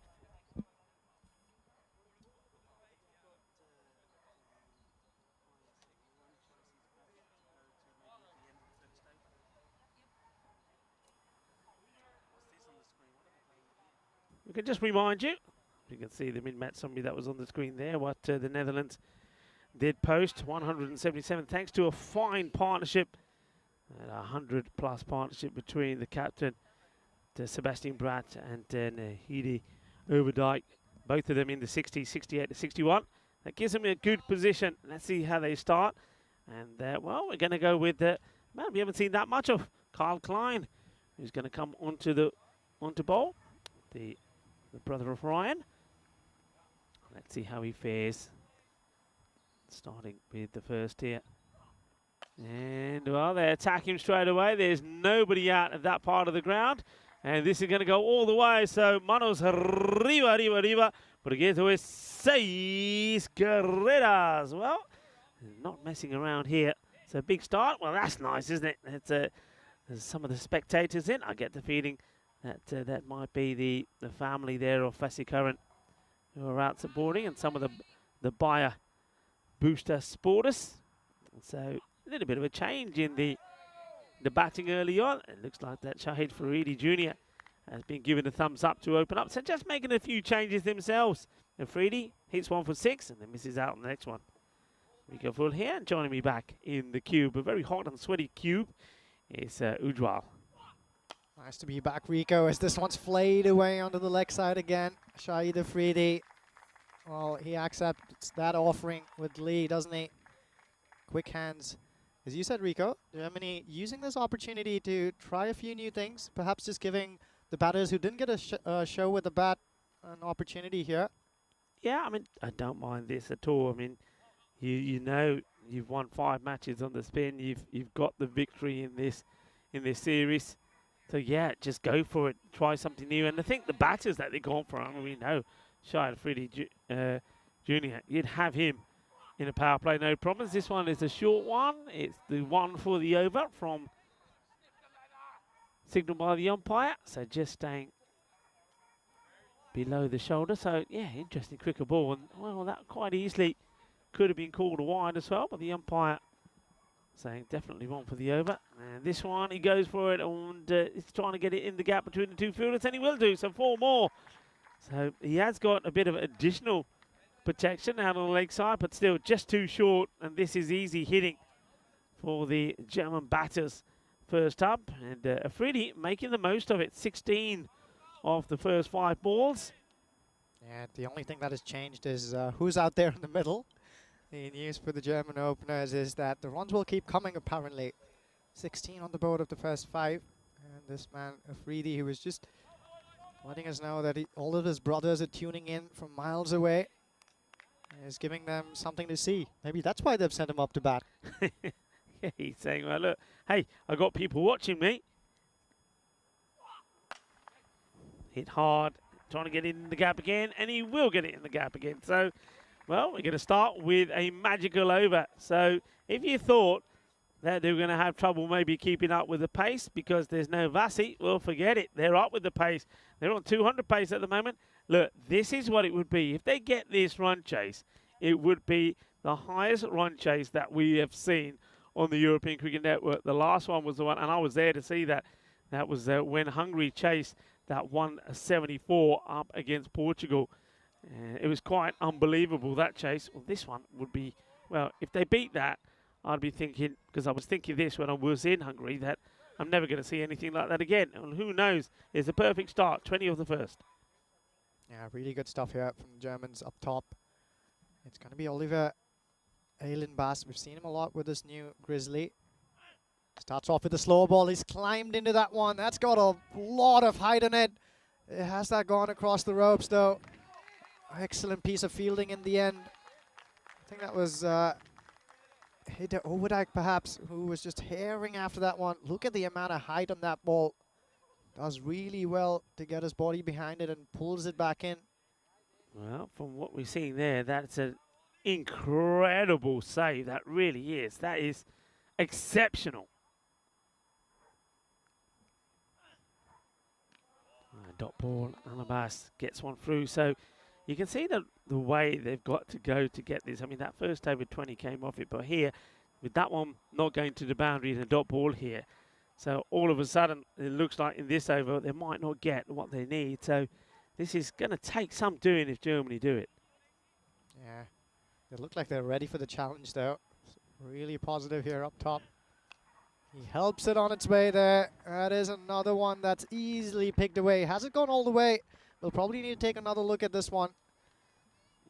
We can just remind you, you can see the min-match summary that was on the screen there, what the Netherlands did post, 177, thanks to a fine partnership, and a 100-plus partnership between the captain, Sebastian Bratt, and Hidi Overdijk, both of them in the 60s, 68 to 61. That gives them a good position. Let's see how they start. And, well, we're going to go with, man, we haven't seen that much of Kyle Klein, who's going to come onto bowl, the brother of Ryan. Let's see how he fares. Starting with the first here. And, well, they attack him straight away. There's nobody out of that part of the ground. And this is going to go all the way. So, manos arriba. Portuguesa es 6 carreras. Well, not messing around here. It's a big start. Well, that's nice, isn't it? It's, there's some of the spectators in. I get the feeling that that might be the family there of Fassi Current who are out supporting, and some of the Bayer booster supporters. So a little bit of a change in the batting early on. It looks like that Shahid Faridi Jr. has been given a thumbs up to open up. So just making a few changes themselves. And Faridi hits one for 6 and then misses out on the next one. We go full here, and joining me back in the cube, a very hot and sweaty cube, is Ujwal. Nice to be back, Rico, as this one's flayed away onto the leg side again. Shahid Afridi, well, he accepts that offering with Lee, doesn't he? Quick hands. As you said, Rico, Germany using this opportunity to try a few new things, perhaps just giving the batters who didn't get a show with the bat an opportunity here. Yeah, I mean, I don't mind this at all. I mean, you know, you've won 5 matches on the spin. You've got the victory in this series. So yeah, just go for it. Try something new. And I think the batters that they've gone for, I mean, we know Shahid Afridi Jr. You'd have him in a power play, no problems. This one is a short one. It's the one for the over from signal by the umpire. So just staying below the shoulder. So yeah, interesting cricket ball. And well, that quite easily could have been called a wide as well, but the umpire saying definitely one for the over. And this one, he goes for it, and he's trying to get it in the gap between the two fielders, and he will do. So 4 more. So he has got a bit of additional protection out on the leg side, but still just too short. And this is easy hitting for the German batters first up. And Afridi making the most of it. 16 of the first 5 balls. And the only thing that has changed is who's out there in the middle. The news for the German openers is that the runs will keep coming, apparently. 16 on the board of the first 5. And this man, Afridi, who was just letting us know that all of his brothers are tuning in from miles away, is giving them something to see. Maybe that's why they've sent him up to bat. Yeah, he's saying, well, look, hey, I got people watching me. Hit hard, trying to get it in the gap again, and he will get it in the gap again. So, well, we're going to start with a magical over. So if you thought that they were going to have trouble maybe keeping up with the pace because there's no Vassi, well, forget it. They're up with the pace. They're on 200 pace at the moment. Look, this is what it would be. If they get this run chase, it would be the highest run chase that we have seen on the European Cricket Network. The last one was the one, and I was there to see that. That was when Hungary chased that 174 up against Portugal. It was quite unbelievable, that chase. Well, this one would be, well, if they beat that, I'd be thinking, because I was thinking this when I was in Hungary, that I'm never going to see anything like that again. And who knows? It's a perfect start, 20 of the first. Yeah, really good stuff here from the Germans up top. It's going to be Oliver Eilenbaas. We've seen him a lot with this new Grizzly. Starts off with a slow ball. He's climbed into that one. That's got a lot of height in it. Has that gone across the ropes, though? Excellent piece of fielding in the end. I think that was Hidde Overdijk perhaps, who was just herring after that one. Look at the amount of height on that ball. Does really well to get his body behind it and pulls it back in. Well, from what we're seeing there, that's an incredible save. That really is. That is exceptional. Dot ball, Alabas gets one through. So you can see the way they've got to go to get this. I mean, that first over 20 came off it, but here, with that one not going to the boundary and a dot ball here, so all of a sudden, it looks like in this over, they might not get what they need. So this is going to take some doing if Germany do it. Yeah, they look like they're ready for the challenge though. Really positive here up top. He helps it on its way there. That is another one that's easily picked away. Has it gone all the way? We'll probably need to take another look at this one.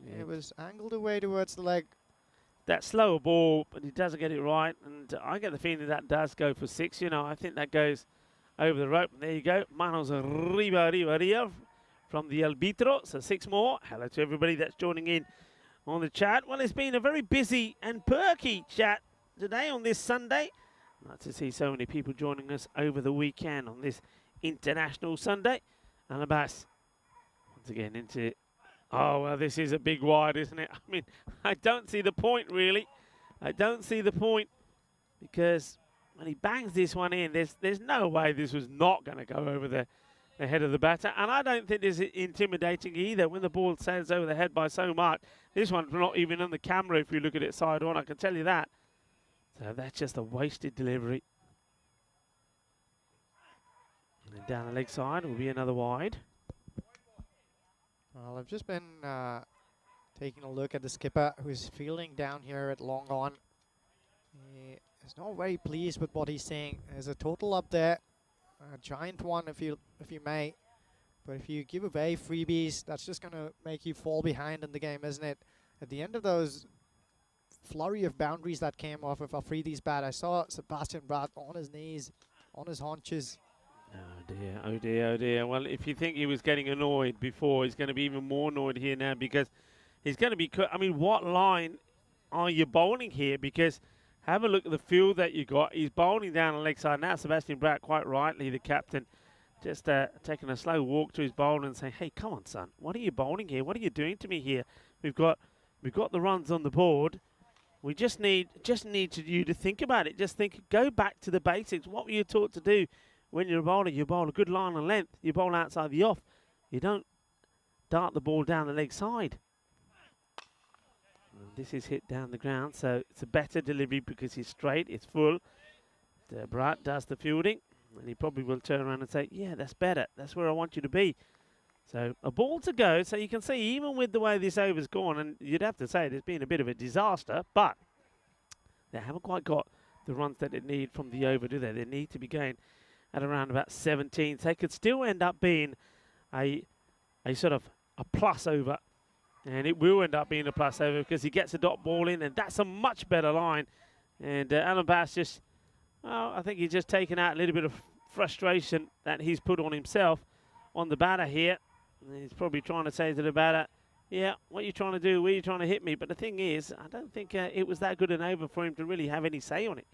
Yeah. It was angled away towards the leg. That slower ball, but he doesn't get it right. And I get the feeling that does go for 6. You know, I think that goes over the rope. And there you go. Manos arriba from the arbitro. So 6 more. Hello to everybody that's joining in on the chat. Well, it's been a very busy and perky chat today on this Sunday. Nice to see so many people joining us over the weekend on this International Sunday. Alabas once again into it. Oh, well, this is a big wide, isn't it? I mean, I don't see the point, really. I don't see the point because when he bangs this one in, there's no way this was not going to go over the head of the batter. And I don't think this is intimidating either when the ball sails over the head by so much. This one's not even on the camera if you look at it side on, I can tell you that. So that's just a wasted delivery. And then down the leg side will be another wide. Well, I've just been taking a look at the skipper who's fielding down here at long on. He is not very pleased with what he's seeing. There's a total up there, a giant one if you may. But if you give away freebies, that's just going to make you fall behind in the game, isn't it? At the end of those flurry of boundaries that came off of Afridi's bat, I saw Sebastian Bratt on his knees, on his haunches. Oh dear, oh dear, oh dear. Well, if you think he was getting annoyed before, he's going to be even more annoyed here now because he's going to be... I mean, what line are you bowling here? Because have a look at the field that you got. He's bowling down the leg side. Now Sebastian Bratt, quite rightly, the captain, just taking a slow walk to his bowler and saying, hey, come on, son. What are you bowling here? What are you doing to me here? We've got the runs on the board. We just need you to think about it. Just think, go back to the basics. What were you taught to do when you're a bowler? You bowl a good line and length. You bowl outside the off. You don't dart the ball down the leg side. And this is hit down the ground, so it's a better delivery because he's straight, it's full. Bratt does the fielding, and he probably will turn around and say, yeah, that's better. That's where I want you to be. So a ball to go, so you can see even with the way this over's gone, and you'd have to say there's been a bit of a disaster, but they haven't quite got the runs that they need from the over, do they? They need to be going at around about 17. So they could still end up being a sort of a plus over, and it will end up being a plus over because he gets a dot ball in, and that's a much better line. And Alan Bass just, well, I think he's just taken out a little bit of frustration that he's put on himself on the batter here. And he's probably trying to say to the batter, yeah, what are you trying to do? Where are you trying to hit me? But the thing is, I don't think it was that good an over for him to really have any say on it.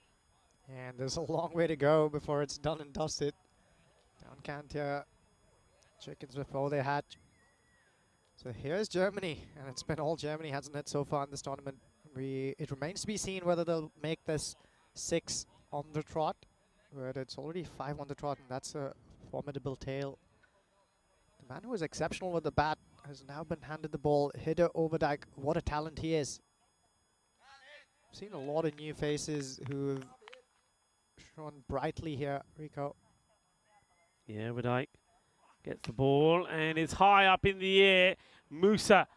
And there's a long way to go before it's done and dusted. Down count here. Chickens before they hatch. So here's Germany, and it's been all Germany, hasn't it, so far in this tournament. It remains to be seen whether they'll make this 6 on the trot, but it's already 5 on the trot, and that's a formidable tail. The man who was exceptional with the bat has now been handed the ball. Hidde Overdijk, what a talent he is. I've seen a lot of new faces who have shone brightly here, Rico. Yeah, Overdijk gets the ball, and it's high up in the air. Musa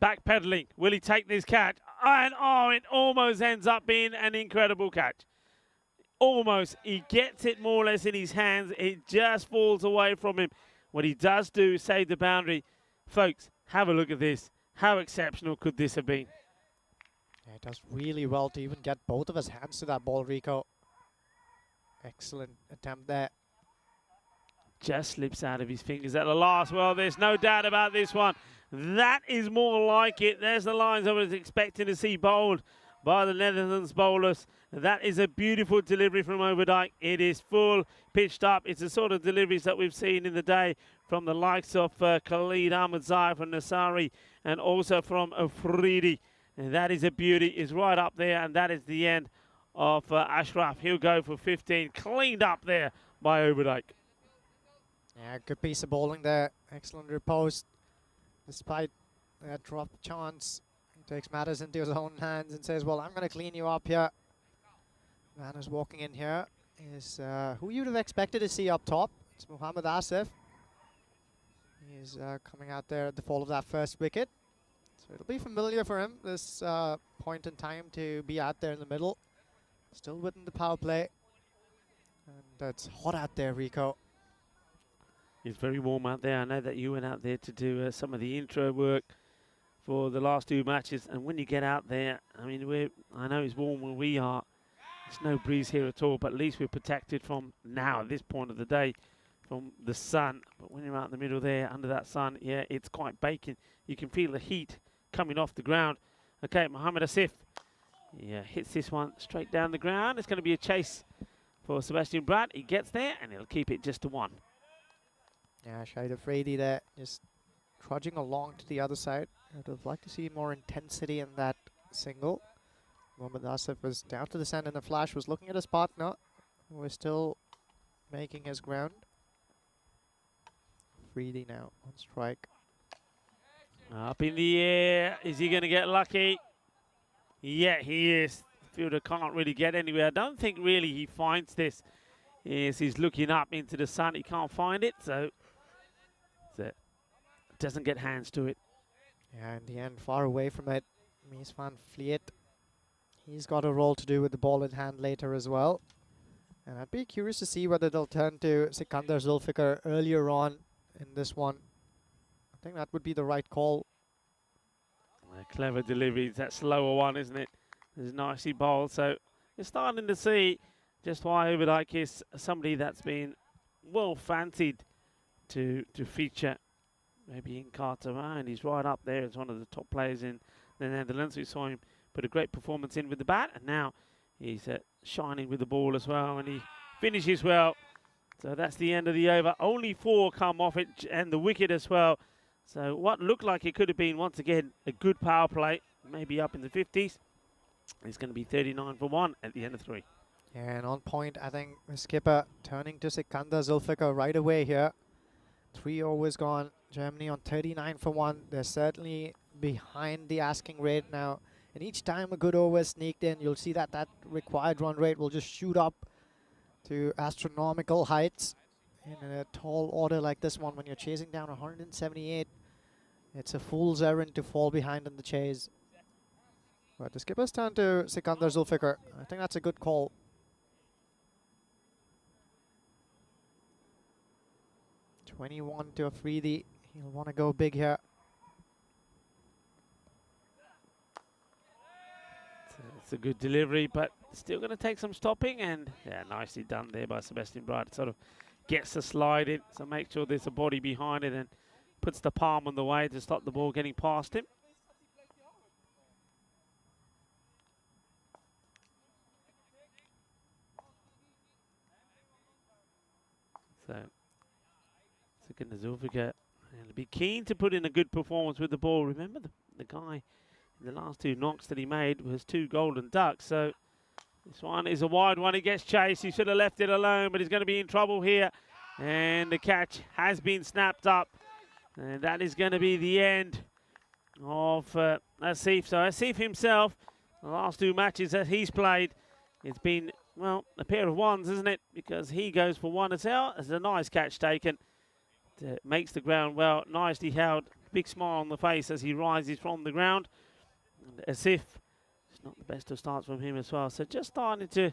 backpedaling. Will he take this catch? And oh, it almost ends up being an incredible catch. Almost. He gets it more or less in his hands. It just falls away from him. What he does do is save the boundary. Folks, have a look at this. How exceptional could this have been? Yeah, it does really well to even get both of his hands to that ball, Rico. Excellent attempt there. Just slips out of his fingers at the last. Well, there's no doubt about this one. That is more like it. There's the lines I was expecting to see bowled by the Netherlands bowlers. That is a beautiful delivery from Overdyke. It is full, pitched up. It's the sort of deliveries that we've seen in the day from the likes of Khalid Ahmadzai from Nasari and also from Afridi. And that is a beauty. It's right up there, and that is the end of Ashraf. He'll go for 15. Cleaned up there by Overdyke. Yeah, good piece of bowling there. Excellent repose. Despite that drop chance, he takes matters into his own hands and says, well, I'm going to clean you up here. Man who's walking in here is who you'd have expected to see up top. It's Muhammad Asif. He's coming out there at the fall of that first wicket. So it'll be familiar for him, this point in time, to be out there in the middle. Still within the power play. And it's hot out there, Rico. It's very warm out there. I know that you went out there to do some of the intro work for the last 2 matches. And when you get out there, I mean, I know it's warm where we are. There's no breeze here at all, but at least we're protected from now, at this point of the day, from the sun. But when you're out in the middle there, under that sun, yeah, it's quite baking. You can feel the heat coming off the ground. Okay, Mohammed Asif, yeah, hits this one straight down the ground. It's going to be a chase for Sebastian Brad. He gets there, and he'll keep it just to 1. Yeah, Shahid Afridi there, just trudging along to the other side. I'd have liked to see more intensity in that single. Mohammad Asif was down to the sand in a flash, was looking at his partner, who was still making his ground. Afridi now on strike. Up in the air. Is he going to get lucky? Yeah, he is. Fielder can't really get anywhere. I don't think really he finds this. Yes, he's looking up into the sun. He can't find it, so doesn't get hands to it. Yeah, in the end, far away from it. Mies van Vliet. He's got a role to do with the ball in hand later as well. And I'd be curious to see whether they'll turn to Sikandar Zulfikar earlier on in this one. I think that would be the right call. Clever delivery. It's that slower one, isn't it? It's nicely bowled. So you're starting to see just why Overdyke is somebody that's been well fancied to feature maybe in Qatar, and he's right up there as one of the top players in the Netherlands. We saw him put a great performance in with the bat, and now he's shining with the ball as well, and he finishes well. So that's the end of the over. Only 4 come off it, and the wicket as well. So what looked like it could have been, once again, a good power play, maybe up in the 50s. It's going to be 39 for 1 at the end of 3. Yeah, and on point, I think the skipper turning to Sikandar Zulfikar right away here. 3 overs gone. Germany on 39 for 1. They're certainly behind the asking rate now. And each time a good over is sneaked in, you'll see that that required run rate will just shoot up to astronomical heights. In a tall order like this one, when you're chasing down 178, it's a fool's errand to fall behind in the chase. But the skipper's turn to Sikandar Zulfikar. I think that's a good call. $21 to Afridi. He'll want to go big here. It's a good delivery, but still going to take some stopping. And yeah, nicely done there by Sebastian Bright. Sort of gets the slide in, so make sure there's a body behind it and puts the palm on the way to stop the ball getting past him. So, Sikandar Zulfikar will be keen to put in a good performance with the ball. Remember the guy in the last 2 knocks that he made was 2 golden ducks. So this one is a wide one. He gets chased. He should have left it alone, but he's going to be in trouble here. And the catch has been snapped up. And that is going to be the end of Asif. So Asif himself, the last 2 matches that he's played, it's been, well, a pair of ones, isn't it? Because he goes for 1 as well. It's a nice catch taken. Makes the ground well, nicely held. Big smile on the face as he rises from the ground. And Asif, it's not the best of starts from him as well. So just starting to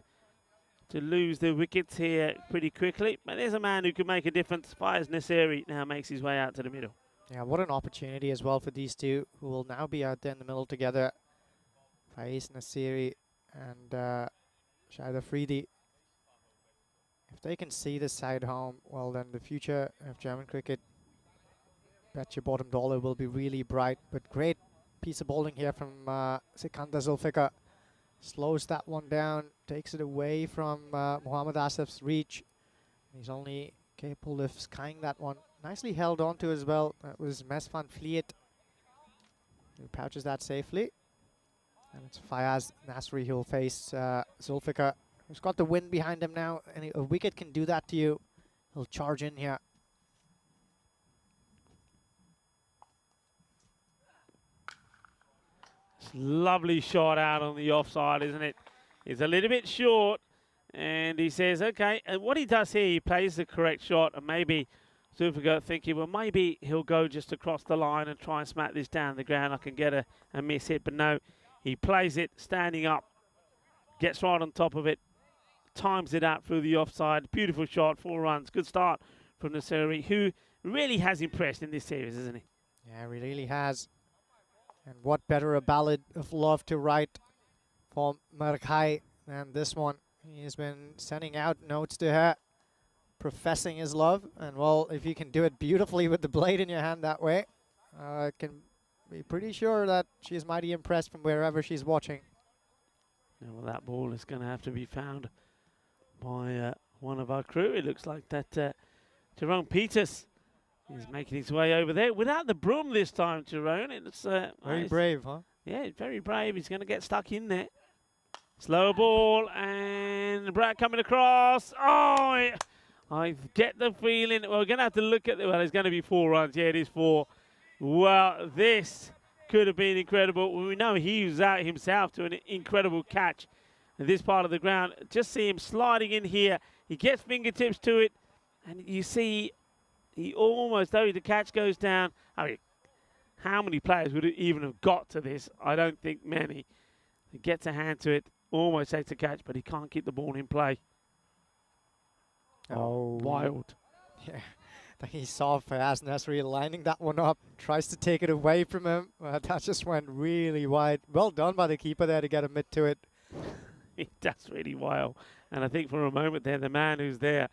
lose the wickets here pretty quickly. But there's a man who can make a difference. Faiz Nasseri now makes his way out to the middle. Yeah, what an opportunity as well for these two who will now be out there in the middle together. Faiz Nasseri and Shahid Afridi. If they can see this side home, well then the future of German cricket bet your bottom dollar will be really bright. But great piece of bowling here from Sikandar Zulfikar. Slows that one down, takes it away from Muhammad Asif's reach. He's only capable of skying that one. Nicely held on to as well. That was Mes van Vliet, who pouches that safely. And it's Fayaz Nasri who'll face Zulfikar, who's got the wind behind him now. And a wicket can do that to you. He'll charge in here. Lovely shot out on the offside, isn't it? It's a little bit short, and he says, okay. And what he does here, he plays the correct shot, and maybe Zulfikar thinking, well, maybe he'll go just across the line and try and smack this down the ground. I can get a miss hit, but no, he plays it standing up, gets right on top of it, times it out through the offside. Beautiful shot, 4 runs. Good start from Nasiri, who really has impressed in this series, isn't he? Yeah, he really has. And what better a ballad of love to write for Markai than this one. He's been sending out notes to her, professing his love. And well, if you can do it beautifully with the blade in your hand that way, I can be pretty sure that she's mighty impressed from wherever she's watching. Yeah, well, that ball is going to have to be found by one of our crew. It looks like that Jerome Peters is making his way over there without the broom this time, Jerome. It's very brave, huh? Yeah, very brave. He's going to get stuck in there. Slow ball, and Brad coming across. Oh, I get the feeling we're going to have to look at well, there's going to be 4 runs. Yeah, it is 4. Well, this could have been incredible. We know he was out himself to an incredible catch in this part of the ground. Just see him sliding in here. He gets fingertips to it, and you see he almost, though the catch goes down. I mean, how many players would even have got to this? I don't think many. He gets a hand to it, almost takes a catch, but he can't keep the ball in play. Oh, wild. Yeah, he saw Fayaz Nasri lining that one up, tries to take it away from him. That just went really wide. Well done by the keeper there to get a mid to it. He does really well. And I think for a moment there, the man who's there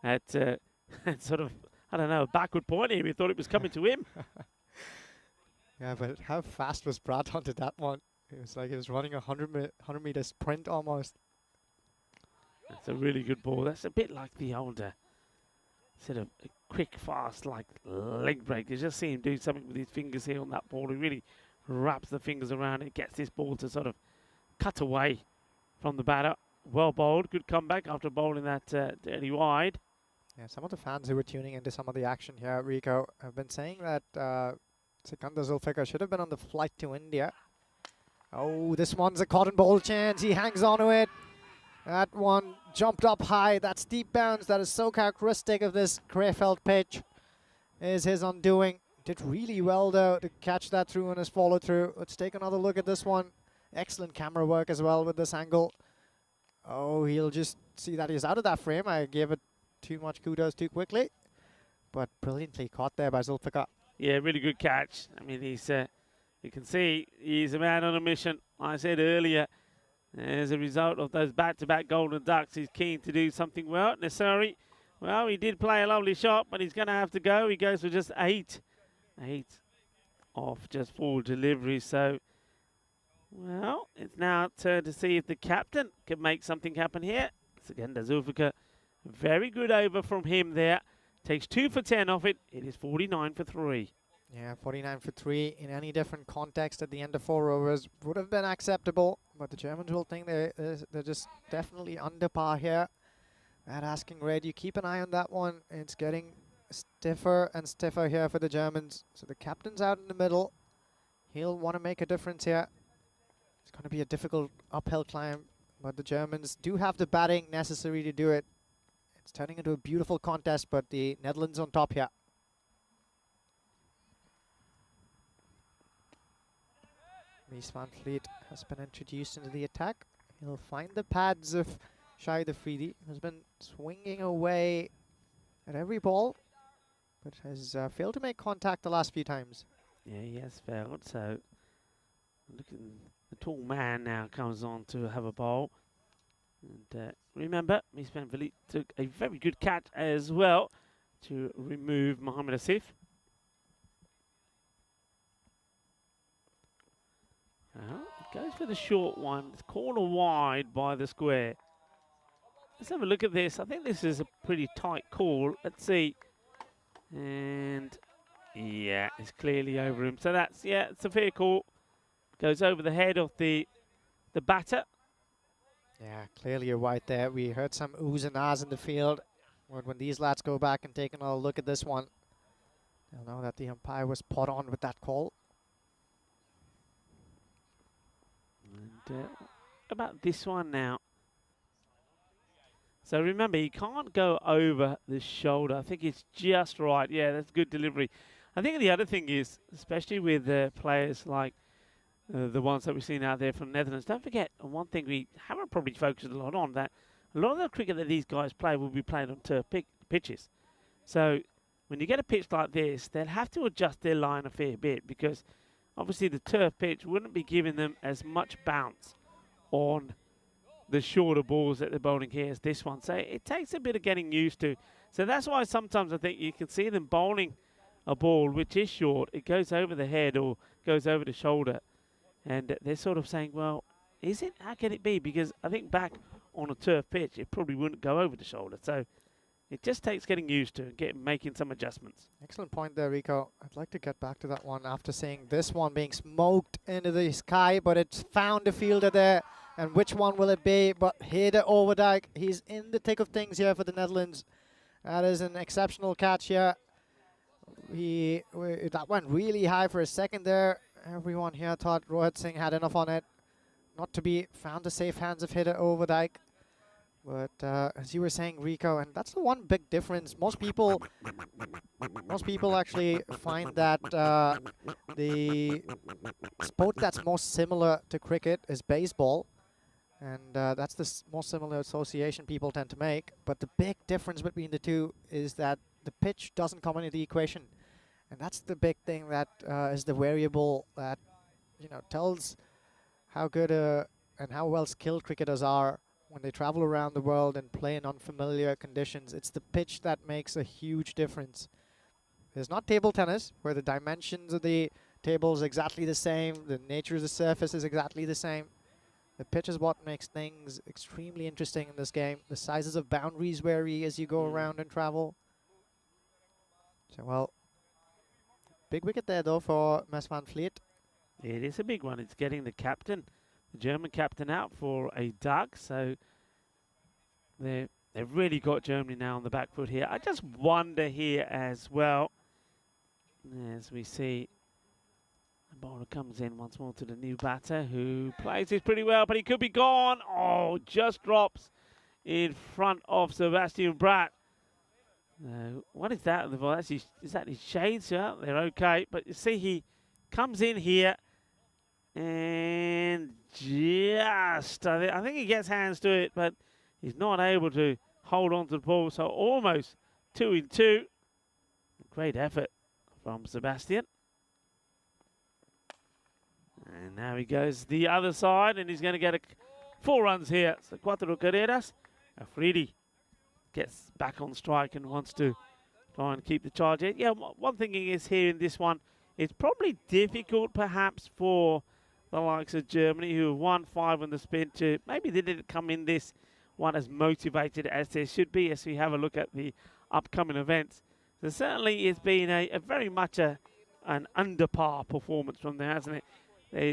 at sort of, I don't know, a backward point here, he thought it was coming to him. Yeah, but how fast was Brad onto that one? It was like he was running a 100-meter sprint almost. That's a really good ball. That's a bit like the older sort of quick, fast, like leg break. You just see him do something with his fingers here on that ball. He really wraps the fingers around it, gets this ball to sort of cut away from the batter. Well bowled. Good comeback after bowling that dirty wide. Yeah, some of the fans who were tuning into some of the action here, Rico, have been saying that Sikandar Zulfikar should have been on the flight to India. Oh, this one's a cotton ball chance. He hangs on to it. That one jumped up high. That steep bounce that is so characteristic of this Krefeld pitch is his undoing. Did really well, though, to catch that through on his follow-through. Let's take another look at this one. Excellent camera work as well with this angle. Oh, he'll just see that he's out of that frame. I gave it too much kudos too quickly. But brilliantly caught there by Zulfikar. Yeah, really good catch. I mean, he's you can see he's a man on a mission. Like I said earlier, as a result of those back-to-back golden ducks, he's keen to do something well. Nasiri, well, he did play a lovely shot, but he's going to have to go. He goes for just 8 off just 4 deliveries. So, well, it's now turn to see if the captain can make something happen here. Sikandar Zulfikar, very good over from him there. Takes 2 for 10 off it. It is 49 for 3. Yeah, 49 for 3 in any different context at the end of 4 overs would have been acceptable, but the Germans will think they're just definitely under par here. That asking red, you keep an eye on that one. It's getting stiffer and stiffer here for the Germans. So the captain's out in the middle. He'll want to make a difference here. It's going to be a difficult uphill climb, but the Germans do have the batting necessary to do it. It's turning into a beautiful contest, but the Netherlands on top here. Mies van Vliet has been introduced into the attack. He'll find the pads of Shahid Afridi, who's been swinging away at every ball, but has failed to make contact the last few times. Yeah, he has failed. So, look at the tall man now comes on to have a bowl. And remember, Mies van Vliet took a very good catch as well to remove Mohamed Asif. Goes for the short one. It's corner wide by the square. Let's have a look at this. I think this is a pretty tight call. Let's see. And yeah, it's clearly over him. So that's, yeah, it's a fair call. Goes over the head of the batter. Yeah, clearly you're right there. We heard some oohs and ahs in the field. When these lads go back and take another look at this one, they'll know that the umpire was spot on with that call. And about this one now. So remember, he can't go over the shoulder. I think it's just right. Yeah, that's good delivery. I think the other thing is, especially with players like the ones that we've seen out there from the Netherlands, don't forget, one thing we haven't probably focused a lot on, that a lot of the cricket that these guys play will be played on turf pitches. So when you get a pitch like this, they'll have to adjust their line a fair bit, because obviously the turf pitch wouldn't be giving them as much bounce on the shorter balls that they're bowling here as this one. So it takes a bit of getting used to. So that's why sometimes I think you can see them bowling a ball which is short. It goes over the head or goes over the shoulder. And they're sort of saying, well, is it? How can it be? Because I think back on a turf pitch, it probably wouldn't go over the shoulder. So it just takes getting used to and making some adjustments. Excellent point there, Rico. I'd like to get back to that one after seeing this one being smoked into the sky, but it's found the fielder there. And which one will it be? But Hede Overdijk, he's in the thick of things here for the Netherlands. That is an exceptional catch here. That went really high for a second there. Everyone here thought Rohit Singh had enough on it. Not to be found the safe hands of Hede Overdijk. But as you were saying, Rico, and that's the one big difference. Most people actually find that the sport that's most similar to cricket is baseball. And that's the most similar association people tend to make. But the big difference between the two is that the pitch doesn't come into the equation. And that's the big thing that is the variable that, you know, tells how good and how well skilled cricketers are when they travel around the world and play in unfamiliar conditions. It's the pitch that makes a huge difference. It's not table tennis, where the dimensions of the table is exactly the same, the nature of the surface is exactly the same. The pitch is what makes things extremely interesting in this game. The sizes of boundaries vary as you go around and travel. So, well, big wicket there, though, for Mes van Vliet. It is a big one. It's getting the captain, the German captain, out for a duck. So they've really got Germany now on the back foot here. I just wonder here as well, as we see the bowler comes in once more to the new batter, who plays this pretty well, but he could be gone. Oh, just drops in front of Sebastian Bratt. What is that? Is that his shades? Yeah, they're okay. But you see, he comes in here and just, I think he gets hands to it, but he's not able to hold on to the ball. So almost 2 in 2. Great effort from Sebastian. And now he goes the other side, and he's going to get 4 runs here. So 4 carreras. Afridi gets back on strike and wants to try and keep the charge. Yeah, one thing is here in this one, it's probably difficult perhaps for the likes of Germany, who have won 5 on the spin, to maybe they didn't come in this one as motivated as they should be as we have a look at the upcoming events. So certainly it's been a very much an under par performance from there, hasn't it?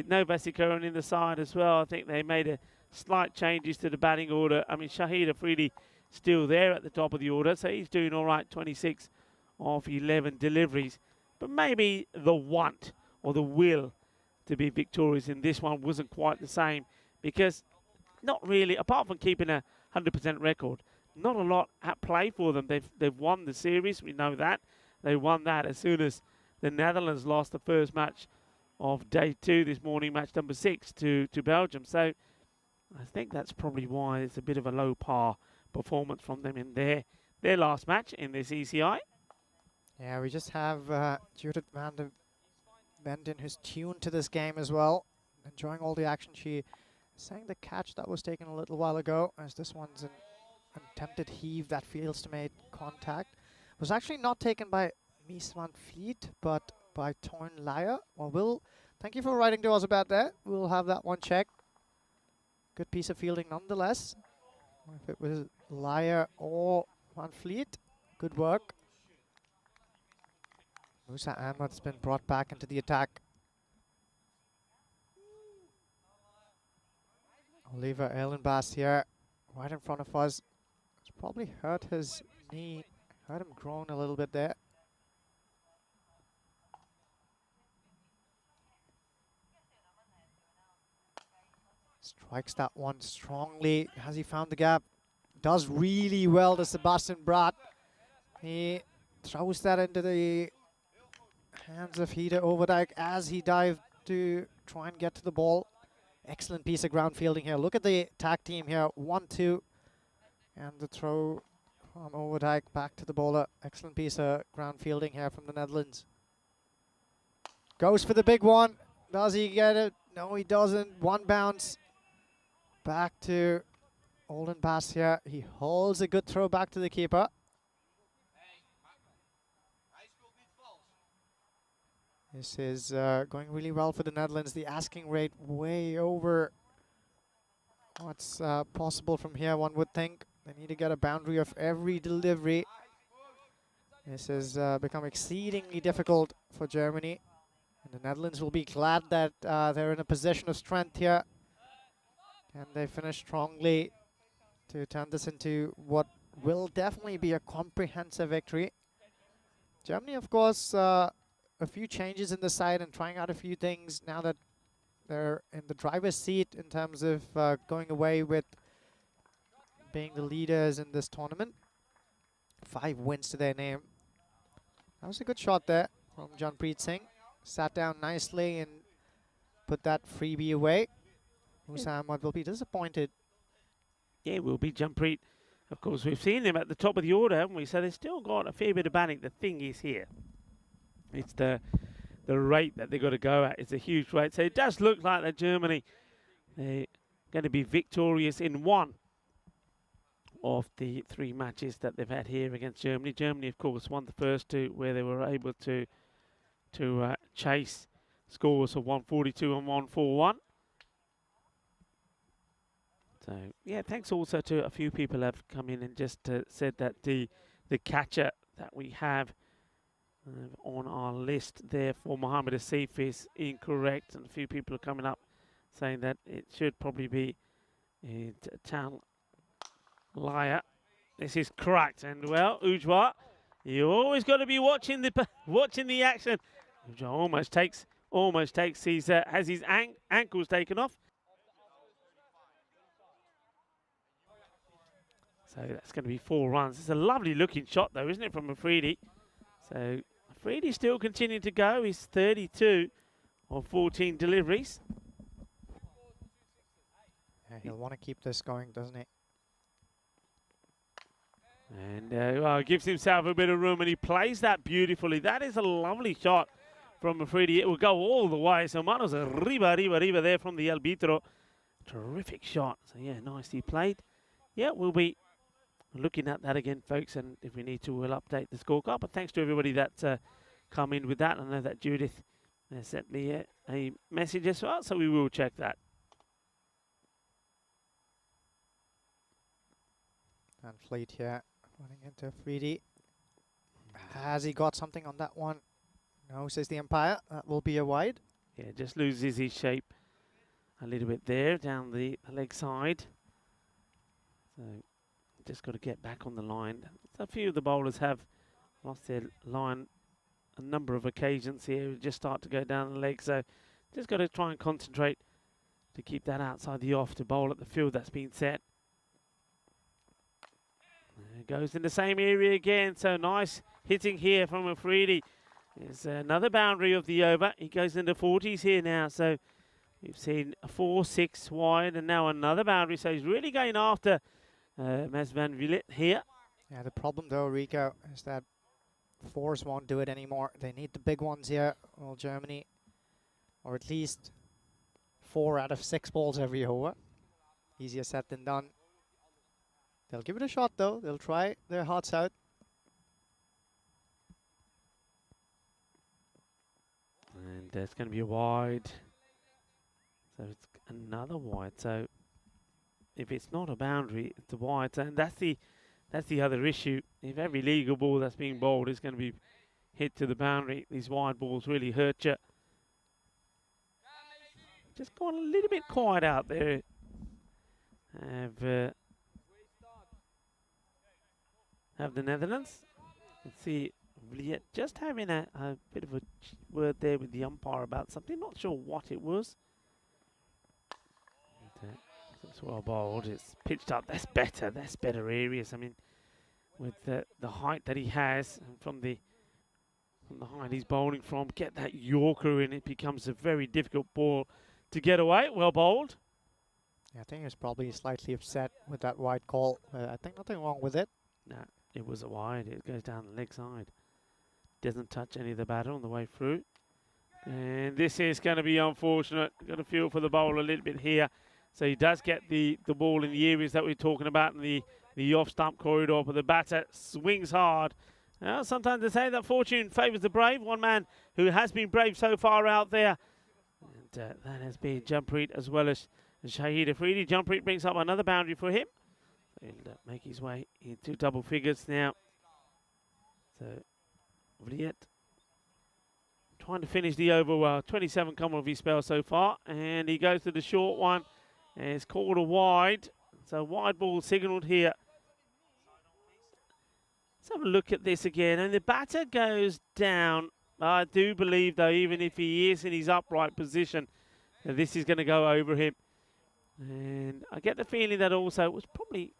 No Vasikoran in the side as well. I think they made a slight changes to the batting order. I mean, Shahid Afridi still there at the top of the order, so he's doing all right, 26 of 11 deliveries. But maybe the want or the will to be victorious in this one wasn't quite the same, because not really, apart from keeping a 100% record, not a lot at play for them. They've won the series, we know that. They won that as soon as the Netherlands lost the first match of day 2 this morning, match number 6 to Belgium. So I think that's probably why it's a bit of a low par performance from them in their last match in this ECI. Yeah, we just have Judith van de Benden, who's tuned to this game as well, enjoying all the action. She sang the catch that was taken a little while ago, as this one's an attempted heave that fails to make contact. Was actually not taken by Mies van Vliet, but by Toorn Leijer. Well, will Thank you for writing to us about that. We'll have that one checked. Good piece of fielding nonetheless. If it was Lyer or Van Fleet, good work. Musa Ahmad's been brought back into the attack. Oliver Ehlenbass here, right in front of us. It's probably hurt his knee, hurt him groan a little bit there. Strikes that one strongly. Has he found the gap? Does really well to Sebastian Bratt. He throws that into the hands of Hida Overdyke as he dived to try and get to the ball. Excellent piece of ground fielding here. Look at the tag team here. 1-2. And the throw from Overdyke back to the bowler. Excellent piece of ground fielding here from the Netherlands. Goes for the big one. Does he get it? No, he doesn't. One bounce. Back to Oldenbass here. He holds a good throw back to the keeper. This is going really well for the Netherlands. The asking rate way over what's possible from here, one would think. They need to get a boundary of every delivery. This has become exceedingly difficult for Germany. And the Netherlands will be glad that they're in a position of strength here. And they finish strongly to turn this into what will definitely be a comprehensive victory. Germany, of course, a few changes in the side and trying out a few things now that they're in the driver's seat in terms of going away with being the leaders in this tournament. 5 wins to their name. That was a good shot there from Janpreet Singh. Sat down nicely and put that freebie away. Musa Ahmad will be disappointed. Yeah, will be Janpreet. Of course, we've seen them at the top of the order, haven't we? So they've still got a fair bit of batting. The thing is here, it's the rate that they've got to go at. It's a huge rate. So it does look like that Germany, they're going to be victorious in one of the 3 matches that they've had here against Germany. Germany, of course, won the first 2 where they were able to chase scores of 142 and 141. So, yeah, thanks also to a few people have come in and just said that the catcher that we have on our list there for Mohammed Asif is incorrect. And a few people are coming up saying that it should probably be Tal Lyer. This is correct. And, well, Ujwa, you always got to be watching the action. Ujwa almost takes his, has his ankles taken off. So that's going to be 4 runs. It's a lovely looking shot though, isn't it, from Afridi? So Afridi still continuing to go. He's 32 of 14 deliveries. Yeah, he'll want to keep this going, doesn't he? And well, gives himself a bit of room and he plays that beautifully. That is a lovely shot from Afridi. It will go all the way. So manos arriba there from the Albitro. Terrific shot. So yeah, nicely played. Yeah, we'll be looking at that again, folks, and if we need to, we'll update the scorecard. But thanks to everybody that come in with that. I know that Judith sent me a message as well, so we will check that. Van Fleet here, running into Afridi. Has he got something on that one? No, says the umpire. That will be a wide. Yeah, just loses his shape a little bit there down the leg side. So just got to get back on the line. So a few of the bowlers have lost their line a number of occasions here. Just start to go down the leg. So just got to try and concentrate to keep that outside the off to bowl at the field that's been set. There it goes in the same area again. So nice hitting here from Afridi. There's another boundary of the over. He goes into 40s here now. So we've seen a 4-6 wide and now another boundary. So he's really going after Mas van Vliet here. Yeah, the problem though, Rico, is that 4s won't do it anymore. They need the big ones here. Well, Germany, or at least 4 out of 6 balls every over. Easier said than done. They'll give it a shot though. They'll try their hearts out. And it's going to be a wide. So it's another wide. So if it's not a boundary, it's a wide. And that's the other issue. If every legal ball that's being bowled is going to be hit to the boundary, these wide balls really hurt you. Just gone a little bit quiet out there. Have the Netherlands. Let's see, just having a bit of a word there with the umpire about something. Not sure what it was. It's well bowled. It's pitched up. That's better. That's better areas. I mean, with the height that he has, and from the height he's bowling from, get that Yorker in, it becomes a very difficult ball to get away. Well bowled. Yeah, I think he was probably slightly upset with that wide call. I think nothing wrong with it. No, it was a wide. It goes down the leg side. Doesn't touch any of the batter on the way through. And this is going to be unfortunate. Got to feel for the bowler a little bit here. So he does get the ball in the areas that we're talking about in the off-stump corridor, but the batter swings hard. Well, sometimes they say that fortune favours the brave. One man who has been brave so far out there. And that has been Jampreet as well as Shahid Afridi. Jampreet brings up another boundary for him. So he'll make his way into double figures now. So Vriet trying to finish the over well. 27 come of his spell so far. And he goes to the short one. And it's called a wide. So wide ball signalled here. Let's have a look at this again. And the batter goes down. I do believe, though, even if he is in his upright position, that this is going to go over him. And I get the feeling that also it was probably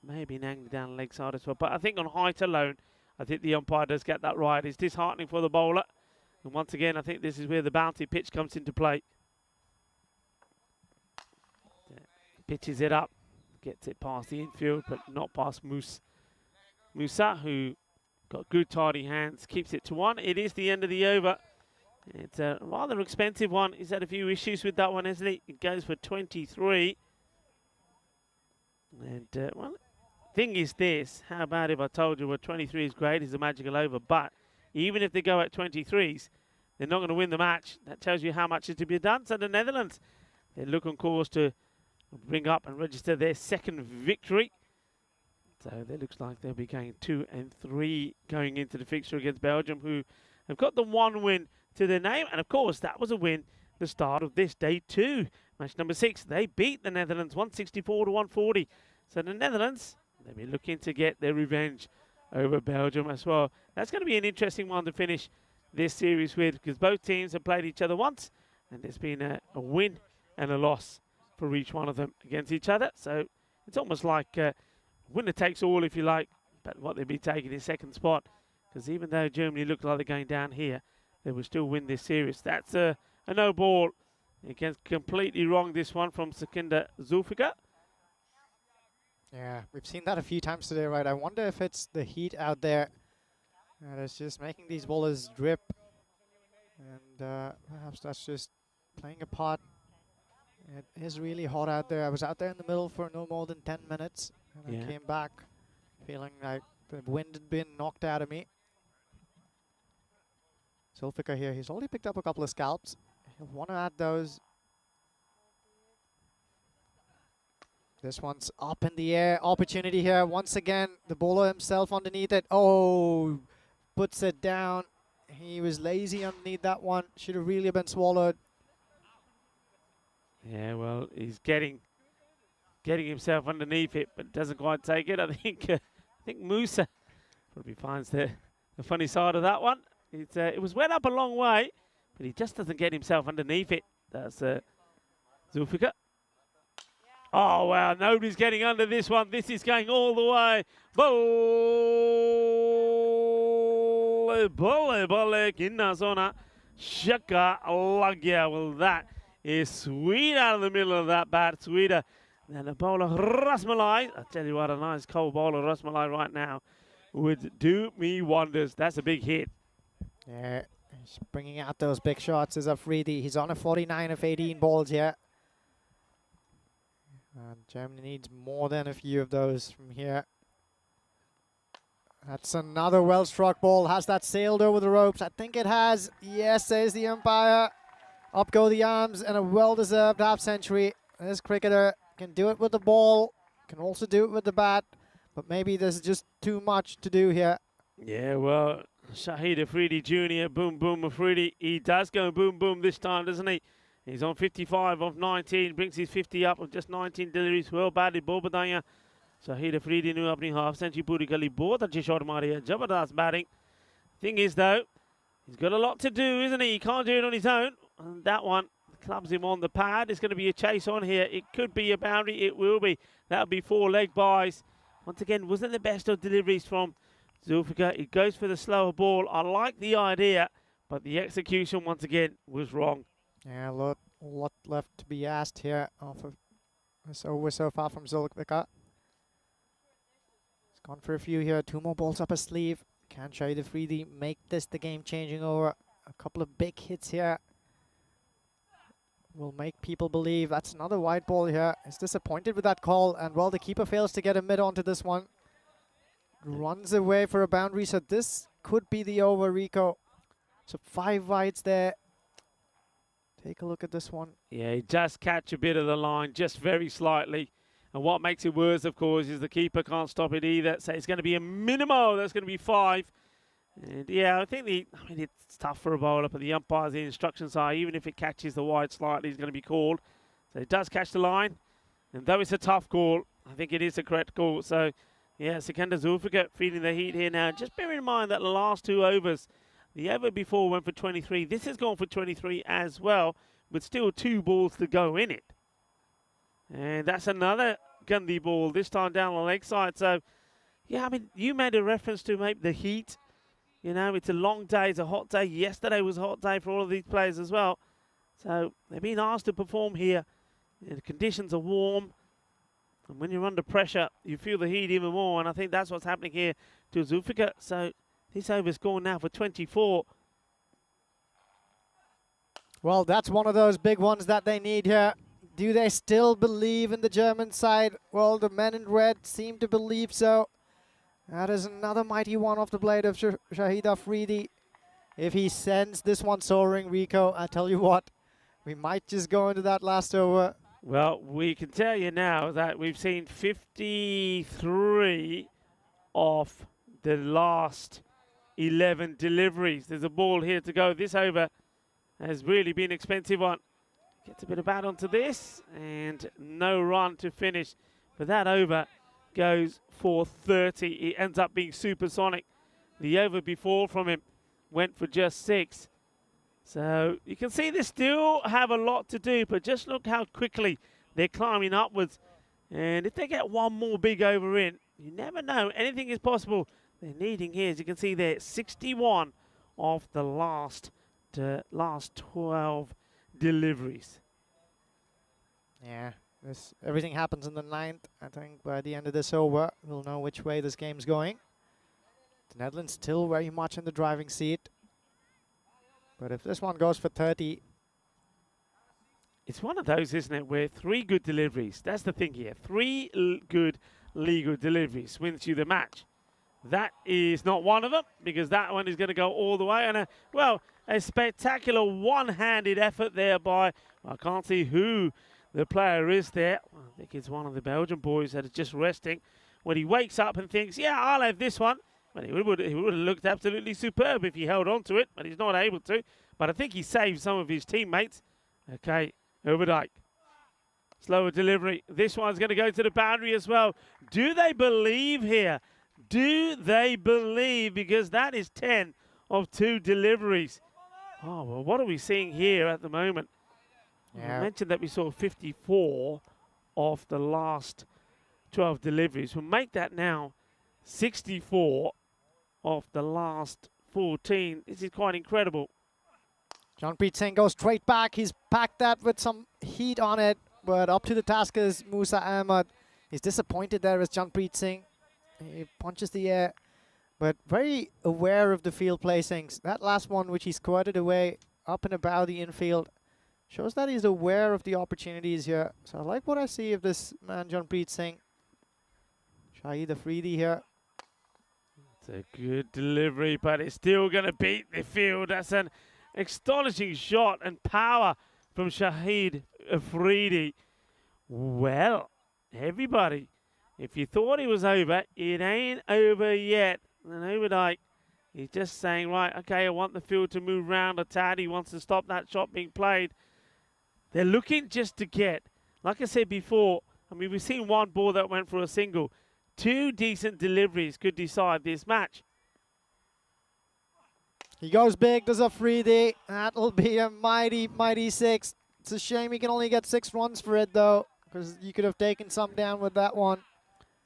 maybe an angle down the leg side as well. But I think on height alone, I think the umpire does get that right. It's disheartening for the bowler. And once again, I think this is where the bounty pitch comes into play. Pitches it up, gets it past the infield, but not past Musa, who got good tidy hands, keeps it to 1. It is the end of the over. It's a rather expensive one. He's had a few issues with that one, hasn't he? It goes for 23. And, well, thing is this. How about if I told you, well, 23 is great, it's a magical over, but even if they go at 23s, they're not going to win the match. That tells you how much is to be done. So the Netherlands, they look on course to bring up and register their second victory. So it looks like they'll be going 2 and 3 going into the fixture against Belgium, who have got the 1 win to their name. And of course, that was a win the start of this day 2. Match number 6, they beat the Netherlands 164 to 140. So the Netherlands, they'll be looking to get their revenge over Belgium as well. That's going to be an interesting one to finish this series with, because both teams have played each other once, and there's been a win and a loss for each one of them against each other. So it's almost like winner takes all, if you like, but what they'll be taking is second spot, because even though Germany looked like they're going down here, they will still win this series. That's a no ball. Against completely wrong, this one from Sekinder Zulfikar. Yeah, we've seen that a few times today, right? I wonder if it's the heat out there that's just making these bowlers drip. And perhaps that's just playing a part. It is really hot out there. I was out there in the middle for no more than 10 minutes. And I came back feeling like the wind had been knocked out of me. Zulfikar here, he's already picked up a couple of scalps. He'll want to add those. This one's up in the air. Opportunity here. Once again, the bowler himself underneath it. Oh, puts it down. He was lazy underneath that one. Should have really been swallowed. Yeah, well, he's getting himself underneath it, but doesn't quite take it. I think Musa probably finds the funny side of that one. It was went up a long way, but he just doesn't get himself underneath it. That's Zulfikar. Oh, wow, nobody's getting under this one. This is going all the way. Bole, kinna zona. Shaka lagya. Well, that is sweet out of the middle of that bat. Sweeter than a bowler Rasmalai. I tell you what, a nice cold bowler Rasmalai right now would do me wonders. That's a big hit. Yeah, he's bringing out those big shots as Afridi. He's on a 49 of 18 balls here. And Germany needs more than a few of those from here. That's another well-struck ball. Has that sailed over the ropes? I think it has. Yes, says the umpire. Up go the arms, and a well-deserved half-century. This cricketer can do it with the ball, can also do it with the bat, but maybe there's just too much to do here. Yeah, well, Shahid Afridi Jr., boom, boom, Afridi. He does go boom, boom this time, doesn't he? He's on 55 of 19, brings his 50 up of just 19 deliveries. Well batted, ball badaya. Shahid Afridi ने अपनी half century पूरी कर ली. बहुत अच्छी shot मारी है, जबरदस्त batting. Thing is though, he's got a lot to do, isn't he? He can't do it on his own. And that one clubs him on the pad. It's going to be a chase on here. It could be a boundary. It will be. That'll be 4 leg buys. Once again, wasn't the best of deliveries from Zulfikar. He goes for the slower ball. I like the idea, but the execution once again was wrong. Yeah, a lot left to be asked here off of this over so far from Zulfikar. He's gone for a few here. 2 more balls up his sleeve. Can Shahid Afridi make this the game-changing over? A couple of big hits here will make people believe. That's another wide ball here. He's disappointed with that call, and well, the keeper fails to get a mid onto this one. Runs away for a boundary, so this could be the over, Rico. So 5 wides there. Take a look at this one. Yeah, he does catch a bit of the line, just very slightly. And what makes it worse, of course, is the keeper can't stop it either. So it's going to be a minimal. That's going to be 5. And yeah, I think it's tough for a bowler, but the umpires, the instructions are, even if it catches the wide slightly, it's going to be called. So it does catch the line. And though it's a tough call, I think it is a correct call. So yeah, Sikandar Zulfikar feeling the heat here now. Just bear in mind that the last 2 overs, the over before went for 23. This has gone for 23 as well, with still 2 balls to go in it. And that's another Gandhi ball, this time down the leg side. So yeah, I mean, you made a reference to maybe the heat. You know, it's a long day, it's a hot day. Yesterday was a hot day for all of these players as well. So they've been asked to perform here. The conditions are warm. And when you're under pressure, you feel the heat even more. And I think that's what's happening here to Zulfikar. So this over's gone now for 24. Well, that's one of those big ones that they need here. Do they still believe in the German side? Well, the men in red seem to believe so. That is another mighty one off the blade of Shahid Afridi. If he sends this one soaring, Rico, I tell you what, we might just go into that last over. Well, we can tell you now that we've seen 53 of the last 11 deliveries. There's a ball here to go. This over has really been an expensive one. Gets a bit of bat onto this, and no run to finish. But that over goes for 30. It ends up being supersonic. The over before from him went for just 6. So you can see they still have a lot to do, but just look how quickly they're climbing upwards. And if they get one more big over in, you never know. Anything is possible. They're needing here, as you can see there, 61 of the last 12 deliveries. Yeah, everything happens in the 9th. I think by the end of this over, we'll know which way this game's going. The Netherlands still very much in the driving seat. But if this one goes for 30... It's one of those, isn't it, where 3 good deliveries, that's the thing here, 3 good legal deliveries wins you the match. That is not one of them, because that one is going to go all the way. And a spectacular one-handed effort there by, I can't see who the player is there. Well, I think it's one of the Belgian boys that is just resting. When he wakes up and thinks, yeah, I'll have this one. Well, he would have looked absolutely superb if he held on to it, but he's not able to. But I think he saved some of his teammates. Okay, Overdijk. Slower delivery. This one's going to go to the boundary as well. Do they believe here? Do they believe? Because that is 10 of 2 deliveries. Oh, well, what are we seeing here at the moment? Yeah. I mentioned that we saw 54 of the last 12 deliveries. We'll make that now 64 of the last 14. This is quite incredible. Janpreet Singh goes straight back. He's packed that with some heat on it, but up to the task is Musa Ahmed. He's disappointed there as Janpreet Singh. He punches the air, but very aware of the field placings. That last one, which he squirted away up and about the infield, shows that he's aware of the opportunities here. So I like what I see of this man, Janpreet Singh. Shahid Afridi here. It's a good delivery, but it's still going to beat the field. That's an astonishing shot and power from Shahid Afridi. Well, everybody, if you thought it was over, it ain't over yet. And Overdyke, he's just saying, right, okay, I want the field to move round a tad. He wants to stop that shot being played. They're looking just to get, like I said before, I mean, we've seen one ball that went for a single. 2 decent deliveries could decide this match. He goes big, does Afridi. That'll be a mighty, mighty 6. It's a shame he can only get 6 runs for it, though, because you could have taken some down with that one.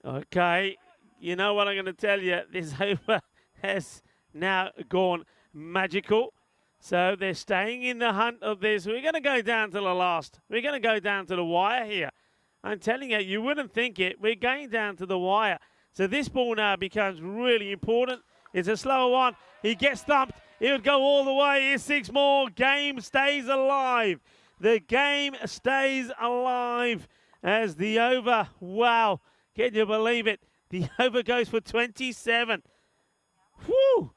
Okay, you know what I'm going to tell you. This over has now gone magical. So they're staying in the hunt of this. We're going to go down to the last. We're going to go down to the wire here. I'm telling you, you wouldn't think it. We're going down to the wire. So this ball now becomes really important. It's a slower one. He gets thumped. He'll go all the way. Here's 6 more. Game stays alive. The game stays alive as the over. Wow. Can you believe it? The over goes for 27. Whew.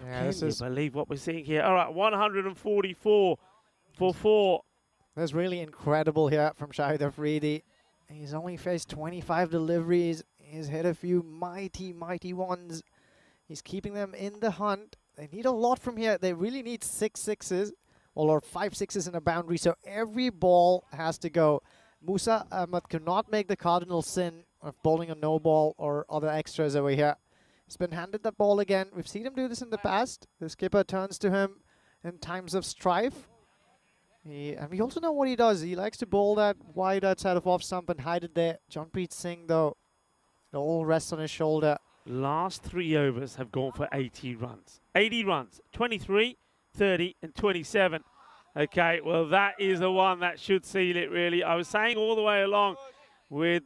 Yeah, Can this you is believe what we're seeing here? All right, 144 for 4. that's really incredible here from Shahid Afridi. He's only faced 25 deliveries. He's hit a few mighty, mighty ones. He's keeping them in the hunt. They need a lot from here. They really need 6 sixes, or 5 sixes in a boundary. So every ball has to go. Musa Ahmed cannot make the cardinal sin of bowling a no ball or other extras over here. He's been handed the ball again. We've seen him do this in the past. The skipper turns to him in times of strife. And we also know what he does. He likes to bowl that wide outside of off stump and hide it there. Janpreet Singh, though, it all rests on his shoulder. Last 3 overs have gone for 80 runs. 80 runs, 23, 30 and 27. Okay, well, that is the one that should seal it, really. I was saying all the way along with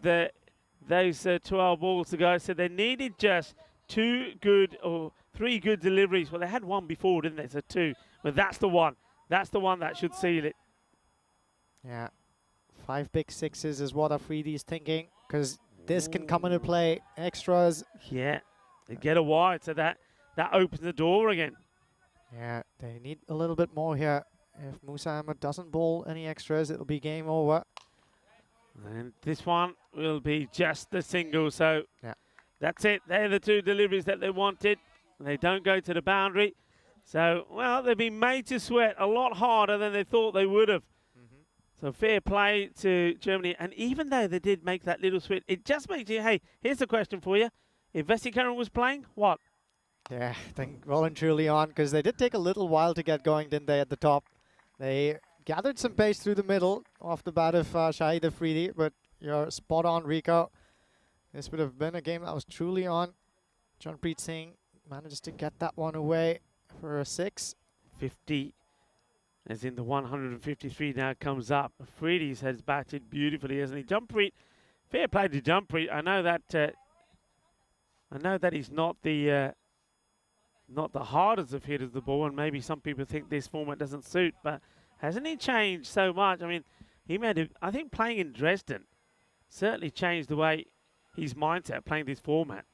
those 12 balls to go, so they needed just 2 good or 3 good deliveries. Well, they had one before, didn't they? So 2. But that's the one. That's the one that should seal it. Yeah, 5 big sixes is what Afridi is thinking, because this can come into play. Extras. Yeah, they get a wide, so that opens the door again. Yeah, they need a little bit more here. If Musa Ahmed doesn't bowl any extras, it'll be game over. And this one will be just the single, so yeah, that's it. They're the 2 deliveries that they wanted. They don't go to the boundary. So, well, they've been made to sweat a lot harder than they thought they would have. So fair play to Germany. And even though they did make that little switch, it just makes you, hey, here's the question for you. If Vesikaran was playing, what? Yeah, I think well and truly on, because they did take a little while to get going, didn't they, at the top? They gathered some pace through the middle off the bat of Shahid Afridi, but you're spot on, Rico. This would have been a game that was truly on. Janpreet Singh manages to get that one away for a 6. 50, as in the 153 now comes up. Afridi's has batted beautifully, hasn't he? Janpreet, fair play to Janpreet. I know that he's not the hardest of hitters the ball, and maybe some people think this format doesn't suit, but hasn't he changed so much? I mean, he made it, I think playing in Dresden certainly changed the way his mindset playing this format.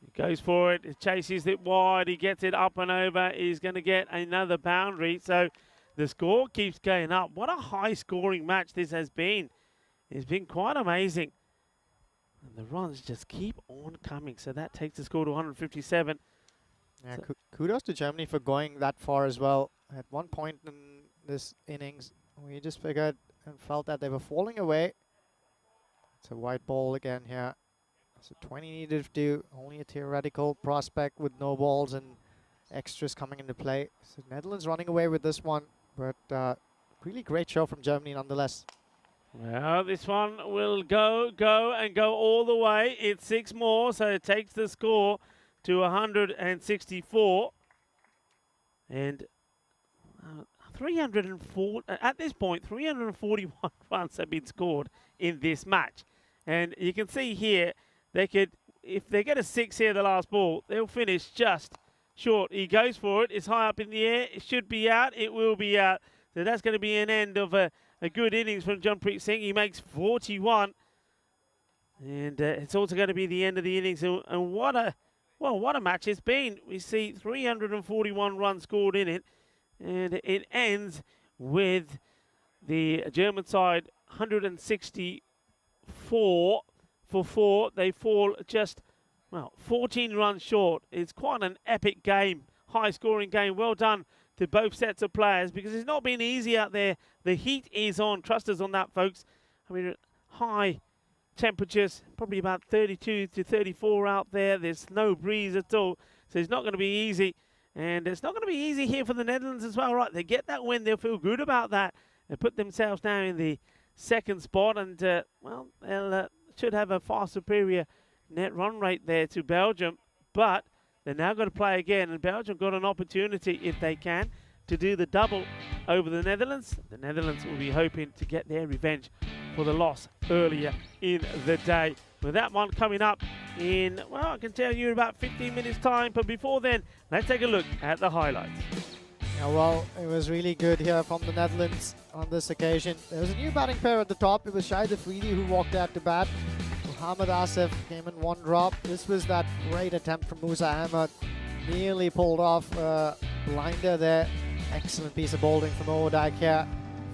He goes for it, he chases it wide, he gets it up and over, he's going to get another boundary, so the score keeps going up. What a high scoring match this has been. It's been quite amazing. And the runs just keep on coming, so that takes the score to 157. Yeah, So kudos to Germany for going that far as well. At one point in this innings, we just figured and felt that they were falling away. It's a white ball again here. So 20 needed to do, only a theoretical prospect with no balls and extras coming into play. So Netherlands running away with this one, but really great show from Germany nonetheless. Well, this one will go all the way. It's 6 more, so it takes the score to 164. And 304 at this point, 341 runs have been scored in this match. And you can see here, they could, if they get a 6 here, the last ball, they'll finish just short. He goes for it. It's high up in the air. It should be out. It will be out. So that's going to be an end of a good innings from Janpreet Singh. He makes 41. And it's also going to be the end of the innings. And what Well, what a match it's been. We see 341 runs scored in it, and it ends with the German side 164 for 4. They fall just, well, 14 runs short. It's quite an epic game, high-scoring game. Well done to both sets of players, because it's not been easy out there. The heat is on. Trust us on that, folks. I mean, high temperatures, probably about 32 to 34 out there. There's no breeze at all, so it's not going to be easy. And it's not going to be easy here for the Netherlands as well, right? They get that win, they'll feel good about that. They put themselves now in the second spot, and, well, they'll should have a far superior net run rate there to Belgium. But they're now going to play again, and Belgium got an opportunity, if they can, to do the double over the Netherlands. The Netherlands will be hoping to get their revenge for the loss earlier in the day. With that one coming up in, well, I can tell you in about 15 minutes time. But before then, let's take a look at the highlights. Yeah, well, it was really good here from the Netherlands on this occasion. There was a new batting pair at the top. It was Shahid Afridi who walked out to bat. Mohammad Asif came in one drop. This was that great attempt from Musa Ahmed. Nearly pulled off a blinder there. Excellent piece of bowling from Owadike here.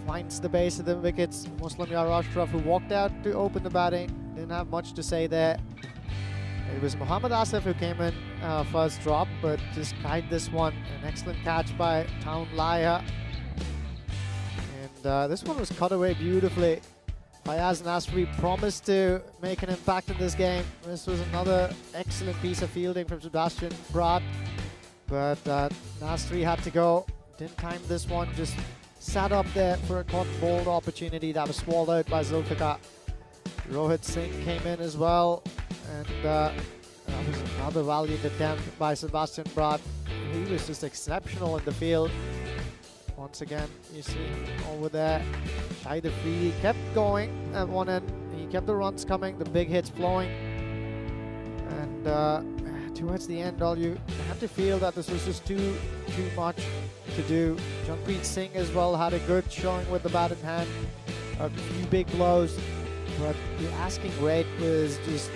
Finds the base of the wickets. Muslim Yar Ashraf, who walked out to open the batting. Didn't have much to say there. It was Mohammad Asif who came in first drop, but just guided this one. An excellent catch by Town Laya. And this one was cut away beautifully. Fayaz Nasri promised to make an impact in this game. This was another excellent piece of fielding from Sebastian Brat. But Nasri had to go. Didn't time this one. Just sat up there for a caught bowled opportunity that was swallowed by Zulfikar. Rohit Singh came in as well. And that was another valiant attempt by Sebastian Brat. He was just exceptional in the field. Once again, you see him over there. Shahid Afridi kept going at one end. He kept the runs coming, the big hits flowing. And towards the end, all you had to feel that this was just too much to do. Jungpreet Singh as well had a good showing with the bat in hand. A few big blows, but the asking rate was just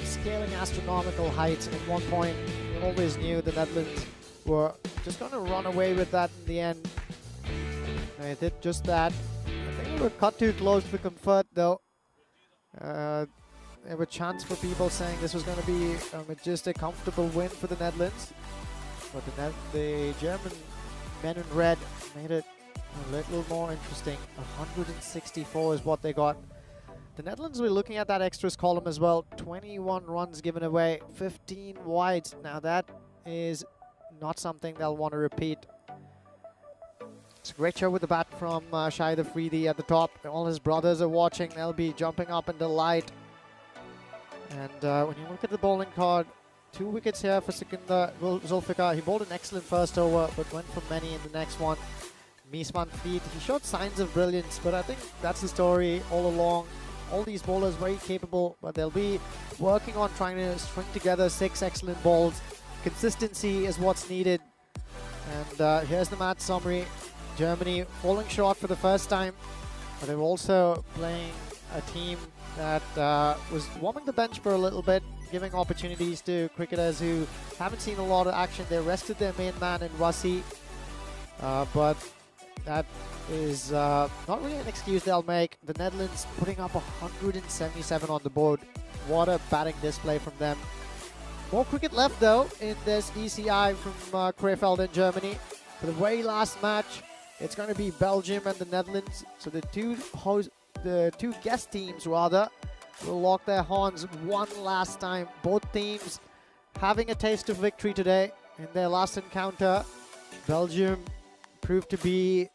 scaling astronomical heights. And at one point, you always knew the Netherlands were just going to run away with that in the end. They did just that. I think they were cut too close to convert, though. There were chants for people saying this was going to be just a comfortable win for the Netherlands. But the German men in red made it a little more interesting. 164 is what they got. The Netherlands were looking at that extras column as well. 21 runs given away, 15 wides. Now that is not something they'll want to repeat. It's a great show with the bat from Shahid Afridi at the top. All his brothers are watching. They'll be jumping up in delight. And when you look at the bowling card, 2 wickets here for Sikandar Zulfikar. He bowled an excellent first over, but went for many in the next one. Misman Feet, he showed signs of brilliance, but I think that's the story all along. All these bowlers very capable, but they'll be working on trying to string together 6 excellent balls. Consistency is what's needed. And here's the match summary. Germany falling short for the first time, but they were also playing a team that was warming the bench for a little bit, giving opportunities to cricketers who haven't seen a lot of action. They rested their main man in Wasi, but that is not really an excuse they'll make. The Netherlands putting up 177 on the board. What a batting display from them. More cricket left though in this ECI from Krefeld in Germany. For the very last match, it's going to be Belgium and the Netherlands. So the two guest teams rather will lock their horns one last time. Both teams having a taste of victory today in their last encounter. Belgium proved to be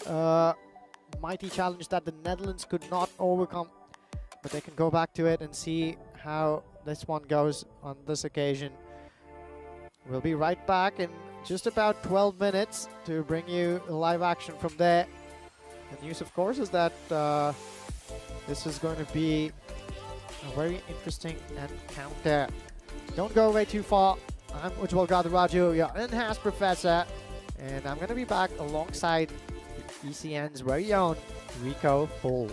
a mighty challenge that the Netherlands could not overcome, but they can go back to it and see how this one goes on this occasion. We'll be right back in just about 12 minutes to bring you live action from there. The news, of course, is that this is going to be a very interesting encounter. Don't go away too far. I'm Ujjwal Gadaraju, your in-house professor, and I'm going to be back alongside ECN's very own Rico Full.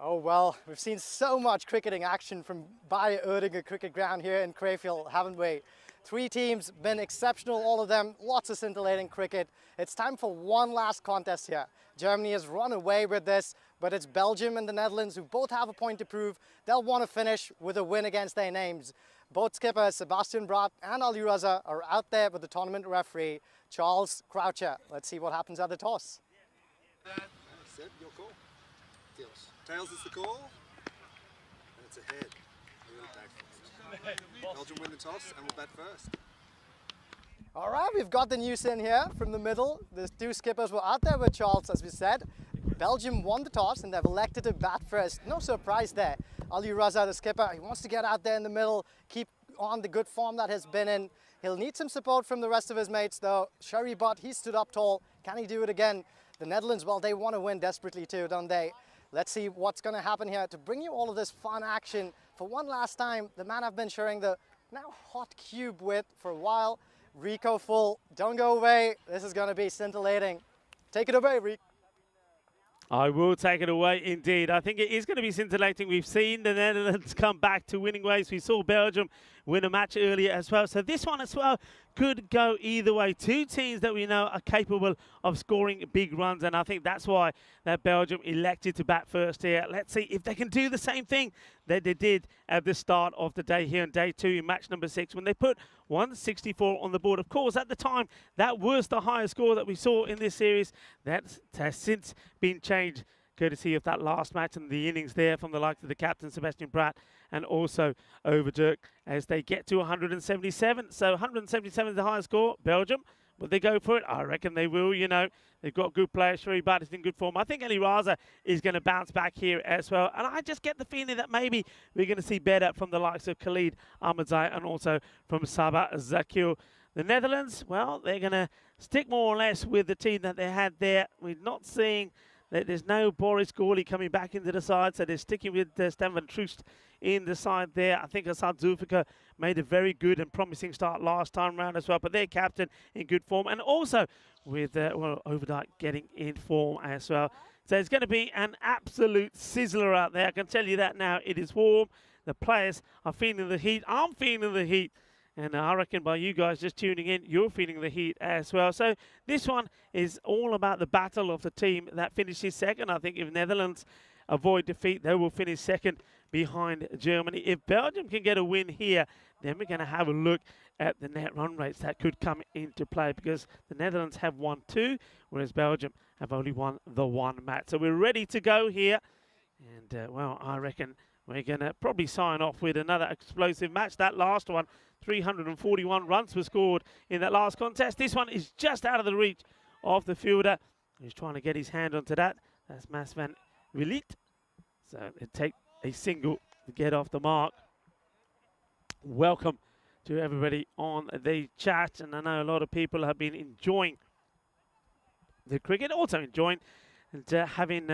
Oh, well, we've seen so much cricketing action from Bayer Oerdinger Cricket Ground here in Crayfield, haven't we? 3 teams, been exceptional, all of them, lots of scintillating cricket. It's time for one last contest here. Germany has run away with this, but it's Belgium and the Netherlands who both have a point to prove. They'll want to finish with a win against their names. Both skippers, Sebastian Braat and Ali Raza, are out there with the tournament referee, Charles Croucher. Let's see what happens at the toss. Set, your call. Tails. Tails is the call. And it's a head. We'll bat first. Belgium win the toss and we'll bat first. All right, we've got the news in here from the middle. The 2 skippers were out there with Charles, as we said. Belgium won the toss and they've elected to bat first. No surprise there. Ali Raza, the skipper, he wants to get out there in the middle, keep on the good form that has been in. He'll need some support from the rest of his mates though. Sherry Butt, he stood up tall. Can he do it again? The Netherlands, well, they want to win desperately too, don't they? Let's see what's going to happen here to bring you all of this fun action. For one last time, the man I've been sharing the now hot cube with for a while, Rico Full. Don't go away. This is going to be scintillating. Take it away, Rico. I will take it away indeed. I think it is going to be scintillating. We've seen the Netherlands come back to winning ways. We saw Belgium win a match earlier as well. So this one as well could go either way. 2 teams that we know are capable of scoring big runs, and I think that's why that Belgium elected to bat first here. Let's see if they can do the same thing that they did at the start of the day here on day 2 in match number 6 when they put 164 on the board. Of course, at the time, that was the highest score that we saw in this series. That has since been changed courtesy of that last match and the innings there from the likes of the captain, Sebastian Braat, and also Overdirk as they get to 177. So 177 is the highest score. Belgium, will they go for it? I reckon they will, you know. They've got good players. Sherry Butt is in good form. I think Ali Raza is going to bounce back here as well. And I just get the feeling that maybe we're going to see better from the likes of Khalid Ahmadzai and also from Sabah Zakil. The Netherlands, well, they're going to stick more or less with the team that they had there. We're not seeing that there's no Boris Gawley coming back into the side, so they're sticking with Stan van Troost in the side there. I think Assad Zulfikar made a very good and promising start last time round as well, but their captain in good form, and also with Overdyke getting in form as well. So it's going to be an absolute sizzler out there. I can tell you that now. It is warm. The players are feeling the heat. I'm feeling the heat. And I reckon by you guys just tuning in, you're feeling the heat as well. So this one is all about the battle of the team that finishes second. I think if Netherlands avoid defeat, they will finish second behind Germany. If Belgium can get a win here, then we're going to have a look at the net run rates that could come into play, because the Netherlands have won 2, whereas Belgium have only won the 1 match. So we're ready to go here. And, well, I reckon we're going to probably sign off with another explosive match. That last one, 341 runs were scored in that last contest. This one is just out of the reach of the fielder. He's trying to get his hand onto that. That's Mas van Williet. So it take a single to get off the mark. Welcome to everybody on the chat. And I know a lot of people have been enjoying the cricket, also enjoying and having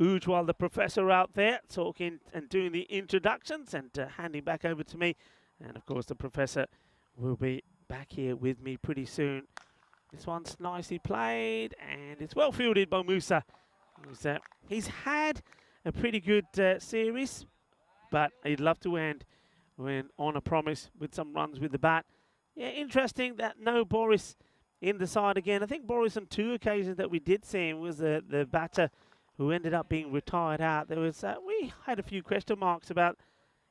Ujwal, the professor, out there talking and doing the introductions and handing back over to me. And, of course, the professor will be back here with me pretty soon. This one's nicely played, and it's well fielded by Musa. He's had a pretty good series, but he'd love to end when on a promise with some runs with the bat. Yeah, interesting that no Boris in the side again. I think Boris on 2 occasions that we did see him was the batter who ended up being retired out. There was we had a few question marks about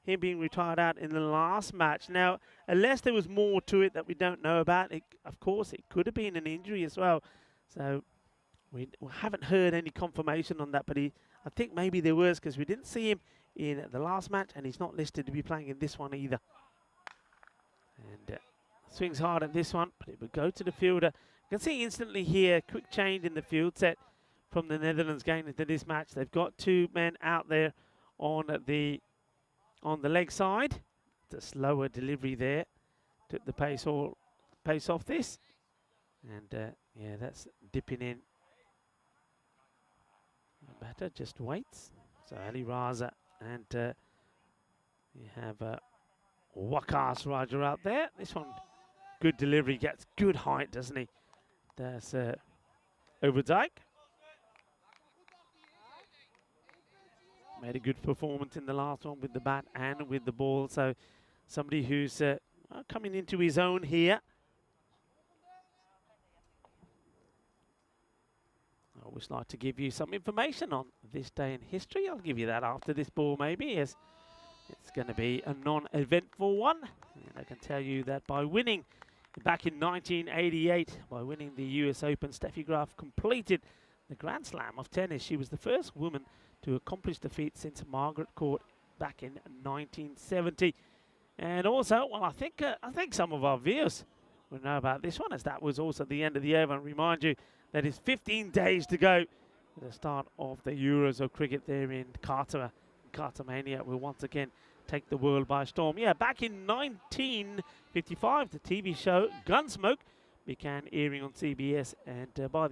him being retired out in the last match. Now, unless there was more to it that we don't know about, of course, it could have been an injury as well. So we haven't heard any confirmation on that, but I think maybe there was, because we didn't see him in the last match, and he's not listed to be playing in this one either. And swings hard at this one, but it would go to the fielder. You can see instantly here, quick change in the field set from the Netherlands going into this match. They've got 2 men out there on the leg side. It's a slower delivery there. Took the pace off this. And yeah, that's dipping in. The batter just waits. So Ali Raza and you have Waqas Raja out there. This one, good delivery, gets good height, doesn't he? That's Overdyke. Made a good performance in the last one with the bat and with the ball. So somebody who's coming into his own here. I always like to give you some information on this day in history. I'll give you that after this ball maybe, as it's going to be a non-eventful one. And I can tell you that by winning back in 1988, by winning the US Open, Steffi Graf completed the Grand Slam of tennis. She was the first woman to accomplish the feat since Margaret Court back in 1970. And also, well, I think some of our viewers will know about this one, as that was also the end of the over. And remind you that it's 15 days to go to the start of the Euros of cricket there in Qatar. Qatarmania will once again take the world by storm. Yeah, back in 1955, the TV show Gunsmoke began airing on CBS, and by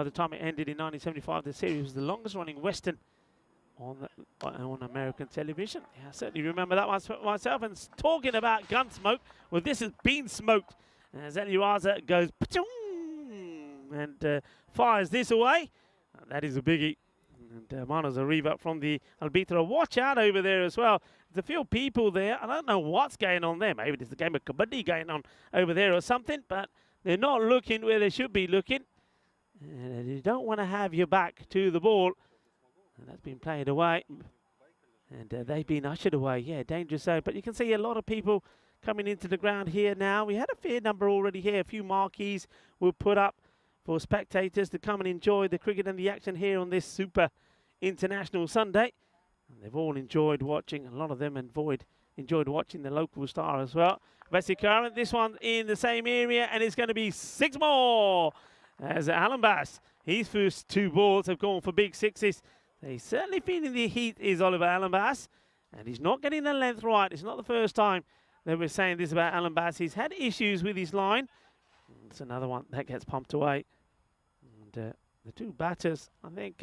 the time it ended in 1975, the series was the longest-running Western on American television. Yeah, I certainly remember that myself. And talking about Gunsmoke, well, this has been smoked. As Eli Raza goes and fires this away. That is a biggie. And Mano Zariva from the Albitra. Watch out over there as well. There's a few people there. I don't know what's going on there. Maybe there's a game of kabaddi going on over there or something, but they're not looking where they should be looking. And you don't want to have your back to the ball. And that's been played away. And they've been ushered away. Yeah, dangerous zone. But you can see a lot of people coming into the ground here now. We had a fair number already here. A few marquees were put up for spectators to come and enjoy the cricket and the action here on this Super International Sunday. And they've all enjoyed watching. A lot of them enjoyed watching the local star as well. Vesikaran, this one in the same area, and it's going to be 6 more. As Alan Bass, his first 2 balls have gone for big sixes. He's certainly feeling the heat, is Oliver Alan Bass. And he's not getting the length right. It's not the first time that we're saying this about Alan Bass. He's had issues with his line. It's another one that gets pumped away. And the 2 batters, I think,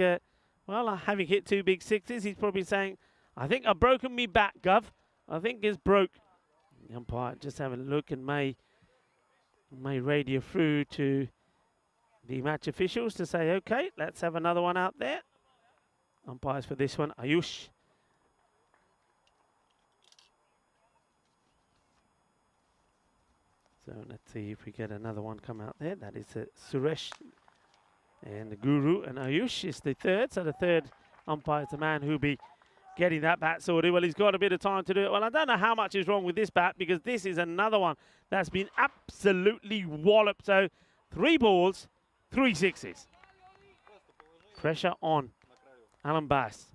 well, having hit 2 big sixes, he's probably saying, I think I've broken me back, Gov. I think it's broke. The umpire just having a look and may radio through to the match officials to say, okay, let's have another one out there. Umpires for this one, Ayush. So let's see if we get another one come out there. That is Suresh and the Guru, and Ayush is the third. So the third umpire is the man who'll be getting that bat sorted. Well, he's got a bit of time to do it. Well, I don't know how much is wrong with this bat, because this is another one that's been absolutely walloped. So 3 balls, 3 sixes. Pressure on Alan Bass.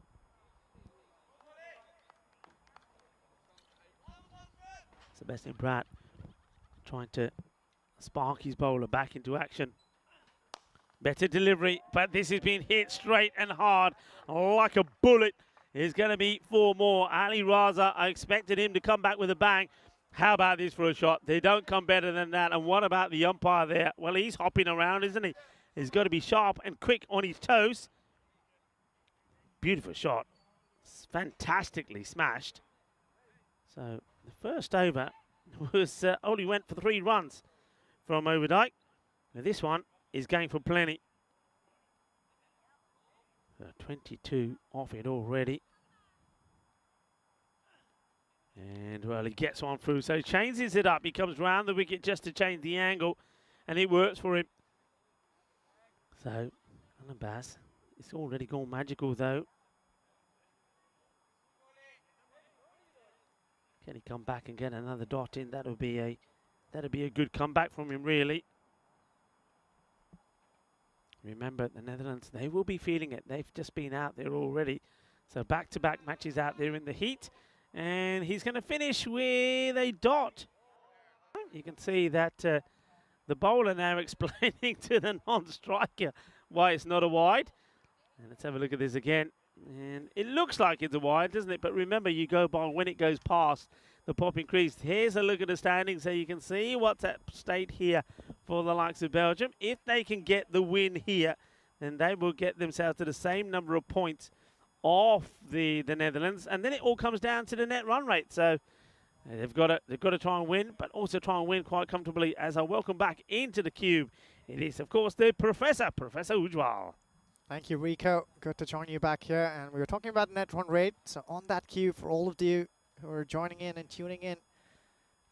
Sebastian Pratt trying to spark his bowler back into action. Better delivery, but this has been hit straight and hard like a bullet. It's going to be 4 more. Ali Raza, I expected him to come back with a bang. How about this for a shot? They don't come better than that. And what about the umpire there? Well, he's hopping around, isn't he? He's got to be sharp and quick on his toes. Beautiful shot. It's fantastically smashed. So the first over was only went for 3 runs from Overdyke. Now this one is going for plenty. 22 off it already. And, well, he gets one through. So he changes it up. He comes round the wicket just to change the angle. And it works for him. So, Alan Bass, it's already gone magical, though. Can he come back and get another dot in? That'll be a good comeback from him, really. Remember, the Netherlands, they will be feeling it. They've just been out there already. So back-to-back matches out there in the heat. And he's going to finish with a dot. You can see that the bowler now explaining to the non-striker why it's not a wide. And let's have a look at this again. And it looks like it's a wide, doesn't it? But remember, you go by when it goes past the popping crease. Here's a look at the standings so you can see what's at stake here for the likes of Belgium. If they can get the win here, then they will get themselves to the same number of points off the Netherlands. And then it all comes down to the net run rate. So they've got to try and win, but also try and win quite comfortably. As I welcome back into the cube, it is, of course, the Professor Ujwal. Thank you, Rico. Good to join you back here. And we were talking about net run rate. So on that cue, for all of you who are joining in and tuning in,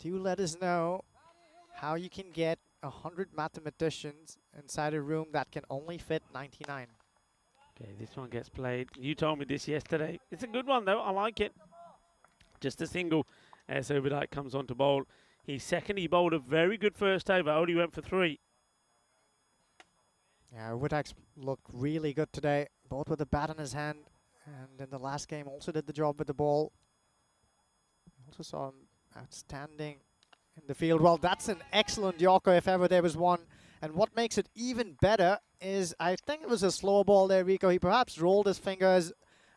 do let us know how you can get 100 mathematicians inside a room that can only fit 99. Okay, this one gets played. You told me this yesterday. It's a good one, though. I like it. Just a single as Overdyke comes on to bowl. He's second. He bowled a very good first over. Only went for 3. Yeah, Overdyke's looked really good today, both with the bat in his hand, and in the last game also did the job with the ball. Also saw him outstanding in the field. Well, that's an excellent Yorker if ever there was one. And what makes it even better is, I think it was a slow ball there, Rico. He perhaps rolled his fingers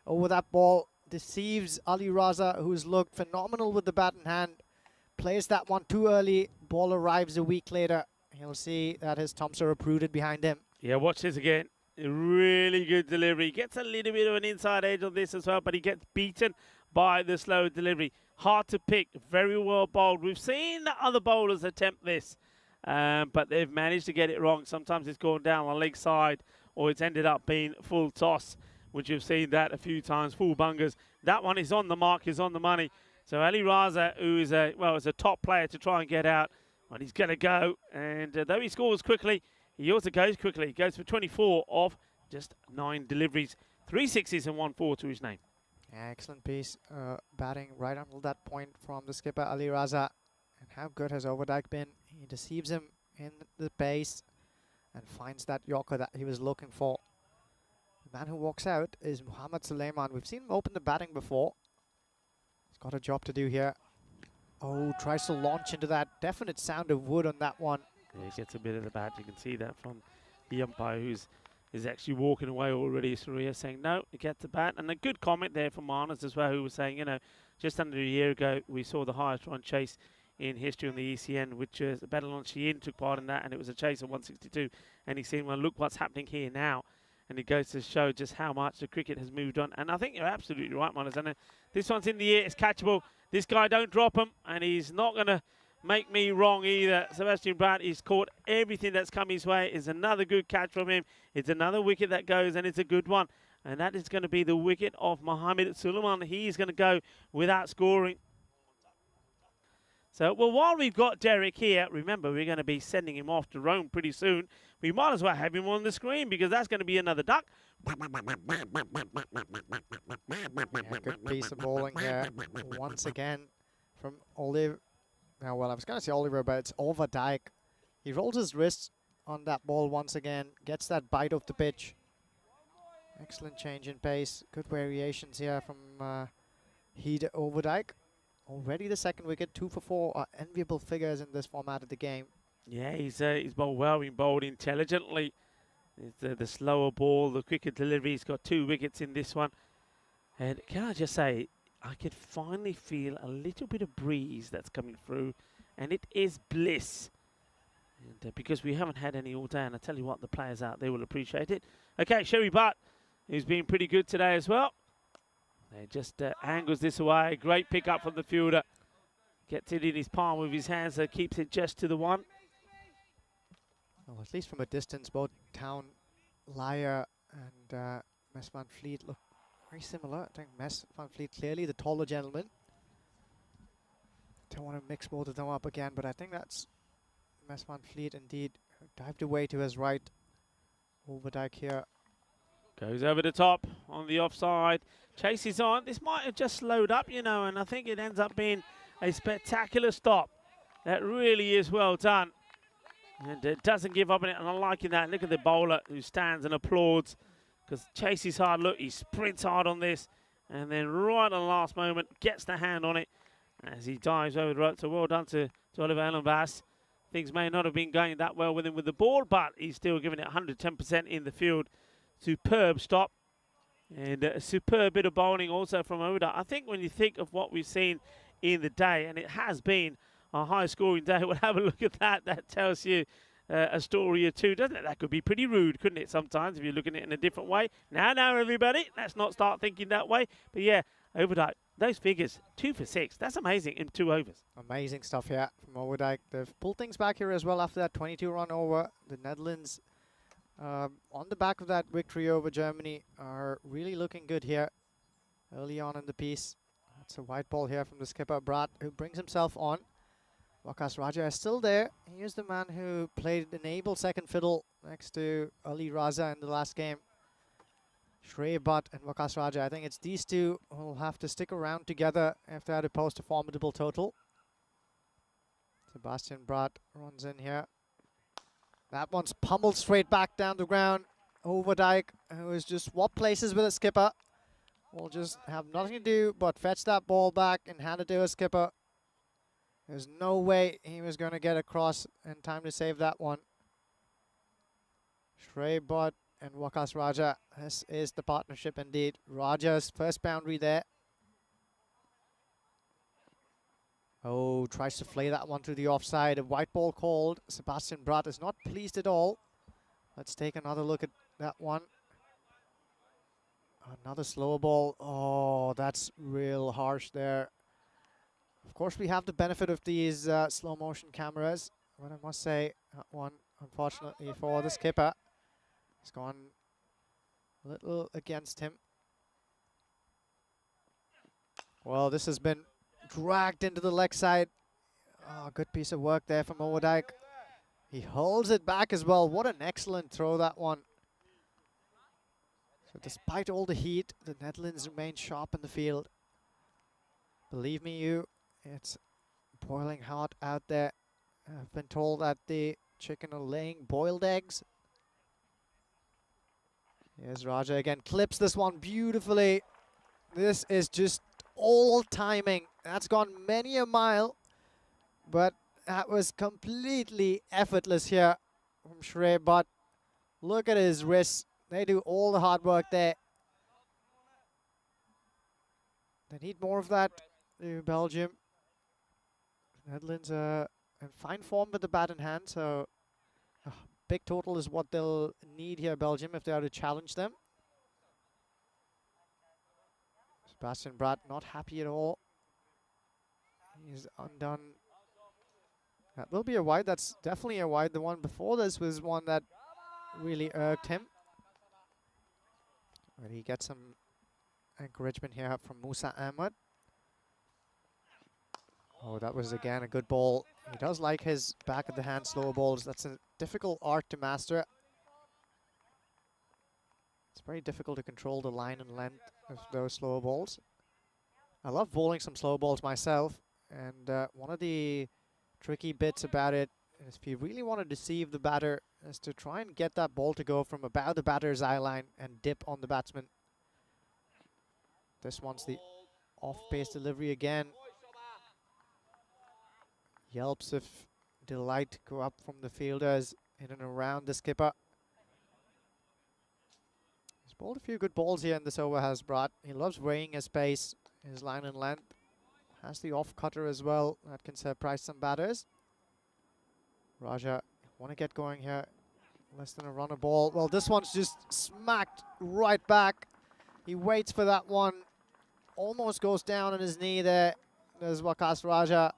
over that ball, deceives Ali Raza, who's looked phenomenal with the bat in hand, plays that one too early, ball arrives a week later. He'll see that his Thompson are uprooted behind him. Yeah, watch this again. A really good delivery. Gets a little bit of an inside edge on this as well, but he gets beaten by the slow delivery. Hard to pick, very well bowled. We've seen other bowlers attempt this, but they've managed to get it wrong. Sometimes it's gone down on the leg side, or it's ended up being full toss, which you've seen that a few times, full bungers. That one is on the mark, is on the money. So Ali Raza, who is is a top player to try and get out, well, he's going to go. And though he scores quickly, he also goes quickly. He goes for 24 of just 9 deliveries. 3 sixes and 1 4 to his name. Yeah, excellent piece. Batting right until that point from the skipper, Ali Raza. And how good has Overdyke been? He deceives him in the base and finds that Yorker that he was looking for. The man who walks out is Muhammad Suleiman. We've seen him open the batting before. He's got a job to do here. Oh, tries to launch into that. Definite sound of wood on that one. Yeah, he gets a bit of the bat. You can see that from the umpire, who's actually walking away already. Surya saying no, he gets the bat. And a good comment there from Marnus as well, who was saying, you know, just under a year ago, we saw the highest run chase in history on the ECN, which was Battle on Sheehan took part in that, and it was a chase of 162. And he's saying, well, look what's happening here now. And it goes to show just how much the cricket has moved on. And I think you're absolutely right, Marnus. And this one's in the air, it's catchable. This guy, don't drop him, and he's not going to make me wrong either. Sebastian Brandt, he's caught everything that's come his way. It's another good catch from him. It's another wicket that goes, and it's a good one. And that is going to be the wicket of Mohammed Suleiman. He's going to go without scoring. So, well, while we've got Derek here, remember, we're going to be sending him off to Rome pretty soon. We might as well have him on the screen, because that's going to be another duck. Yeah, good piece of bowling here. Once again from Oliver. Now, well, I was going to say Oliver, but it's Overdyke. He rolls his wrists on that ball once again, gets that bite off the pitch. Excellent change in pace. Good variations here from Heed Overdyke. Already the second wicket, 2 for 4 are enviable figures in this format of the game. Yeah, he's bowled well, he's bowled intelligently. It's the slower ball, the quicker delivery. He's got 2 wickets in this one. And can I just say, I could finally feel a little bit of breeze that's coming through, and it is bliss. And because we haven't had any all day, and I tell you what, the players out there will appreciate it. Okay, Sherry Butt, who's been pretty good today as well. He just angles this away. Great pick up from the fielder. Gets it in his palm with his hands, so keeps it just to the one. Well, at least from a distance, both Town, Lyer, and Mess Van Fleet look very similar. I think Mess Van Fleet clearly the taller gentleman. Don't want to mix both of them up again, but I think that's Mess Van Fleet indeed. Dived away to his right. Overdyke here. Goes over the top on the offside. Chases on. This might have just slowed up, you know, and I think it ends up being a spectacular stop. That really is well done. And it doesn't give up on it, and I'm liking that. Look at the bowler who stands and applauds, because chases hard. Look, he sprints hard on this, and then right at the last moment gets the hand on it as he dives over the rope. So well done to Oliver Ellenbass. Things may not have been going that well with him with the ball, but he's still giving it 110% in the field. Superb stop, and a superb bit of bowling also from Oda. I think when you think of what we've seen in the day, and it has been a high-scoring day, we'll have a look at that. That tells you a story or two, doesn't it? That could be pretty rude, couldn't it, sometimes, if you're looking at it in a different way. Now, everybody, let's not start thinking that way. But, yeah, Overdyke, those figures, 2 for 6. That's amazing in 2 overs. Amazing stuff here from Overdyke. They've pulled things back here as well after that 22-run over. The Netherlands On the back of that victory over Germany, are really looking good here early on in the piece. That's a white ball here from the skipper, Brat, who brings himself on. Waqas Raja is still there. He is the man who played an able second fiddle next to Ali Raza in the last game. Shrey Butt and Waqas Raja. I think it's these two who will have to stick around together if they are to post a formidable total. Sebastian Brat runs in here. That one's pummeled straight back down the ground. Overdijk, who is just swap places with a skipper, will just have nothing to do but fetch that ball back and hand it to a skipper. There's no way he was going to get across in time to save that one. Shrey Butt and Waqas Raja. This is the partnership indeed. Raja's first boundary there. Oh, tries to flay that one through the offside. A white ball called. Sebastian Brat is not pleased at all. Let's take another look at that one. Another slower ball. Oh, that's real harsh there. Of course, we have the benefit of these slow motion cameras, but I must say that one, unfortunately for the skipper, has gone a little against him. Well, this has been dragged into the leg side. Oh, good piece of work there from Overdijk. He holds it back as well. What an excellent throw, that one. So despite all the heat, the Netherlands remain sharp in the field. Believe me, it's boiling hot out there. I've been told that the chicken are laying boiled eggs. Here's Raja again. Clips this one beautifully. This is just all timing. That's gone many a mile, but that was completely effortless here from Shrey Butt. Look at his wrists. They do all the hard work there. They need more of that, Belgium. Netherlands are in fine form with the bat in hand, so a big total is what they'll need here, Belgium, if they are to challenge them. Sebastian Brat not happy at all. He's undone. That will be a wide. That's definitely a wide. The one before this was one that really irked him. But he gets some encouragement here from Musa Ahmed. Oh, that was again a good ball. He does like his back of the hand slow balls. That's a difficult art to master. It's very difficult to control the line and length of those slow balls. I love bowling some slow balls myself, and one of the tricky bits about it is if you really want to deceive the batter is to try and get that ball to go from about the batter's eye line and dip on the batsman. This one's the off-pace delivery again. Yelps of delight go up from the fielders in and around the skipper. He's bowled a few good balls here in this over, has Brat. He loves weighing his pace, his line and length. Has the off cutter as well. That can surprise some batters. Raja want to get going here. Less than a runner ball. Well, this one's just smacked right back. He waits for that one. Almost goes down on his knee there. There's Waqas Raja.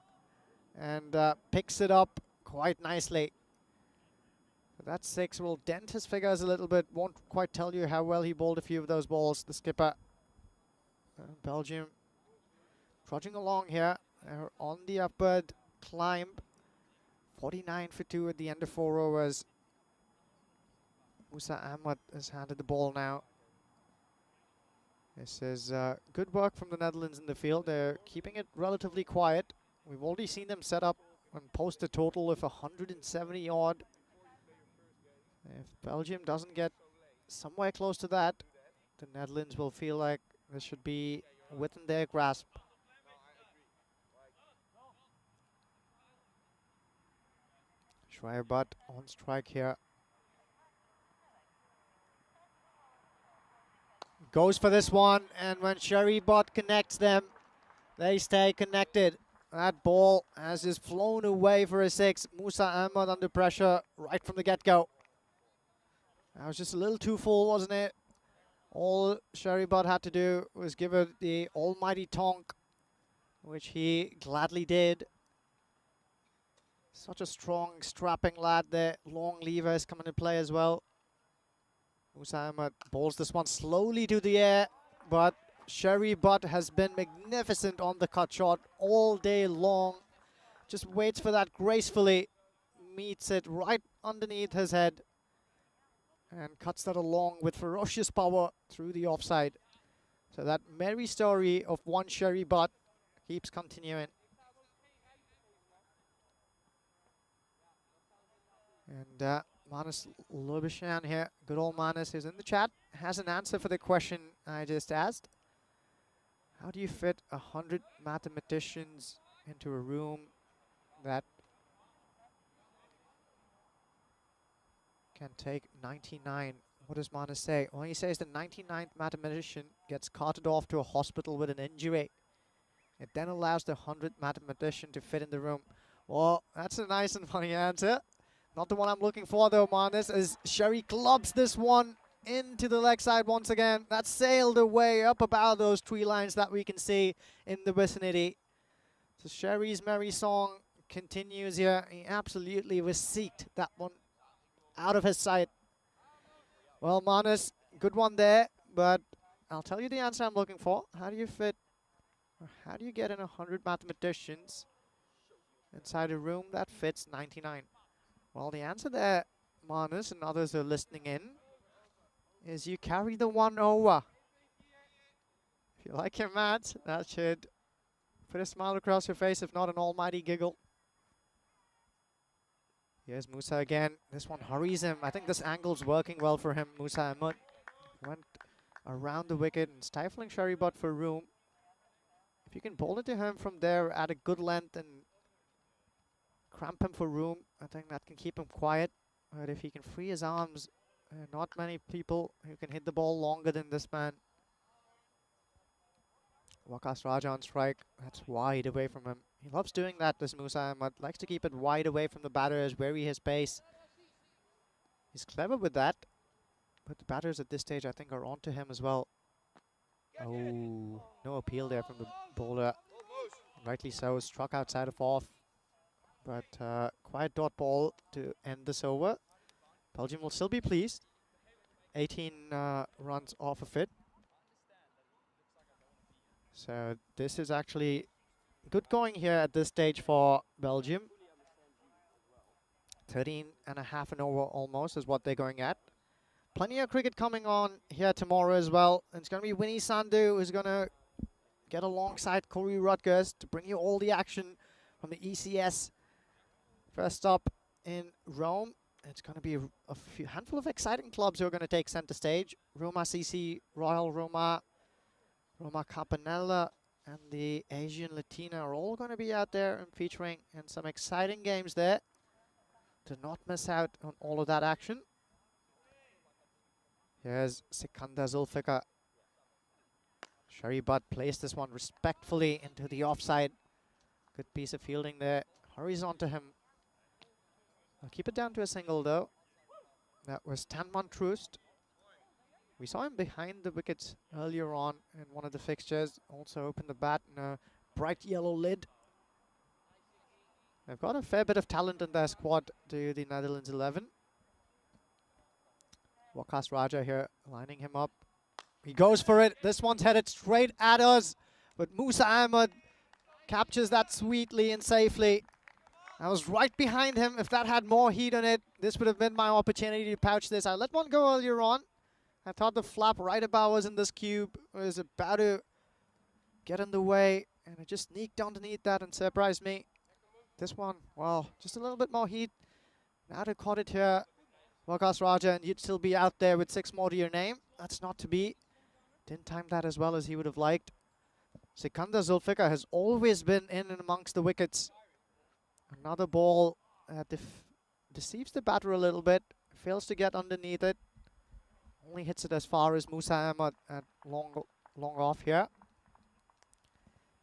And picks it up quite nicely. So that 6 will dent his figures a little bit. Won't quite tell you how well he bowled a few of those balls, the skipper. Belgium trudging along here. They're on the upward climb. 49 for 2 at the end of 4 overs. Musa Ahmed has handed the ball now. This is good work from the Netherlands in the field. They're keeping it relatively quiet. We've already seen them set up and post a total of 170 odd. If Belgium doesn't get somewhere close to that, the Netherlands will feel like this should be within their grasp. Shrey Butt on strike here. Goes for this one, and when Shrey Butt connects them, they stay connected. That ball has just flown away for a 6. Musa Ahmed under pressure right from the get-go. That was just a little too full, wasn't it? All Shrey Butt had to do was give it the almighty tonk, which he gladly did. Such a strong, strapping lad there. Long levers come into play as well. Musa Ahmed bowls this one slowly to the air, but Sherry Butt has been magnificent on the cut shot all day long. Just waits for that gracefully, meets it right underneath his head, and cuts that along with ferocious power through the offside. So that merry story of one Sherry Butt keeps continuing. And Manas Lubishan here, good old Manas, is in the chat, has an answer for the question I just asked. How do you fit 100 mathematicians into a room that can take 99? What does Manas say? Well, he says the 99th mathematician gets carted off to a hospital with an injury. It then allows the 100th mathematician to fit in the room. Well, that's a nice and funny answer. Not the one I'm looking for though, Manas, as Sherry clubs this one into the leg side once again. That sailed away up about those tree lines that we can see in the vicinity. So Sherry's merry song continues here. He absolutely received that one out of his sight. Well, Manas, good one there, but I'll tell you the answer I'm looking for. How do you fit, or how do you get in 100 mathematicians inside a room that fits 99? Well, the answer there, Manas and others who are listening in, is you carry the one over. If you like your maths, that should put a smile across your face, if not an almighty giggle. Here's Musa again. This one hurries him. I think this angle's working well for him. Musa Ahmed went around the wicket and stifling Sherry Butt for room. If you can bowl it to him from there at a good length and cramp him for room, I think that can keep him quiet. But if he can free his arms, not many people who can hit the ball longer than this man. Waqas Raja on strike. That's wide away from him. He loves doing that, this Musa Ahmed. Likes to keep it wide away from the batters, vary his pace. He's clever with that. But the batters at this stage, I think, are onto him as well. Oh, no appeal there from the bowler. Rightly so, struck outside of off. But quiet dot ball to end this over. Belgium will still be pleased. 18 runs off of it. So this is actually good going here at this stage for Belgium. 13 and a half an over almost is what they're going at. Plenty of cricket coming on here tomorrow as well. And it's going to be Winnie Sandhu who's going to get alongside Corey Rutgers to bring you all the action from the ECS. First up in Rome, it's going to be a handful of exciting clubs who are going to take center stage. Roma CC, Royal Roma, Roma Campanella, and the Asian Latina are all going to be out there and featuring in some exciting games there. Do not miss out on all of that action. Here's Sikandar Zulfikar. Sherry Butt placed this one respectfully into the offside. Good piece of fielding there. Hurries on to him. I'll keep it down to a single though. That was Tanman Troost. We saw him behind the wickets earlier on in one of the fixtures. Also opened the bat in a bright yellow lid. They've got a fair bit of talent in their squad to the Netherlands 11. Waqas Raja here lining him up. He goes for it. This one's headed straight at us. But Musa Ahmed captures that sweetly and safely. I was right behind him. If that had more heat on it, this would have been my opportunity to pouch this. I let one go earlier on. I thought the flap right above us in this cube was about to get in the way. And it just sneaked underneath that and surprised me. This one, well, just a little bit more heat. Now to caught it here, Waqas Raja, and you'd still be out there with 6 more to your name. That's not to be. Didn't time that as well as he would have liked. Sikandar Zulfikar has always been in and amongst the wickets. Another ball deceives the batter a little bit. Fails to get underneath it. Only hits it as far as Musa Ahmed at long off here.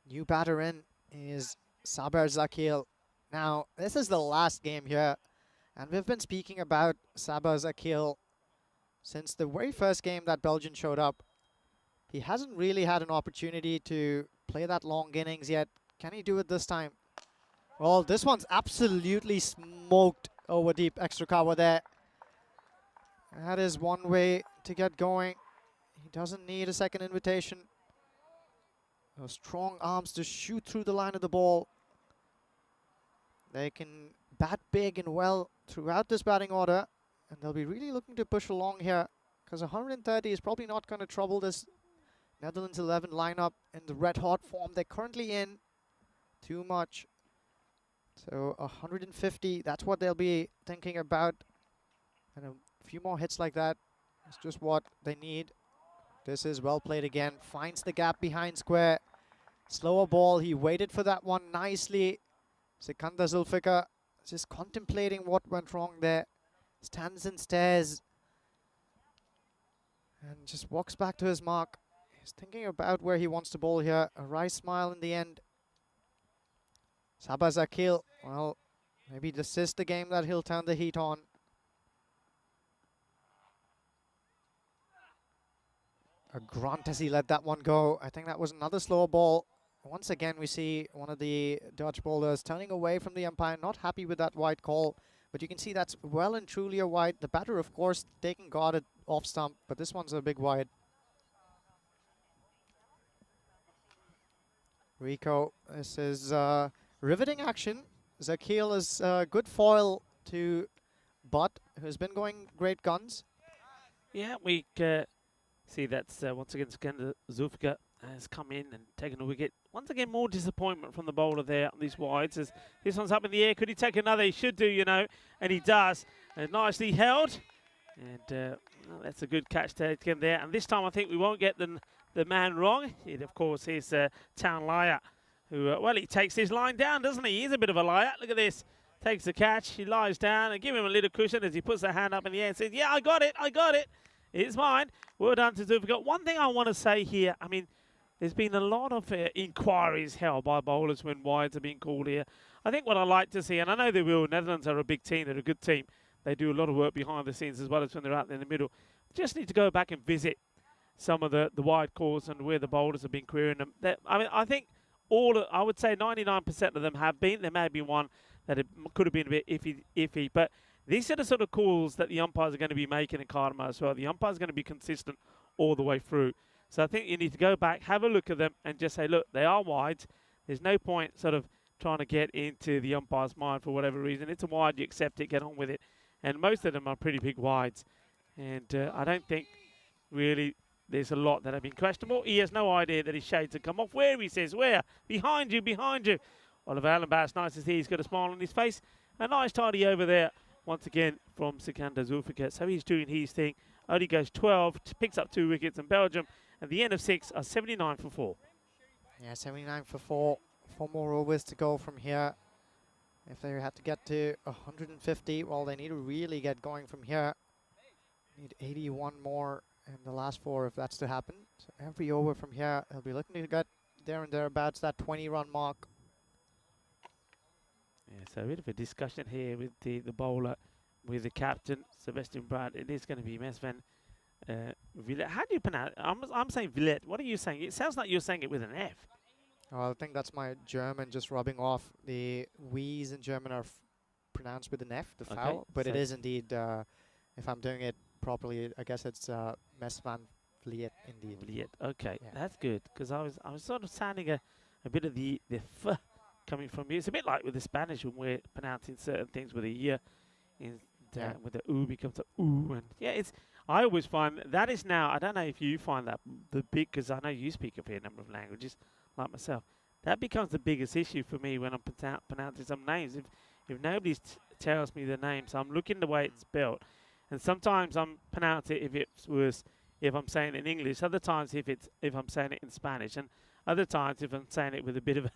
New batter in is Saber Zakil. Now, this is the last game here. And we've been speaking about Saber Zakil since the very first game that Belgium showed up. He hasn't really had an opportunity to play that long innings yet. Can he do it this time? Well, this one's absolutely smoked over deep extra cover there. That is one way to get going. He doesn't need a second invitation. Those strong arms to shoot through the line of the ball. They can bat big and well throughout this batting order, and they'll be really looking to push along here, because 130 is probably not going to trouble this Netherlands 11 lineup in the red-hot form they're currently in too much. So 150, that's what they'll be thinking about. And a few more hits like that is just what they need. This is well played again. Finds the gap behind square. Slower ball. He waited for that one nicely. Sikander Zulfikar just contemplating what went wrong there. Stands and stares. And just walks back to his mark. He's thinking about where he wants to bowl here. A wry smile in the end. Sabah Zakil, well, maybe this is the game that he'll turn the heat on. A grunt as he let that one go. I think that was another slow ball. Once again, we see one of the Dutch bowlers turning away from the umpire, not happy with that wide call. But you can see that's well and truly a wide. The batter, of course, taking guarded off stump, but this one's a big wide. Rico, this is riveting action. Zakil is good foil to Butt, who's been going great guns. Yeah, we see that's once again Sikander Zulfikar has come in and taken a wicket. Once again, more disappointment from the bowler there on these wides. As this one's up in the air. Could he take another? He should do, you know, and he does. Nicely held. And well, that's a good catch taken there. And this time I think we won't get the man wrong. It, of course, is Town Liar, who, well, he takes his line down, doesn't he? He's a bit of a liar. Look at this. Takes the catch. He lies down and give him a little cushion as he puts the hand up in the air and says, yeah, I got it. I got it. It's mine. Well done to Zulfikar. One thing I want to say here, I mean, there's been a lot of inquiries held by bowlers when wides are being called here. I think what I like to see, and I know they will, Netherlands are a big team, they're a good team. They do a lot of work behind the scenes as well as when they're out there in the middle. Just need to go back and visit some of the wide calls and where the bowlers have been querying them. I mean, I think I would say 99% of them have been. There may be one that it could have been a bit iffy, but these are the sort of calls that the umpires are going to be making in Karma as well. The umpire's going to be consistent all the way through. So I think you need to go back, have a look at them, and just say, look, they are wides. There's no point sort of trying to get into the umpire's mind for whatever reason. It's a wide, you accept it, get on with it. And most of them are pretty big wides. And I don't think really there's a lot that have been questionable. He has no idea that his shades have come off. Where, he says, where? Behind you, behind you. Oliver Allenbass, nice to see he's got a smile on his face. A nice tidy over there, once again, from Sikander Zulfikar. So he's doing his thing. Only goes 12, picks up 2 wickets, and Belgium at the end of 6 are 79 for 4. Yeah, 79 for 4. 4 more overs to go from here. If they have to get to 150, well, they need to really get going from here. Need 81 more in the last 4 if that's to happen. So every over from here, he'll be looking to get there and thereabouts that 20-run mark. Yeah, so a bit of a discussion here with the bowler, with the captain, Sebastian Brad. It is going to be Mesven Villet. How do you pronounce it? I'm saying Villet. What are you saying? It sounds like you're saying it with an F. Oh, I think that's my German just rubbing off. The W's in German are pronounced with an F, the foul. But it is indeed, if I'm doing it properly, I guess it's Mesvan Villet indeed. Villet. Okay, yeah. That's good, because I was sort of sounding a bit of the F coming from you. It's a bit like with the Spanish when we're pronouncing certain things with a Y, with the U becomes a U. And yeah, I always find that is now, I don't know if you find that the big, because I know you speak a fair number of languages like myself, that becomes the biggest issue for me when I'm pronouncing some names. If nobody tells me the name, so I'm looking the way it's spelled, and sometimes I'm pronouncing it if I'm saying it in English, other times if I'm saying it in Spanish, and other times if I'm saying it with a bit of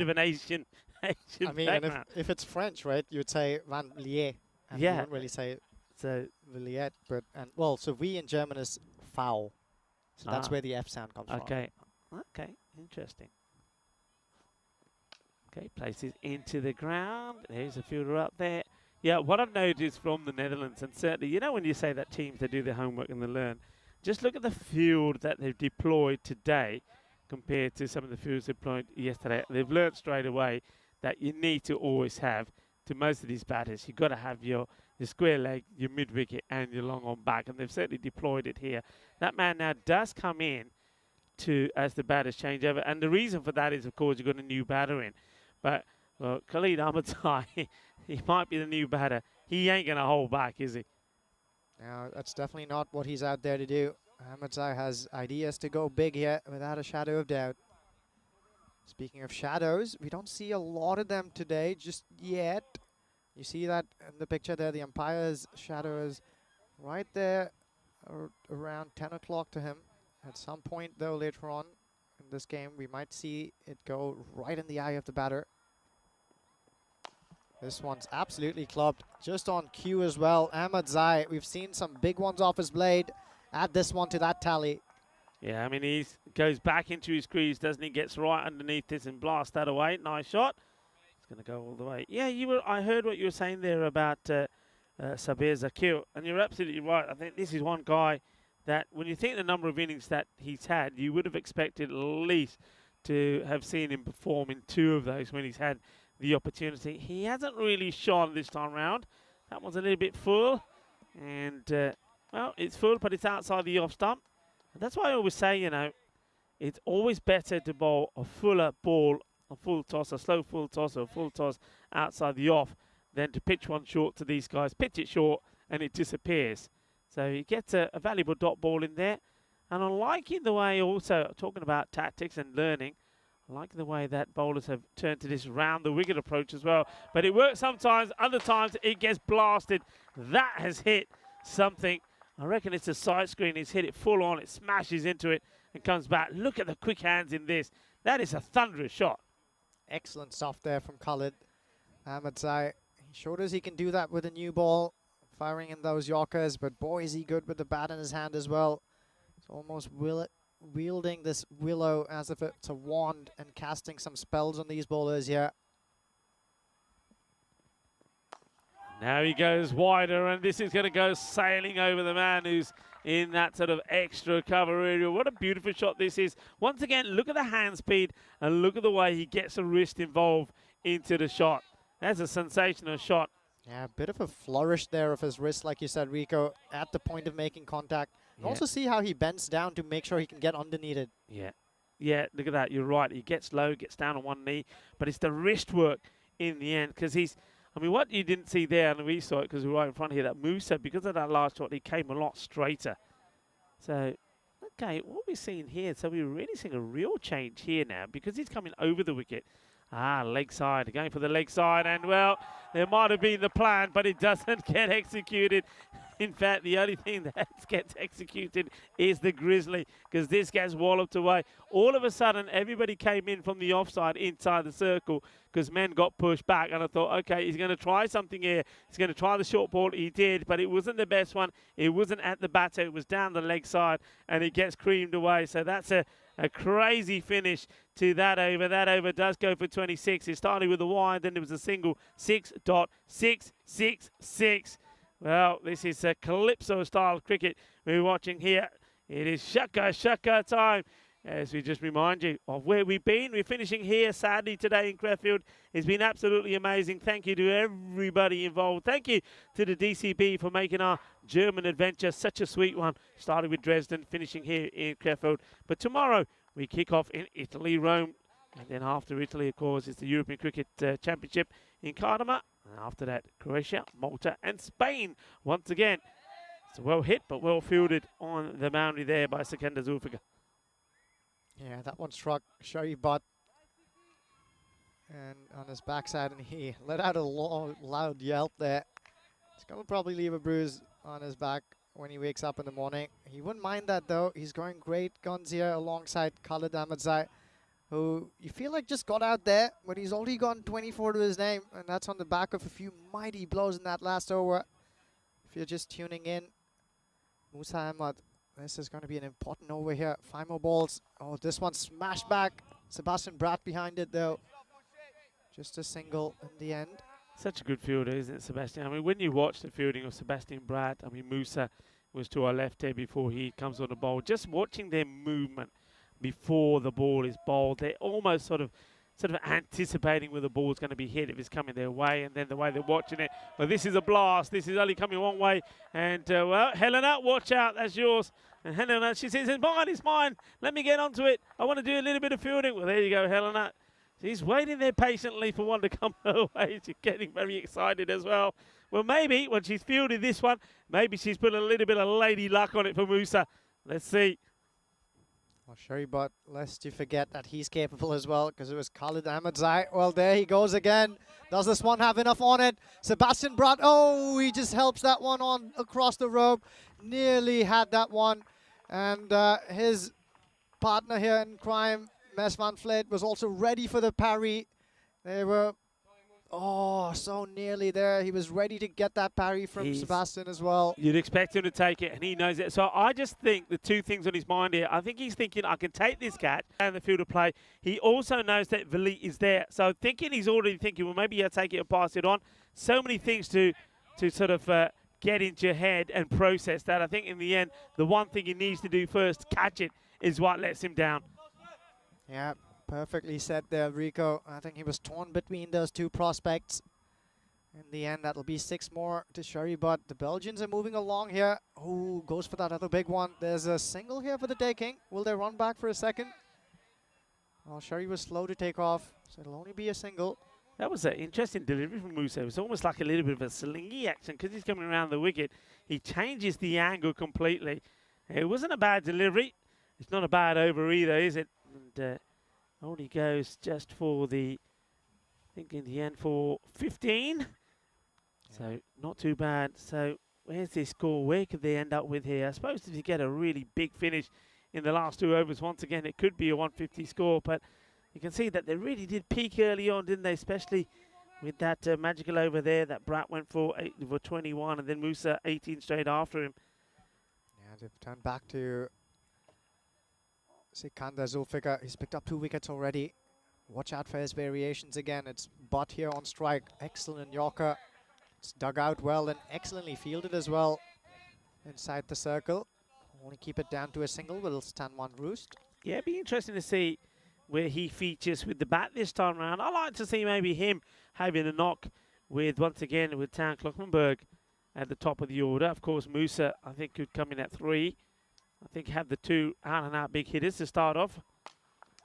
an Asian I mean, and if it's French, right, you would say Van Lier, and you wouldn't really say Villiers, but so V in German is foul, so that's where the F sound comes from. Okay, interesting. Okay, places into the ground. There's a fielder up there. Yeah, what I've noticed from the Netherlands, and certainly, you know, when you say that teams, they do their homework and they learn, just look at the field that they've deployed today compared to some of the fields deployed yesterday. They've learned straight away that you need to always have, to most of these batters, you've got to have your your square leg, your mid-wicket, and your long on back, and they've certainly deployed it here. That man now does come in as the batters change over, and the reason for that is, of course, you've got a new batter in. But Khalid Ahmadzai, he might be the new batter. He ain't going to hold back, is he? No, that's definitely not what he's out there to do. Ahmadzai has ideas to go big here, without a shadow of doubt. Speaking of shadows, we don't see a lot of them today just yet. You see that in the picture there, the umpire's shadow is right there around 10 o'clock to him. At some point, though, later on in this game, we might see it go right in the eye of the batter. This one's absolutely clubbed, just on cue as well. Ahmadzai, we've seen some big ones off his blade. Add this one to that tally. Yeah, I mean, he goes back into his crease, doesn't he? Gets right underneath this and blasts that away. Nice shot. It's going to go all the way. Yeah, I heard what you were saying there about Sabir Zakir, and you're absolutely right. I think this is one guy that, when you think the number of innings that he's had, you would have expected at least to have seen him perform in 2 of those when he's had the opportunity. He hasn't really shone this time round. That one's a little bit full, and well, it's full, but it's outside the off stump. And that's why I always say, you know, it's always better to bowl a fuller ball, a full toss, a slow full toss, or a full toss outside the off, than to pitch one short to these guys. Pitch it short, and it disappears. So he gets a valuable dot ball in there. And I'm liking the way, also, talking about tactics and learning, I like the way that bowlers have turned to this round the wicket approach as well. But it works sometimes, other times it gets blasted. That has hit something. I reckon it's a side screen. He's hit it full on. It smashes into it and comes back. Look at the quick hands in this. That is a thunderous shot. Excellent stuff there from Khalid Ahmadzai. He showed us he can do that with a new ball, firing in those Yorkers, but boy, is he good with the bat in his hand as well. He's almost wielding this willow as if it's a wand and casting some spells on these bowlers here. Now he goes wider, and this is going to go sailing over the man who's in that sort of extra cover area. What a beautiful shot this is. Once again, look at the hand speed, and look at the way he gets a wrist involved into the shot. That's a sensational shot. Yeah, a bit of a flourish there of his wrist, like you said, Rico, at the point of making contact. And also see how he bends down to make sure he can get underneath it. Yeah. Yeah, look at that. You're right. He gets low, gets down on one knee, but it's the wrist work in the end, because he's, I mean, what you didn't see there, and we saw it because we were right in front here, that Musa, because of that last shot, he came a lot straighter. So, okay, what we're seeing here, so we're really seeing a real change here now, because he's coming over the wicket. Leg side, going for the leg side, and well, there might have been the plan, but it doesn't get executed. In fact, the only thing that gets executed is the Grizzly, because this gets walloped away. All of a sudden, everybody came in from the offside inside the circle because men got pushed back, and I thought, okay, he's going to try something here. He's going to try the short ball. He did, but it wasn't the best one. It wasn't at the batter. It was down the leg side, and it gets creamed away. So that's a crazy finish to that over. That over does go for 26. It started with a wide, then it was a single, 6.666. Well, this is a Calypso-style cricket we're watching here. It is shaka time. As we just remind you of where we've been. We're finishing here, sadly, today in Crefeld. It's been absolutely amazing. Thank you to everybody involved. Thank you to the DCB for making our German adventure such a sweet one. Started with Dresden, finishing here in Crefeld. But tomorrow, we kick off in Italy, Rome. And then after Italy, of course, it's the European Cricket Championship in Cardamom. And after that, Croatia, Malta, and Spain. Once again, it's well hit, but well fielded on the boundary there by Sikandar Zulfikar. Yeah, that one struck Sharif Butt and on his backside, and he let out a loud yelp there. It's going to probably leave a bruise on his back when he wakes up in the morning. He wouldn't mind that, though. He's going great guns here alongside Khalid Ahmadzai, who you feel like just got out there, but he's already gotten 24 to his name, and that's on the back of a few mighty blows in that last over. If you're just tuning in, Musa Ahmad, this is going to be an important over here. 5 more balls. Oh, this one smashed back. Sebastian Bratt behind it, though. Just a single in the end. Such a good fielder, isn't it, Sebastian? I mean, when you watch the fielding of Sebastian Bratt, I mean, Musa was to our left there before he comes on the bowl. Just watching their movement before the ball is bowled, they're almost sort of sort of anticipating where the ball's going to be hit if it's coming their way, and then the way they're watching it. Well, this is a blast. This is only coming one way. And, well, Helena, watch out. That's yours. And Helena, she says, it's mine, it's mine. Let me get onto it. I want to do a little bit of fielding. Well, there you go, Helena. She's waiting there patiently for one to come her way. She's getting very excited as well. Well, maybe when she's fielded this one, maybe she's put a little bit of lady luck on it for Musa. Let's see. Well, Sherry, but lest you forget that he's capable as well, because it was Khalid Ahmadzai. Well, there he goes again. Does this one have enough on it? Sebastian Bratt, oh, he just helps that one on across the rope. Nearly had that one. And his partner here in crime, Mes van Vleet, was also ready for the parry. They were, oh, so nearly there. He was ready to get that parry from Sebastian as well. You'd expect him to take it, and he knows it. So I just think the two things on his mind here, I think he's thinking, I can take this catch and the field of play. He also knows that Vleet is there. So thinking, he's already thinking, well, maybe he'll take it and pass it on. So many things to sort of get into your head and process that. I think in the end, the one thing he needs to do first, catch it, is what lets him down. Yeah, perfectly said there, Rico. I think he was torn between those two prospects. In the end, that'll be 6 more to Sherry, but the Belgians are moving along here. Who goes for that other big one? There's a single here for the Day King. Will they run back for a second? Well, Sherry was slow to take off, so it'll only be a single. That was an interesting delivery from Musa. It was almost like a little bit of a slingy action because he's coming around the wicket. He changes the angle completely. It wasn't a bad delivery. It's not a bad over either, is it? And only goes just for the, I think in the end for 15. Yeah. So not too bad. So where's this score? Where could they end up with here? I suppose if you get a really big finish in the last 2 overs, once again, it could be a 150 score. But you can see that they really did peak early on, didn't they? Especially with that magical over there that Bratt went for 21, and then Musa 18 straight after him. Yeah, they've turned back to Sikandar Zulfikar. He's picked up 2 wickets already. Watch out for his variations again. It's Butt here on strike. Excellent Yorker. It's dug out well and excellently fielded as well inside the circle. Want to keep it down to a single. We'll stand one roost. Yeah, it'd be interesting to see where he features with the bat this time around. I like to see maybe him having a knock with, once again, with Town Klokkenberg at the top of the order. Of course, Musa, I think, could come in at 3. I think have the 2 out-and-out big hitters to start off.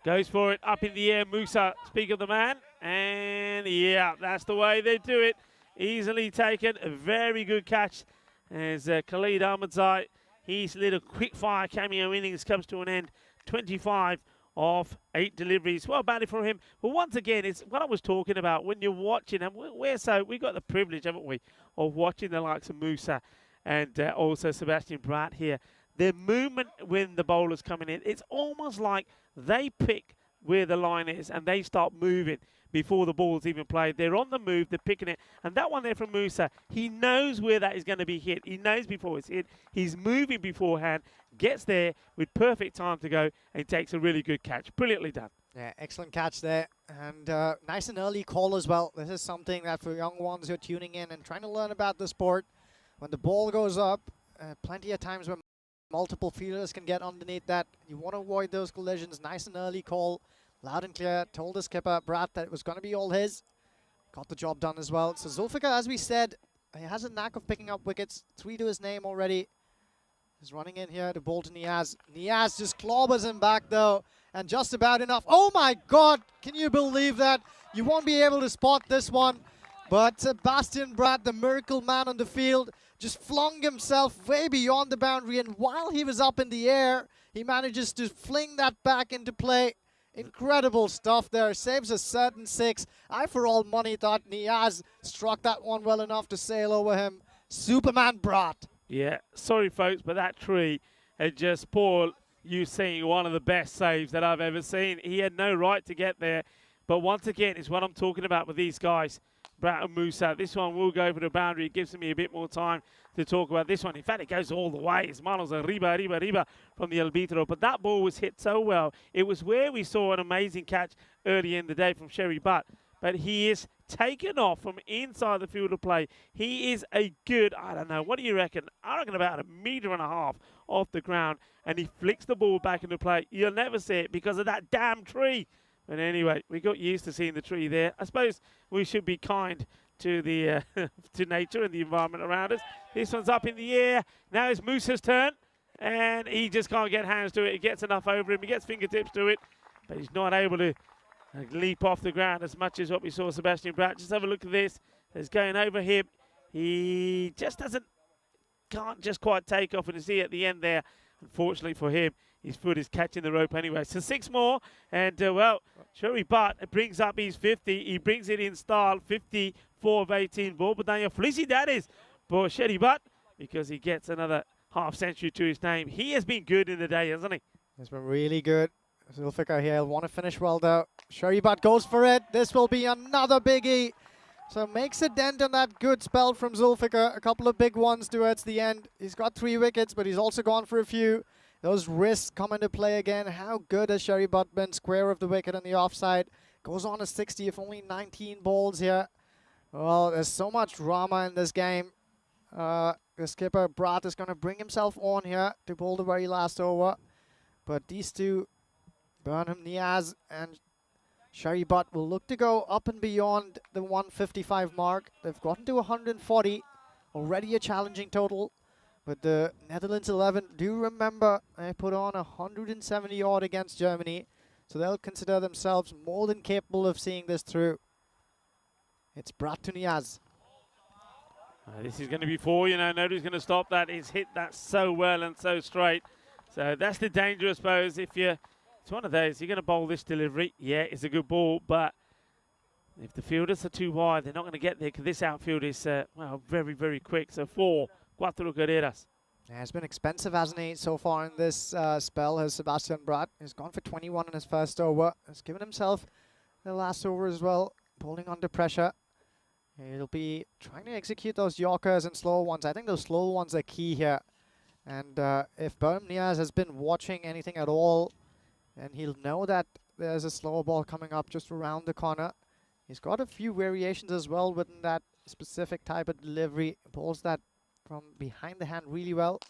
Goes for it, up in the air, Musa, speak of the man. And, yeah, that's the way they do it. Easily taken, a very good catch as Khalid Ahmadzai. His little quick-fire cameo innings comes to an end. 25 of 8 deliveries. Well batted from him. But once again, it's what I was talking about. When you're watching, and we've got the privilege, haven't we, of watching the likes of Musa and also Sebastian Bratt here. Their movement when the bowler's coming in, it's almost like they pick where the line is and they start moving before the ball's even played. They're on the move, they're picking it. And that one there from Musa, he knows where that is going to be hit. He knows before it's hit. He's moving beforehand, gets there with perfect time to go, and takes a really good catch. Brilliantly done. Yeah, excellent catch there. And nice and early call as well. This is something that for young ones who are tuning in and trying to learn about the sport, when the ball goes up, plenty of times when multiple fielders can get underneath that. You want to avoid those collisions. Nice and early call. Loud and clear. Told the skipper, Bratt, that it was going to be all his. Got the job done as well. So Zulfikar, as we said, he has a knack of picking up wickets. 3 to his name already. He's running in here to bowl to Niaz. Niaz just clobbers him back, though. And just about enough. Oh, my God. Can you believe that? You won't be able to spot this one. But Sebastian Bratt, the miracle man on the field, just flung himself way beyond the boundary. And while he was up in the air, he manages to fling that back into play. Incredible stuff there. Saves a certain 6. I, for all money, thought Niaz struck that one well enough to sail over him. Superman Bratt. Yeah, sorry, folks, but that tree had just Paul, you seeing one of the best saves that I've ever seen. He had no right to get there. But once again, it's what I'm talking about with these guys. Bratt and Musa. This one will go for the boundary. It gives me a bit more time to talk about this one. In fact, it goes all the way. It's manos arriba from the arbitro. But that ball was hit so well. It was where we saw an amazing catch early in the day from Sherry Butt. But he is taken off from inside the field of play. He is a good, I don't know, what do you reckon? I reckon about 1.5 meters off the ground. And he flicks the ball back into play. You'll never see it because of that damn tree. But anyway, we got used to seeing the tree there. I suppose we should be kind to the to nature and the environment around us. This one's up in the air. Now it's Moose's turn, and he just can't get hands to it. He gets enough over him. He gets fingertips to it, but he's not able to leap off the ground as much as what we saw Sebastian Bratt. Just have a look at this. It's going over him. He just can't just quite take off, and you see at the end there, unfortunately for him, his foot is catching the rope anyway. So 6 more, and well, Sherry Butt brings up his 50. He brings it in style, 54 of 18 ball. But now felicidades is for Sherry Butt because he gets another half century to his name. He has been good in the day, hasn't he? He's been really good. Zulfikar here, he'll want to finish well though. Sherry Butt goes for it. This will be another biggie. So makes a dent on that good spell from Zulfikar. A couple of big ones towards the end. He's got 3 wickets, but he's also gone for a few. Those wrists come into play again. How good has Sherry Butt been? Square of the wicket on the offside. Goes on a 60 if only 19 balls here. Well, there's so much drama in this game. The skipper, Bratt, is going to bring himself on here to bowl the very last over. But these two, Burnham Niaz and Sherry Butt, will look to go up and beyond the 155 mark. They've gotten to 140. Already a challenging total. But the Netherlands 11 do remember they put on 170 odd against Germany. So they'll consider themselves more than capable of seeing this through. It's Bratt to Niaz. This is going to be 4, nobody's going to stop that. He's hit that so well and so straight. So that's the danger, I suppose. It's one of those, you're going to bowl this delivery. Yeah, it's a good ball, but if the fielders are too wide, they're not going to get there because this outfield is, well, very, very quick. So 4. 4 carreras. Yeah, it's been expensive, hasn't he, so far in this spell, has Sebastian Bratt. He's gone for 21 in his first over. He's given himself the last over as well, bowling under pressure. He'll be trying to execute those Yorkers and slow ones. I think those slow ones are key here. And if Burnham Niaz has been watching anything at all, then he'll know that there's a slower ball coming up just around the corner. He's got a few variations as well within that specific type of delivery. Bowls that from behind the hand really well.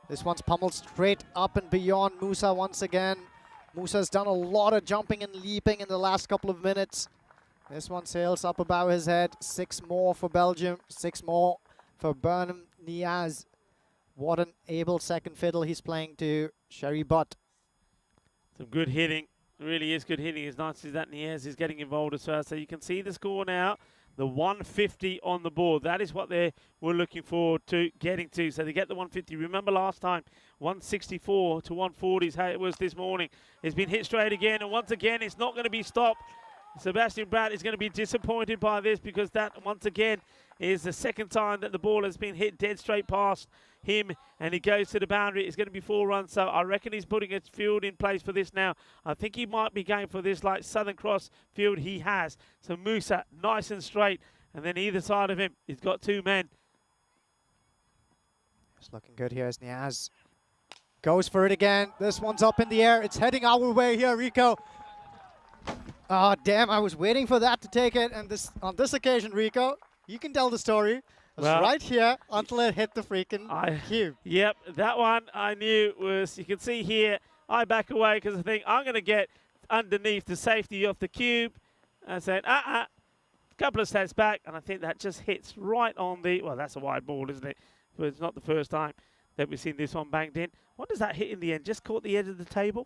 This one's pummeled straight up and beyond Musa once again. Musa's done a lot of jumping and leaping in the last couple of minutes. This one sails up above his head. 6 more for Belgium. 6 more for Burnham Niaz. What an able second fiddle he's playing to Sherry Butt. Some good hitting. It really is good hitting. As nice as that Niaz is getting involved as well. So you can see the score now. The 150 on the board. That is what they were looking forward to getting to. So they get the 150. Remember last time, 164 to 140 is how it was this morning. It's been hit straight again. And once again, it's not going to be stopped. Sebastian Bratt is going to be disappointed by this because that, once again, is the second time that the ball has been hit dead straight past him and he goes to the boundary. It's going to be 4 runs, so I reckon he's putting a field in place for this now. I think he might be going for this like Southern Cross field he has. So Musa, nice and straight, and then either side of him, he's got 2 men. It's looking good here as Niaz goes for it again. This one's up in the air. It's heading our way here, Rico. Oh, damn, I was waiting for that to take it. And on this occasion, Rico, you can tell the story. It was right here until it hit the freaking cube. Yep, that one I knew was, you can see here, I back away because I think I'm going to get underneath the safety of the cube. I said, a couple of steps back, and I think that just hits right on the, well, that's a wide ball, isn't it? But it's not the first time that we've seen this one banged in. What does that hit in the end? Just caught the edge of the table?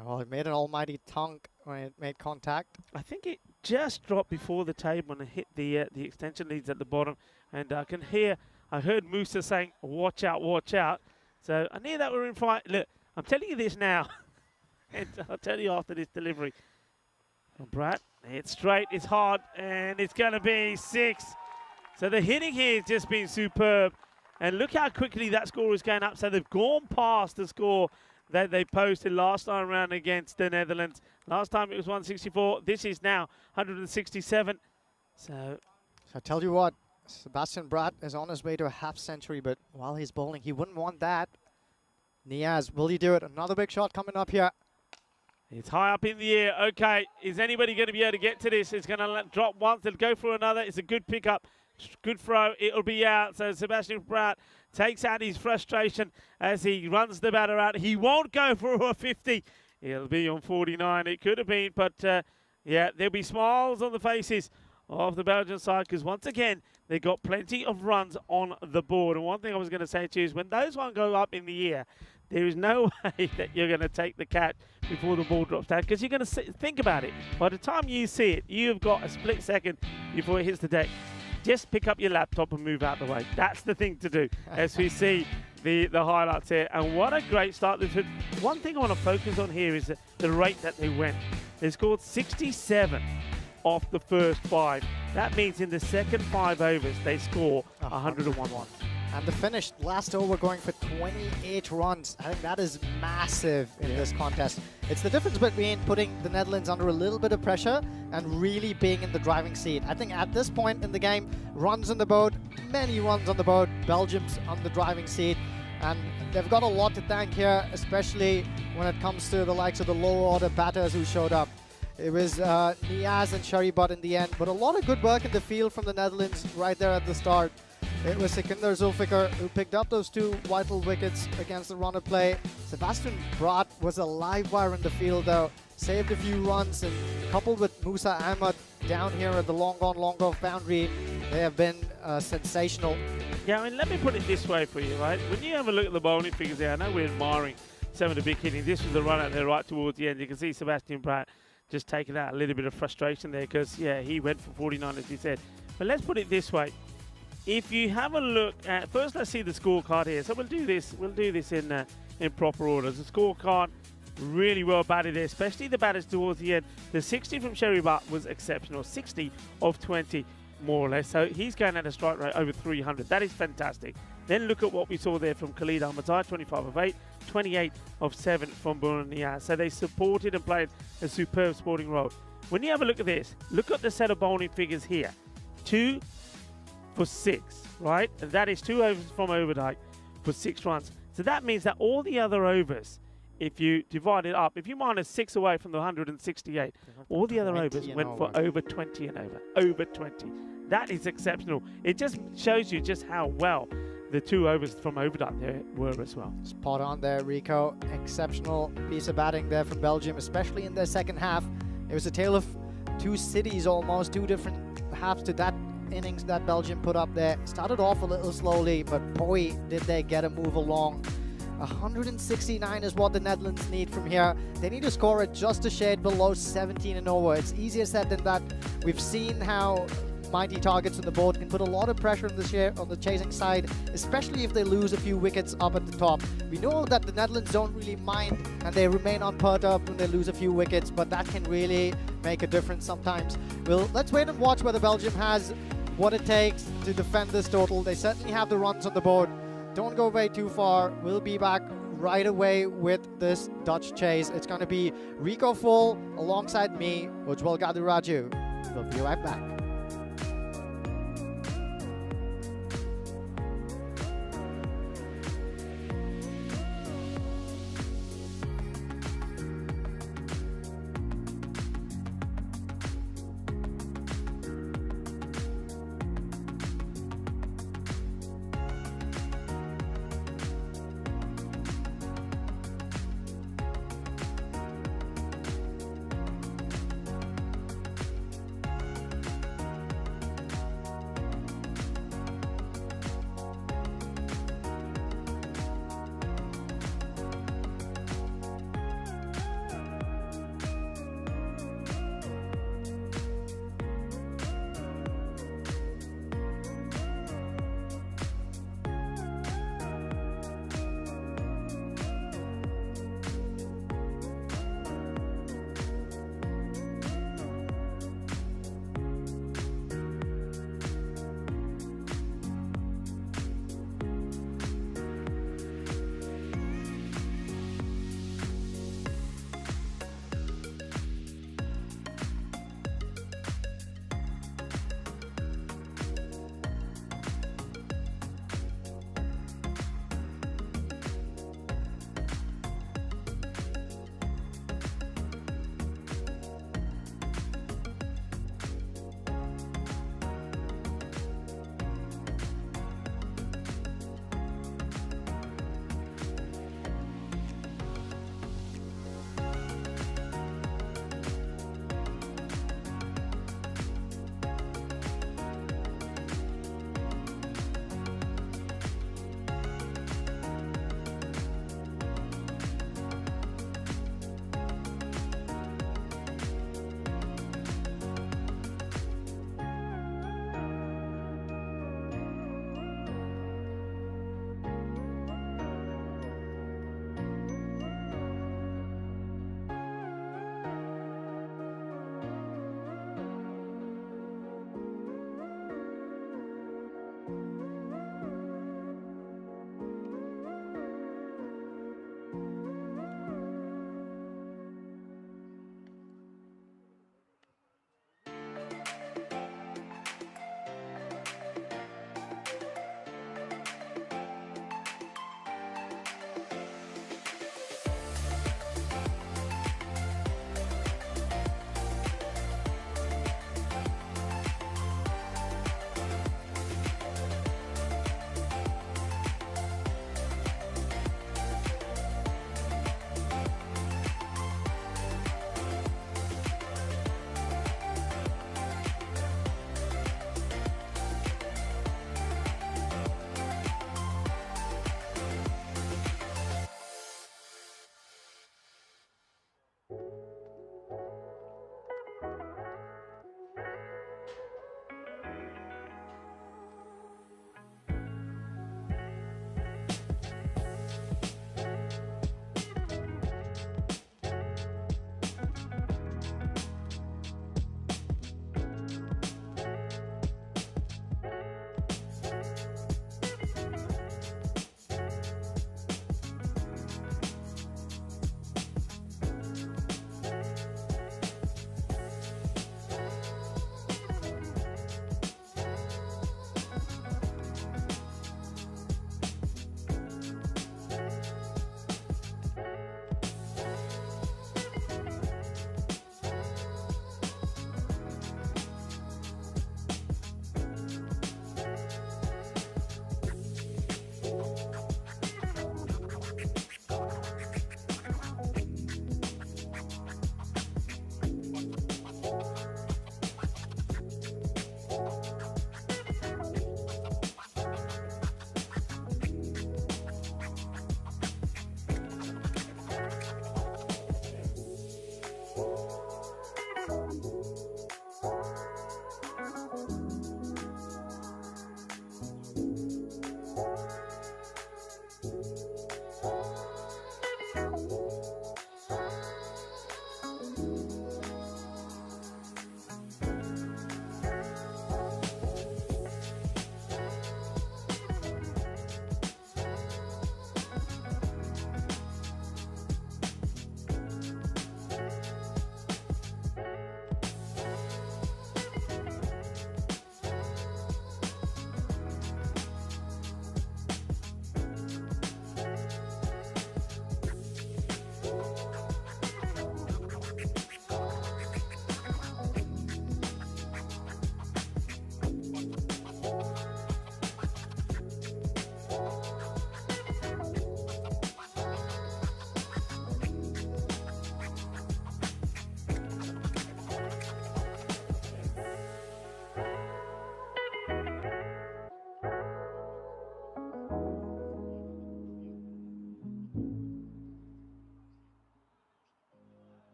Well, it made an almighty tonk when it made contact. I think it just dropped before the table and it hit the extension leads at the bottom. And I can hear, I heard Musa saying, watch out, watch out. So I knew that we were in fight. Look, I'm telling you this now. And I'll tell you after this delivery. Well, Bratt, it's straight, it's hard, and it's going to be 6. So the hitting here has just been superb. And look how quickly that score is going up. So they've gone past the score that they posted last time around against the Netherlands. Last time it was 164. This is now 167. So I tell you what, Sebastian Bratt is on his way to a half century, but while he's bowling, he wouldn't want that. Niaz, will he do it? Another big shot coming up here. It's high up in the air. Okay, is anybody going to be able to get to this? It's going to drop once and go for another. It's a good pickup. Good throw. It'll be out. So Sebastian Bratt takes out his frustration as he runs the batter out. He won't go for a 50. It'll be on 49. It could have been, but yeah, there'll be smiles on the faces of the Belgian side because once again, they got plenty of runs on the board. And one thing I was going to say to you is when those ones go up in the air, there is no way that you're going to take the catch before the ball drops down because you're going to think about it. By the time you see it, you've got a split second before it hits the deck. Just pick up your laptop and move out the way. That's the thing to do as we see the highlights here. And what a great start. One thing I want to focus on here is the rate that they went. They scored 67 off the first 5. That means in the second 5 overs, they score 101 runs. And the finish last over going for 28 runs. I think that is massive in this contest. It's the difference between putting the Netherlands under a little bit of pressure and really being in the driving seat. I think at this point in the game, runs on the board, many runs on the board, Belgium's on the driving seat. And they've got a lot to thank here, especially when it comes to the likes of the lower order batters who showed up. It was Niaz and Sharibot in the end, but a lot of good work in the field from the Netherlands right there at the start. It was Sikander Zulfikar who picked up those 2 vital wickets against the runner play. Sebastian Braat was a live wire in the field though, saved a few runs, and coupled with Musa Ahmad down here at the long off boundary, they have been sensational. Yeah, I mean, let me put it this way for you, right? When you have a look at the bowling figures there, I know we're admiring some of the big hitting. This was the run out there right towards the end. You can see Sebastian Braat just taking out a little bit of frustration there because, yeah, he went for 49, as you said. But let's put it this way. If you have a look at, first let's see the scorecard here. So we'll do this in proper order. The scorecard, really well batted there, especially the batters towards the end. The 60 from Sharibot was exceptional, 60 of 20 more or less. So he's going at a strike rate over 300. That is fantastic. Then look at what we saw there from Khalid Ahmadzai, 25 of 8, 28 of 7 from Bruno Niaz. So they supported and played a superb sporting role. When you have a look at this, look at the set of bowling figures here. 2 for 6, right? And that is 2 overs from Overdyke for 6 runs. So that means that all the other overs, if you divide it up, if you minus 6 away from the 168, all the other overs went for over 20 and over. Over 20. That is exceptional. It just shows you just how well the 2 overs from Overdyke there were as well. Spot on there, Rico. Exceptional piece of batting there from Belgium, especially in their second half. It was a tale of 2 cities almost, 2 different halves to that innings that Belgium put up there. Started off a little slowly, but boy, did they get a move along. 169 is what the Netherlands need from here. They need to score at just a shade below 17 and over. It's easier said than that. We've seen how mighty targets on the board can put a lot of pressure on the chasing side, especially if they lose a few wickets up at the top. We know that the Netherlands don't really mind and they remain unperturbed when they lose a few wickets, but that can really make a difference sometimes. Well, let's wait and watch whether Belgium has what it takes to defend this total. They certainly have the runs on the board. Don't go way too far. We'll be back right away with this Dutch chase. It's going to be Rico Full alongside me, Ujjwal Gaduraju. We'll be right back.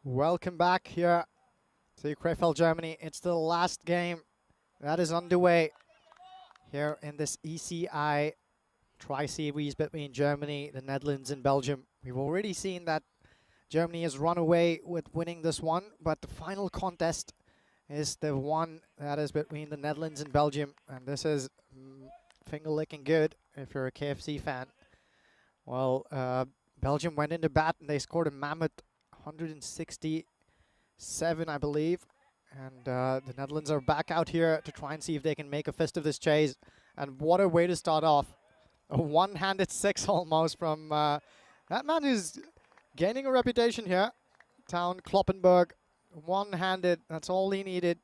Welcome back here to Krefeld, Germany. It's the last game that is underway here in this ECI Tri-Series between Germany, the Netherlands, and Belgium. We've already seen that Germany has run away with winning this one, but the final contest is the one that is between the Netherlands and Belgium, and this is finger-licking good if you're a KFC fan. Well, Belgium went into bat and they scored a mammoth 167, I believe. And the Netherlands are back out here to try and see if they can make a fist of this chase. And what a way to start off. A one-handed six almost from that man who's gaining a reputation here. Town Kloppenberg, one-handed, that's all he needed.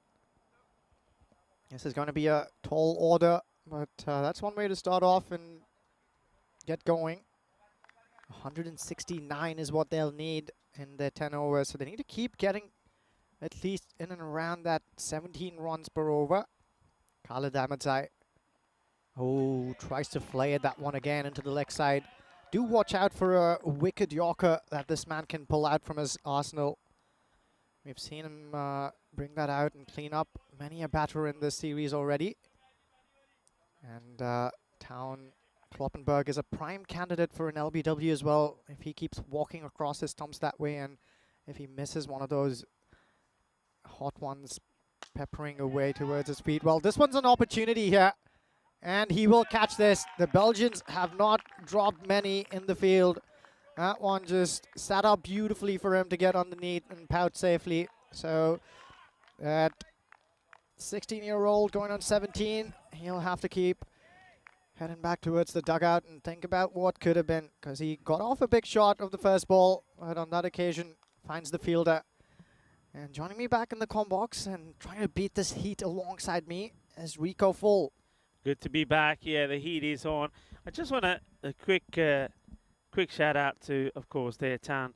This is going to be a tall order, but that's one way to start off and get going. 169 is what they'll need in their 10 overs, so they need to keep getting at least in and around that 17 runs per over. Khaled Ahmedzai, oh, tries to flare that one again into the leg side. Do watch out for a wicked Yorker that this man can pull out from his arsenal. We've seen him bring that out and clean up many a batter in this series already. And Town Kloppenberg is a prime candidate for an LBW as well if he keeps walking across his stumps that way, and if he misses one of those hot ones peppering away towards his feet. Well, this one's an opportunity here, and he will catch this. The Belgians have not dropped many in the field. That one just sat up beautifully for him to get underneath and pout safely. So that 16-year-old going on 17, he'll have to keep heading back towards the dugout and think about what could have been, because he got off a big shot of the first ball, but on that occasion finds the fielder. And joining me back in the comm box and trying to beat this heat alongside me is Rico Full. Good to be back. Yeah, the heat is on. I just want a quick shout out to, of course, their Town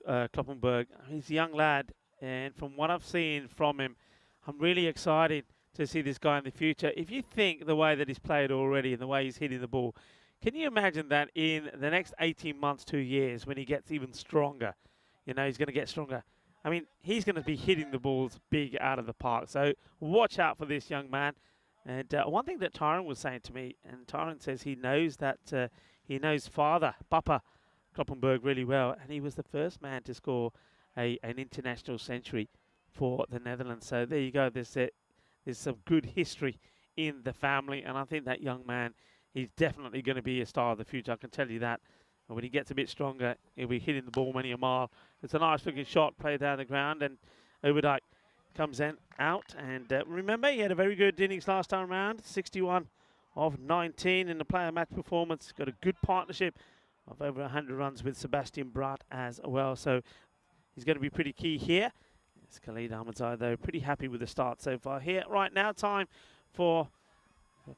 Kloppenberg. He's a young lad, and from what I've seen from him, I'm really excited to see this guy in the future. If you think the way that he's played already and the way he's hitting the ball, can you imagine that in the next 18 months, 2 years, when he gets even stronger, you know, he's going to get stronger. I mean, he's going to be hitting the balls big out of the park. So watch out for this young man. And one thing that Tyron was saying to me, and Tyron says he knows that he knows father, Papa Kloppenberg, really well. And he was the first man to score an international century for the Netherlands. So there you go. There's some good history in the family. And I think that young man, he's definitely going to be a star of the future. I can tell you that. And when he gets a bit stronger, he'll be hitting the ball many a mile. It's a nice looking shot played down the ground, and Overdijk comes in out. And remember, he had a very good innings last time around, 61 of 19 in the player match performance. Got a good partnership of over 100 runs with Sebastian Braat as well. So he's going to be pretty key here. It's Khaled Ahmedzai, though, pretty happy with the start so far here. Right now, time for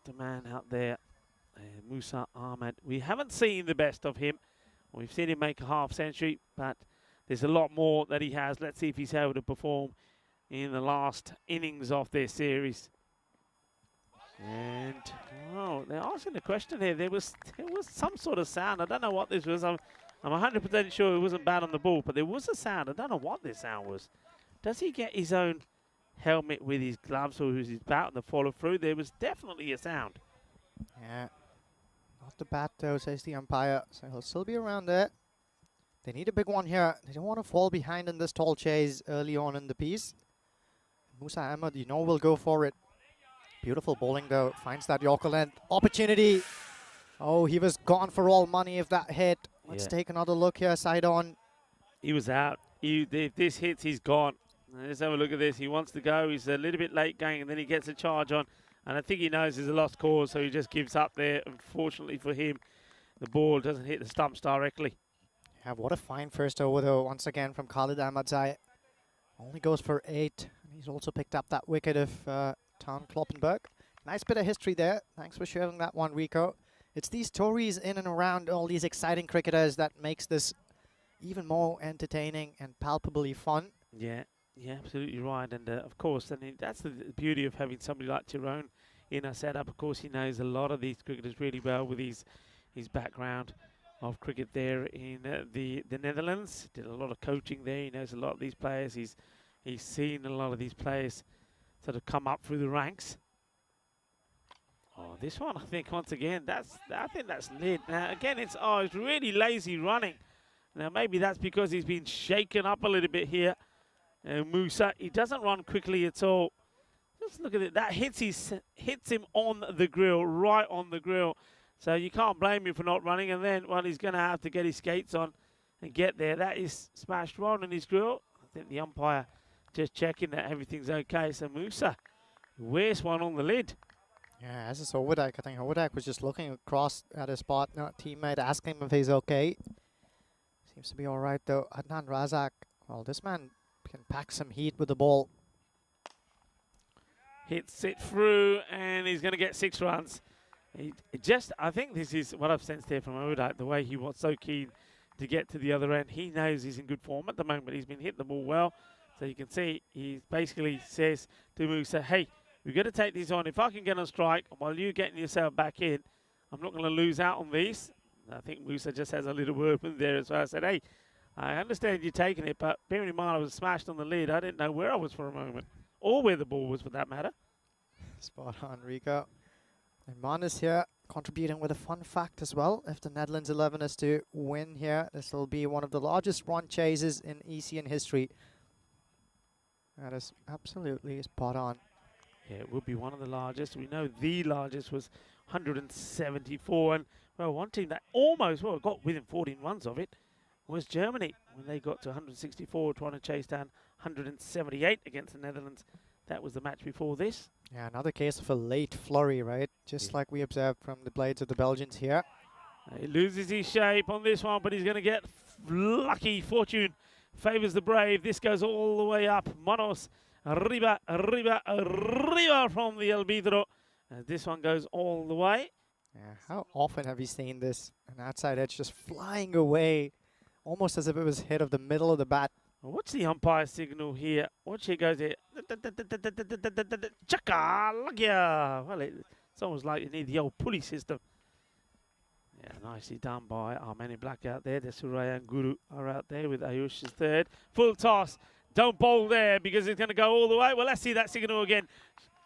the man out there, Musa Ahmed. We haven't seen the best of him. We've seen him make a half century, but there's a lot more that he has. Let's see if he's able to perform in the last innings of this series. And, oh, they're asking a question here. There was some sort of sound. I don't know what this was. I'm 100% sure it wasn't bad on the ball, but there was a sound. I don't know what this sound was. Does he get his own helmet with his gloves, or is his bat on the follow through? There was definitely a sound. Yeah. Not the bat though, says the umpire, so he'll still be around there. They need a big one here. They don't want to fall behind in this tall chase early on in the piece. Musa Ahmed, you know, will go for it. Beautiful bowling though, finds that Yorker length opportunity. Oh, he was gone for all money if that hit. Let's take another look here, side on. He was out. If this hits, he's gone. Let's have a look at this. He wants to go. He's a little bit late going, and then he gets a charge on. And I think he knows there's a lost cause, so he just gives up there. Unfortunately for him, the ball doesn't hit the stumps directly. Yeah, what a fine first over, though, once again from Khaled Ahmedzai. Only goes for 8. And he's also picked up that wicket of Town Kloppenberg. Nice bit of history there. Thanks for sharing that one, Rico. It's these stories in and around all these exciting cricketers that makes this even more entertaining and palpably fun. Yeah. Yeah, absolutely right. And of course, that's the beauty of having somebody like Tyrone in our setup. Of course, he knows a lot of these cricketers really well with his background of cricket there in the Netherlands. Did a lot of coaching there. He knows a lot of these players. He's seen a lot of these players sort of come up through the ranks. Oh, this one, I think, once again, I think that's lid. Now, again, it's really lazy running. Now, maybe that's because he's been shaken up a little bit here. Musa, he doesn't run quickly at all. Just look at it. That hits him on the grill, right on the grill. So you can't blame him for not running. And then, well, he's going to have to get his skates on and get there. That is smashed right on his grill. I think the umpire just checking that everything's okay. So Musa wears one on the lid. Yeah, as is Overdyke. I think Overdyke was just looking across at his spot, not teammate, asking him if he's okay. Seems to be all right though. Adnan Razak, well, this man can pack some heat with the ball. Hits it through, and he's going to get 6 runs. I think this is what I've sensed here from Overdyke, the way he was so keen to get to the other end. He knows he's in good form at the moment. He's been hitting the ball well. So you can see he basically says to Musa, hey, we've got to take these on. If I can get on strike while you're getting yourself back in, I'm not going to lose out on these. I think Musa just has a little word in there as well. I said, hey, I understand you're taking it, but bearing in mind I was smashed on the lid, I didn't know where I was for a moment, or where the ball was for that matter. Spot on, Rico. And Manus here contributing with a fun fact as well. If the Netherlands 11 is to win here, this will be one of the largest run chases in ECN history. That is absolutely spot on. Yeah, it will be one of the largest. We know the largest was 174. And, well, one team that almost, well, got within 14 runs of it was Germany, when they got to 164, trying to chase down 178 against the Netherlands. That was the match before this. Yeah, another case of a late flurry, right? Just like we observed from the blades of the Belgians here. He loses his shape on this one, but he's going to get lucky. Fortune favours the brave. This goes all the way up. Manos, arriba, arriba, arriba from the Albidro. This one goes all the way. Yeah, how often have you seen this? An outside edge just flying away, almost as if it was hit of the middle of the bat. Well, what's the umpire signal here? Watch here goes here. Chaka, Lagia. Well, it's almost like you need the old pulley system. Yeah, nicely done by our man in black out there. The Suraya and Guru are out there with Ayush's third. Full toss. Don't bowl there because it's going to go all the way. Well, let's see that signal again.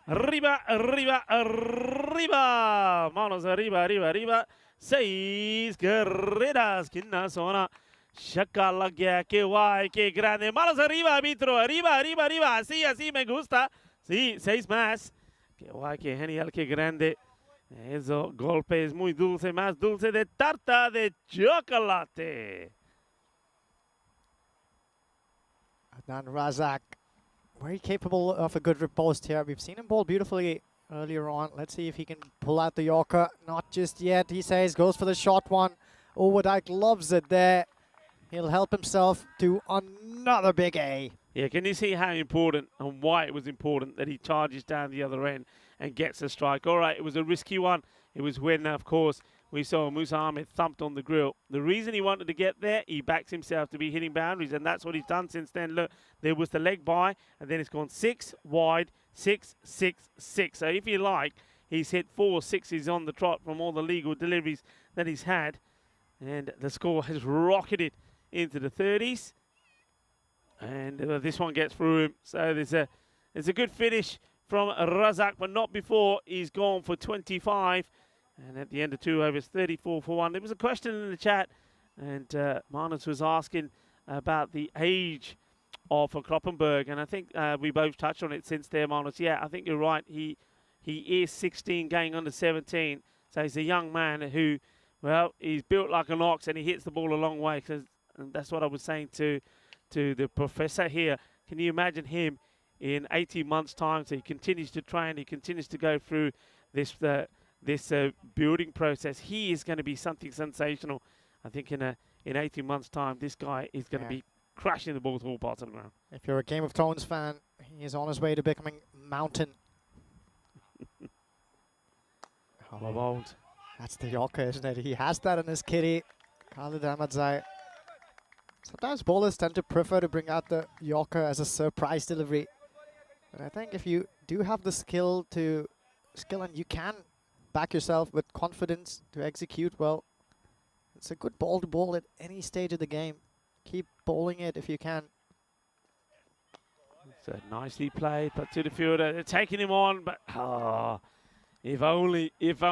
Arriba, arriba, arriba. Manos arriba, arriba, arriba. 6 carreras. Quina zona. Chaka la gaya, que guay, que grande. Manos arriba, arbitro. Arriba, arriba, arriba. Así, así me gusta. Sí, 6 más. Que guay, que genial, que grande. Eso golpe es muy dulce, más dulce de tarta de chocolate. Adnan Razak, very capable of a good riposte here. We've seen him bowl beautifully earlier on. Let's see if he can pull out the Yorker. Not just yet, he says. Goes for the short one. Overdyke loves it there. He'll help himself to another big A. Yeah, can you see how important and why it was important that he charges down the other end and gets a strike? All right, it was a risky one. It was when, of course, we saw Musa Ahmed thumped on the grill. The reason he wanted to get there, he backs himself to be hitting boundaries, and that's what he's done since then. Look, there was the leg by, and then it's gone 6 wide, 6, 6, 6. So if you like, he's hit 4 6s on the trot from all the legal deliveries that he's had, and the score has rocketed into the 30s. And this one gets through him. So there's a good finish from Razak, but not before he's gone for 25. And at the end of 2 overs, 34 for 1. There was a question in the chat, and Manus was asking about the age of Kloppenberg. And I think we both touched on it since there, Manus. Yeah, I think you're right. He is 16 going on to 17. So he's a young man who, well, he's built like an ox and he hits the ball a long way. And that's what I was saying to the professor here. Can you imagine him in 18 months' time? So he continues to train, he continues to go through this building process. He is going to be something sensational. I think in 18 months' time, this guy is going to be crashing the ball to all parts of the ground. If you're a Game of Thrones fan, he is on his way to becoming Mountain. Bold. That's the Yorker, isn't it? He has that in his kitty. Khalid Ahmadzai. Sometimes bowlers tend to prefer to bring out the Yorker as a surprise delivery. But I think if you do have the skill and you can back yourself with confidence to execute well, it's a good ball to bowl at any stage of the game. Keep bowling it if you can. So nicely played, but to the fielder. They're taking him on, but if only. If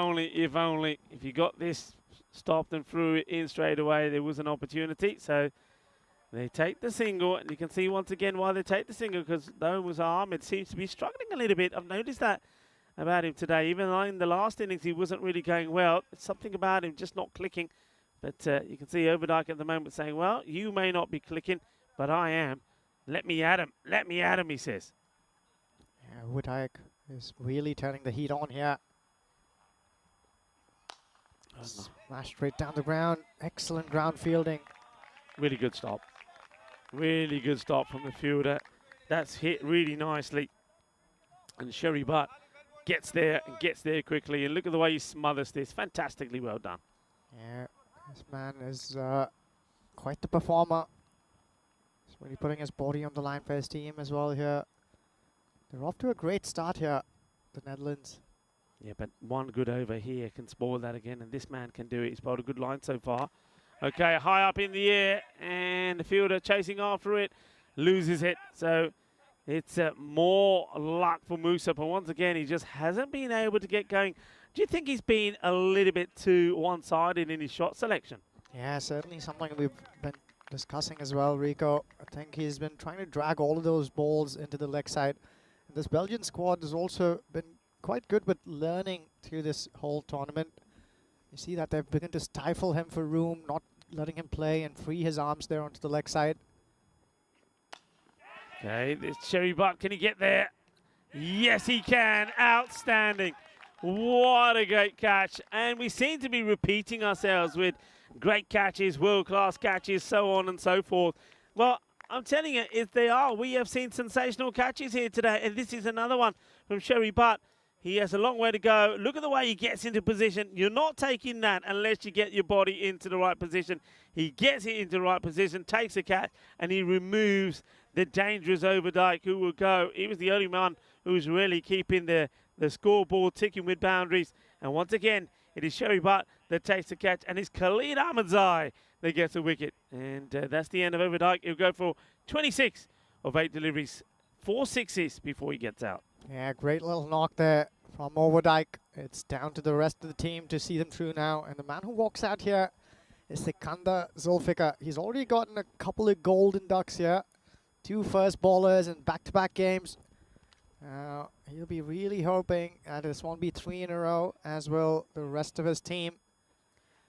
you got this stopped and threw it in straight away, there was an opportunity. So they take the single, and you can see once again why they take the single, because though Musa Ahmed seems to be struggling a little bit. I've noticed that about him today. Even though in the last innings he wasn't really going well, it's something about him just not clicking. But you can see Overdyke at the moment saying, well, you may not be clicking, but I am. Let me at him. Let me at him, he says. Yeah, Overdyke is really turning the heat on here. Smashed straight down the ground. Excellent ground fielding. Really good stop. Really good stop from the fielder. That's hit really nicely. And Sherry Butt gets there and gets there quickly. And look at the way he smothers this. Fantastically well done. Yeah, this man is quite the performer. He's really putting his body on the line for his team as well here. They're off to a great start here, the Netherlands. Yeah, but one good over here can spoil that again, and this man can do it. He's bowled a good line so far. Okay, high up in the air, and the fielder chasing after it, loses it. So it's more luck for Musa, but once again, he just hasn't been able to get going. Do you think he's been a little bit too one-sided in his shot selection? Yeah, certainly something we've been discussing as well, Rico. I think he's been trying to drag all of those balls into the leg side. And this Belgian squad has also been quite good with learning through this whole tournament. You see that they've begun to stifle him for room, not letting him play and free his arms there onto the leg side. Okay, this Sherry Butt, can he get there? Yes, he can. Outstanding. What a great catch. And we seem to be repeating ourselves with great catches, world-class catches, so on and so forth. Well, I'm telling you, if they are, we have seen sensational catches here today. And this is another one from Sherry Butt. He has a long way to go. Look at the way he gets into position. You're not taking that unless you get your body into the right position. He gets it into the right position, takes a catch, and he removes the dangerous Overdyke who will go. He was the only one who was really keeping the scoreboard ticking with boundaries. And once again, it is Sherry Butt that takes the catch, and it's Khalid Ahmadzai that gets a wicket. And that's the end of Overdyke. He'll go for 26 of 8 deliveries, 4 sixes before he gets out. Yeah, great little knock there from Overdyke. It's down to the rest of the team to see them through now. And the man who walks out here is Sikandar Zulfikar. He's already gotten a couple of golden ducks here. 2 first ballers in back-to-back games. He'll be really hoping that this won't be 3 in a row, as will the rest of his team.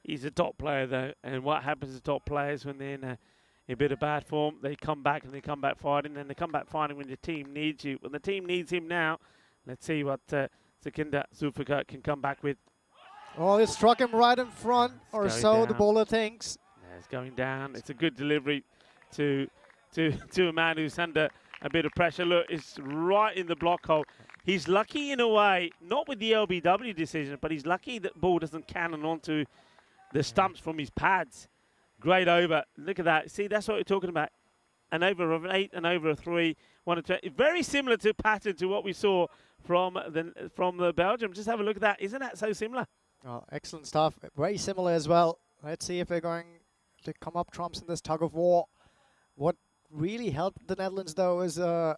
He's a top player, though. And what happens to top players when they're in a bit of bad form? They come back and they come back fighting, and they come back fighting when the team needs you. When the team needs him now, let's see what Sikandar Zulfikar can come back with. Oh, it struck him right in front, or so down. The bowler thinks. Yeah, it's going down. It's a good delivery to a man who's under a bit of pressure. Look, it's right in the block hole. He's lucky in a way, not with the LBW decision, but he's lucky that ball doesn't cannon onto the stumps from his pads. Great over. Look at that. See, that's what we're talking about. An over of 8 and over of 3. Very similar to pattern to what we saw from the Belgium. Just have a look at that. Isn't that so similar? Oh, excellent stuff. Very similar as well. Let's see if they're going to come up trumps in this tug of war. What really helped the Netherlands, though, is or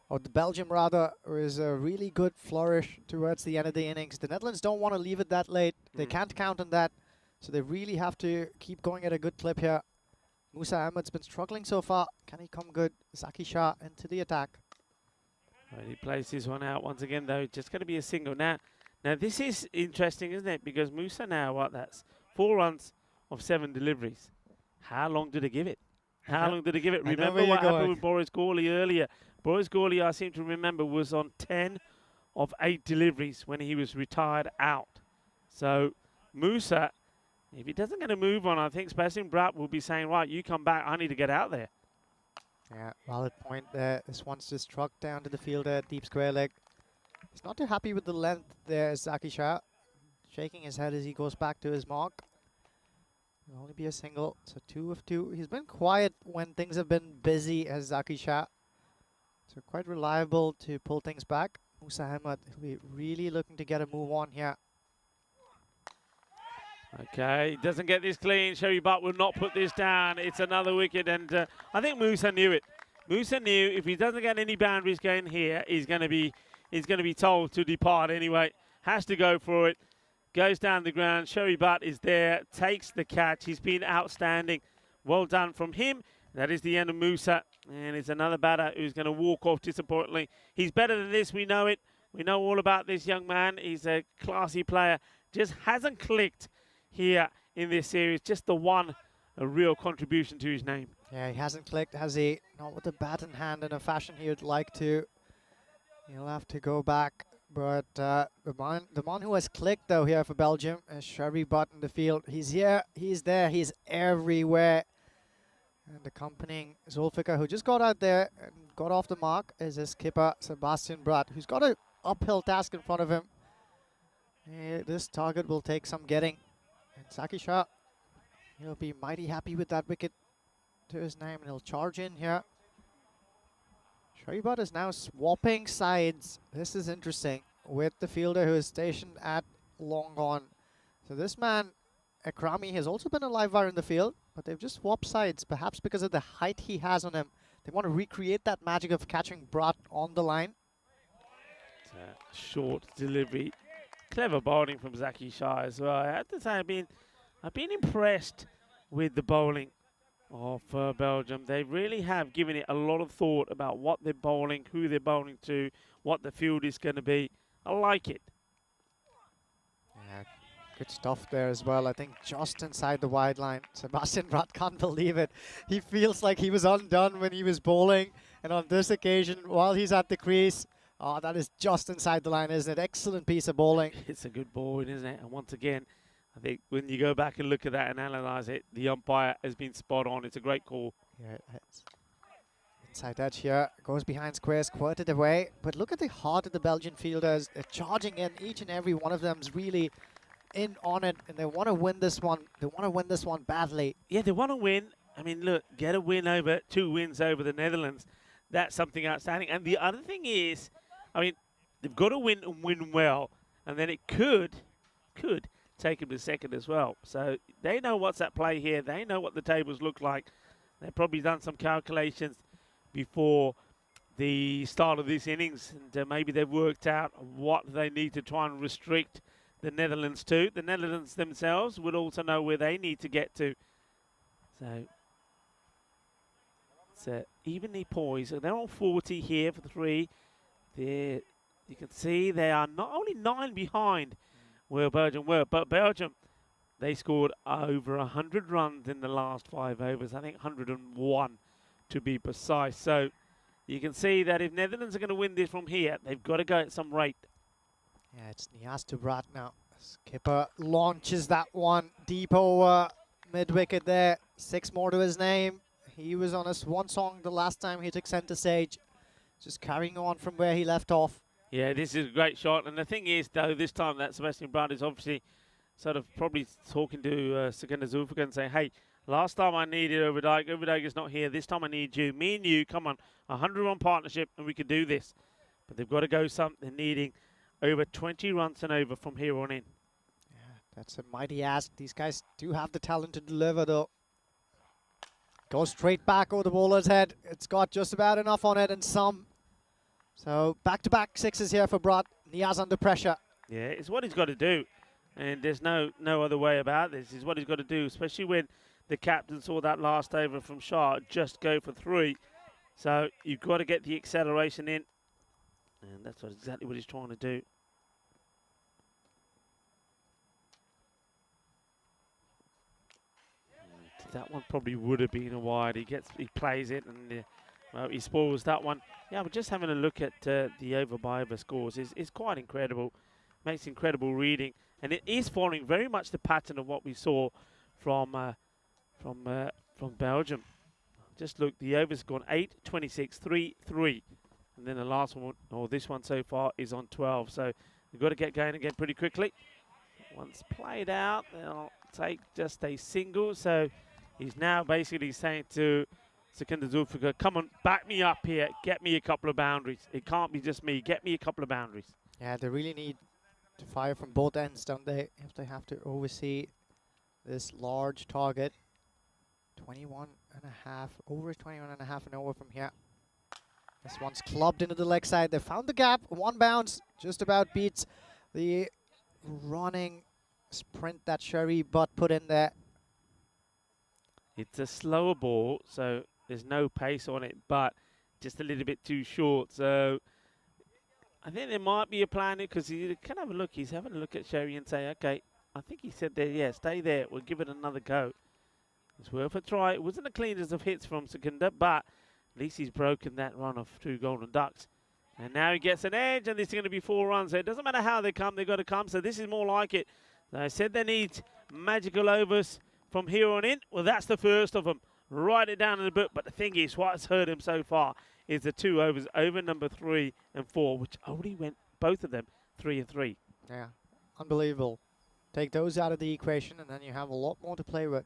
the Belgium rather, is a really good flourish towards the end of the innings. The Netherlands don't want to leave it that late. They can't count on that. So they really have to keep going at a good clip here. Musa Ahmed's been struggling so far. Can he come good? Zaki Shah into the attack. Well, he plays this one out once again, though. Just going to be a single. Now this is interesting, isn't it? Because Musa now, that's 4 runs of 7 deliveries. How long did he give it? How long did he give it? Remember what happened with Boris Gawley earlier? Boris Gawley, I seem to remember, was on 10 of 8 deliveries when he was retired out. So Musa, if he doesn't get a move on, I think Sebastian Bratt will be saying, right, you come back, I need to get out there. Yeah, valid point there. This one's just struck down to the fielder, deep square leg. He's not too happy with the length there, Zaki Shah. Shaking his head as he goes back to his mark. It'll only be a single, so 2 of 2. He's been quiet when things have been busy as Zaki Shah. So quite reliable to pull things back. Musa Ahmed will be really looking to get a move on here. Okay, doesn't get this clean. Sherry Butt will not put this down. It's another wicket, and I think Musa knew it. Musa knew if he doesn't get any boundaries going here, he's going to be told to depart anyway. Has to go for it. Goes down the ground. Sherry Butt is there, takes the catch. He's been outstanding. Well done from him. That is the end of Musa, and it's another batter who's going to walk off disappointingly. He's better than this. We know it. We know all about this young man. He's a classy player. Just hasn't clicked here in this series. Just the one a real contribution to his name. Yeah, he hasn't clicked, has he? Not with the bat in hand in a fashion he would like to. He'll have to go back, But the man who has clicked though here for Belgium is Sherry Butt in the field. He's here, he's there, he's everywhere. And accompanying Zulfikar, who just got out there and got off the mark, is his skipper Sebastian Bratt, who's got an uphill task in front of him. This target will take some getting. And Saki Shah, he'll be mighty happy with that wicket to his name, and he'll charge in here. Sherry Butt is now swapping sides. This is interesting, with the fielder who is stationed at long on. So this man, Akrami, has also been a live wire in the field, but they've just swapped sides, perhaps because of the height he has on him. They want to recreate that magic of catching Bratt on the line. It's a short delivery. Clever bowling from Zaki Shah as well. I have to say, I've been impressed with the bowling of Belgium. They really have given it a lot of thought about what they're bowling, who they're bowling to, what the field is going to be. I like it. Yeah, good stuff there as well. I think just inside the wide line. Sebastian Bratt can't believe it. He feels like he was undone when he was bowling. And on this occasion, while he's at the crease, oh, that is just inside the line, isn't it? Excellent piece of bowling. It's a good bowling, isn't it? And once again, I think when you go back and look at that and analyse it, the umpire has been spot on. It's a great call. Yeah, it's inside edge here. Goes behind square, squirted away. But look at the heart of the Belgian fielders. They're charging in. Each and every one of them is really in on it. And they want to win this one. They want to win this one badly. Yeah, they want to win. I mean, look, get a win over, 2 wins over the Netherlands. That's something outstanding. And the other thing is, I mean, they've got to win and win well. And then it could take them to second as well. So they know what's at play here. They know what the tables look like. They've probably done some calculations before the start of this innings, and maybe they've worked out what they need to try and restrict the Netherlands to. The Netherlands themselves would also know where they need to get to. So it's evenly poised. So they're on 40 here for 3. You can see they are not only 9 behind where Belgium were, but Belgium, they scored over 100 runs in the last 5 overs. I think 101 to be precise. So you can see that if Netherlands are going to win this from here, they've got to go at some rate. Yeah, it's Niaz to Bratt now. Skipper launches that one deep over mid-wicket there. 6 more to his name. He was on a swan song the last time he took centre stage. Just carrying on from where he left off. Yeah, this is a great shot. And the thing is, though, this time that Sebastian Bratt is obviously sort of probably talking to Sukhinder Zulfikar and saying, hey, last time I needed Overdijk. Overdijk is not here. This time I need you. Me and you, come on, 100-run partnership, and we can do this. But they've got to go something, needing over 20 runs and over from here on in. Yeah, that's a mighty ask. These guys do have the talent to deliver, though. Goes straight back over the bowler's head. It's got just about enough on it and some. So back-to-back 6s here for Bratt. Niaz under pressure. Yeah, it's what he's got to do. And there's no other way about this. It's what he's got to do, especially when the captain saw that last over from Shah just go for 3. So you've got to get the acceleration in. And that's exactly what he's trying to do. That one probably would have been a wide. He plays it, and well, he spoils that one. Yeah, but just having a look at the over-by-over scores is quite incredible. Makes incredible reading, and it is following very much the pattern of what we saw from Belgium. Just look, the overs gone 8, 26, 3, 3, and then the last one, or this one so far, is on 12. So we've got to get going again pretty quickly. Once played out, they'll take just a single. So he's now basically saying to Sukhinder Zulfikar, come on, back me up here. Get me a couple of boundaries. It can't be just me. Get me a couple of boundaries. Yeah, they really need to fire from both ends, don't they? If they have to oversee this large target. 21 and a half, over 21 and a half and over from here. This one's clubbed into the leg side. They found the gap. 1 bounce just about beats the running sprint that Sherry Butt put in there. It's a slower ball, so there's no pace on it, but just a little bit too short. So I think there might be a plan, because he can have a look. He's having a look at Sherry and say, okay, I think he said there, yeah, stay there. We'll give it another go. It's worth a try. It wasn't the cleanest of hits from Sukhinder, but at least he's broken that run of 2 golden ducks. And now he gets an edge, and this is going to be 4 runs. So it doesn't matter how they come, they've got to come. So this is more like it. So I said they need magical overs from here on in. Well, that's the first of them. Write it down in the book. But the thing is, what's hurt him so far is the 2 overs, over number 3 and 4, which only went, both of them, 3 and 3. Yeah, unbelievable. Take those out of the equation, and then you have a lot more to play with.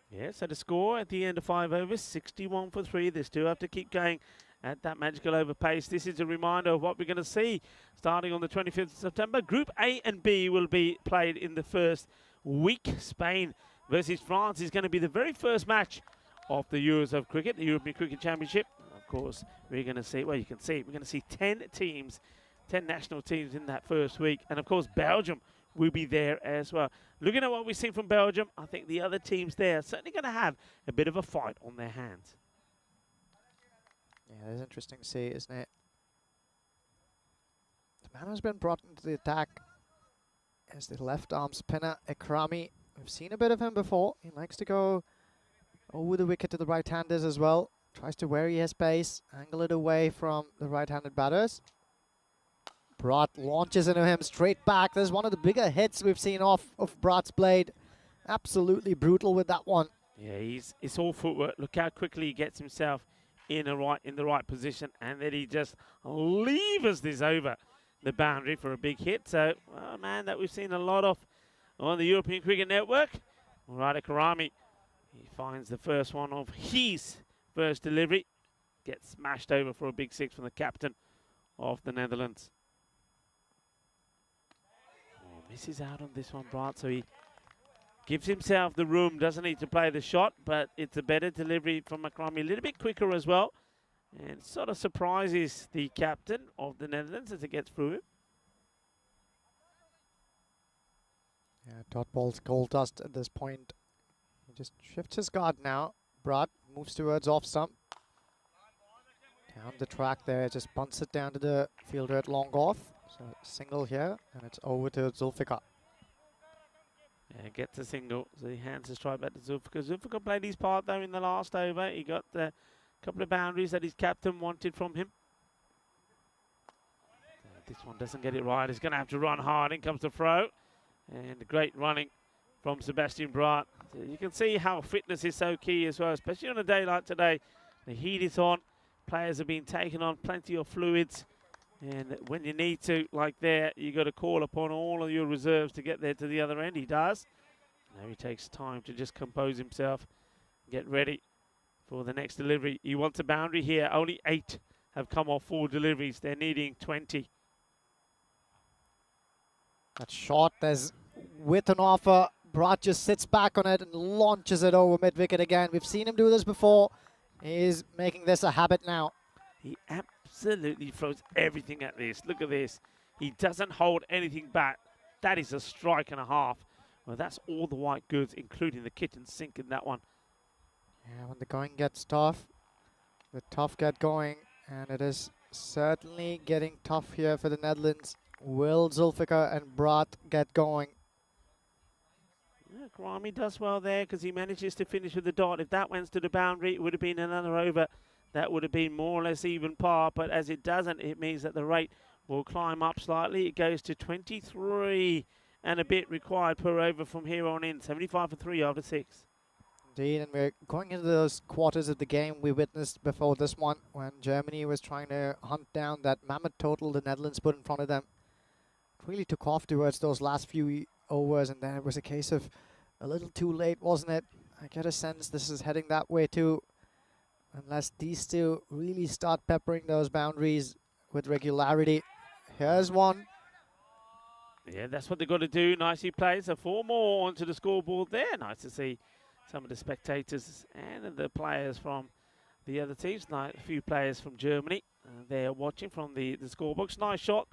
Yeah, so the score at the end of 5 overs, 61 for 3. They still have to keep going at that magical over pace. This is a reminder of what we're going to see starting on the 25th of September. Group A and B will be played in the first week. Spain versus France is going to be the very first match of the Euros of Cricket, the European Cricket Championship. Of course, we're going to see, well, you can see, we're going to see 10 teams, 10 national teams in that first week. And of course, Belgium will be there as well. Looking at what we've seen from Belgium, I think the other teams there are certainly going to have a bit of a fight on their hands. Yeah, it's interesting to see, isn't it? The man has been brought into the attack as the left arm spinner, Ekrami. We've seen a bit of him before. He likes to go over the wicket to the right-handers as well. Tries to vary his pace, angle it away from the right-handed batters. Brat launches into him straight back. This is one of the bigger hits we've seen off of Brat's blade. Absolutely brutal with that one. Yeah, it's all footwork. Look how quickly he gets himself in the right position, and then he just levers this over the boundary for a big hit. So, well, man, that we've seen a lot of on the European Cricket Network. All right, Karami, he finds the first one of his first delivery. Gets smashed over for a big 6 from the captain of the Netherlands. Oh, misses out on this one, Bart. So he gives himself the room, doesn't need to play the shot, but it's a better delivery from Makrami, a little bit quicker as well. And sort of surprises the captain of the Netherlands as it gets through him. Yeah, dot ball's gold dust at this point. He just shifts his guard now. Brat moves towards off stump. Down the track there, just bunts it down to the fielder at long off. So single here, and it's over to Zulfikar. Yeah, gets a single, so he hands the strike back to Zulfikar. Zulfikar played his part though in the last over. He got the couple of boundaries that his captain wanted from him. This one doesn't get it right. He's going to have to run hard. In comes the throw. And great running from Sebastian Brat. So you can see how fitness is so key as well, especially on a day like today. The heat is on. Players have been taking on plenty of fluids. And when you need to, like there, you got to call upon all of your reserves to get there to the other end. He does. Now he takes time to just compose himself, get ready for the next delivery. He wants a boundary here. Only 8 have come off 4 deliveries. They're needing 20. That shot, there's with an offer. Brat just sits back on it and launches it over mid-wicket again. We've seen him do this before. He's making this a habit now. He absolutely throws everything at this. Look at this. He doesn't hold anything back. That is a strike and a half. Well, that's all the white goods, including the kitchen sink in that one. Yeah, when the going gets tough, the tough get going, and it is certainly getting tough here for the Netherlands. Will Zulfikar and Brat get going? Yeah, Karami does well there because he manages to finish with the dot. If that went to the boundary, it would have been another over. That would have been more or less even par, but as it doesn't, it means that the rate will climb up slightly. It goes to 23 and a bit required per over from here on in. 75 for 3 after 6. Indeed, and we're going into those quarters of the game we witnessed before this one when Germany was trying to hunt down that mammoth total the Netherlands put in front of them. It really took off towards those last few overs, and then it was a case of a little too late, wasn't it? I get a sense this is heading that way too. Unless these two really start peppering those boundaries with regularity. Here's one. Yeah, that's what they've got to do. Nicely played. So 4 more onto the scoreboard there. Nice to see some of the spectators and the players from the other teams. A few players from Germany there watching from the scorebox. Nice shot.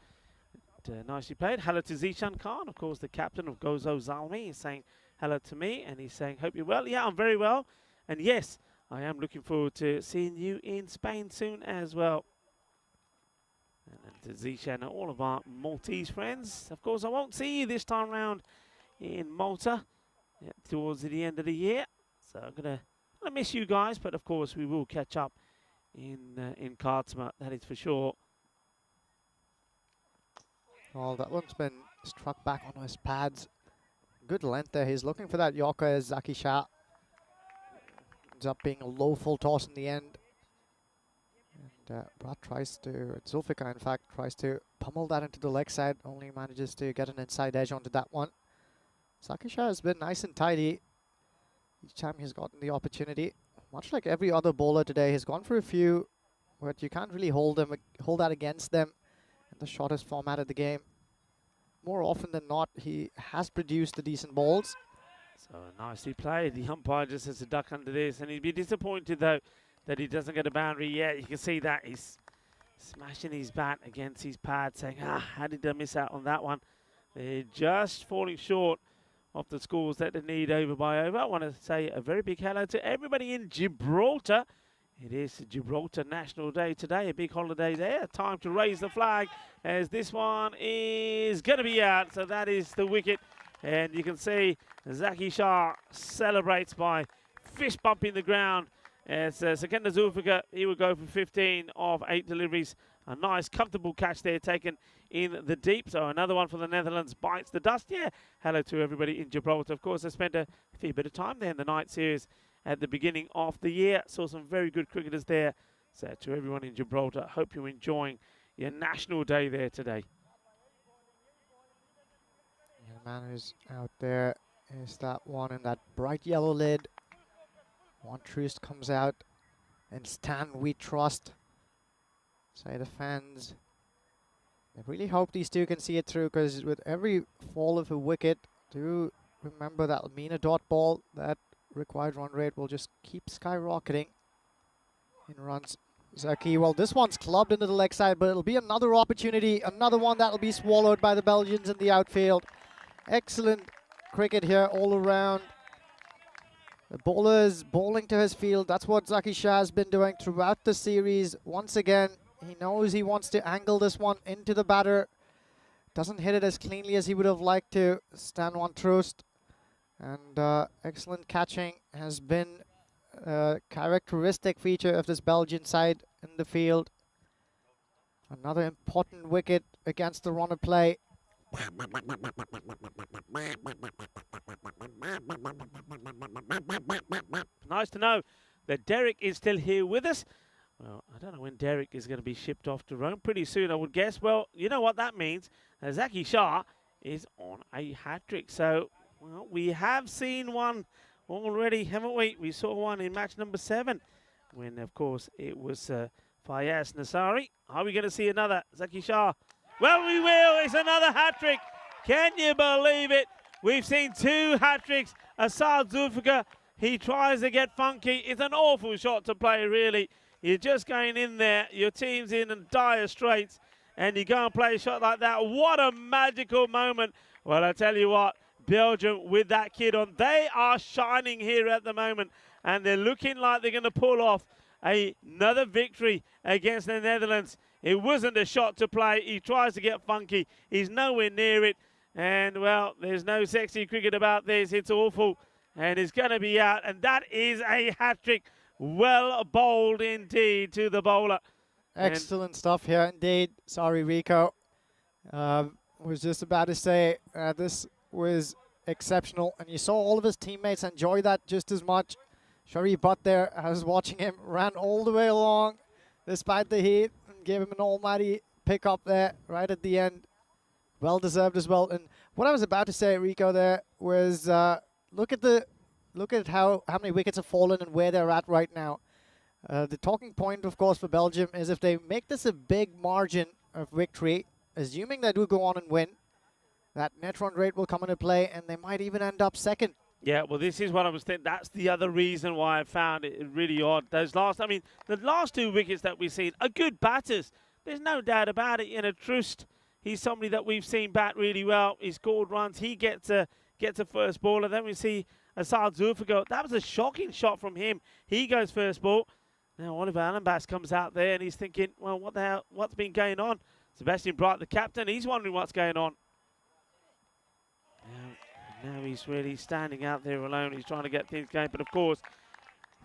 Nicely played. Hello to Zishan Khan, of course, the captain of Gozo Zalmi. He's saying hello to me, and he's saying, hope you're well. Yeah, I'm very well. And yes, I am looking forward to seeing you in Spain soon as well. And to Zishan and all of our Maltese friends. Of course, I won't see you this time round in Malta towards the end of the year. So I'm gonna miss you guys, but of course we will catch up in Kartsma, that is for sure. Well, that one's been struck back on his pads. Good length there. He's looking for that Yorker as Zaki Shah. Ends up being a low full toss in the end. And Brad tries to, Zulfikar in fact, tries to pummel that into the leg side. Only manages to get an inside edge onto that one. Zaki Shah has been nice and tidy each time he's gotten the opportunity. Much like every other bowler today, he's gone for a few, but you can't really hold that against them in the shortest format of the game. More often than not, he has produced the decent balls. So nicely played. The umpire just has to duck under this, and he'd be disappointed though that he doesn't get a boundary yet. You can see that he's smashing his bat against his pad, saying, how did I miss out on that one? They're just falling short of the scores that they need over by over. I want to say a very big hello to everybody in Gibraltar. It is Gibraltar National Day today, a big holiday there. Time to raise the flag as this one is going to be out. So that is the wicket. And you can see Zaki Shah celebrates by fist bumping the ground. As Sekender Zulfikar, he will go for 15 of 8 deliveries. A nice, comfortable catch there taken in the deep. So another one for the Netherlands bites the dust. Yeah, hello to everybody in Gibraltar. Of course, I spent a fair bit of time there in the night series at the beginning of the year. Saw some very good cricketers there. So to everyone in Gibraltar, hope you're enjoying your National Day there today. Yeah, the man who's out there is that one in that bright yellow lid. One Troost comes out, and Stan We Trust. Say the fans, I really hope these two can see it through, because with every fall of a wicket, do remember that Mina dot ball, that required run rate will just keep skyrocketing in runs. Zaki, well, this one's clubbed into the leg side, but it'll be another opportunity, another one that'll be swallowed by the Belgians in the outfield. Excellent cricket here all around. The bowler is bowling to his field. That's what Zaki Shah has been doing throughout the series. Once again, he knows he wants to angle this one into the batter. Doesn't hit it as cleanly as he would have liked to. Stan Van Troost. And excellent catching has been a characteristic feature of this Belgian side in the field. Another important wicket against the run of play. Nice to know that Derek is still here with us. Well, I don't know when Derek is going to be shipped off to Rome. Pretty soon, I would guess. Well, you know what that means. Zaki Shah is on a hat-trick. So, well, we have seen one already, haven't we? We saw one in match number 7 when, of course, it was Fayaz Nasari. Are we going to see another Zaki Shah? Well, we will. It's another hat-trick. Can you believe it? We've seen 2 hat-tricks. Asad Zulfikar, he tries to get funky. It's an awful shot to play, really. You're just going in there. Your team's in dire straits, and you go and play a shot like that. What a magical moment. Well, I tell you what, Belgium with that kid on, they are shining here at the moment, and they're looking like they're going to pull off another victory against the Netherlands. It wasn't a shot to play. He tries to get funky. He's nowhere near it. And, well, there's no sexy cricket about this. It's awful. And it's going to be out. And that is a hat-trick. Well bowled indeed to the bowler. Excellent stuff here indeed. Sorry, Rico. Was just about to say this was exceptional. And you saw all of his teammates enjoy that just as much. Sharif Butt there, I was watching him, ran all the way along despite the heat. Gave him an almighty pick up there right at the end. Well deserved as well. And what I was about to say, Rico, there was look at how many wickets have fallen and where they're at right now. The talking point, of course, for Belgium is if they make this a big margin of victory, assuming they do go on and win, that net run rate will come into play, and they might even end up second. Yeah, well, this is what I was thinking. That's the other reason why I found it really odd. The last 2 wickets that we've seen are good batters. There's no doubt about it. You know, Troost, he's somebody that we've seen bat really well. He scored runs. He gets a first ball. And then we see Asad Zulfikar. That was a shocking shot from him. He goes first ball. Now Oliver Allenbass comes out there and he's thinking, well, what the hell? What's been going on? Sebastian Bright, the captain, he's wondering what's going on. Now he's really standing out there alone. He's trying to get things going. But, of course,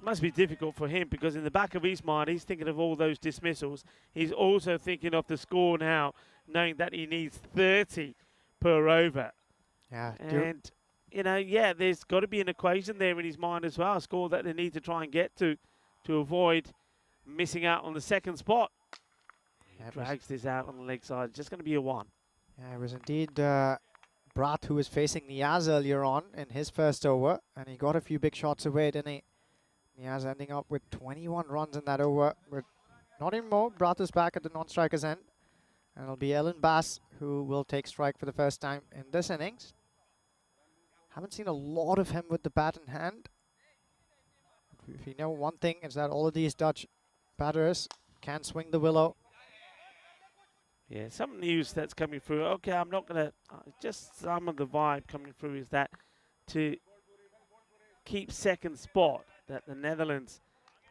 must be difficult for him because in the back of his mind, he's thinking of all those dismissals. He's also thinking of the score now, knowing that he needs 30 per over. Yeah. And, you know, yeah, there's got to be an equation there in his mind as well, a score that they need to try and get to avoid missing out on the second spot. Yeah, Drags this out on the leg side. It's just going to be a 1. Yeah, it was indeed Brat who was facing Niaz earlier on in his first over, and he got a few big shots away, didn't he? Niaz ending up with 21 runs in that over, but not anymore. Brat is back at the non-striker's end, and it'll be Ellen Bass who will take strike for the first time in this innings. Haven't seen a lot of him with the bat in hand. If you know one thing, it's that all of these Dutch batters can swing the willow. Yeah, some news that's coming through. Okay, I'm not going to, just some of the vibe coming through is that to keep second spot, that the Netherlands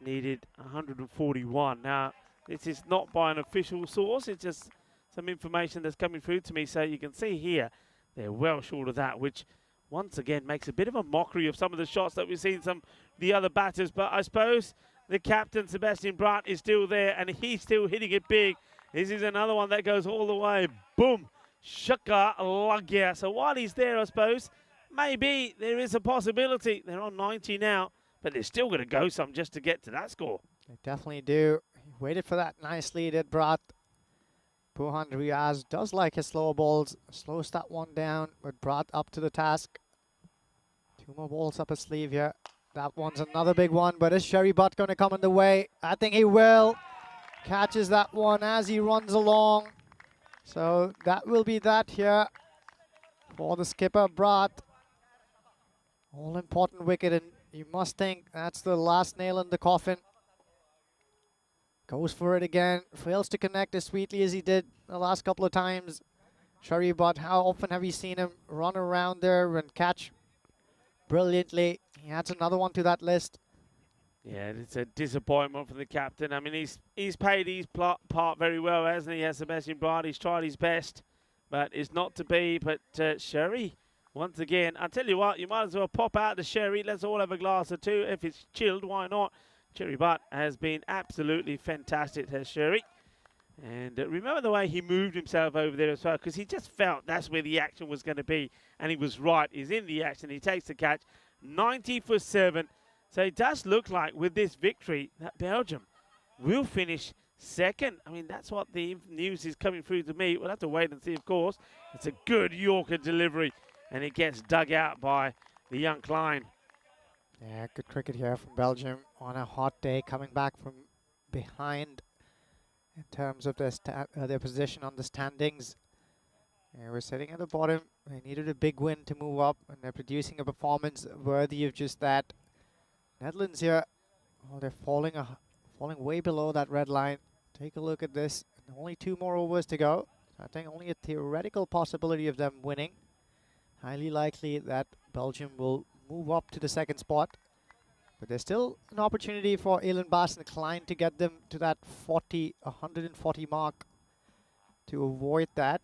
needed 141. Now, this is not by an official source. It's just some information that's coming through to me. So you can see here, they're well short of that, which once again makes a bit of a mockery of some of the shots that we've seen some the other batters. But I suppose the captain, Sebastian Brandt, is still there, and he's still hitting it big. This is another one that goes all the way. Boom. Shaka Lagya. So while he's there, I suppose, maybe there is a possibility. They're on 90 now, but they're still going to go some just to get to that score. They definitely do. He waited for that nice lead at Brat. Puhan Riaz does like his slower balls. Slows that one down, but Brat up to the task. 2 more balls up his sleeve here. That one's another big one, but is Sherry Butt going to come in the way? I think he will. Catches that one as he runs along. So that will be that here for the skipper, Brat. All important wicket, and you must think that's the last nail in the coffin. Goes for it again. Fails to connect as sweetly as he did the last couple of times. Sherry Butt, how often have you seen him run around there and catch brilliantly? He adds another one to that list. Yeah, it's a disappointment for the captain. I mean, he's paid his part very well, hasn't he? As Sebastian Brandt, he's tried his best, but it's not to be. But Sherry, once again, I tell you what, you might as well pop out the Sherry. Let's all have a glass or two. If it's chilled, why not? Sherry Butt has been absolutely fantastic, has Sherry. And remember the way he moved himself over there as well, because he just felt that's where the action was going to be. And he was right. He's in the action. He takes the catch. 90 for 7. So it does look like with this victory that Belgium will finish second. I mean, that's what the news is coming through to me. We'll have to wait and see, of course. It's a good Yorker delivery, and it gets dug out by the young Klein. Yeah, good cricket here from Belgium on a hot day, coming back from behind in terms of their position on the standings. Yeah, we're sitting at the bottom. They needed a big win to move up, and they're producing a performance worthy of just that. Netherlands here, oh, they're falling way below that red line. Take a look at this. Only 2 more overs to go. I think only a theoretical possibility of them winning. Highly likely that Belgium will move up to the second spot. But there's still an opportunity for Elon Baas and Klein to get them to that 140 mark to avoid that.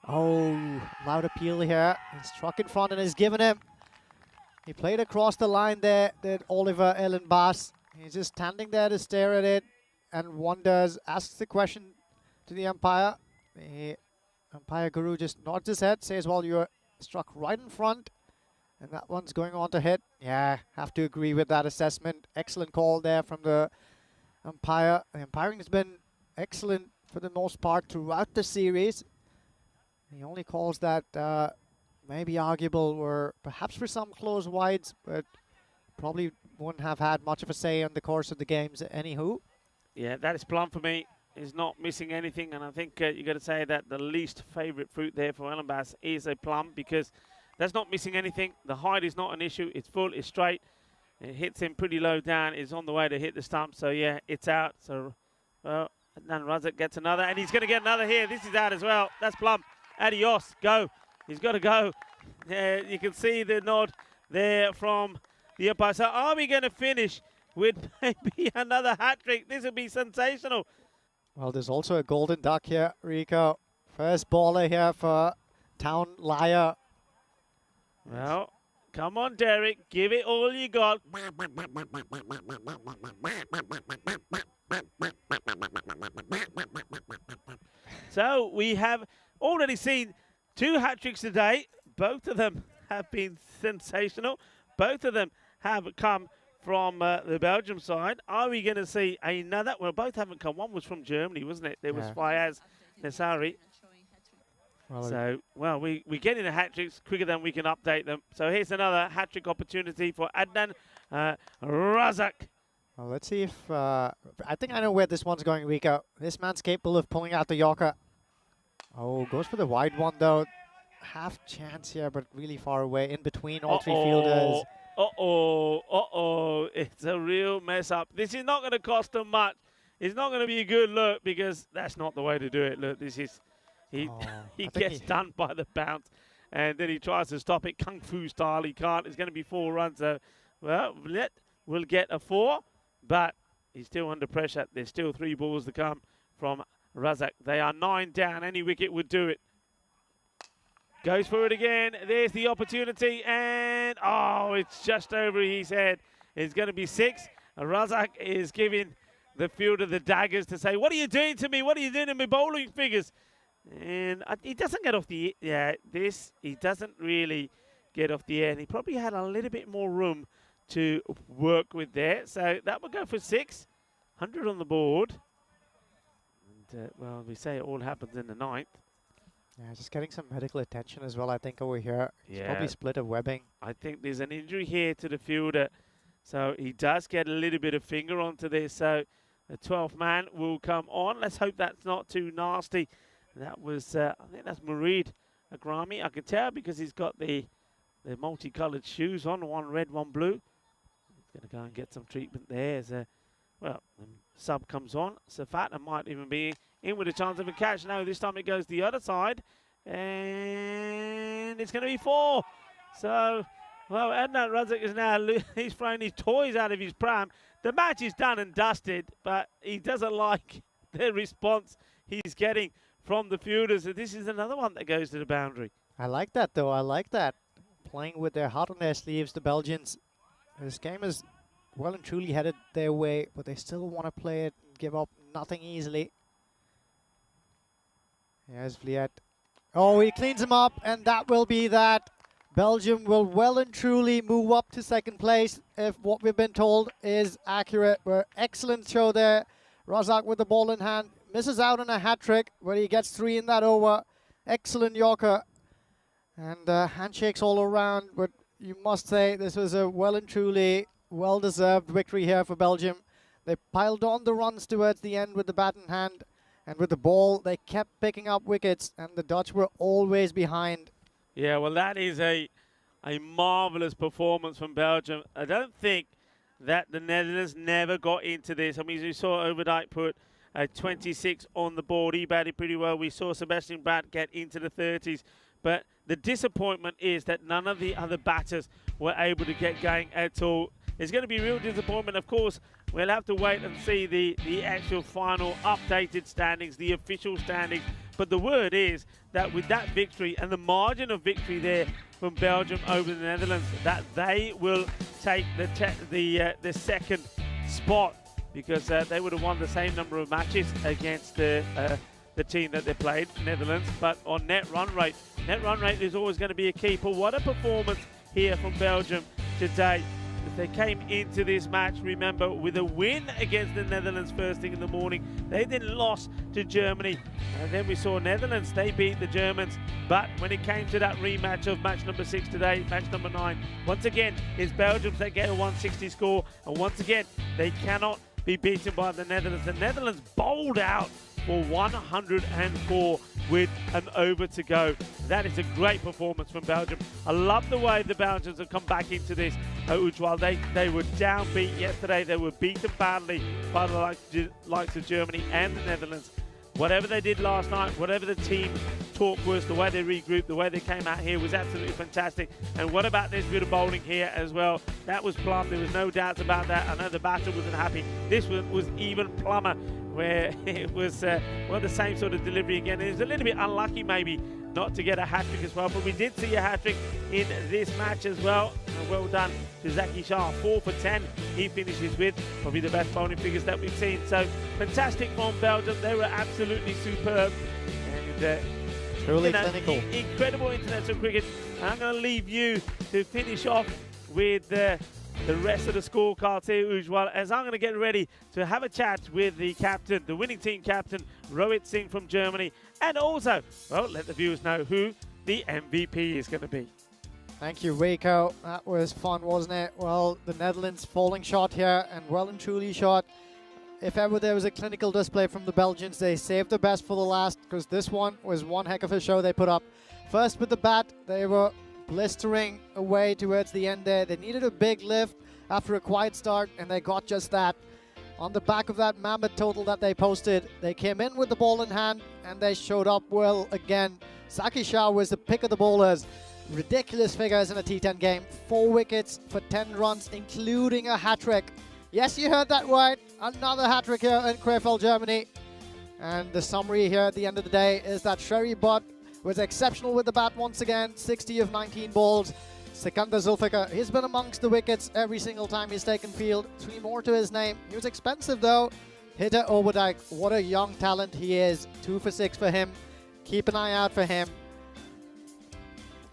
Oh, loud appeal here. He's struck in front and is given him. He played across the line there, did Oliver Ellen Baas. He's just standing there to stare at it and wonders, asks the question to the umpire. The umpire guru just nods his head, says, well, you're struck right in front. And that one's going on to hit. Yeah, have to agree with that assessment. Excellent call there from the umpire. The umpiring has been excellent for the most part throughout the series. The only calls that may be arguable were perhaps for some close wides, but probably wouldn't have had much of a say on the course of the games anywho. Yeah, that is plum for me. He's not missing anything, and I think you got to say that the least favourite fruit there for Ellen Baas is a plum, because that's not missing anything. The height is not an issue. It's full, it's straight. It hits him pretty low down. It's on the way to hit the stump. So, yeah, it's out. So, well, Adnan Razak gets another, and he's going to get another here. This is out as well. That's plum. Adios. Go. He's got to go. Yeah, you can see the nod there from the umpire. So, are we going to finish with maybe another hat-trick? This would be sensational. Well, there's also a golden duck here, Rico. First baller here for Town Liar. Well, Come on, Derek. Give it all you got. So we have already seen 2 hat-tricks today. Both of them have been sensational. Both of them have come from the Belgium side. Are we going to see another? Well, both haven't come. One was from Germany, wasn't it? There was Fayaz Nassari. Well, we're getting the hat-tricks quicker than we can update them. So here's another hat-trick opportunity for Adnan Razak. Well, let's see if... I think I know where this one's going, Rico. This man's capable of pulling out the Yorker. Oh, goes for the wide one, though. Half chance here, but really far away, in between all 3 fielders. It's a real mess up. This is not going to cost them much. It's not going to be a good look because that's not the way to do it. Look, this is... He gets done by the bounce, and then he tries to stop it kung fu style. He can't. It's going to be 4 runs. So, well, we'll get a 4, but he's still under pressure. There's still 3 balls to come from Razak. They are 9 down. Any wicket would do it. Goes for it again. There's the opportunity, and it's just over his head. It's going to be 6. Razak is giving the fielder the daggers to say, "What are you doing to me? What are you doing to my bowling figures?" And he doesn't get off the he doesn't really get off the air. And he probably had a little bit more room to work with there. So that will go for 6. 100 on the board. And, well, we say it all happens in the 9th. Yeah, just getting some medical attention as well, I think, over here. He's probably split a webbing. I think there's an injury here to the fielder. So he does get a little bit of finger onto this. So the 12th man will come on. Let's hope that's not too nasty. That was, I think that's Murid Agrami. I can tell because he's got the multicoloured shoes on, one red, one blue. He's going to go and get some treatment there. As well, the sub comes on. Safat might even be in with a chance of a catch. No, this time it goes the other side. And it's going to be 4. So, well, Adnan Razak is now, he's thrown his toys out of his pram. The match is done and dusted, but he doesn't like the response he's getting from the fielders. And this is another one that goes to the boundary. I like that, though. I like that. Playing with their heart on their sleeves, the Belgians. This game is well and truly headed their way, but they still want to play it and give up nothing easily. Here's Vliet. Oh, he cleans him up, and that will be that. Belgium will well and truly move up to 2nd place if what we've been told is accurate. Excellent show there. Razak with the ball in hand. Misses out on a hat-trick, but he gets 3 in that over. Excellent Yorker. And handshakes all around, but you must say this was a well and truly well-deserved victory here for Belgium. They piled on the runs towards the end with the bat in hand. And with the ball, they kept picking up wickets, and the Dutch were always behind. Yeah, well, that is a marvellous performance from Belgium. I don't think that the Netherlands never got into this. I mean, you saw Overdijk put 26 on the board. He batted pretty well. We saw Sebastian Brad get into the 30s. But the disappointment is that none of the other batters were able to get going at all. It's going to be real disappointment. Of course, we'll have to wait and see the actual final updated standings, the official standings. But the word is that with that victory and the margin of victory there from Belgium over the Netherlands, that they will take the 2nd spot, because they would have won the same number of matches against the team that they played, Netherlands. But on net run rate is always going to be a key. But what a performance here from Belgium today. They came into this match, remember, with a win against the Netherlands first thing in the morning. They then lost to Germany. And then we saw Netherlands, they beat the Germans. But when it came to that rematch of match number 6 today, match number 9, once again, it's Belgium that get a 160 score. And once again, they cannot be beaten by the Netherlands. The Netherlands bowled out for 104 with an over to go. That is a great performance from Belgium. I love the way the Belgians have come back into this. Ujwal, they were downbeat yesterday. They were beaten badly by the likes of Germany and the Netherlands. Whatever they did last night, whatever the team talk was, the way they regrouped, the way they came out here was absolutely fantastic. And what about this bit of bowling here as well? That was plumb. There was no doubts about that. I know the batter wasn't happy. This was even plumber, where it was well, the same sort of delivery again. It was a little bit unlucky maybe not to get a hat-trick as well, but we did see a hat-trick in this match as well. Well done to Zaki Shah, 4 for 10. He finishes with probably the best bowling figures that we've seen. So fantastic from Belgium. They were absolutely superb. And Truly clinical. Incredible international cricket. And I'm going to leave you to finish off with the rest of the scorecards here, Ujwal, as I'm going to get ready to have a chat with the captain, the winning team captain, Rohit Singh from Germany, and also, well, let the viewers know who the MVP is going to be. Thank you, Rico. That was fun, wasn't it? Well, the Netherlands falling short here, and well and truly short. If ever there was a clinical display from the Belgians, they saved the best for the last, because this one was one heck of a show they put up. First with the bat, they were blistering away towards the end there. They needed a big lift after a quiet start, and they got just that. On the back of that mammoth total that they posted, they came in with the ball in hand, and they showed up well again. Zaki Shah was the pick of the bowlers. Ridiculous figures in a T10 game. 4 wickets for 10 runs, including a hat-trick. Yes, you heard that right. Another hat-trick here in Krefeld, Germany. And the summary here at the end of the day is that Sherry Butt was exceptional with the bat once again. 60 of 19 balls. Sikandar Zulfikar, he's been amongst the wickets every single time he's taken field. 3 more to his name. He was expensive though. Hitter Overdyke, what a young talent he is. 2 for 6 for him. Keep an eye out for him.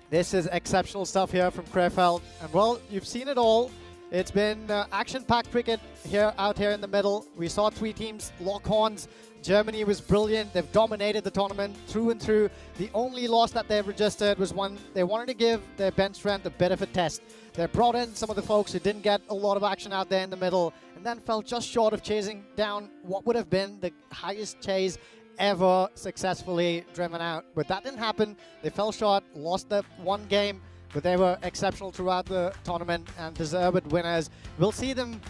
This is exceptional stuff here from Krefeld. And well, you've seen it all. It's been action-packed cricket out here in the middle. We saw 3 teams lock horns. Germany was brilliant. They've dominated the tournament through and through. The only loss that they've registered was when they wanted to give their bench strength a bit of a test. They brought in some of the folks who didn't get a lot of action out there in the middle, and then fell just short of chasing down what would have been the highest chase ever successfully driven out. But that didn't happen. They fell short, lost that one game, but they were exceptional throughout the tournament and deserved winners. We'll see them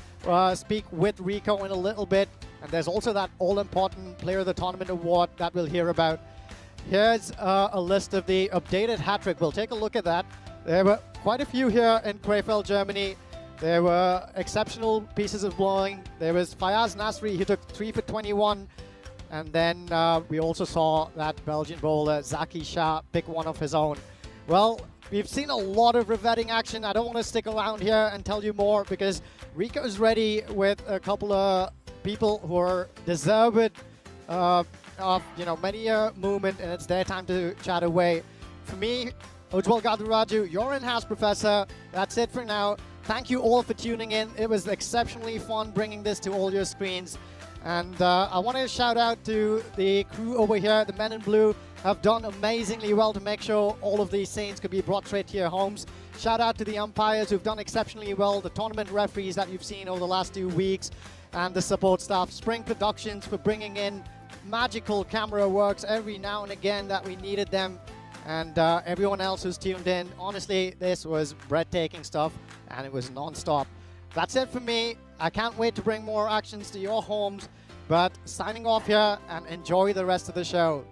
speak with Rico in a little bit. And there's also that all-important Player of the Tournament award that we'll hear about. Here's a list of the updated hat-trick. We'll take a look at that. There were quite a few here in Krefeld, Germany. There were exceptional pieces of bowling. There was Fayaz Nasri, who took 3 for 21. And then we also saw that Belgian bowler, Zaki Shah, pick one of his own. Well, we've seen a lot of riveting action. I don't want to stick around here and tell you more because Rico's ready with a couple of people who are deserved of many a movement, and it's their time to chat away. For me, Ujwal Gaduraju, your in-house professor. That's it for now. Thank you all for tuning in. It was exceptionally fun bringing this to all your screens. And I want to shout out to the crew over here. The men in blue have done amazingly well to make sure all of these scenes could be brought straight to your homes. Shout out to the umpires who've done exceptionally well, the tournament referees that you've seen over the last 2 weeks, and the support staff. Spring Productions for bringing in magical camera works every now and again that we needed them. And everyone else who's tuned in. Honestly, this was breathtaking stuff, and it was non-stop. That's it for me. I can't wait to bring more actions to your homes, but signing off here and enjoy the rest of the show.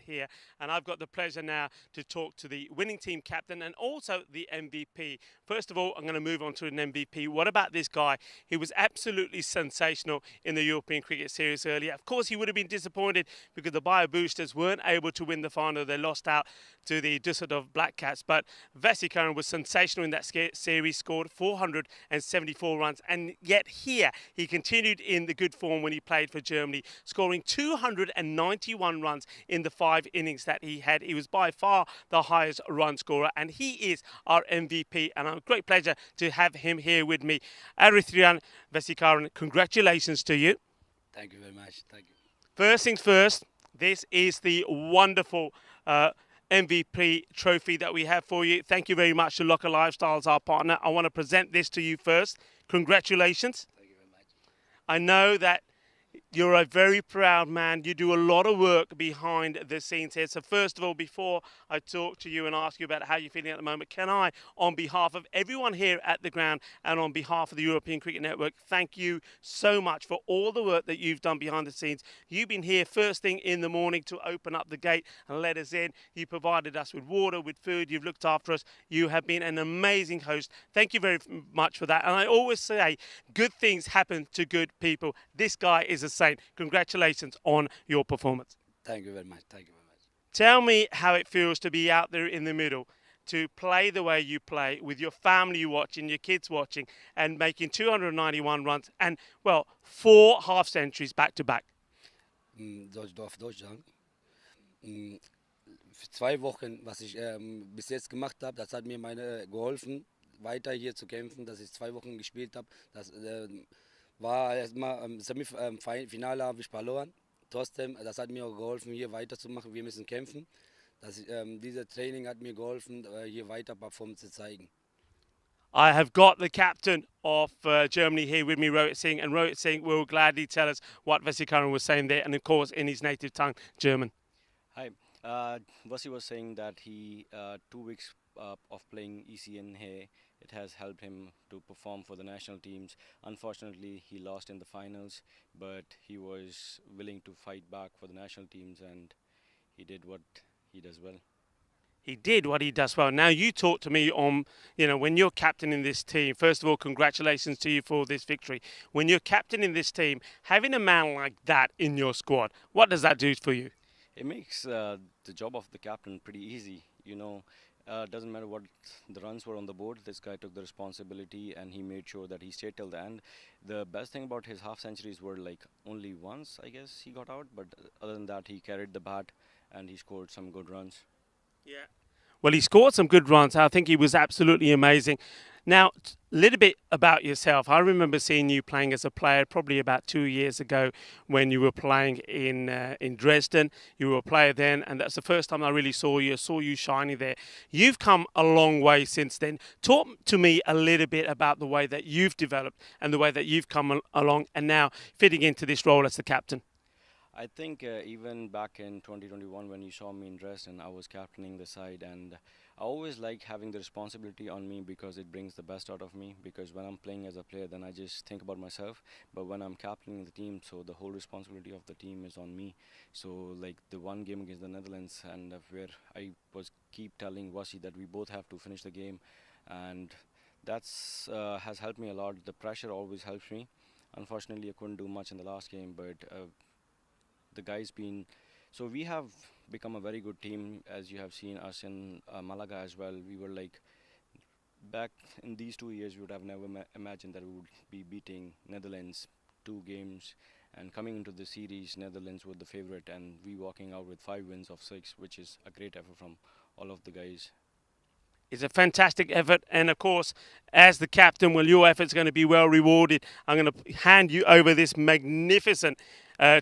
here, and I've got the pleasure now to talk to the winning team captain and also the MVP. First of all, I'm going to move on to an MVP. What about this guy? He was absolutely sensational in the European Cricket Series earlier. Of course, he would have been disappointed because the Bio Boosters weren't able to win the final. They lost out to the Düsseldorf Black Cats, but Vesikaran was sensational in that series, scored 474 runs, and yet here he continued in the good form when he played for Germany, scoring 291 runs in the 5 innings that he had. He was by far the highest run scorer, and he is our MVP, and a great pleasure to have him here with me. Arithrian Vesikaran, congratulations to you. Thank you very much. Thank you. First things first, this is the wonderful MVP trophy that we have for you. Thank you very much to Locker Lifestyles, our partner. I want to present this to you first. Congratulations. Thank you very much. I know that you're a very proud man. You do a lot of work behind the scenes here. So first of all, before I talk to you and ask you about how you're feeling at the moment, can I, on behalf of everyone here at the ground and on behalf of the European Cricket Network, thank you so much for all the work that you've done behind the scenes. You've been here first thing in the morning to open up the gate and let us in. You provided us with water, with food. You've looked after us. You have been an amazing host. Thank you very much for that. And I always say, good things happen to good people. This guy is a saint. Congratulations on your performance. Thank you very much. Thank you very much. Tell me how it feels to be out there in the middle, to play the way you play, with your family watching, your kids watching, and making 291 runs and, well, 4 half centuries back to back. Soll ich auf Deutsch sagen? Für 2 Wochen, was ich bis jetzt gemacht habe, das hat mir geholfen, weiter hier zu kämpfen, dass ich 2 Wochen gespielt habe. Das war erstmal im Semifinale habe ich verloren. Trotzdem, das hat mir auch geholfen, hier weiterzumachen. Wir müssen kämpfen. Dieses Training hat mir geholfen, hier weiter Performance zu zeigen. I have got the captain of Germany here with me, Rohit Singh, and Rohit Singh will gladly tell us what Vesikaran was saying there, and of course in his native tongue, German. Hi, Vasi was saying that he 2 weeks of playing ECN here, it has helped him to perform for the national teams. Unfortunately, he lost in the finals, but he was willing to fight back for the national teams, and he did what he does well. He did what he does well. Now you talk to me on, when you're captain in this team, first of all, congratulations to you for this victory. When you're captain in this team, having a man like that in your squad, what does that do for you? It makes the job of the captain pretty easy, doesn't matter what the runs were on the board, this guy took the responsibility and he made sure that he stayed till the end. The best thing about his half centuries were like only once, I guess, he got out, but other than that, he carried the bat and he scored some good runs. Yeah. Well, he scored some good runs. I think he was absolutely amazing. Now, a little bit about yourself. I remember seeing you playing as a player probably about 2 years ago when you were playing in Dresden. You were a player then, and that's the first time I really saw you shining there. You've come a long way since then. Talk to me a little bit about the way that you've developed and the way that you've come along and now fitting into this role as the captain. I think even back in 2021 when you saw me in Dresden, I was captaining the side, and I always like having the responsibility on me because it brings the best out of me, because when I'm playing as a player then I just think about myself, but when I'm captaining the team, so the whole responsibility of the team is on me. So like the one game against the Netherlands, and where I was keep telling Vasi that we both have to finish the game, and that's has helped me a lot. The pressure always helps me. Unfortunately I couldn't do much in the last game, but the guys so we have become a very good team, as you have seen us in Malaga as well. We were like, back in these 2 years we would have never imagined that we would be beating Netherlands 2 games, and coming into the series Netherlands were the favorite and we walking out with 5 wins of 6, which is a great effort from all of the guys. It's a fantastic effort, and of course, as the captain, well, your effort's going to be well rewarded. I'm going to hand you over this magnificent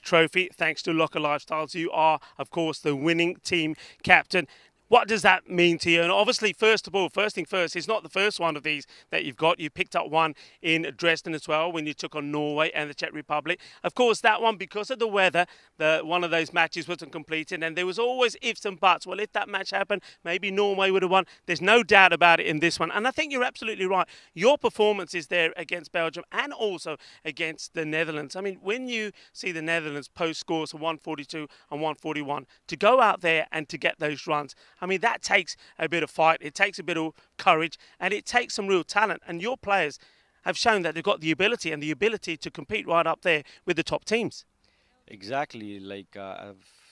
trophy, thanks to Locker Lifestyles. You are, of course, the winning team captain. What does that mean to you? And obviously, first of all, first thing first, it's not the first one of these that you've got. You picked up one in Dresden as well when you took on Norway and the Czech Republic. Of course, that one, because of the weather, one of those matches wasn't completed, and there was always ifs and buts. Well, if that match happened, maybe Norway would have won. There's no doubt about it in this one. And I think you're absolutely right. Your performance is there against Belgium and also against the Netherlands. I mean, when you see the Netherlands post scores of 142 and 141, to go out there and to get those runs, I mean, that takes a bit of fight, it takes a bit of courage, and it takes some real talent. And your players have shown that they've got the ability to compete right up there with the top teams. Exactly, like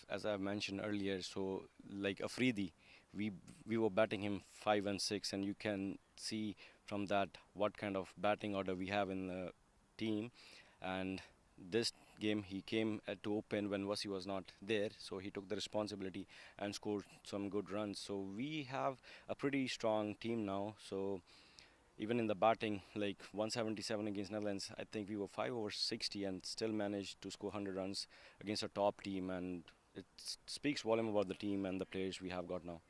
as I mentioned earlier, so like Afridi, we were batting him 5 and 6, and you can see from that what kind of batting order we have in the team. And this game he came to open when Wasi was not there, so he took the responsibility and scored some good runs. So we have a pretty strong team now. So even in the batting, like 177 against Netherlands, I think we were 5 over 60 and still managed to score 100 runs against a top team, and it speaks volume about the team and the players we have got now.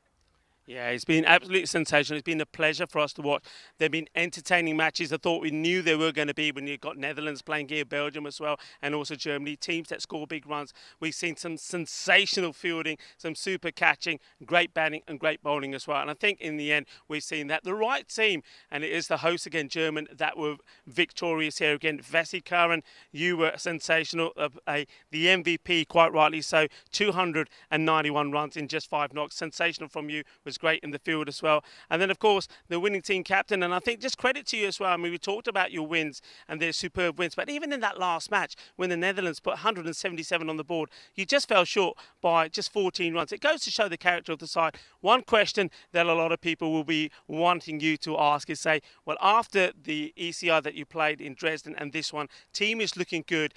Yeah, it's been absolutely sensational. It's been a pleasure for us to watch. They've been entertaining matches. I thought we knew they were going to be when you've got Netherlands playing here, Belgium as well, and also Germany. Teams that score big runs. We've seen some sensational fielding, some super catching, great batting and great bowling as well. And I think in the end, we've seen that the right team, and it is the hosts again, German, that were victorious here again. Vasi Karan, you were sensational. The MVP, quite rightly so. 291 runs in just 5 knocks. Sensational from you. Was great in the field as well. And then, of course, the winning team captain. And I think just credit to you as well. I mean, we talked about your wins and their superb wins. But even in that last match, when the Netherlands put 177 on the board, you just fell short by just 14 runs. It goes to show the character of the side. One question that a lot of people will be wanting you to ask is, say, well, after the ECI that you played in Dresden and this one, team is looking good.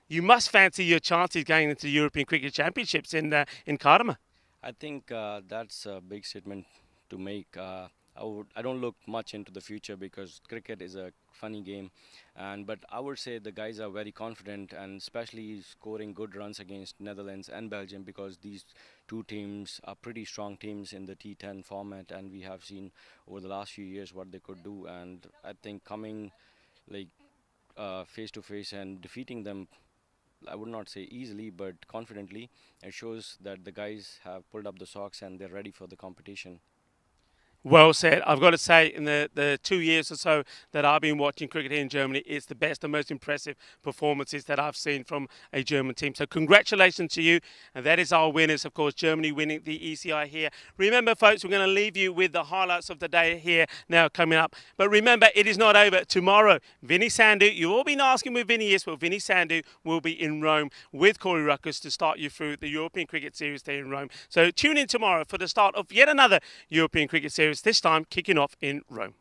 You must fancy your chances going into the European Cricket Championships in Karama. I think that's a big statement to make. I don't look much into the future because cricket is a funny game, but I would say the guys are very confident, and especially scoring good runs against Netherlands and Belgium, because these two teams are pretty strong teams in the T10 format, and we have seen over the last few years what they could do. And I think coming like face to face and defeating them, I would not say easily, but confidently, it shows that the guys have pulled up the socks and they're ready for the competition. Well said. I've got to say, in the 2 years or so that I've been watching cricket here in Germany, it's the best and most impressive performances that I've seen from a German team. So congratulations to you. And that is our winners, of course, Germany winning the ECI here. Remember, folks, we're going to leave you with the highlights of the day here now coming up. But remember, it is not over. Tomorrow, Vinny Sandhu, you've all been asking where Vinny is. Well, Vinny Sandhu will be in Rome with Corey Ruckus to start you through the European Cricket Series there in Rome. So tune in tomorrow for the start of yet another European Cricket Series, this time kicking off in Rome.